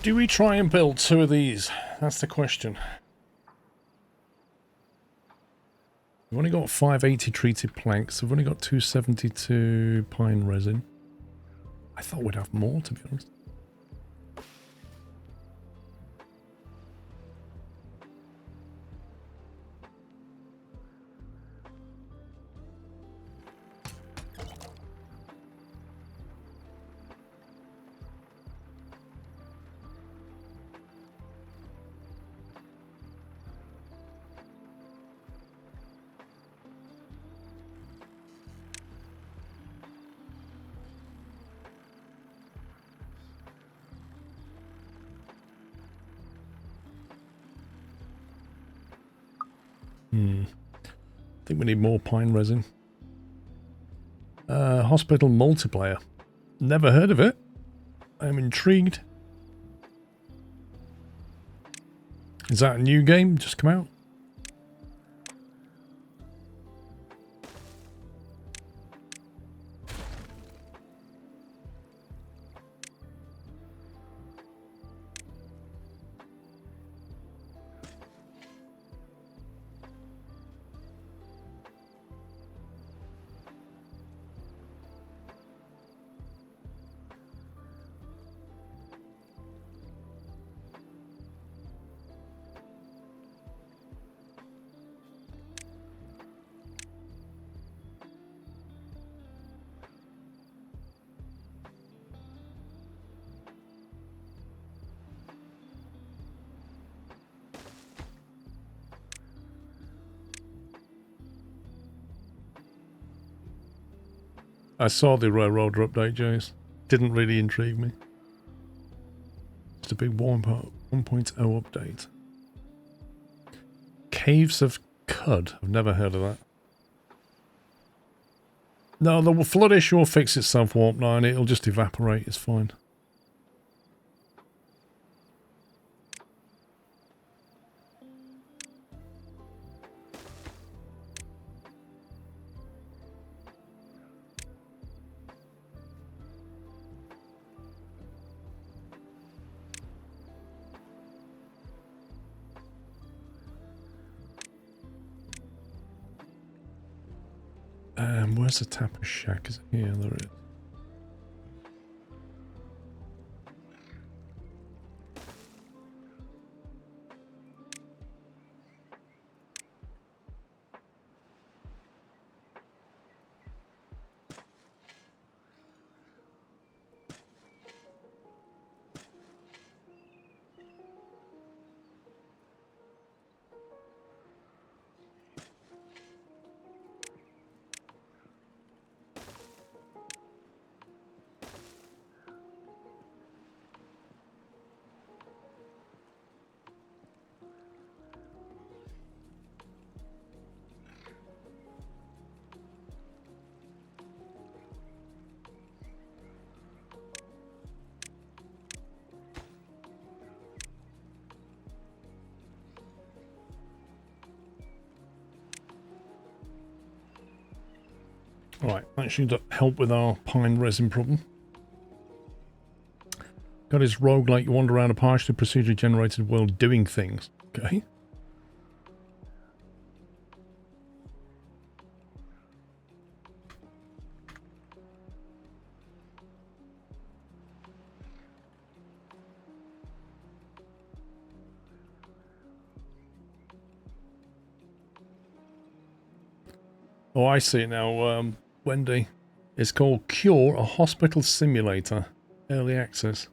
Do we try and build 2 of these? That's the question. We've only got 580 treated planks. We've only got 272 pine resin. I thought we'd have more, to be honest. I think we need more pine resin. Hospital multiplayer. Never heard of it. I'm intrigued. Is that a new game just come out? I saw the Railroader update, Jace. Didn't really intrigue me. It's a big 1.0 update. Caves of Cud. I've never heard of that. No, the flood issue will fix itself, Warp 9. It'll just evaporate. It's fine. Where's the Tapper Shack? Is it here? There it is. Right, that should help with our pine resin problem. Got his roguelike, you wander around a partially procedurally generated world doing things. Okay. Oh, I see it now, Wendy. It's called Cure, a hospital simulator. Early access.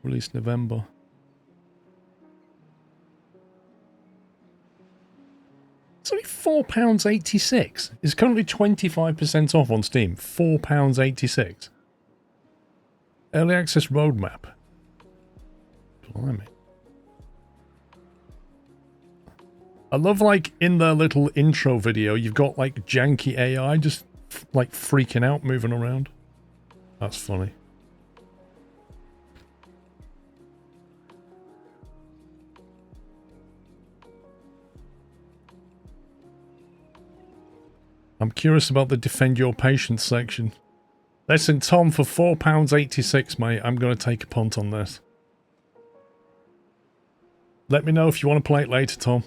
Released November. It's only £4.86. It's currently 25% off on Steam. £4.86. Early access roadmap. Blimey. I love, like, in the little intro video, you've got, like, janky AI just, like, freaking out, moving around. That's funny. I'm curious about the defend your patient section. Listen, Tom, for £4.86, mate, I'm going to take a punt on this. Let me know if you want to play it later, Tom.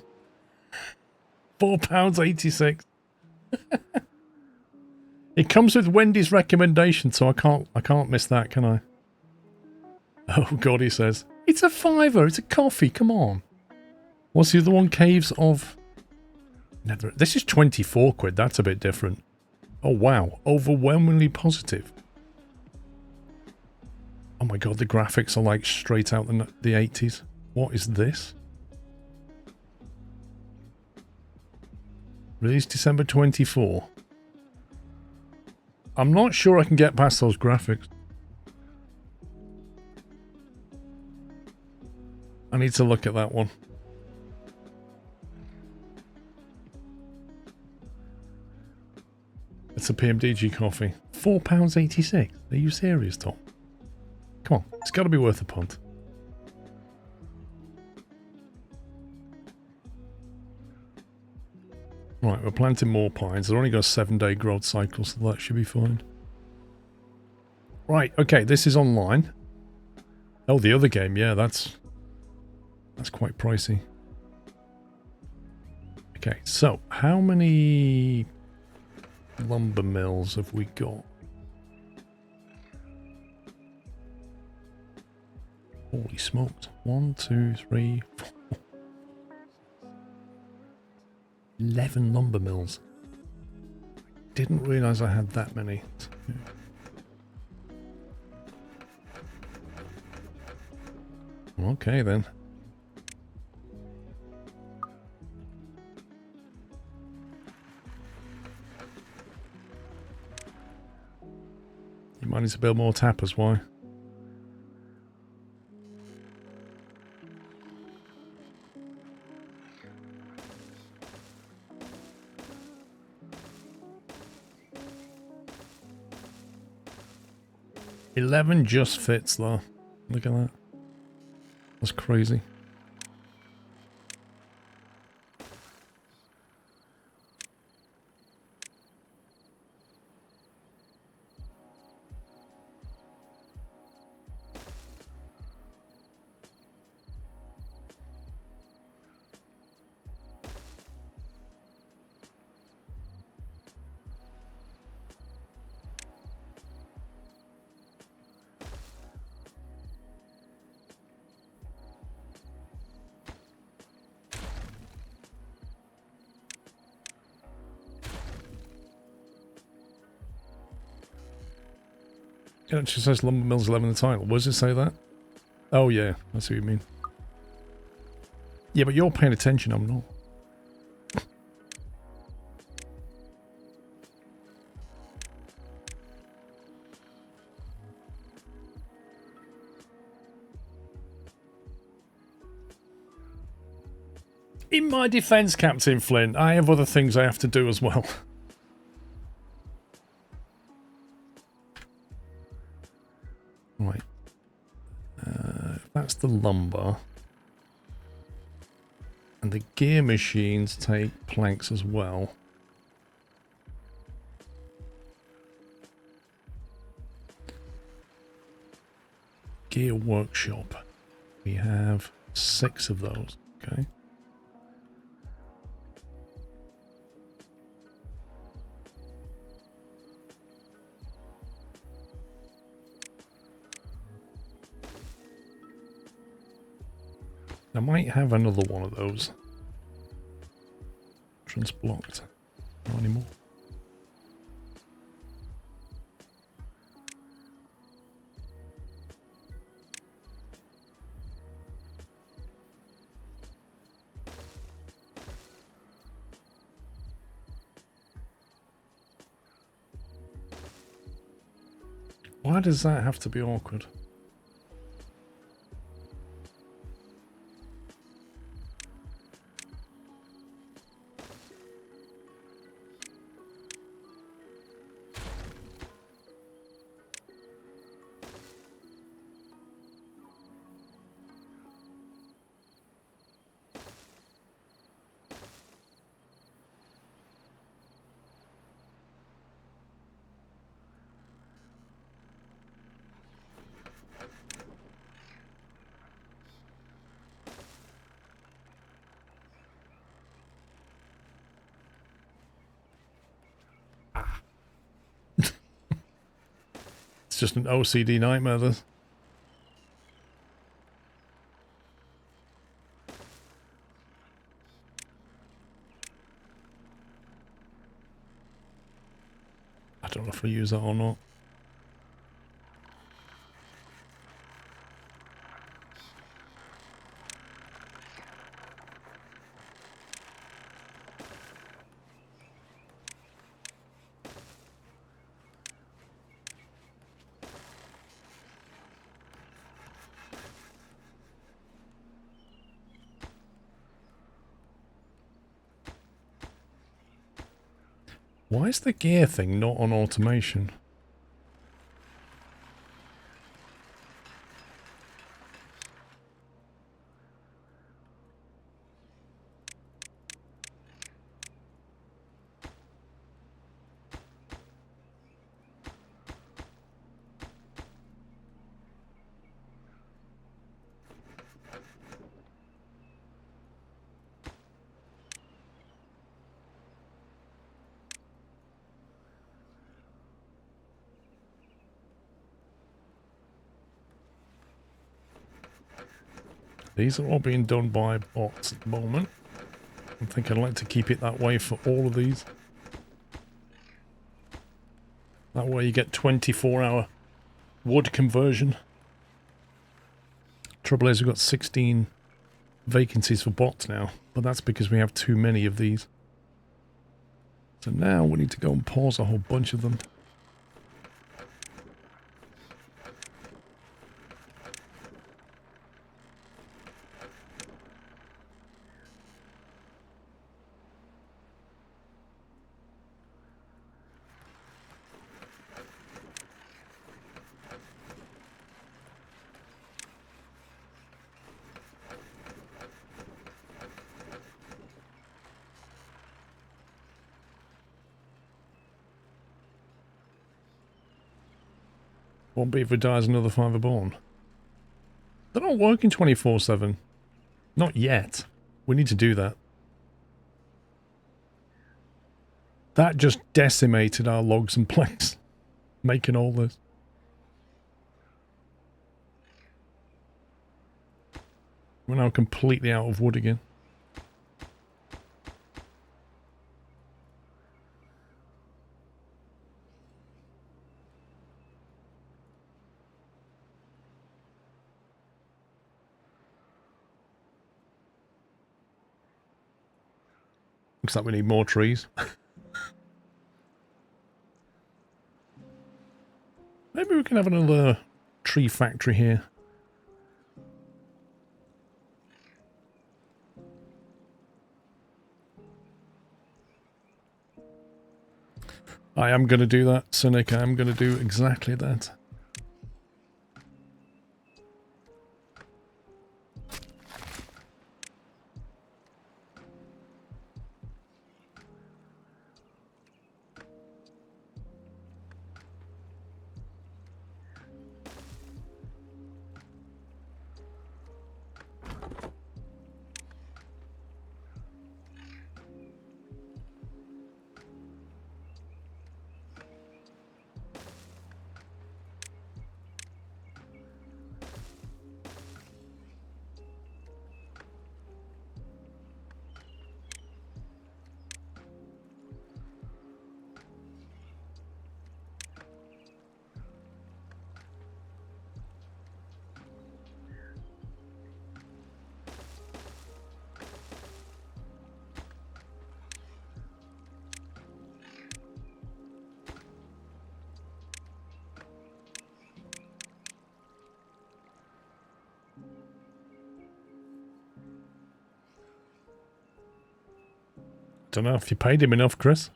£4.86. It comes with Wendy's recommendation, so I can't miss that, can I? Oh God, he says. It's a £5. It's a coffee, come on. What's the other one? Caves of Nether. This is 24 quid, that's a bit different. Oh wow, overwhelmingly positive. Oh my God, the graphics are like straight out the 80s. What is this? Released December 24. I'm not sure I can get past those graphics. I need to look at that one. It's a PMDG coffee. £4.86. Are you serious, Tom? Come on, it's got to be worth a punt. Right, we're planting more pines. They're only got a 7-day growth cycle, so that should be fine. Right, okay, this is online. Oh, the other game, yeah, that's quite pricey. Okay, so how many lumber mills have we got? Holy smokes. 1, 2, 3, 4. 11 lumber mills. Didn't realise I had that many. Okay then. You might need to build more tappers, why? $11 just fits though. Look at that. That's crazy. It actually says lumber mills 11 in the title. Where does it say that? Oh yeah, I see what you mean. Yeah, but you're paying attention, I'm not. In my defense, Captain Flynn, I have other things I have to do as well. Right. That's the lumber. And the gear machines take planks as well. Gear workshop. We have 6 of those. Okay. I might have another one of those. Entrance blocked. Not anymore. Why does that have to be awkward? It's just an OCD nightmare, this. I don't know if I use that or not. Why is the gear thing not on automation? These are all being done by bots at the moment. I think I'd like to keep it that way for all of these. That way you get 24-hour wood conversion. Trouble is we've got 16 vacancies for bots now, but that's because we have too many of these. So now we need to go and pause a whole bunch of them. One beaver dies, another five born. They're not working 24/7. Not yet. We need to do that. That just decimated our logs and planks, making all this. We're now completely out of wood again. Looks like we need more trees. Maybe we can have another tree factory here. I am going to do that, Cynic. I am going to do exactly that. Don't know if you paid him enough, Chris.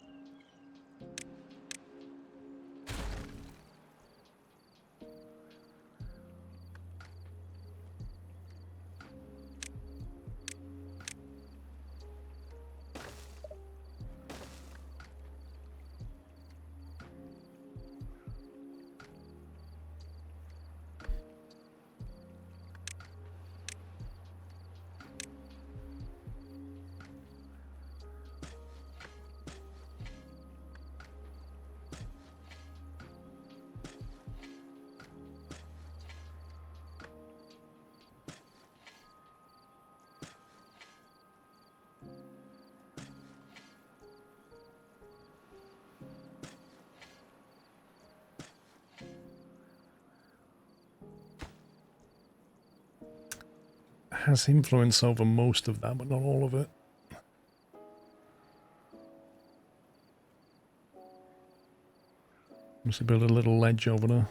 Has influence over most of that, but not all of it. Must build a little ledge over there.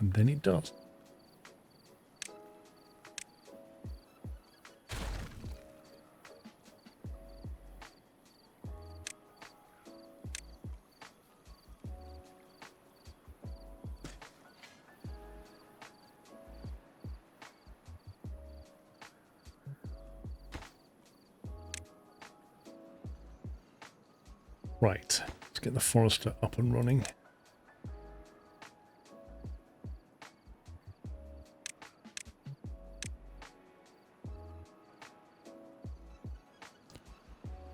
And then it does. Right, let's get the forester up and running.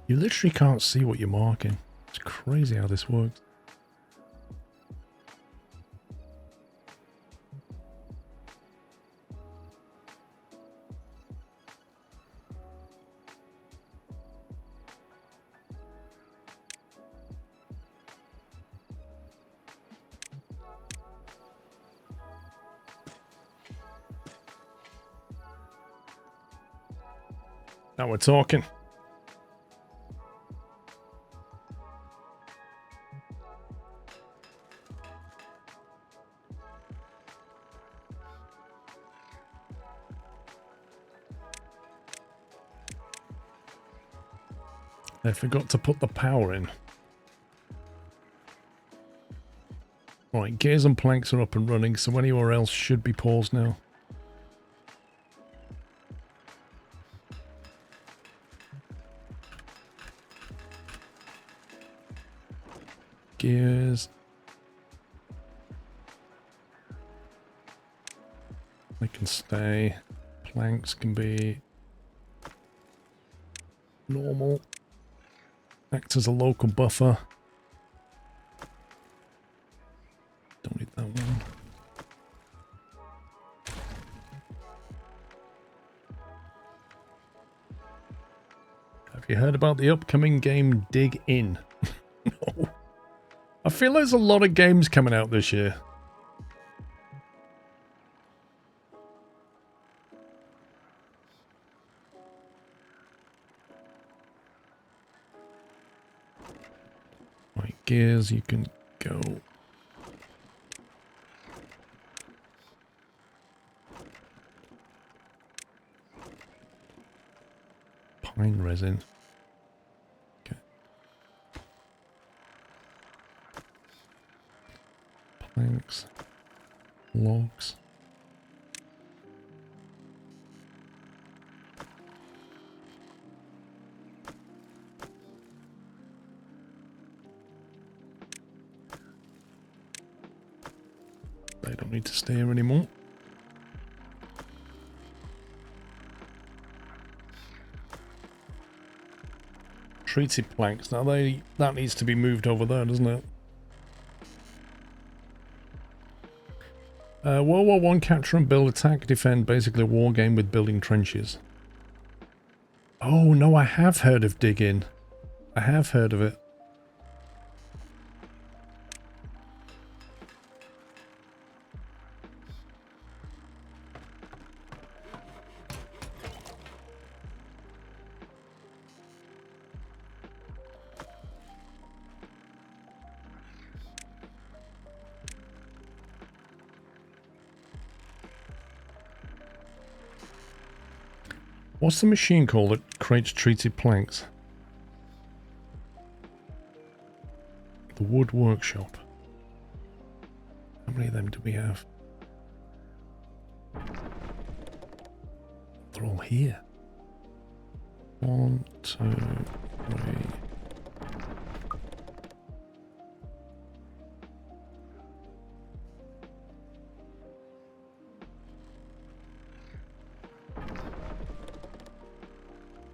You literally can't see what you're marking. It's crazy how this works. Now we're talking. I forgot to put the power in. Right, gears and planks are up and running, so anywhere else should be paused now. Gears. They can stay. Planks can be normal. Act as a local buffer. Don't need that one. Have you heard about the upcoming game Dig In? No. I feel there's a lot of games coming out this year. Right, gears, you can go. Pine resin. Okay. Planks. Logs. They don't need to stay here anymore. Treated planks. Now that needs to be moved over there, doesn't it? World War One, capture and build, attack, defend. Basically a war game with building trenches. Oh no, I have heard of Dig In. I have heard of it. What's the machine called that creates treated planks? The Wood Workshop. How many of them do we have? They're all here. 1, 2, 3.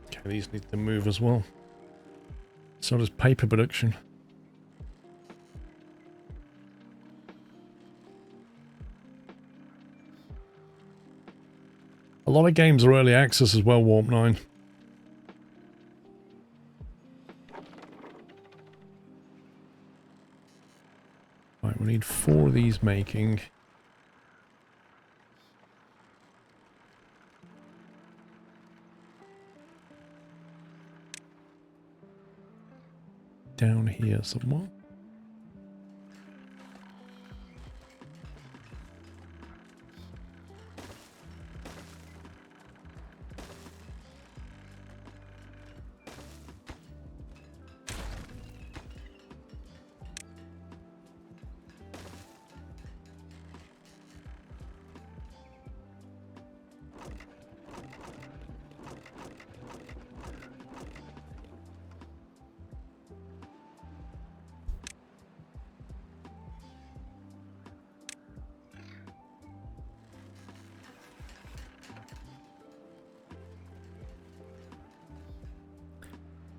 Okay, these need to move as well. So does paper production. A lot of games are early access as well, Warp 9. Right, we need 4 of these making. Down here somewhere.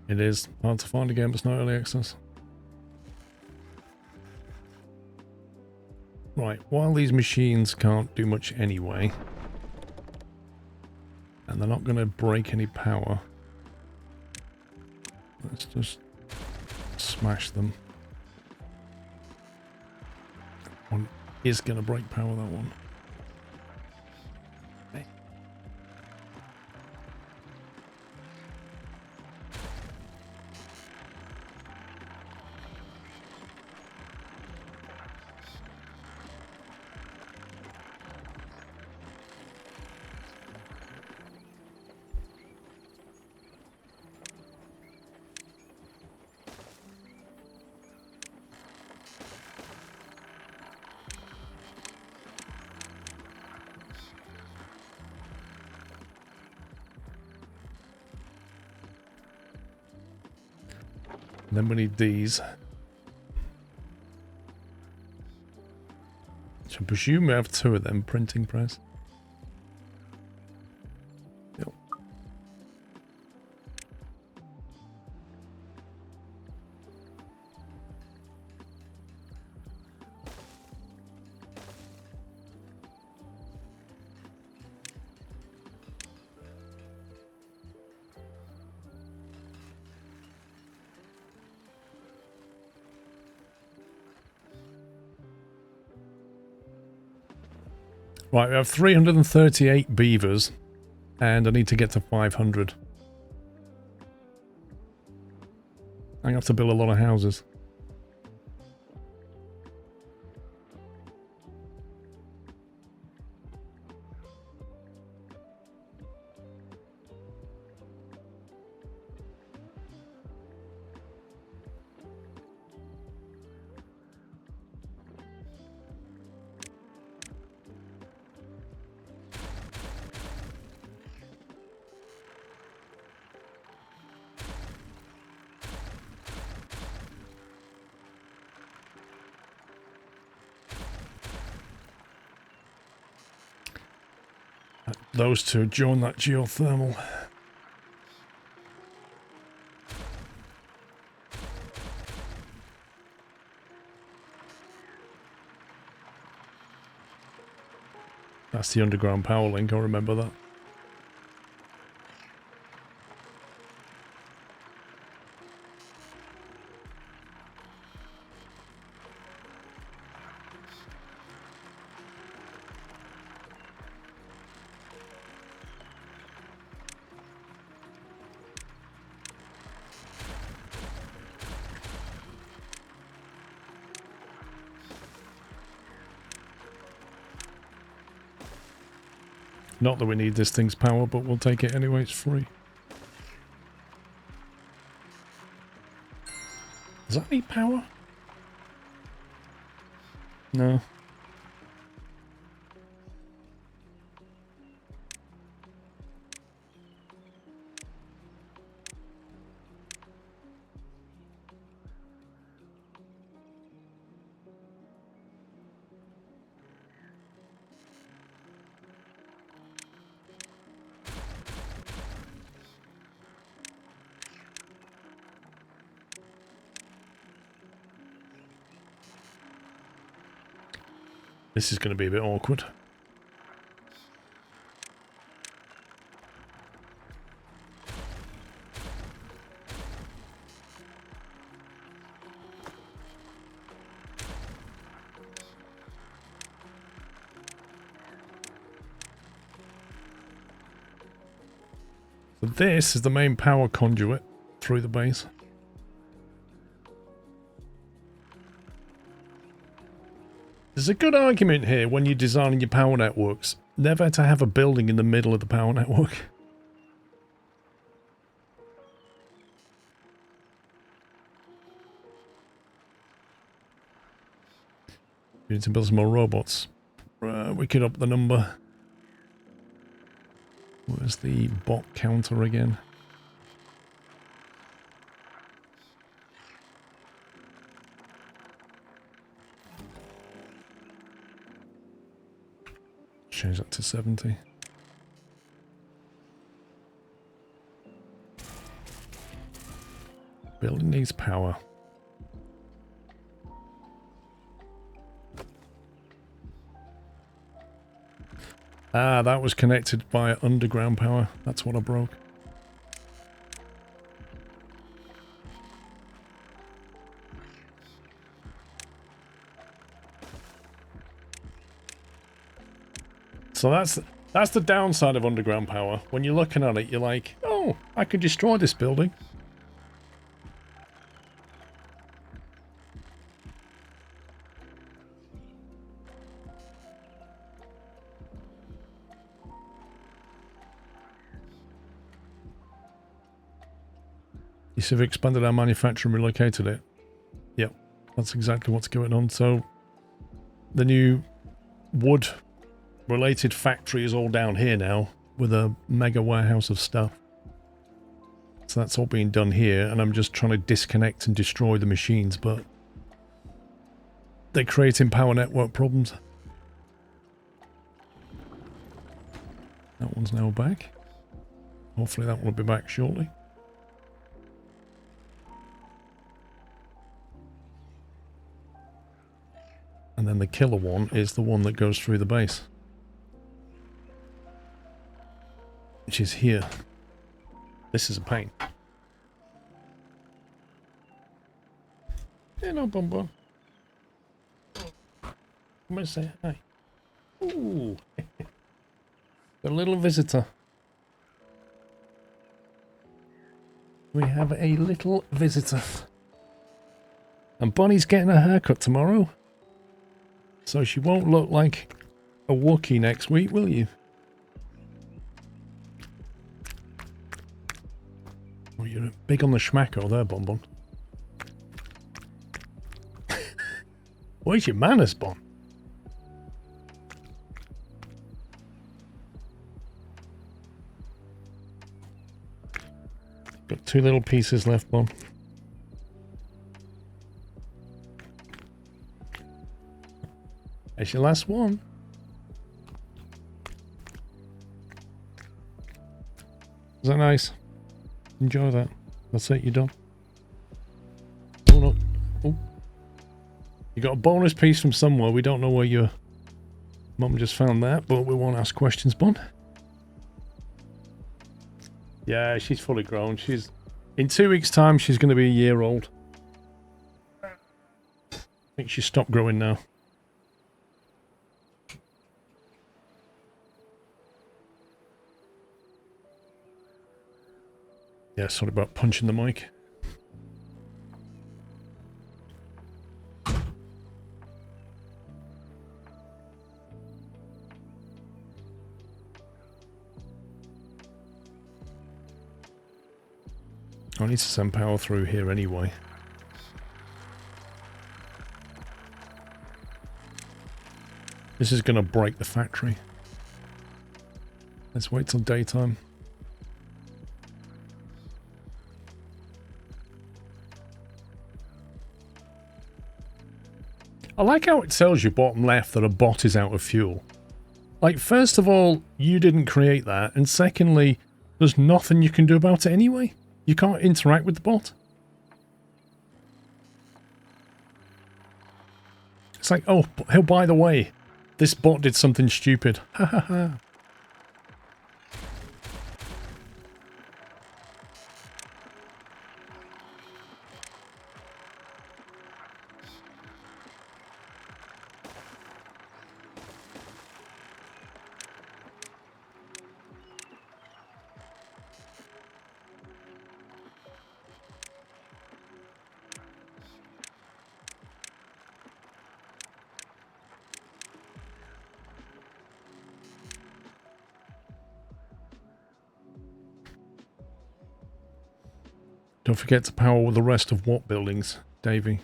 It is hard to find a game that's not early access. Right, while these machines can't do much anyway, and they're not going to break any power, let's just smash them. One is going to break power, that one. Okay. Then we need these. So I presume we have 2 of them, printing press. Yep. Right, we have 338 beavers, and I need to get to 500. I'm going to have to build a lot of houses. Those 2 join that geothermal. That's the underground power link, I remember that. Not that we need this thing's power, but we'll take it anyway, it's free. Does that need power? No. This is going to be a bit awkward. So this is the main power conduit through the base. There's a good argument here when you're designing your power networks, never to have a building in the middle of the power network. We need to build some more robots. We could up the number. Where's the bot counter again? Change that to 70. Building needs power. Ah, that was connected by underground power. That's what I broke. So that's the downside of underground power. When you're looking at it, you're like, oh, I could destroy this building. You see, we've expanded our manufacturing and relocated it. Yep, that's exactly what's going on. So the new wood related factory is all down here now with a mega warehouse of stuff. So that's all being done here, and I'm just trying to disconnect and destroy the machines, but they're creating power network problems. That one's now back. Hopefully that one will be back shortly. And then the killer one is the one that goes through the base, which is here. This is a pain. Hello, Bonbon. I'm going to say hi. Ooh. A little visitor. We have a little visitor. And Bonnie's getting a haircut tomorrow. So she won't look like a Wookiee next week, will you? Oh, you're big on the schmacko there, Bonbon. Where's your manners, Bon? Got 2 little pieces left, Bon. That's your last one. Is that nice? Enjoy that. That's it, you're done. Oh no. Oh. You got a bonus piece from somewhere. We don't know where your mum just found that, but we won't ask questions, Bon. Yeah, she's fully grown. She's in 2 weeks' time, she's going to be a year old. I think she's stopped growing now. Yeah, sorry about punching the mic. I need to send power through here anyway. This is going to break the factory. Let's wait till daytime. I like how it tells you bottom left that a bot is out of fuel. Like, first of all, you didn't create that, and secondly, there's nothing you can do about it anyway. You can't interact with the bot. It's like, oh, by the way, this bot did something stupid. Ha ha ha. Don't forget to power the rest of what buildings, Davey?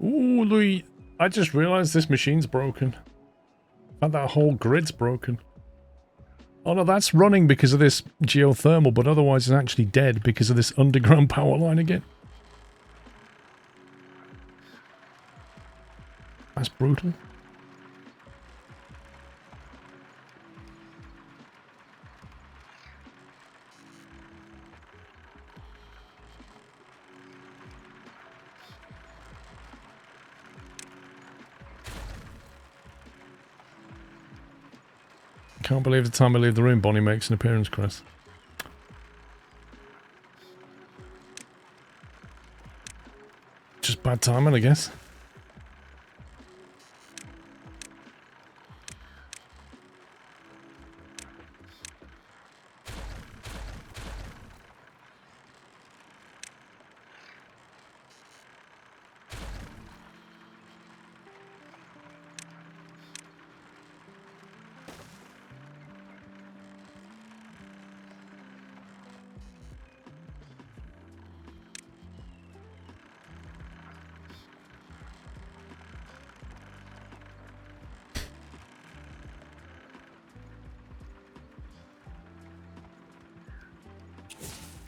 Ooh, Louis, I just realized this machine's broken. And that whole grid's broken. Oh no, that's running because of this geothermal, but otherwise it's actually dead because of this underground power line again. That's brutal. Can't believe the time I leave the room, Bonnie makes an appearance, Chris. Just bad timing, I guess.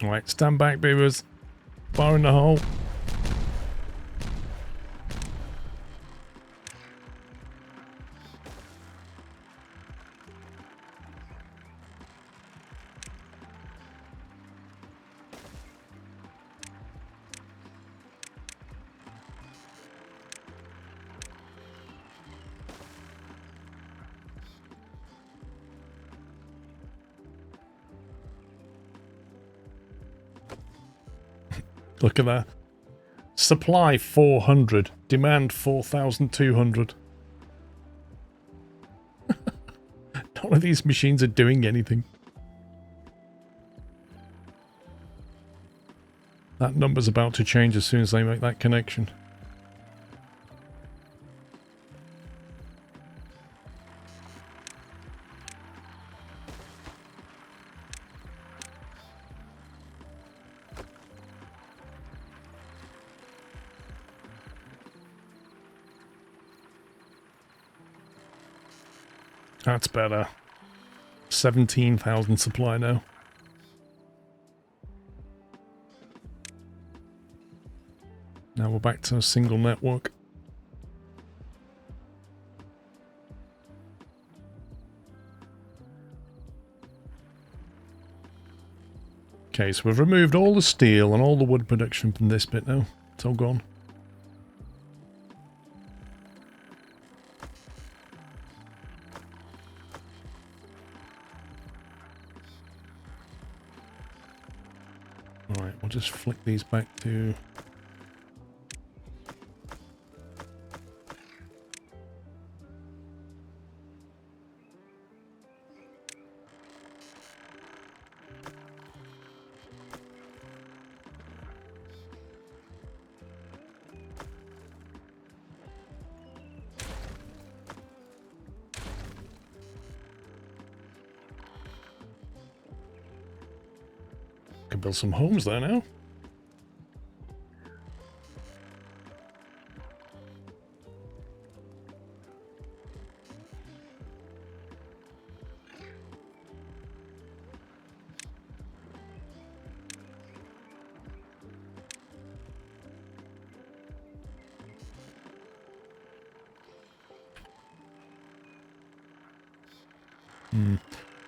Alright, stand back, beavers. Fire in the hole. Look at that. Supply 400. Demand 4,200. None of these machines are doing anything. That number's about to change as soon as they make that connection. That's better. 17,000 supply now. Now we're back to a single network. Okay, so we've removed all the steel and all the wood production from this bit now. It's all gone. Alright, we'll just flick these back to... Could build some homes there now.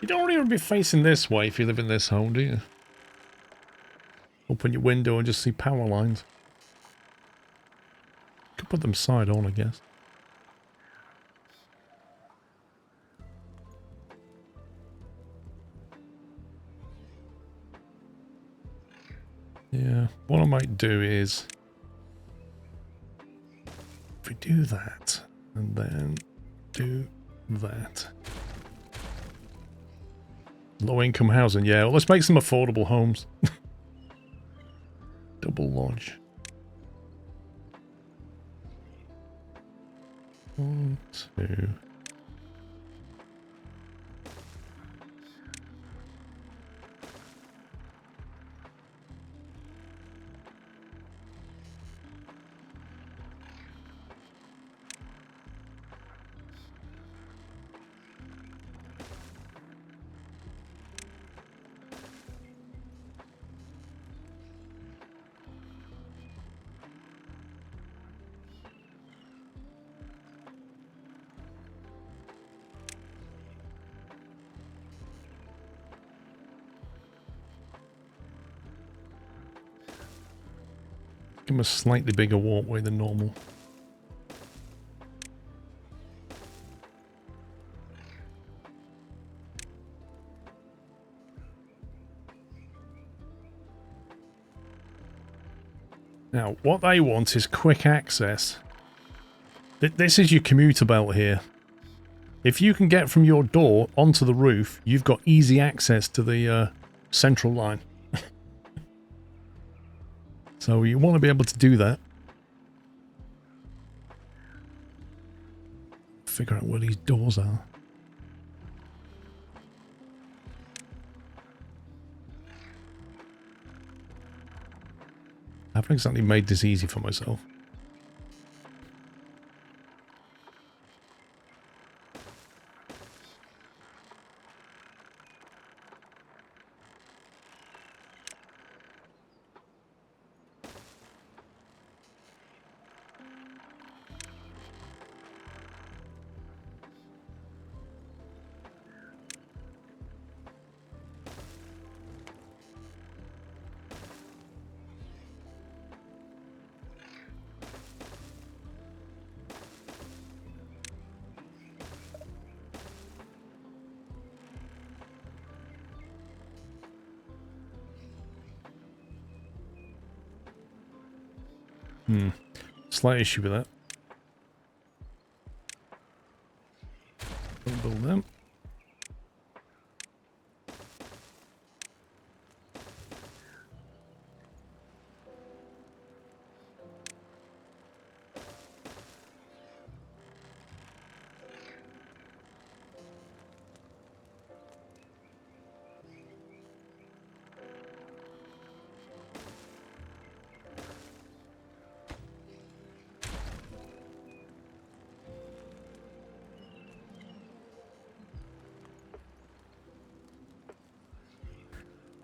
You don't really want to be facing this way if you live in this home, do you? Open your window and just see power lines. Could put them side on, I guess. Yeah, what I might do is... if we do that, and then do that... Low-income housing, yeah. Well, let's make some affordable homes. Double lodge. 1, 2. Give him a slightly bigger walkway than normal. Now, what they want is quick access. This is your commuter belt here. If you can get from your door onto the roof, you've got easy access to the central line. So you want to be able to do that. Figure out where these doors are. I haven't exactly made this easy for myself. Slight issue with that. Don't build them.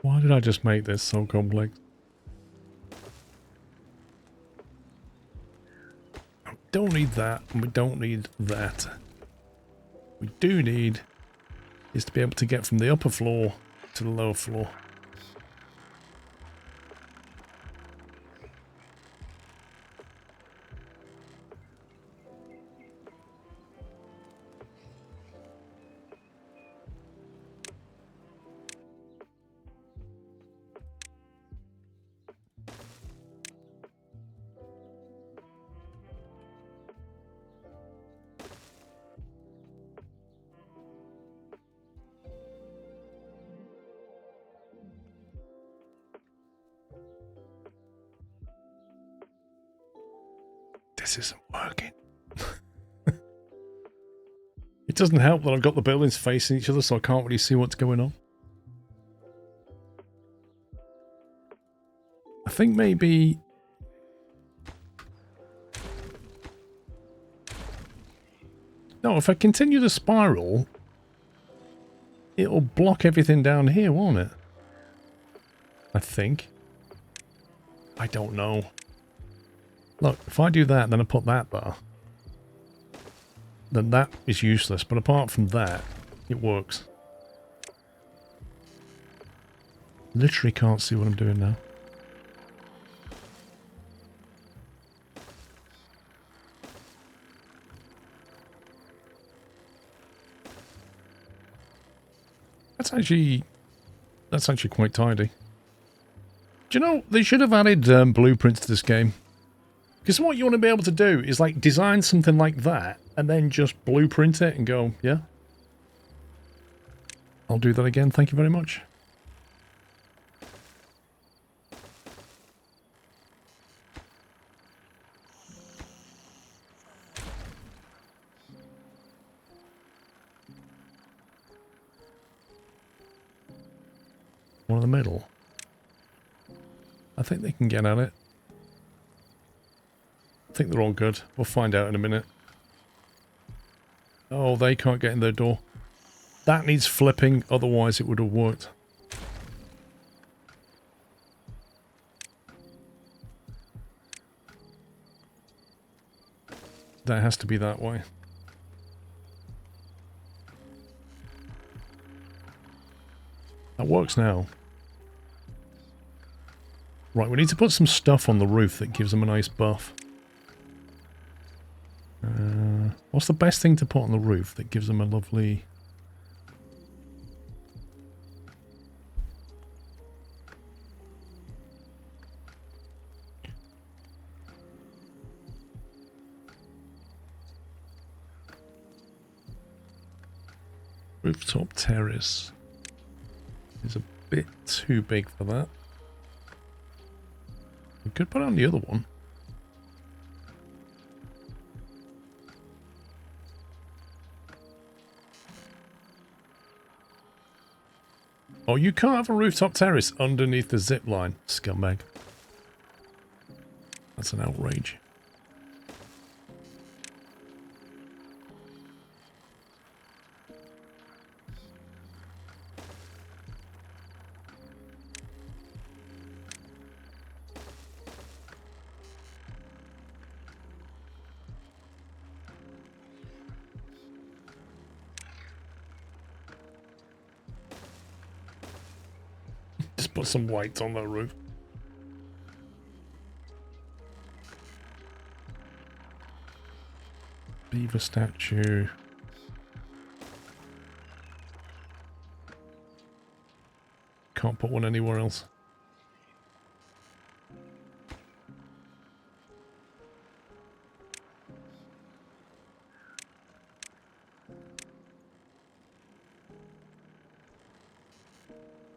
Why did I just make this so complex? We don't need that, and we don't need that. We do need is to be able to get from the upper floor to the lower floor. This isn't working. It doesn't help that I've got the buildings facing each other, so I can't really see what's going on. I think maybe... No, if I continue the spiral, it'll block everything down here, won't it? I think. I don't know. Look, if I do that, then I put that there, then that is useless. But apart from that, it works. Literally can't see what I'm doing now. That's actually quite tidy. Do you know, they should have added blueprints to this game. Because what you want to be able to do is like design something like that and then just blueprint it and go, yeah, I'll do that again. Thank you very much. One in the middle. I think they can get at it. I think they're all good. We'll find out in a minute. Oh, they can't get in their door. That needs flipping, otherwise it would have worked. That has to be that way. That works now. Right, we need to put some stuff on the roof that gives them a nice buff. What's the best thing to put on the roof that gives them a lovely... Rooftop terrace is a bit too big for that. We could put it on the other one. Oh, you can't have a rooftop terrace underneath the zip line, scumbag. That's an outrage. Just put some white on the roof. Beaver statue. Can't put one anywhere else.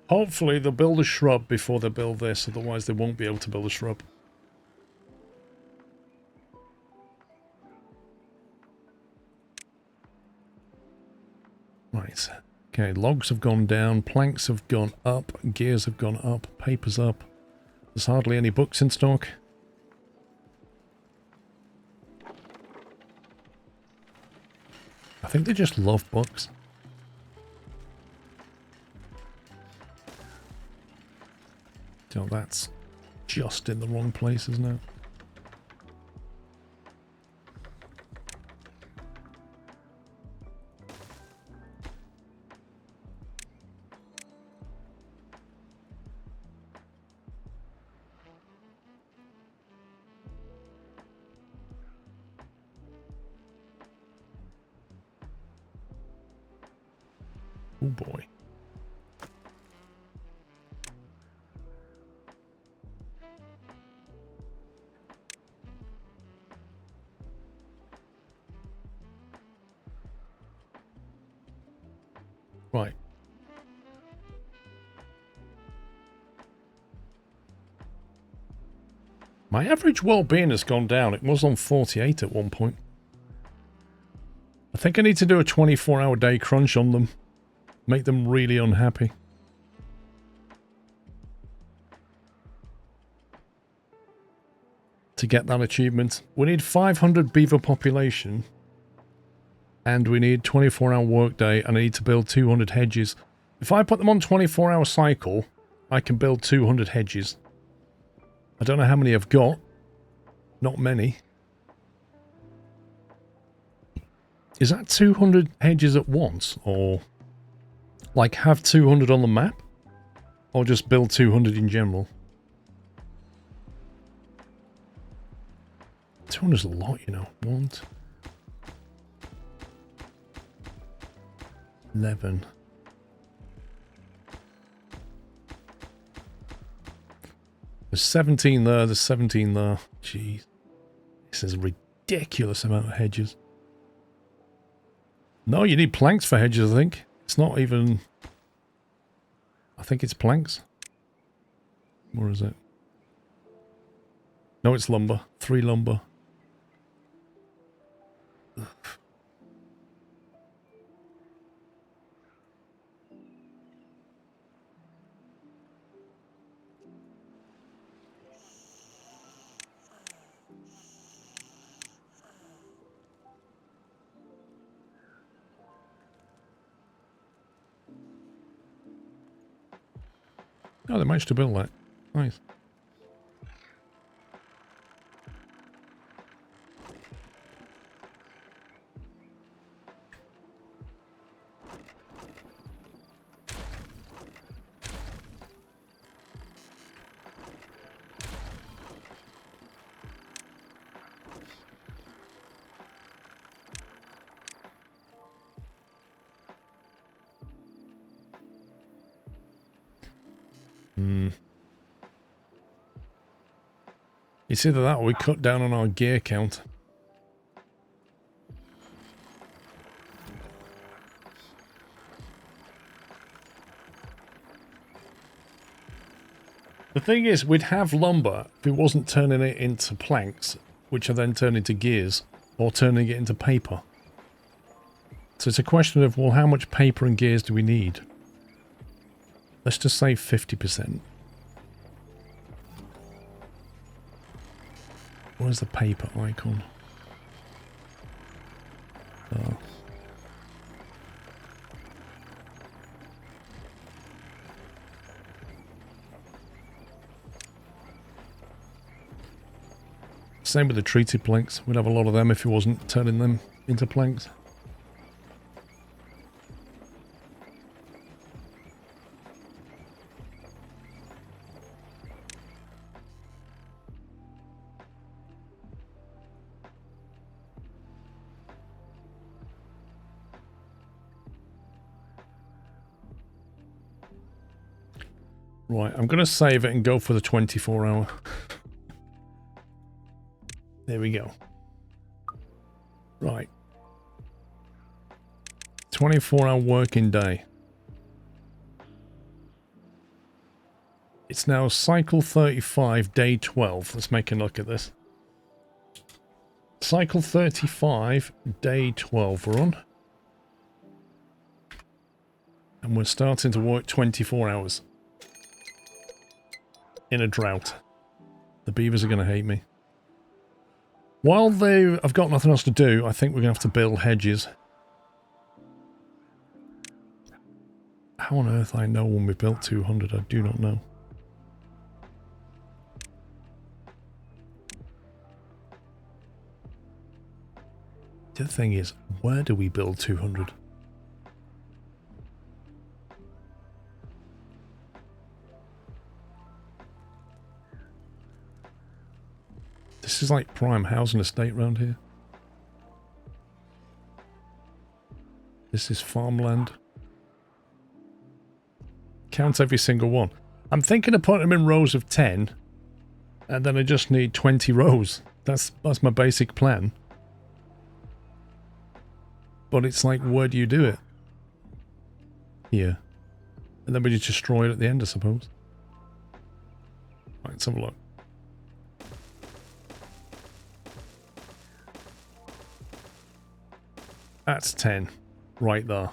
Hopefully they'll build a shrub before they build this, otherwise they won't be able to build a shrub. Right. Okay, logs have gone down, planks have gone up, gears have gone up, paper's up. There's hardly any books in stock. I think they just love books. So that's just in the wrong place, isn't it? Oh boy. Right. My average well-being has gone down. It was on 48 at one point. I think I need to do a 24-hour day crunch on them. Make them really unhappy. To get that achievement. We need 500 beaver population. And we need 24-hour workday, and I need to build 200 hedges. If I put them on 24-hour cycle, I can build 200 hedges. I don't know how many I've got. Not many. Is that 200 hedges at once? Or, like, have 200 on the map? Or just build 200 in general? 200 is a lot, you know. 1, 2, 11. There's 17 there, there's 17 there. Jeez. This is a ridiculous amount of hedges. No, you need planks for hedges, I think. It's not even... I think it's planks. Where is it? No, it's lumber. 3 lumber. Ugh. Oh, they managed to build that. Nice. It's either that or we cut down on our gear count. The thing is, we'd have lumber if it wasn't turning it into planks, which are then turned into gears, or turning it into paper. So it's a question of, well, how much paper and gears do we need? Let's just say 50%. Where's the paper icon? Oh. Same with the treated planks. We'd have a lot of them if it wasn't turning them into planks. Right, I'm going to save it and go for the 24-hour. There we go. Right. 24-hour working day. It's now cycle 35, day 12. Let's make a look at this. Cycle 35, day 12 we're on. And we're starting to work 24 hours. In a drought. The beavers are going to hate me. While I've got nothing else to do, I think we're going to have to build hedges. How on earth I know when we built 200, I do not know. The other thing is, where do we build 200? This is like prime housing estate around here. This is farmland. Count every single one. I'm thinking of putting them in rows of 10. And then I just need 20 rows. That's my basic plan. But it's like, where do you do it? Here. And then we just destroy it at the end, I suppose. Right, let's have a look. That's 10. Right there.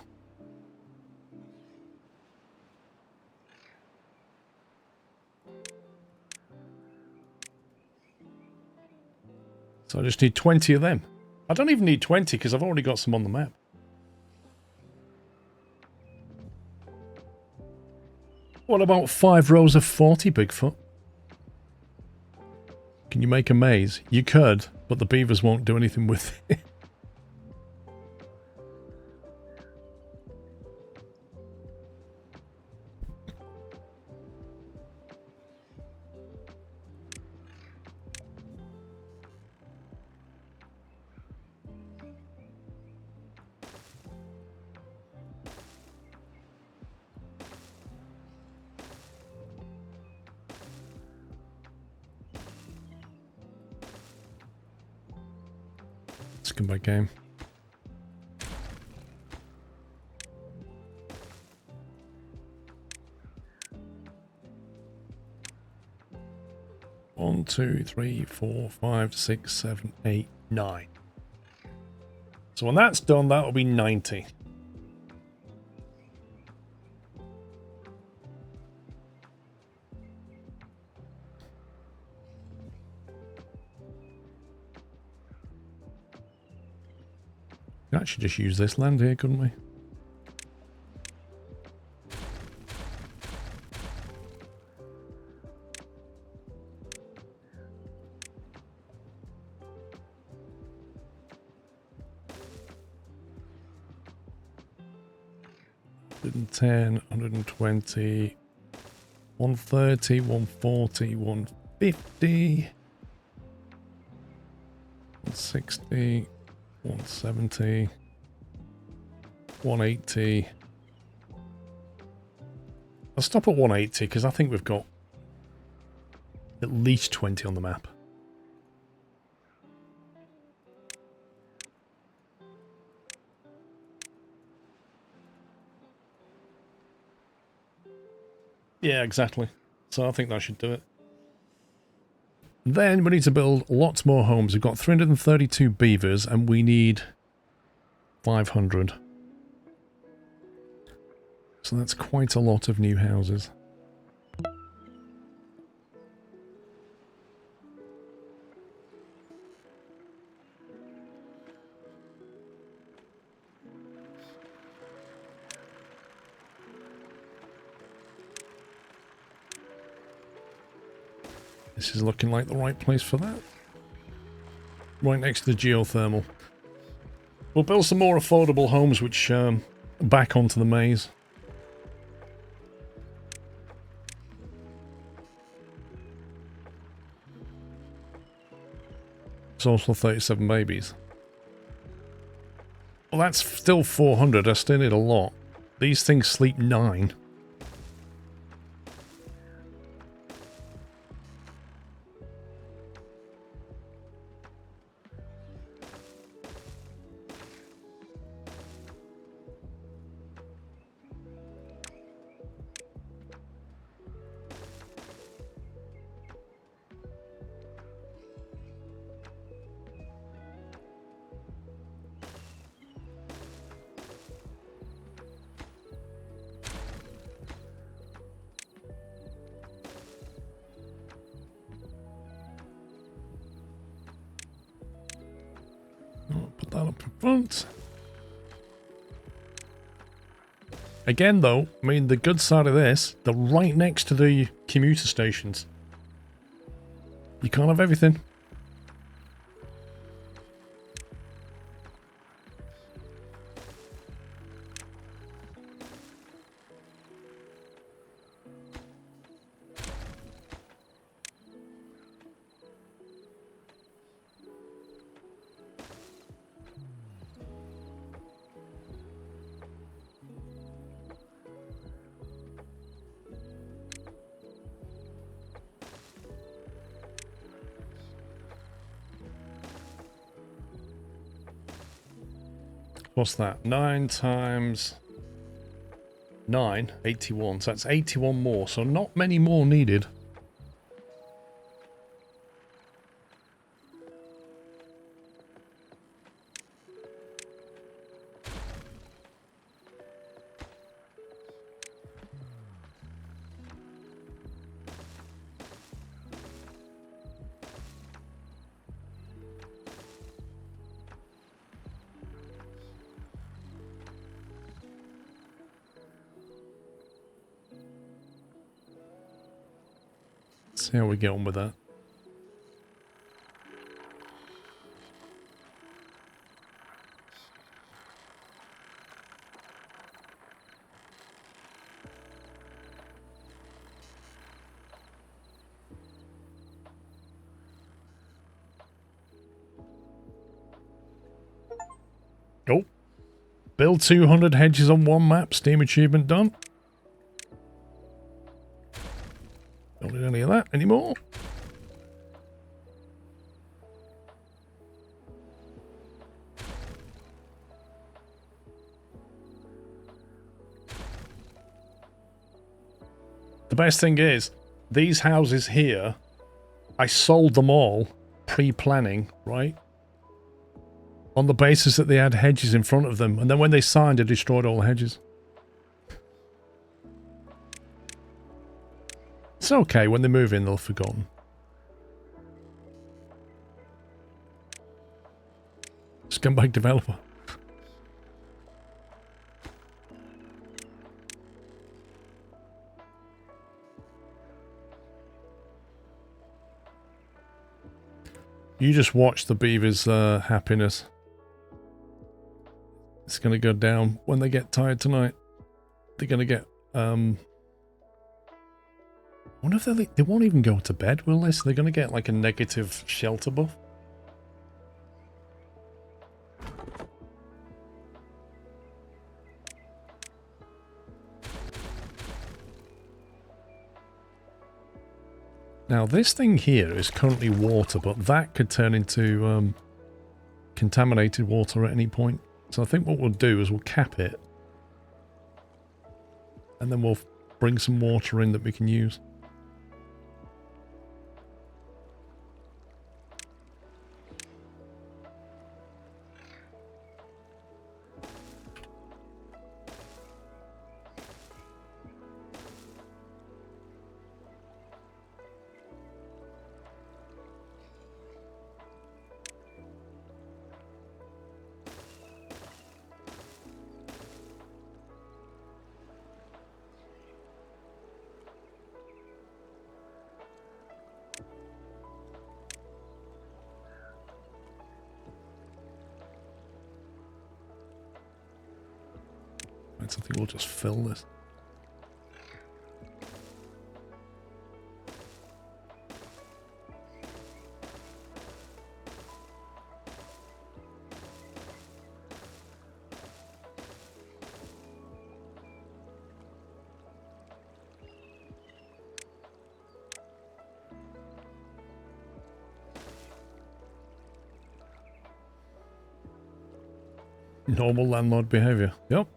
So I just need 20 of them. I don't even need 20 because I've already got some on the map. What about 5 rows of 40, Bigfoot? Can you make a maze? You could, but the beavers won't do anything with it. By game. One, 2, 3, 4, 5, 6, 7, 8, 9. So when that's done, that'll be 90. We could actually just use this land here, couldn't we? $110, $120, $130, $140, $150, $160, $170, $180, I'll stop at 180 because I think we've got at least 20 on the map. Yeah, exactly. So I think that should do it. Then we need to build lots more homes. We've got 332 beavers and we need 500. So that's quite a lot of new houses. This is looking like the right place for that. Right next to the geothermal. We'll build some more affordable homes which back onto the maze. It's also 37 babies. Well, that's still 400. I still need a lot. These things sleep 9. Put that up in front. Again, though, I mean, the good side of this, they're right next to the commuter stations. You can't have everything. What's that? 9 times 9, 81. So that's 81 more. So not many more needed. See how we get on with that. Oh. Build 200 hedges on one map. Steam achievement done. Don't need any of that anymore. The best thing is, these houses here, I sold them all pre-planning, right? On the basis that they had hedges in front of them. And then when they signed, they destroyed all the hedges. It's okay. When they move in, they'll have forgotten. Scumbag developer. You just watch the beavers' happiness. It's going to go down when they get tired tonight. They're going to get... I wonder if they won't even go to bed, will they? So they're going to get like a negative shelter buff. Now this thing here is currently water, but that could turn into contaminated water at any point. So I think what we'll do is we'll cap it. And then we'll bring some water in that we can use. I think we'll just fill this. Normal landlord behavior. Yep.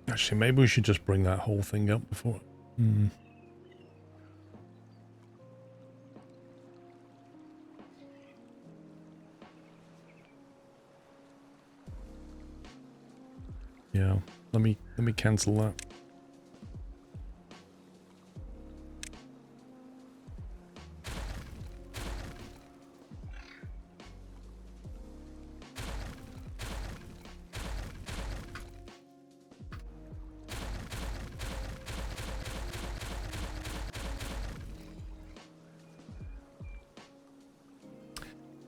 Actually, maybe we should just bring that whole thing up before. Yeah, let me cancel that.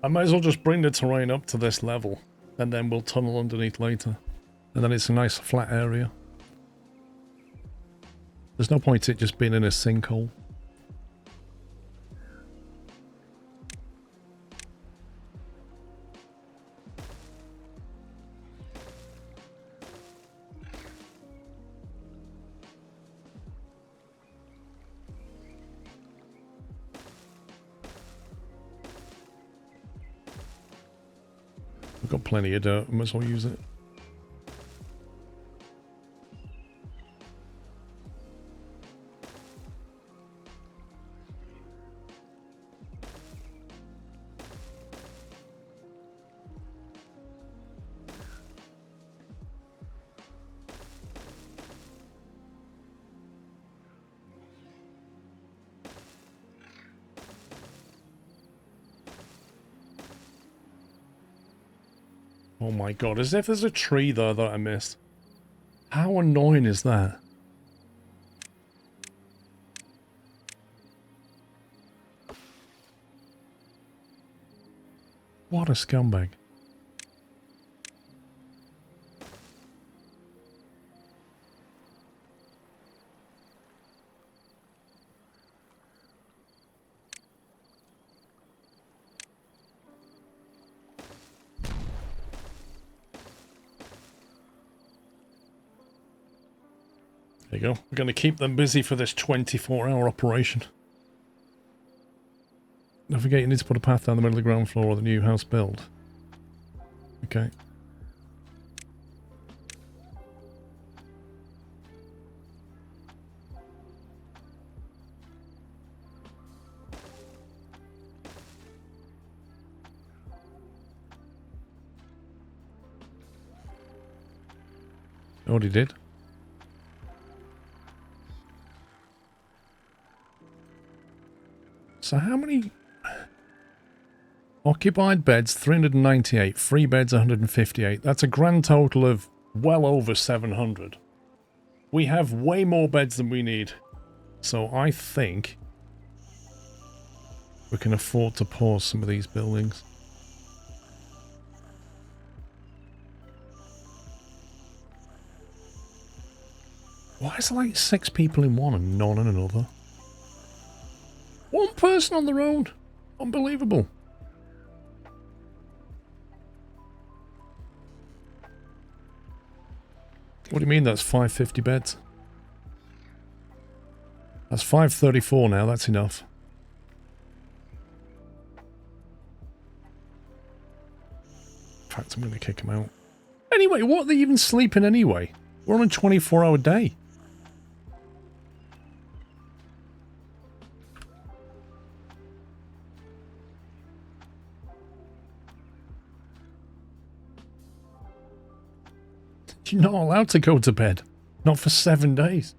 I might as well just bring the terrain up to this level, and then we'll tunnel underneath later. And then it's a nice flat area. There's no point it just being in a sinkhole. We've got plenty of dirt, we might as well use it. Oh my god, as if there's a tree there that I missed. How annoying is that? What a scumbag. There you go. We're going to keep them busy for this 24-hour operation. Don't forget you need to put a path down the middle of the ground floor of the new house build. Okay. Already did. So how many occupied beds? 398. Free beds 158. That's a grand total of well over 700. We have way more beds than we need. So I think we can afford to pause some of these buildings. Why is there like 6 people in one and none in another? One person on the road. Unbelievable. What do you mean that's 550 beds? That's 534 now, that's enough. In fact, I'm going to kick them out. Anyway, what are they even sleeping anyway? We're on a 24-hour day. You're not allowed to go to bed. Not for 7 days.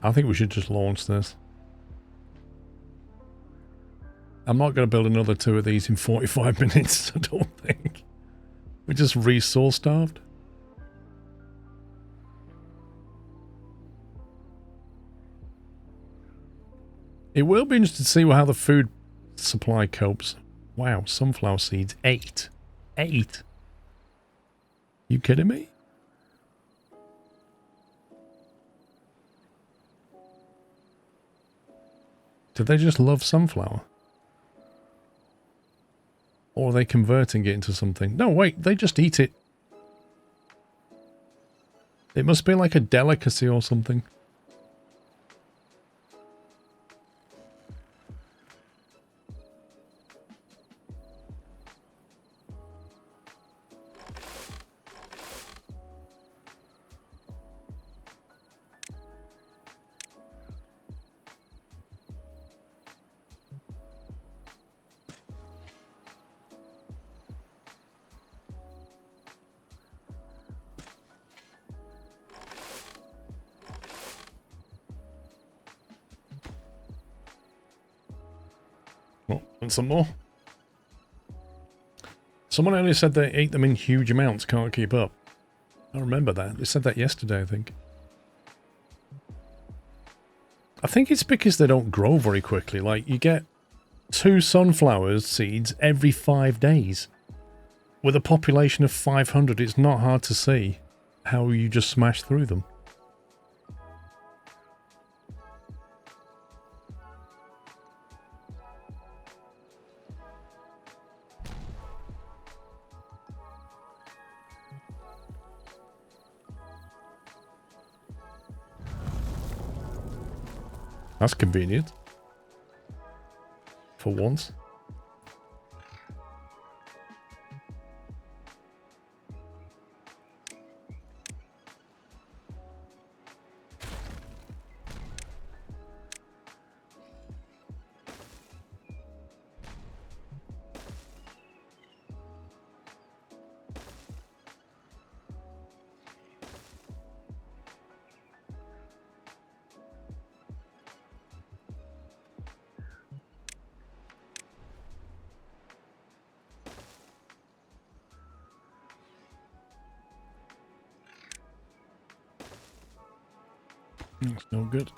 I think we should just launch this. I'm not going to build another 2 of these in 45 minutes, I don't think. We're just resource starved. It will be interesting to see how the food supply copes. Wow, sunflower seeds. 8. 8. You kidding me? Do they just love sunflower? Or are they converting it into something? No, wait, they just eat it. It must be like a delicacy or something. Oh, and some more. Someone earlier said they ate them in huge amounts, can't keep up. I remember that. They said that yesterday, I think. I think it's because they don't grow very quickly. Like, you get 2 sunflower seeds every 5 days. With a population of 500, it's not hard to see how you just smash through them. That's convenient. For once. That's no good.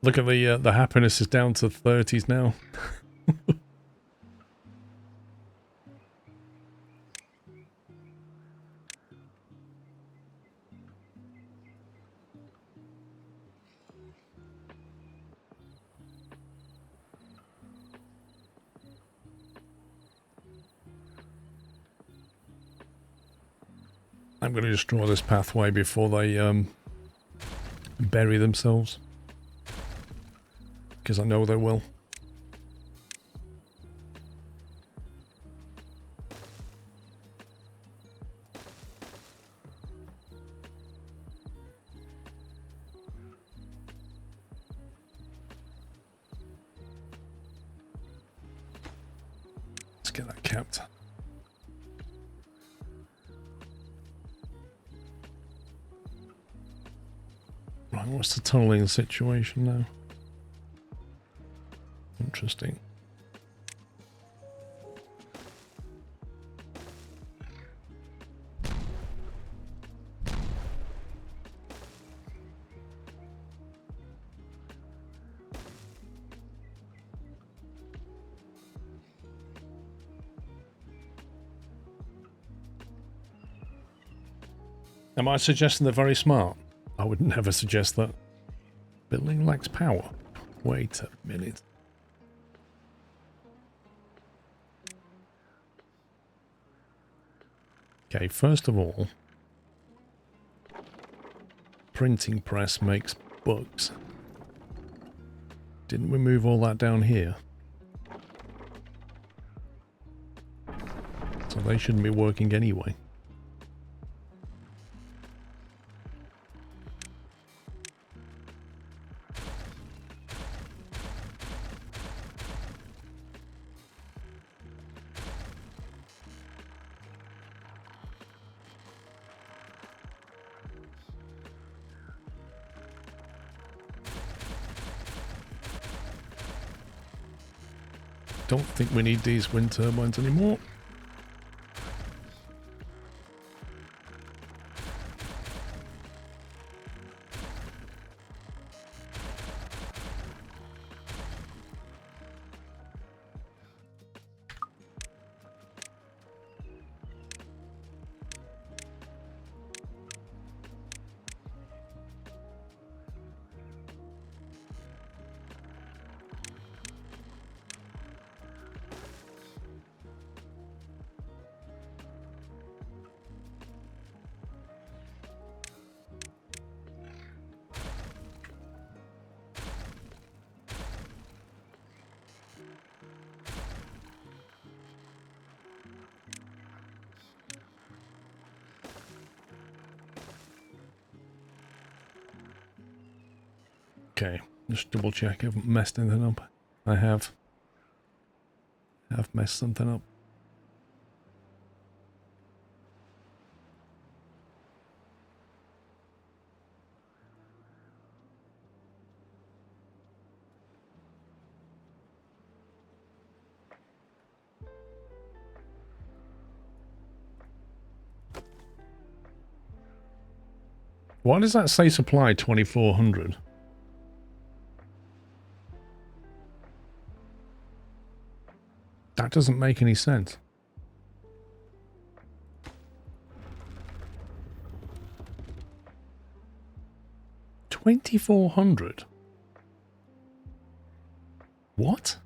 Look at the happiness is down to 30s now. I'm going to destroy this pathway before they bury themselves. Because I know they will. Let's get that capped. Right, what's the tunneling situation now? Interesting. Am I suggesting they're very smart? I would never suggest that. Building lacks power. Wait a minute. Okay, first of all, printing press makes books. Didn't we move all that down here? So they shouldn't be working anyway. Don't think we need these wind turbines anymore. Okay, just double check I haven't messed anything up. I have. I've messed something up. Why does that say supply 2400? That doesn't make any sense. $2,400? What?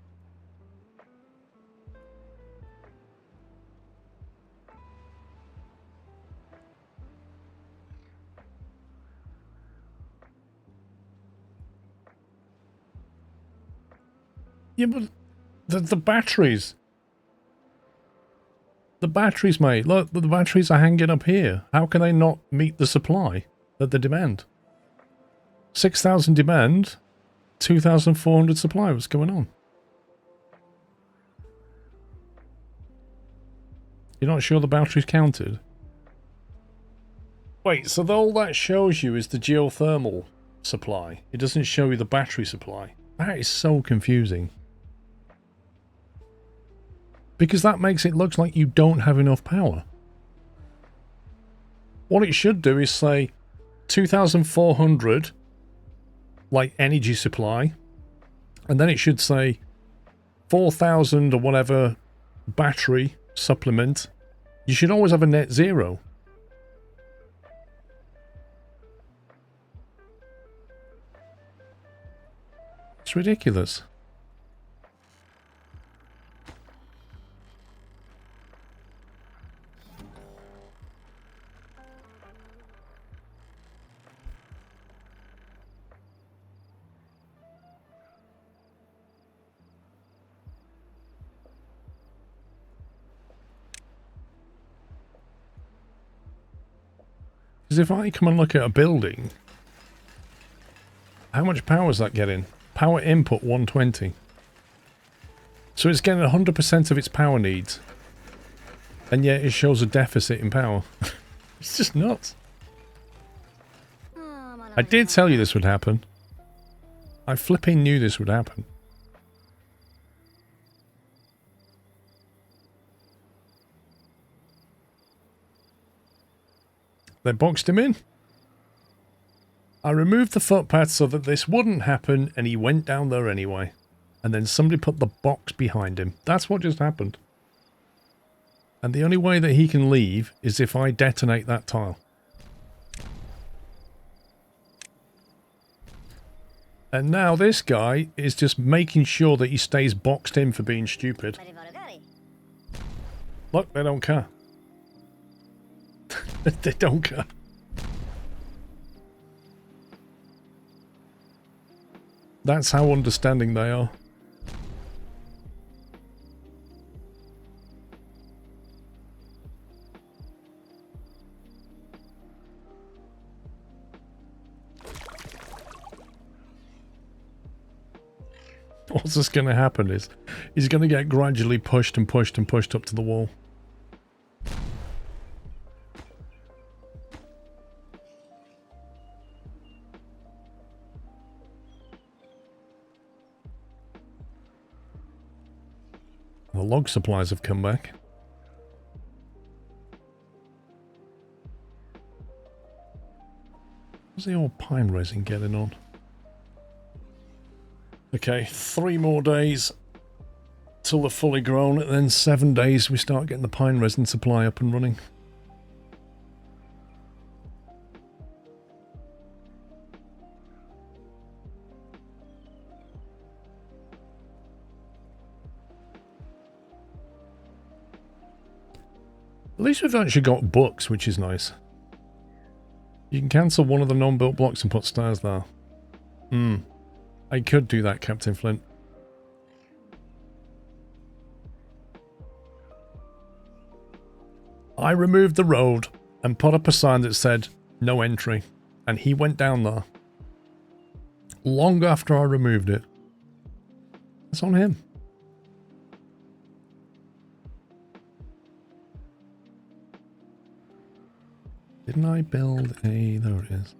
Yeah, but the batteries. The batteries, mate. Look, the batteries are hanging up here. How can they not meet the supply that they demand? 6,000 demand, 2,400 supply. What's going on? You're not sure the batteries counted? Wait, so all that shows you is the geothermal supply. It doesn't show you the battery supply. That is so confusing. Because that makes it look like you don't have enough power. What it should do is say 2,400 like energy supply, and then it should say 4,000 or whatever battery supplement. You should always have a net zero. It's ridiculous. Because if I come and look at a building, how much power is that getting? Power input 120. So it's getting 100% of its power needs. And yet it shows a deficit in power. It's just nuts. I did tell you this would happen. I flipping knew this would happen. They boxed him in. I removed the footpath so that this wouldn't happen, and he went down there anyway. And then somebody put the box behind him. That's what just happened. And the only way that he can leave is if I detonate that tile. And now this guy is just making sure that he stays boxed in for being stupid. Look, they don't care. They don't care. That's how understanding they are. What's just going to happen is he's going to get gradually pushed and pushed and pushed up to the wall. The log supplies have come back. How's the old pine resin getting on? Okay, 3 more days till they're fully grown, and then 7 days we start getting the pine resin supply up and running. At least we've actually got books, which is nice. You can cancel one of the non-built blocks and put stairs there. I could do that, Captain Flint. I removed the road and put up a sign that said, no entry. And he went down there. Long after I removed it. It's on him. Didn't I build a... There it is.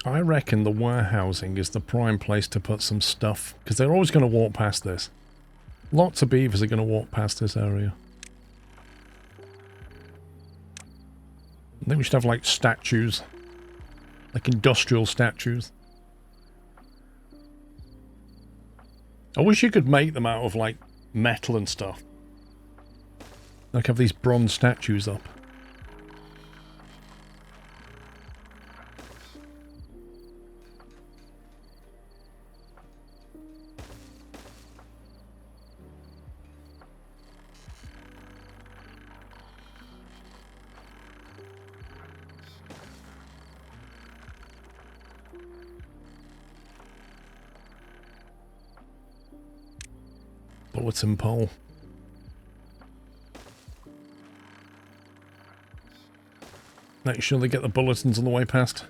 I reckon the warehousing is the prime place to put some stuff, because they're always going to walk past this. Lots of beavers are going to walk past this area. I think we should have like statues, like industrial statues. I wish you could make them out of like metal and stuff. Like have these bronze statues up. Bulletin pole. Make sure they get the bulletins on the way past.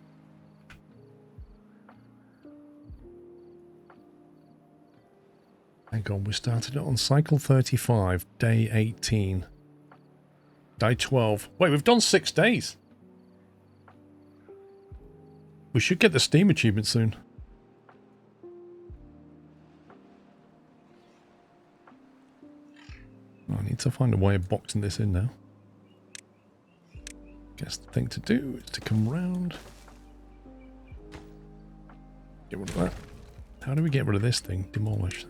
Hang on, we started it on cycle 35, day 18. Day 12. Wait, we've done 6 days. We should get the Steam achievement soon. I need to find a way of boxing this in now. Guess the thing to do is to come round. Get rid of that. How do we get rid of this thing? Demolish.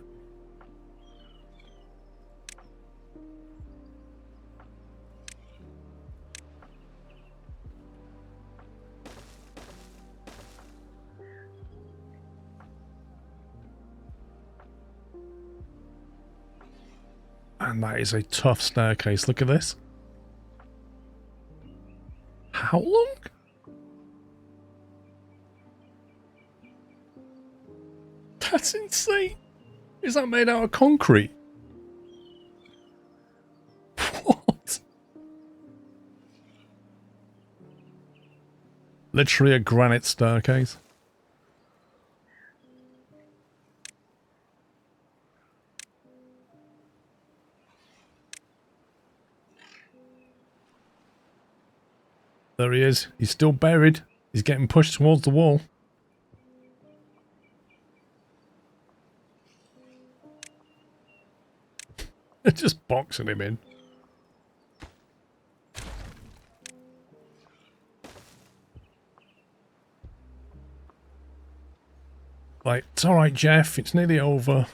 Man, that is a tough staircase. Look at this. How long? That's insane. Is that made out of concrete? What? Literally a granite staircase. There he is. He's still buried. He's getting pushed towards the wall. They're just boxing him in. Like, it's alright, Jeff. It's nearly over.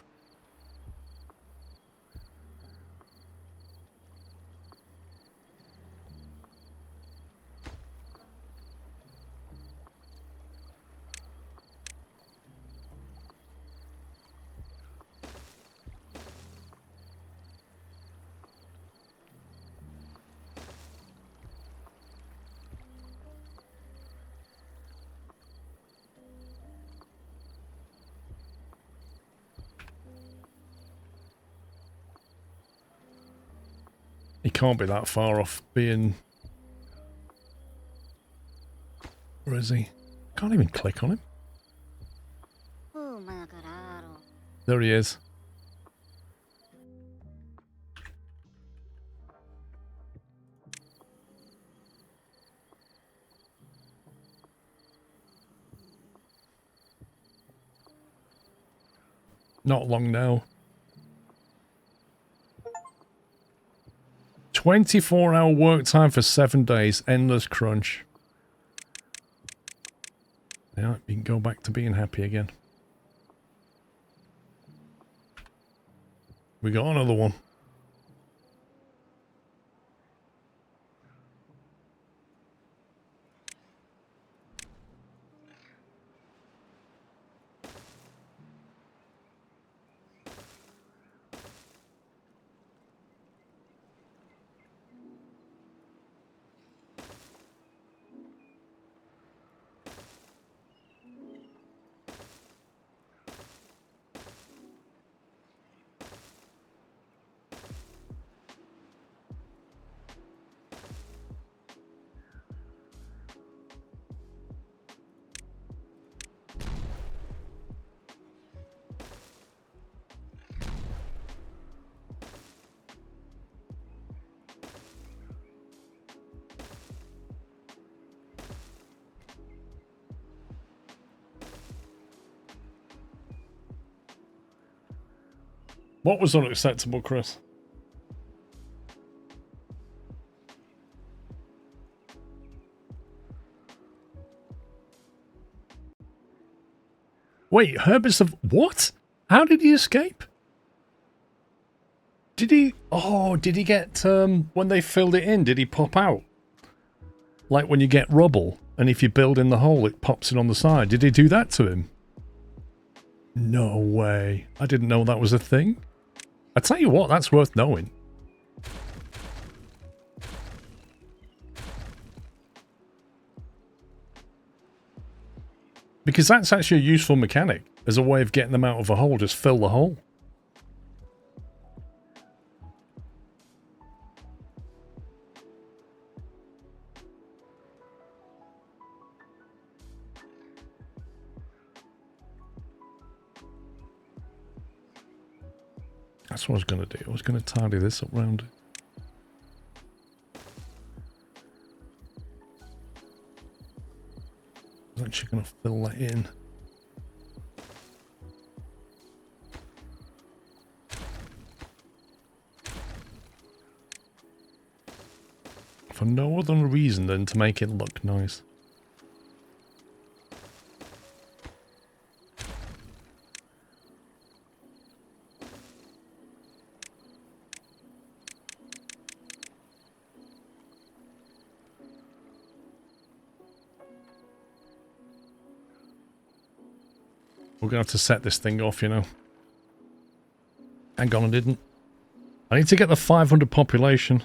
He can't be that far off being... Where is he? Can't even click on him. There he is. Not long now. 24-hour work time for 7 days. Endless crunch. Yeah, you can go back to being happy again. We got another one. What was unacceptable, Chris? Wait, Herbis of... What? How did he escape? Did he... Oh, did he get... when they filled it in, did he pop out? Like when you get rubble, and if you build in the hole, it pops it on the side. Did he do that to him? No way. I didn't know that was a thing. I tell you what, that's worth knowing. Because that's actually a useful mechanic. As a way of getting them out of a hole, just fill the hole. That's what I was going to do. I was going to tidy this up round it. I was actually going to fill that in. For no other reason than to make it look nice. We're going to have to set this thing off, you know. Hang on, I didn't. I need to get the 500 population.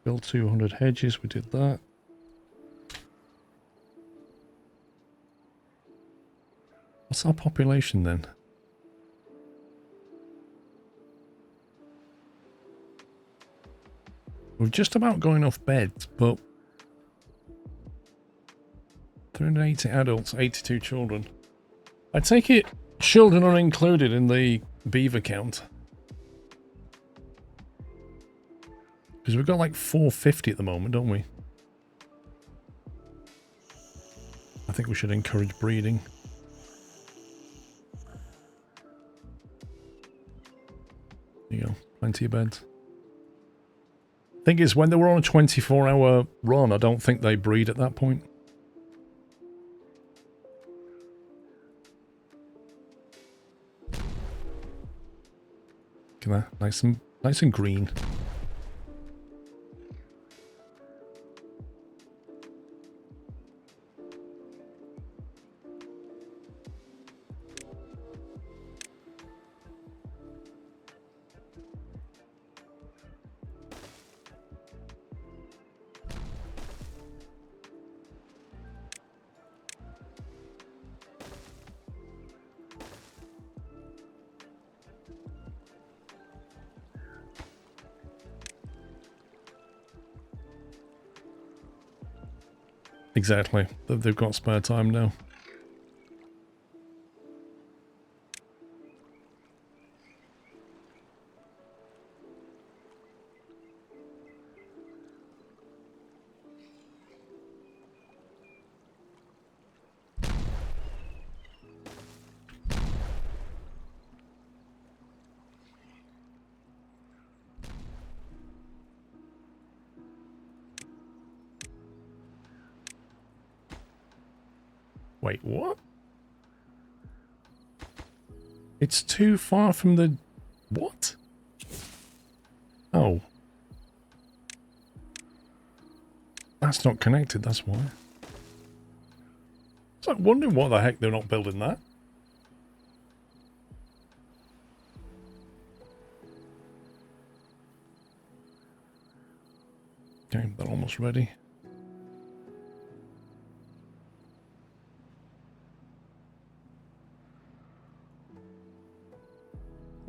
Build 200 hedges, we did that. What's our population then? We've just about got enough beds, but 380 adults, 82 children. I take it children are included in the beaver count. Because we've got like 450 at the moment, don't we? I think we should encourage breeding. There you go, plenty of beds. Thing is, when they were on a 24-hour run, I don't think they breed at that point. Look at that, nice and green. Exactly. They've got spare time now. Wait, what? It's too far from the... What? Oh. That's not connected, that's why. I was like wondering what the heck they're not building that. Okay, they're almost ready.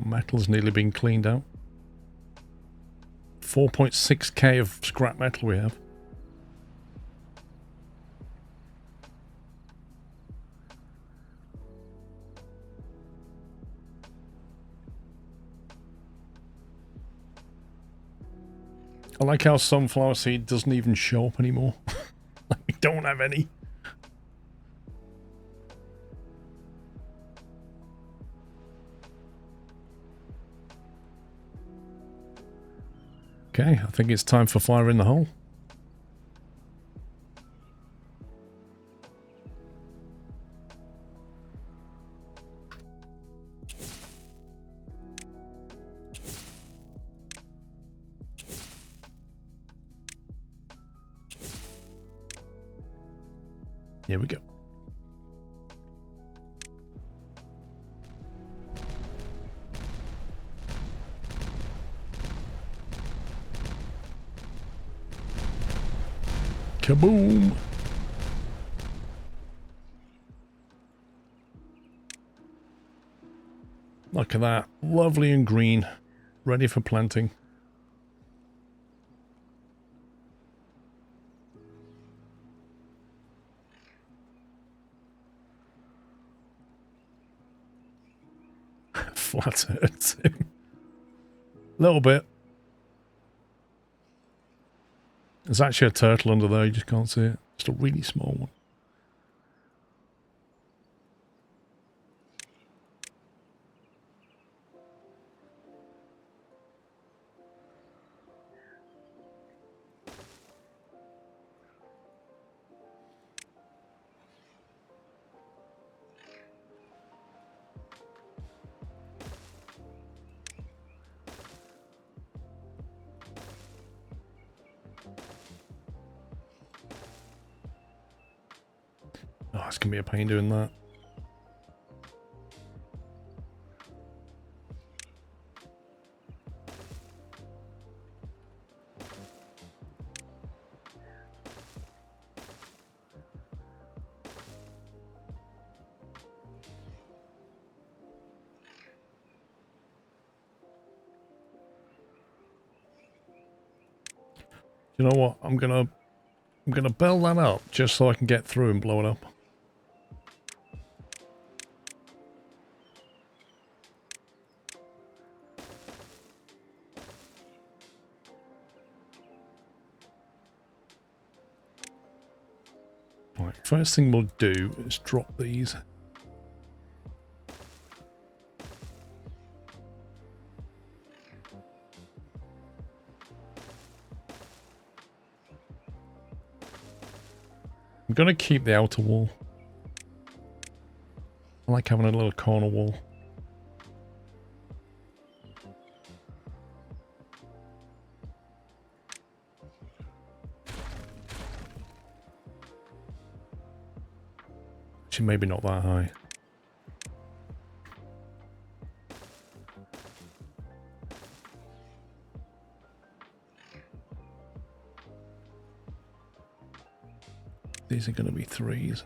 Metal's nearly been cleaned out. 4.6k of scrap metal we have. I like how sunflower seed doesn't even show up anymore. Like, we don't have any. Okay, I think it's time for fire in the hole. Here we go. Kaboom! Look at that. Lovely and green. Ready for planting. Flat hurts him. A little bit. There's actually a turtle under there, you just can't see it. Just a really small one. Oh, it's going to be a pain doing that. You know what? I'm gonna build that up just so I can get through and blow it up. Right, first thing we'll do is drop these. I'm going to keep the outer wall. I like having a little corner wall. Actually, maybe not that high. These are going to be 3s.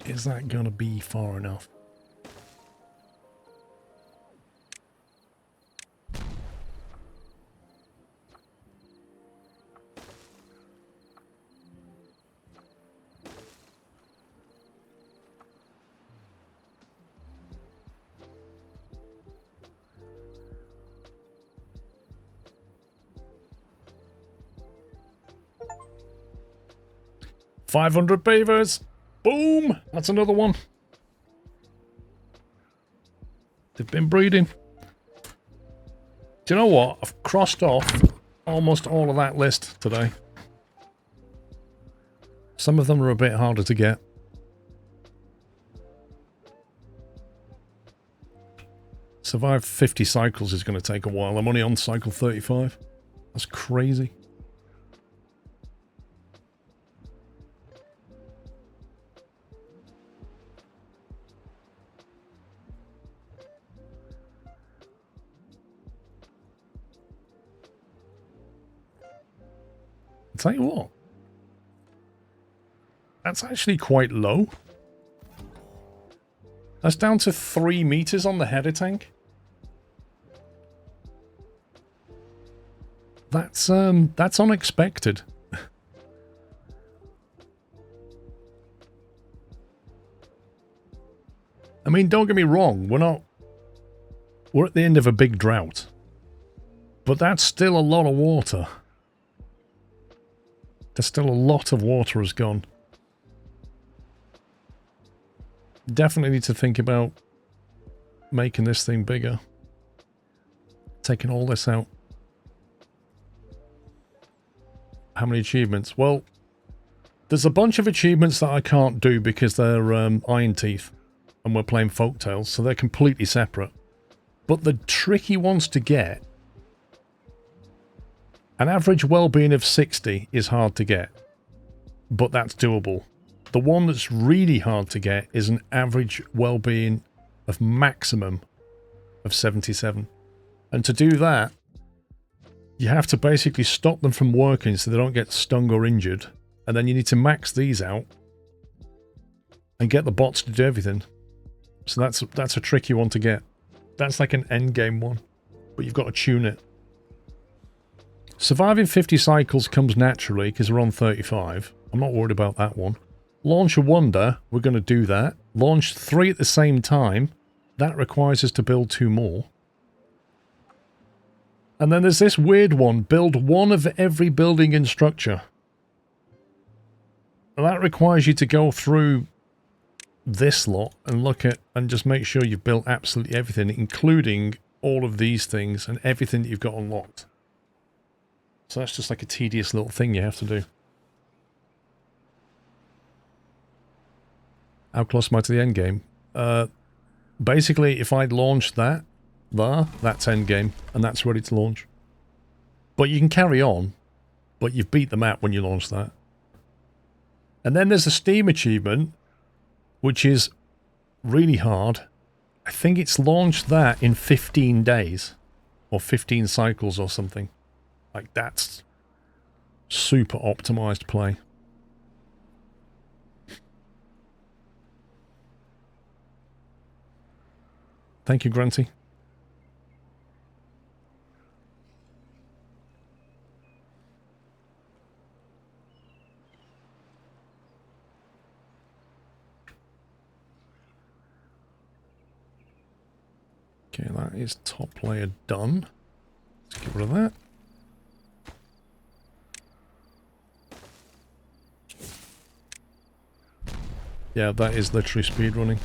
Is that going to be far enough? $500 beavers! Boom! That's another one. They've been breeding. Do you know what? I've crossed off almost all of that list today. Some of them are a bit harder to get. Survive 50 cycles is going to take a while. I'm only on cycle 35. That's crazy. Tell you what, that's actually quite low. That's down to 3 meters on the header tank. That's unexpected. I mean, don't get me wrong, we're at the end of a big drought, but that's still a lot of water. There's still a lot of water has gone. Definitely need to think about making this thing bigger. Taking all this out. How many achievements? Well, there's a bunch of achievements that I can't do because they're Iron Teeth and we're playing Folktales, so they're completely separate. But the tricky ones to get, an average well-being of 60 is hard to get, but that's doable. The one that's really hard to get is an average well-being of maximum of 77. And to do that, you have to basically stop them from working so they don't get stung or injured. And then you need to max these out and get the bots to do everything. So that's a tricky one to get. That's like an endgame one, but you've got to tune it. Surviving 50 cycles comes naturally because we're on 35. I'm not worried about that one. Launch a wonder, we're going to do that. Launch 3 at the same time. That requires us to build 2 more. And then there's this weird one. Build 1 of every building and structure. And that requires you to go through this lot and look at and just make sure you've built absolutely everything, including all of these things and everything that you've got unlocked. So that's just like a tedious little thing you have to do. How close am I to the end game? Basically, if I'd launched that there. That's endgame, and that's ready to launch. But you can carry on, but you've beat the map when you launch that. And then there's a Steam achievement, which is really hard. I think it's launched that in 15 days, or 15 cycles or something. Like, that's super optimized play. Thank you, Grunty. Okay, that is top layer done. Let's get rid of that. Yeah, that is literally speedrunning.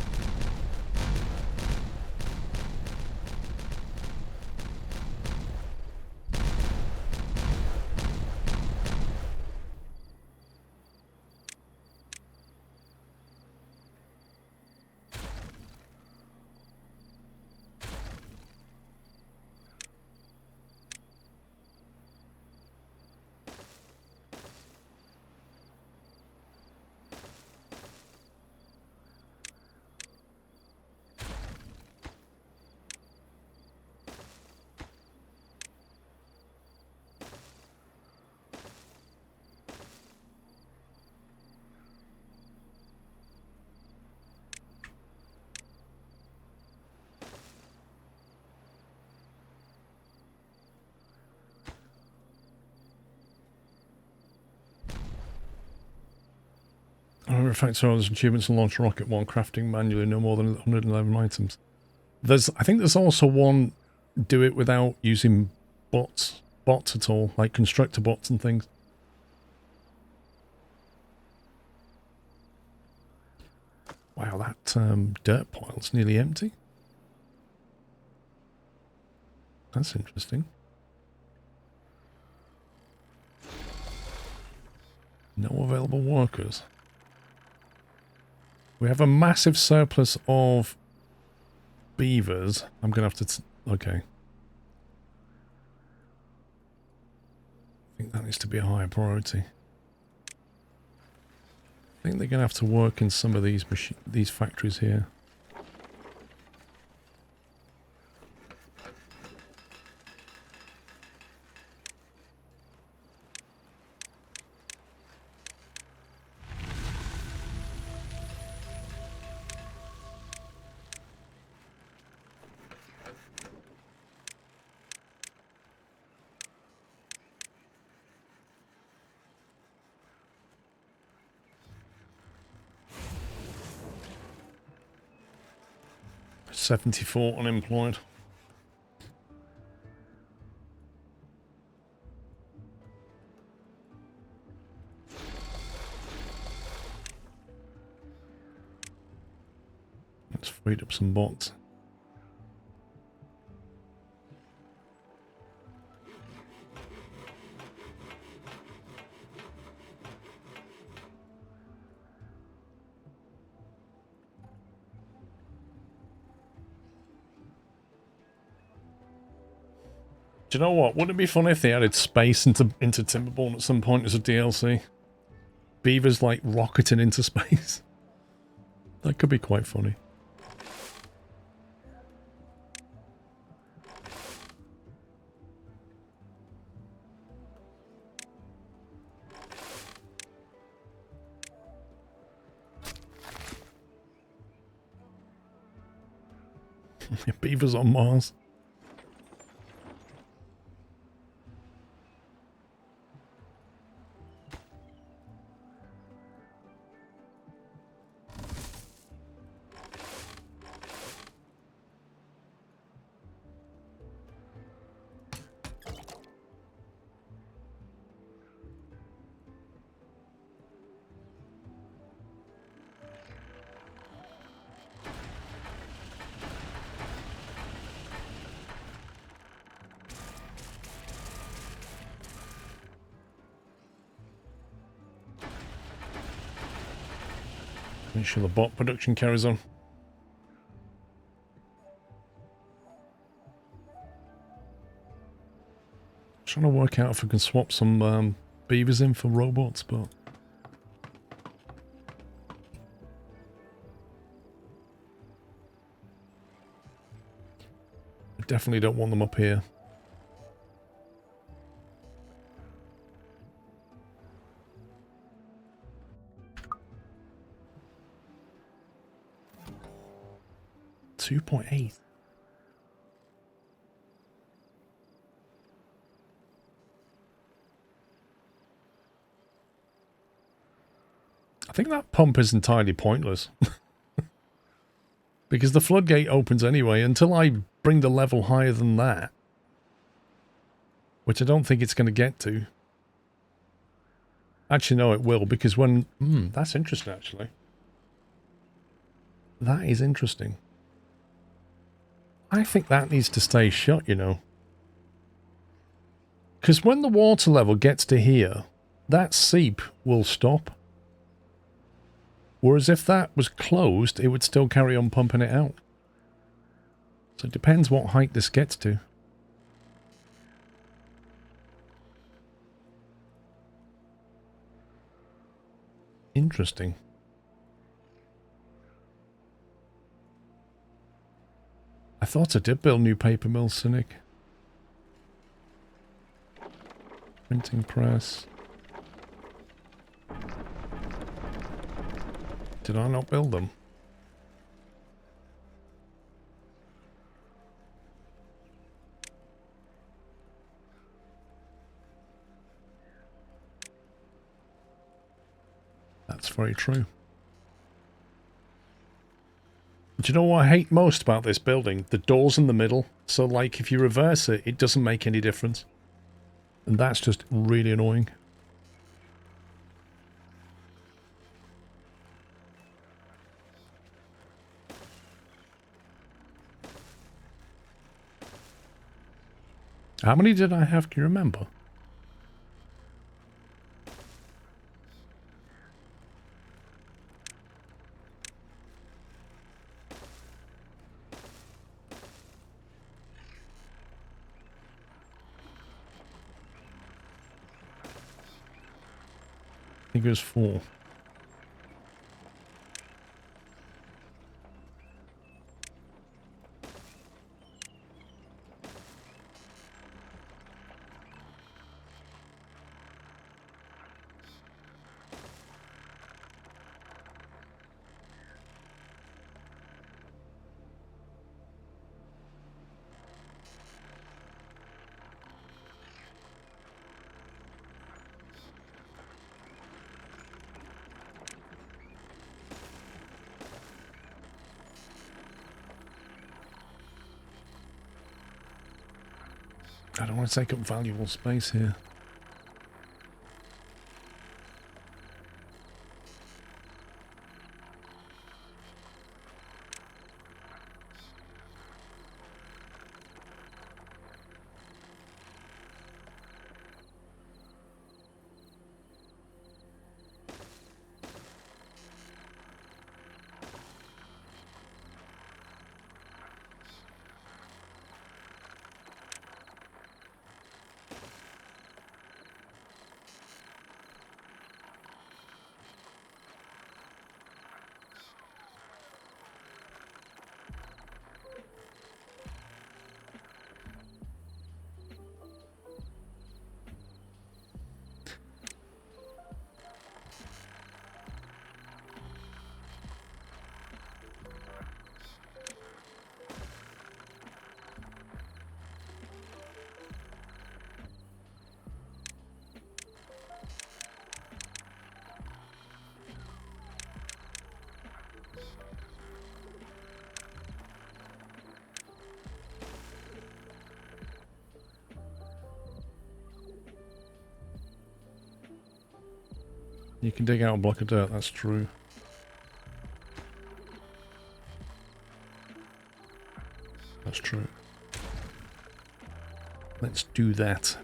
Refactor all those achievements and launch a rocket while crafting manually no more than 111 items. I think there's also one, do it without using bots at all, like constructor bots and things. Wow, that dirt pile's nearly empty. That's interesting. No available workers. We have a massive surplus of beavers. I'm going to have to... okay. I think that needs to be a higher priority. I think they're going to have to work in some of these factories here. $74 unemployed. Let's freed up some bots. Do you know what? Wouldn't it be funny if they added space into Timberborn at some point as a DLC? Beavers like rocketing into space. That could be quite funny. Beavers on Mars. Make sure the bot production carries on. Trying to work out if I can swap some beavers in for robots, but... I definitely don't want them up here. $2.8. I think that pump is entirely pointless. Because the floodgate opens anyway until I bring the level higher than that. Which I don't think it's going to get to. Actually, no, it will, because when... that's interesting, actually. That is interesting. I think that needs to stay shut, you know. Because when the water level gets to here, that seep will stop. Whereas if that was closed, it would still carry on pumping it out. So it depends what height this gets to. Interesting. I thought I did build new paper mill, Cynic. Printing press. Did I not build them? That's very true. Do you know what I hate most about this building? The doors in the middle. So, like, if you reverse it, it doesn't make any difference. And that's just really annoying. How many did I have? Can you remember? I think it was 4. I don't want to take up valuable space here. You can dig out a block of dirt, that's true. That's true. Let's do that.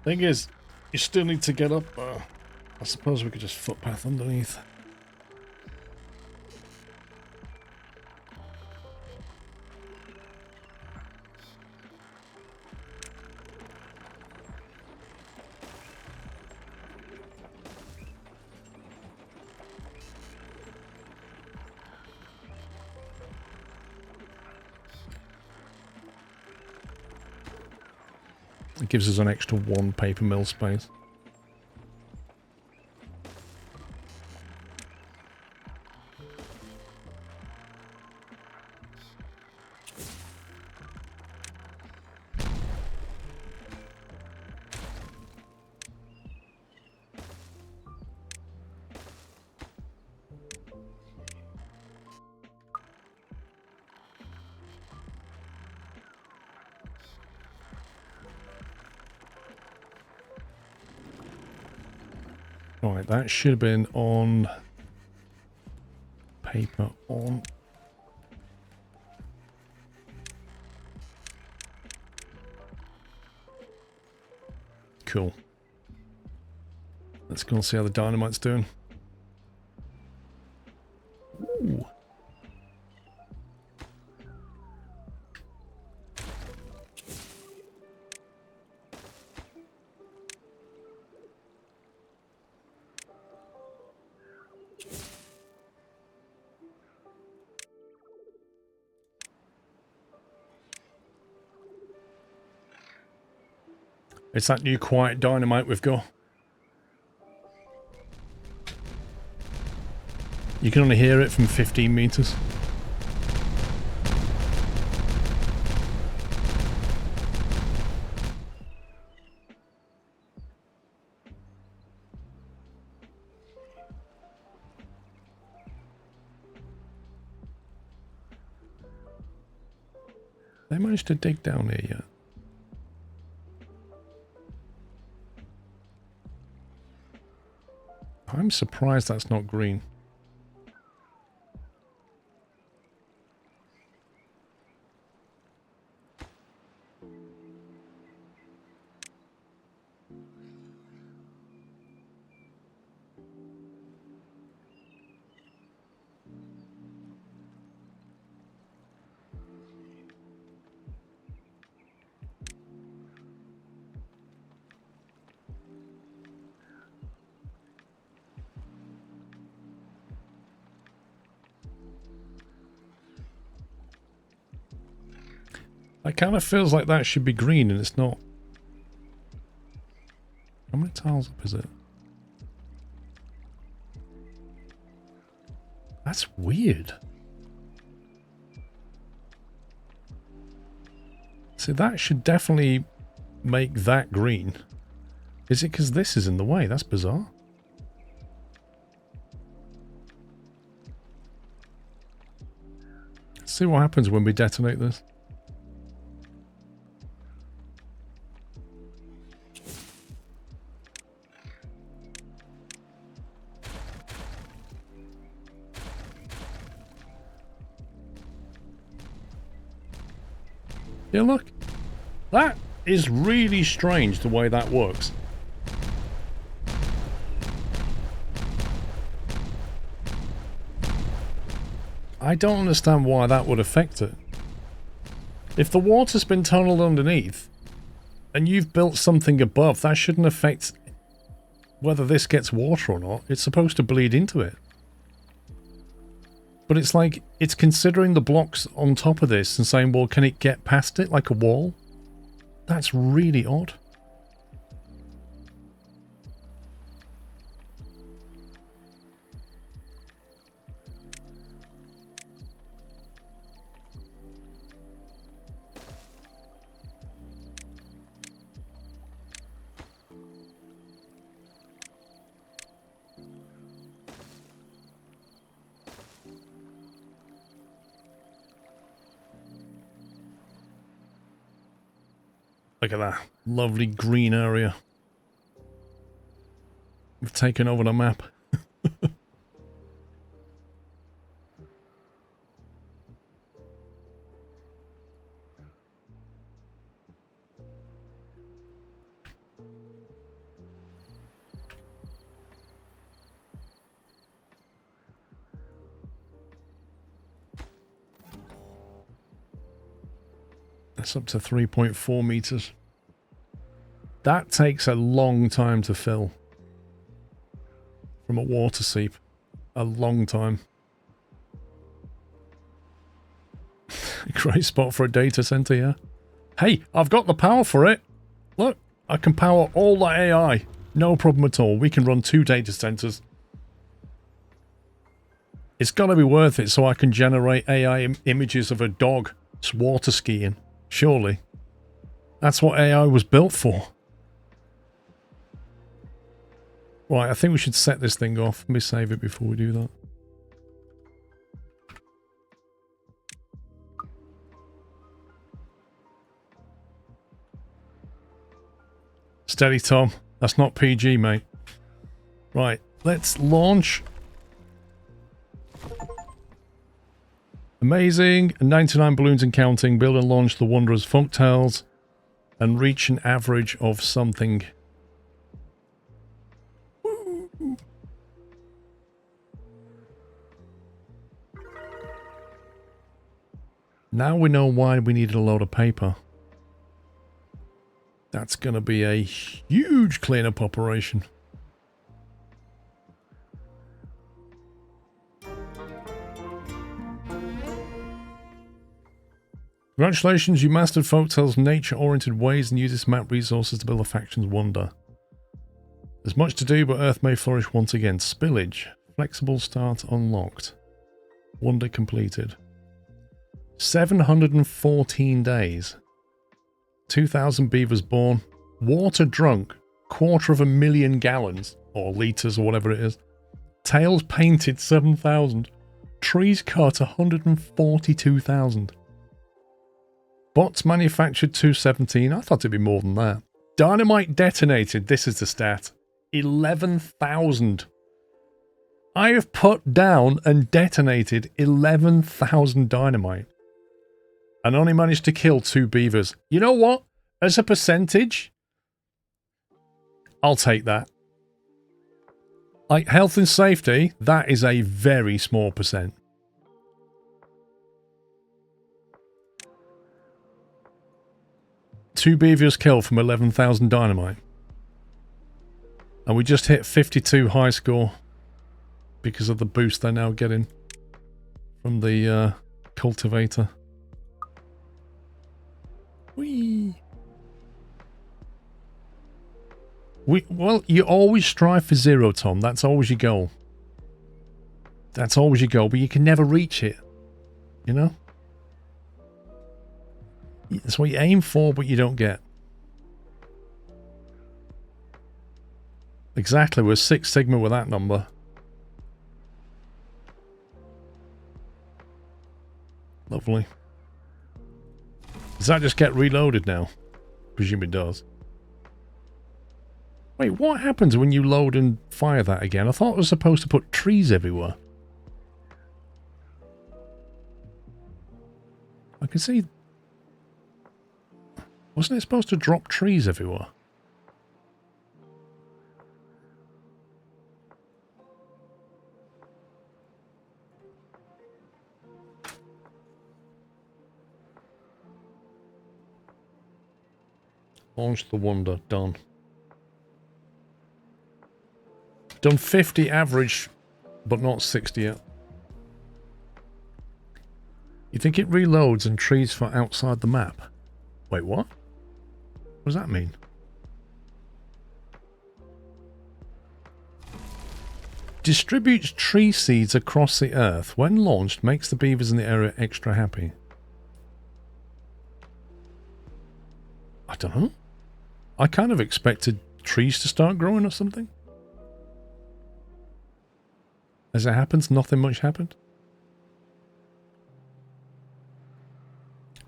Thing is, you still need to get up. I suppose we could just footpath underneath. It gives us an extra 1 paper mill space. Right, that should have been on paper on. Cool. Let's go and see how the dynamite's doing. Ooh. It's that new quiet dynamite we've got. You can only hear it from 15 meters. They managed to dig down here yet? I'm surprised that's not green. It kind of feels like that should be green and it's not. How many tiles up is it? That's weird. See, that should definitely make that green. Is it because this is in the way? That's bizarre. Let's see what happens when we detonate this. Yeah, look. That is really strange the way that works. I don't understand why that would affect it. If the water's been tunneled underneath and you've built something above, that shouldn't affect whether this gets water or not. It's supposed to bleed into it. But it's like, it's considering the blocks on top of this and saying, well, can it get past it like a wall? That's really odd. Look at that lovely green area. We've taken over the map. That's up to 3.4 meters. That takes a long time to fill. From a water seep. A long time. Great spot for a data center, yeah. Hey, I've got the power for it. Look, I can power all that AI. No problem at all. We can run 2 data centers. It's got to be worth it so I can generate AI images of a dog water skiing. Surely. That's what AI was built for. Right, I think we should set this thing off. Let me save it before we do that. Steady, Tom. That's not PG, mate. Right, let's launch. Amazing. 99 balloons and counting. Build and launch the Wanderer's Folktales. And reach an average of something. Now we know why we needed a load of paper. That's going to be a huge cleanup operation. Congratulations, you mastered Folktale's nature-oriented ways and use this map resources to build a faction's wonder. There's much to do, but Earth may flourish once again. Spillage. Flexible start unlocked. Wonder completed. 714 days. 2,000 beavers born. Water drunk. 250,000 gallons. Or litres or whatever it is. Tails painted 7,000. Trees cut 142,000. Bots manufactured 217. I thought it'd be more than that. Dynamite detonated. This is the stat. 11,000. I have put down and detonated 11,000 dynamite. And only managed to kill 2 beavers. You know what? As a percentage, I'll take that. Like health and safety, that is a very small percent. Two beavers killed from 11,000 dynamite. And we just hit 52 high score because of the boost they're now getting from the cultivator. Whee! Well, you always strive for 0, Tom. That's always your goal. That's always your goal, but you can never reach it. You know? That's what you aim for, but you don't get. Exactly, we're 6 Sigma with that number. Lovely. Does that just get reloaded now? Presume it does. Wait, what happens when you load and fire that again? I thought it was supposed to put trees everywhere. I can see... Wasn't it supposed to drop trees everywhere? Launch the Wonder. Done. Done 50 average, but not 60 yet. You think it reloads and trees for outside the map? Wait, what? What does that mean? Distributes tree seeds across the earth. When launched, makes the beavers in the area extra happy. I don't know. I kind of expected trees to start growing or something. As it happens, nothing much happened.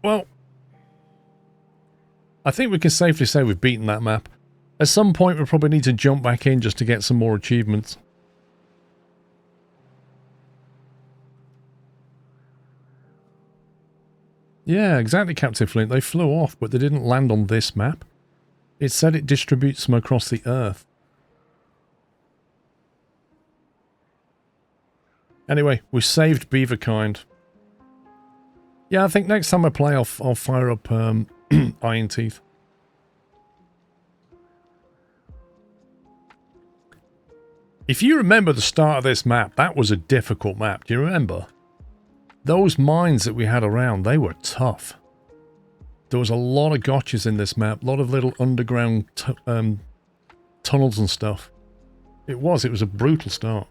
Well, I think we can safely say we've beaten that map. At some point, we probably need to jump back in just to get some more achievements. Yeah, exactly, Captain Flint. They flew off, but they didn't land on this map. It said it distributes them across the earth. Anyway, we saved Beaverkind. Yeah, I think next time I play, I'll fire up Iron Teeth. If you remember the start of this map, that was a difficult map. Do you remember? Those mines that we had around, they were tough. There was a lot of gotchas in this map, a lot of little underground tunnels and stuff. It was a brutal start.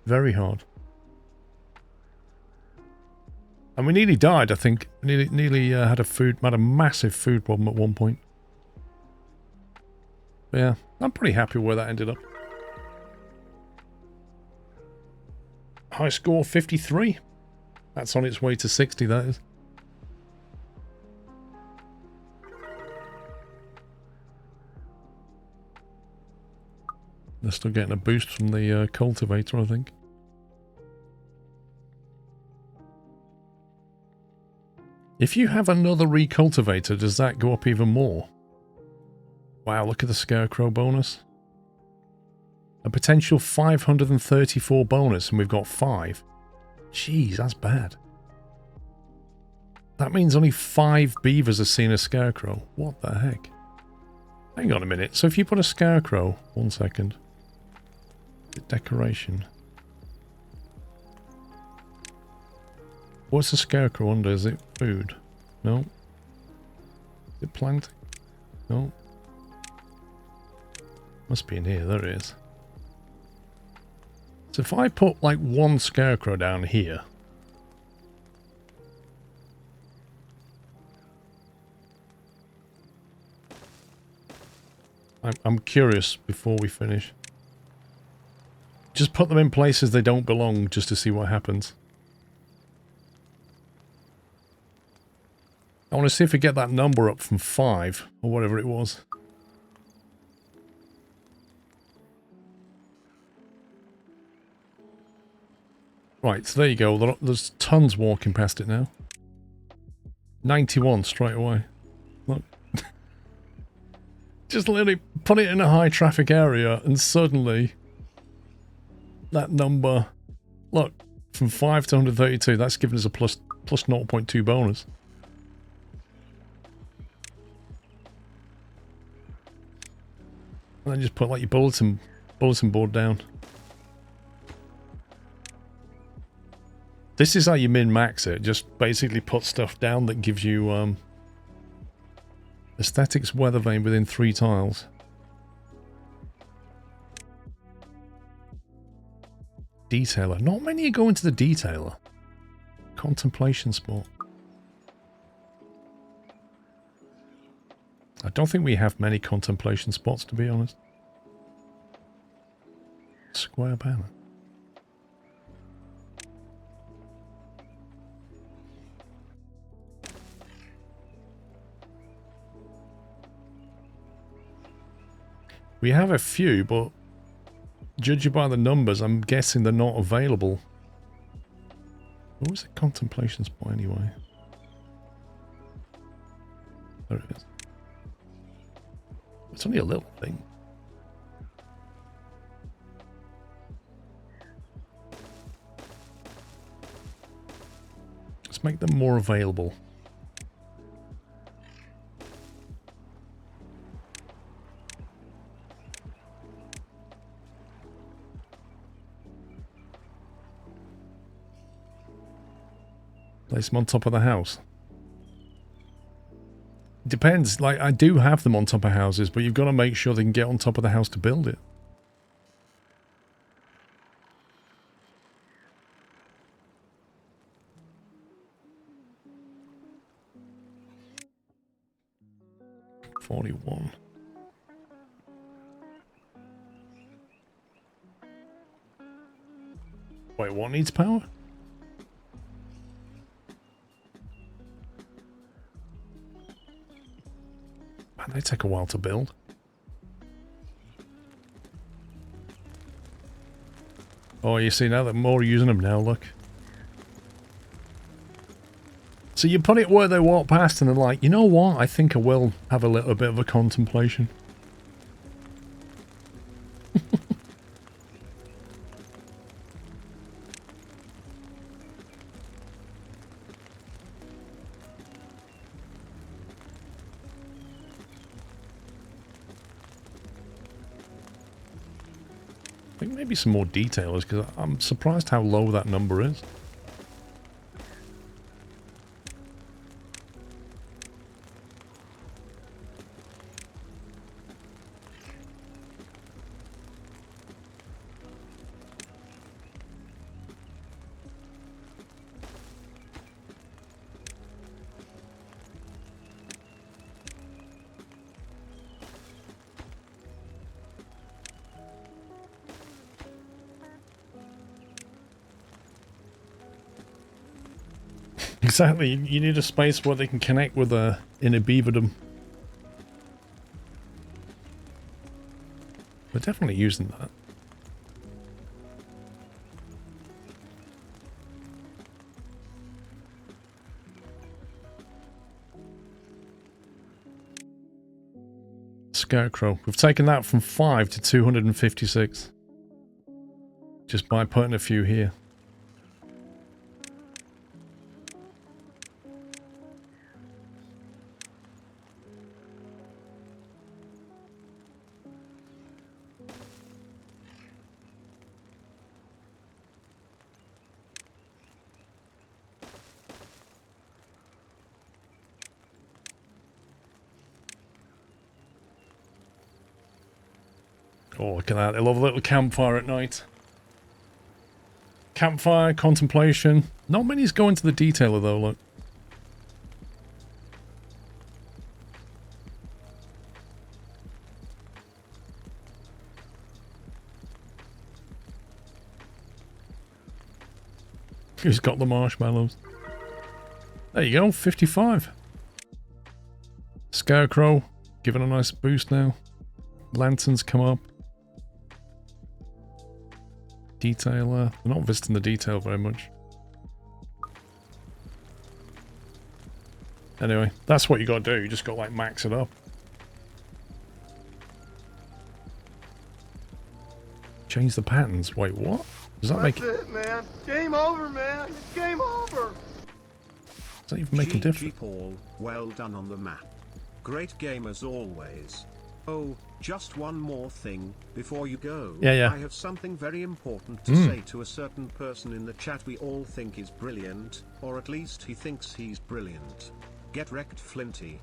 Very hard. And we nearly died, I think. Nearly had a massive food problem at one point. But yeah, I'm pretty happy where that ended up. High score 53. That's on its way to 60, that is. They're still getting a boost from the cultivator, I think. If you have another recultivator, does that go up even more? Wow, look at the scarecrow bonus. A potential 534 bonus, and we've got 5. Jeez, that's bad. That means only 5 beavers have seen a scarecrow. What the heck? Hang on a minute. So if you put a scarecrow... 1 second. Decoration. What's the scarecrow under? Is it food? No. Is it planting? No. Must be in here. There it is. So if I put like 1 scarecrow down here. I'm curious before we finish. Just put them in places they don't belong just to see what happens. I want to see if we get that number up from 5 or whatever it was. Right, so there you go. There's tons walking past it now. 91 straight away. Look. Just literally put it in a high traffic area and suddenly that number, look, from 5 to 132, that's given us a plus 0.2 bonus. And then just put like your bulletin board down. This is how you min-max it. Just basically put stuff down that gives you aesthetics weather vane within 3 tiles. Detailer. Not many are going to the detailer. Contemplation spot. I don't think we have many contemplation spots, to be honest. Square banner. We have a few, but judging by the numbers, I'm guessing they're not available. What was the contemplation spot anyway? There it is. It's only a little thing. Let's make them more available. Place them on top of the house. Depends, like I do have them on top of houses, but you've got to make sure they can get on top of the house to build it. $41. Wait, what needs power? Man, they take a while to build. Oh, you see now that more are using them now, look. So you put it where they walk past and they're like, you know what? I think I will have a little bit of a contemplation. I think maybe some more detailers, because I'm surprised how low that number is. Exactly, you need a space where they can connect with a inner beaverdom. We're definitely using that. Scarecrow. We've taken that from 5 to 256. Just by putting a few here. Oh, look at that. I love a little campfire at night. Campfire, contemplation. Not many's go into the detailer though, look. Who's got the marshmallows? There you go, 55. Scarecrow, giving a nice boost now. Lanterns come up. Detailer. They're not visiting the detail very much. Anyway, that's what you gotta do. You just gotta like max it up. Change the patterns. Wait, what? Does that make it, man. Game over, man. It's game over. Does that even make a difference? Paul, well done on the map. Great game as always. Oh, just one more thing, before you go. Yeah. I have something very important to say to a certain person in the chat we all think is brilliant, or at least he thinks he's brilliant. Get wrecked, Flinty.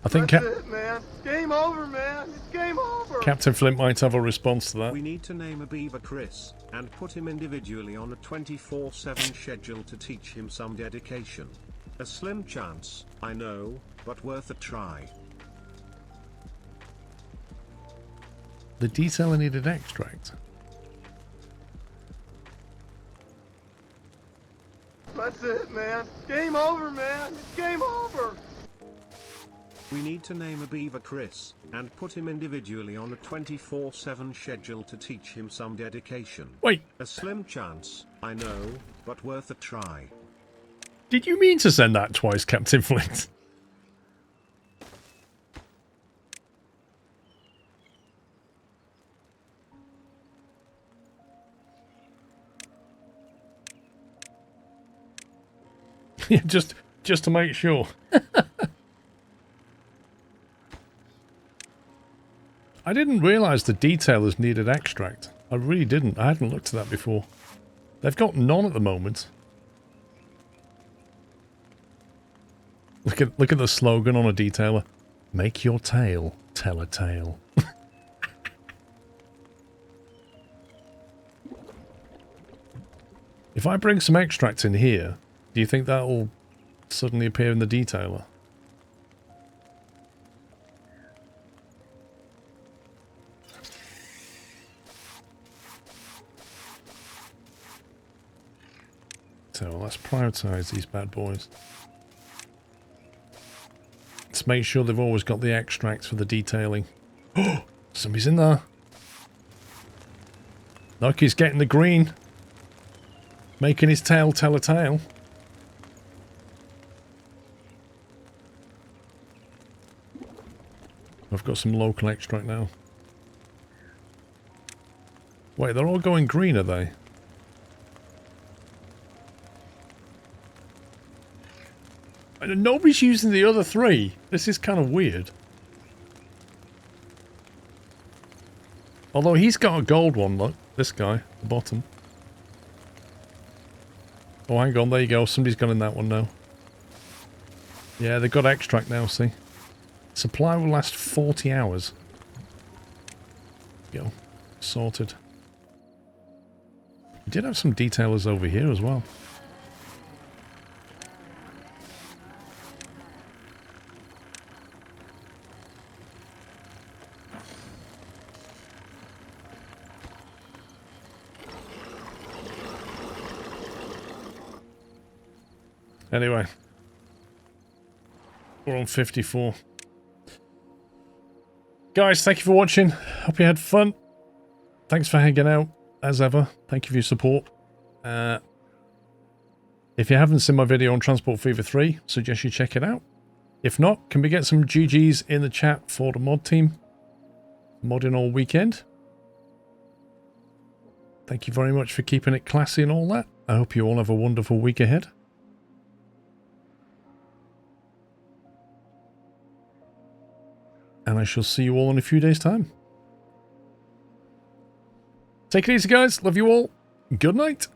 I think That's it, man. Game over, man. It's game over. Captain Flint might have a response to that. We need to name a beaver Chris, and put him individually on a 24/7 schedule to teach him some dedication. A slim chance, I know, but worth a try. The detailer needed extract. That's it, man. Game over, man. It's game over. We need to name a beaver Chris, and put him individually on a 24/7 schedule to teach him some dedication. Wait, A slim chance, I know, but worth a try. did you mean to send that twice, Captain Flint? Yeah, just to make sure. I didn't realise the detailers needed extract. I really didn't. I hadn't looked at that before. They've got none at the moment. Look at the slogan on a detailer. Make your tale tell a tale. If I bring some extracts in here, do you think that'll suddenly appear in the detailer? So let's prioritize these bad boys. Let's make sure they've always got the extracts for the detailing. Oh, somebody's in there. Look, he's getting the green. Making his tail tell a tale. I've got some local extract now. Wait, they're all going green, are they? And nobody's using the other three. This is kind of weird. Although he's got a gold one, look. This guy, at the bottom. Oh, hang on, there you go. Somebody's got in that one now. Yeah, they've got extract now, see? Supply will last 40 hours. Go. Sorted. We did have some detailers over here as well. Anyway. We're on 54. Guys, thank you for watching. Hope you had fun. Thanks for hanging out, as ever. Thank you for your support. If you haven't seen my video on Transport Fever 3, suggest you check it out. If not, can we get some GGs in the chat for the mod team? Modding all weekend. Thank you very much for keeping it classy and all that. I hope you all have a wonderful week ahead. And I shall see you all in a few days' time. Take it easy, guys. Love you all. Good night.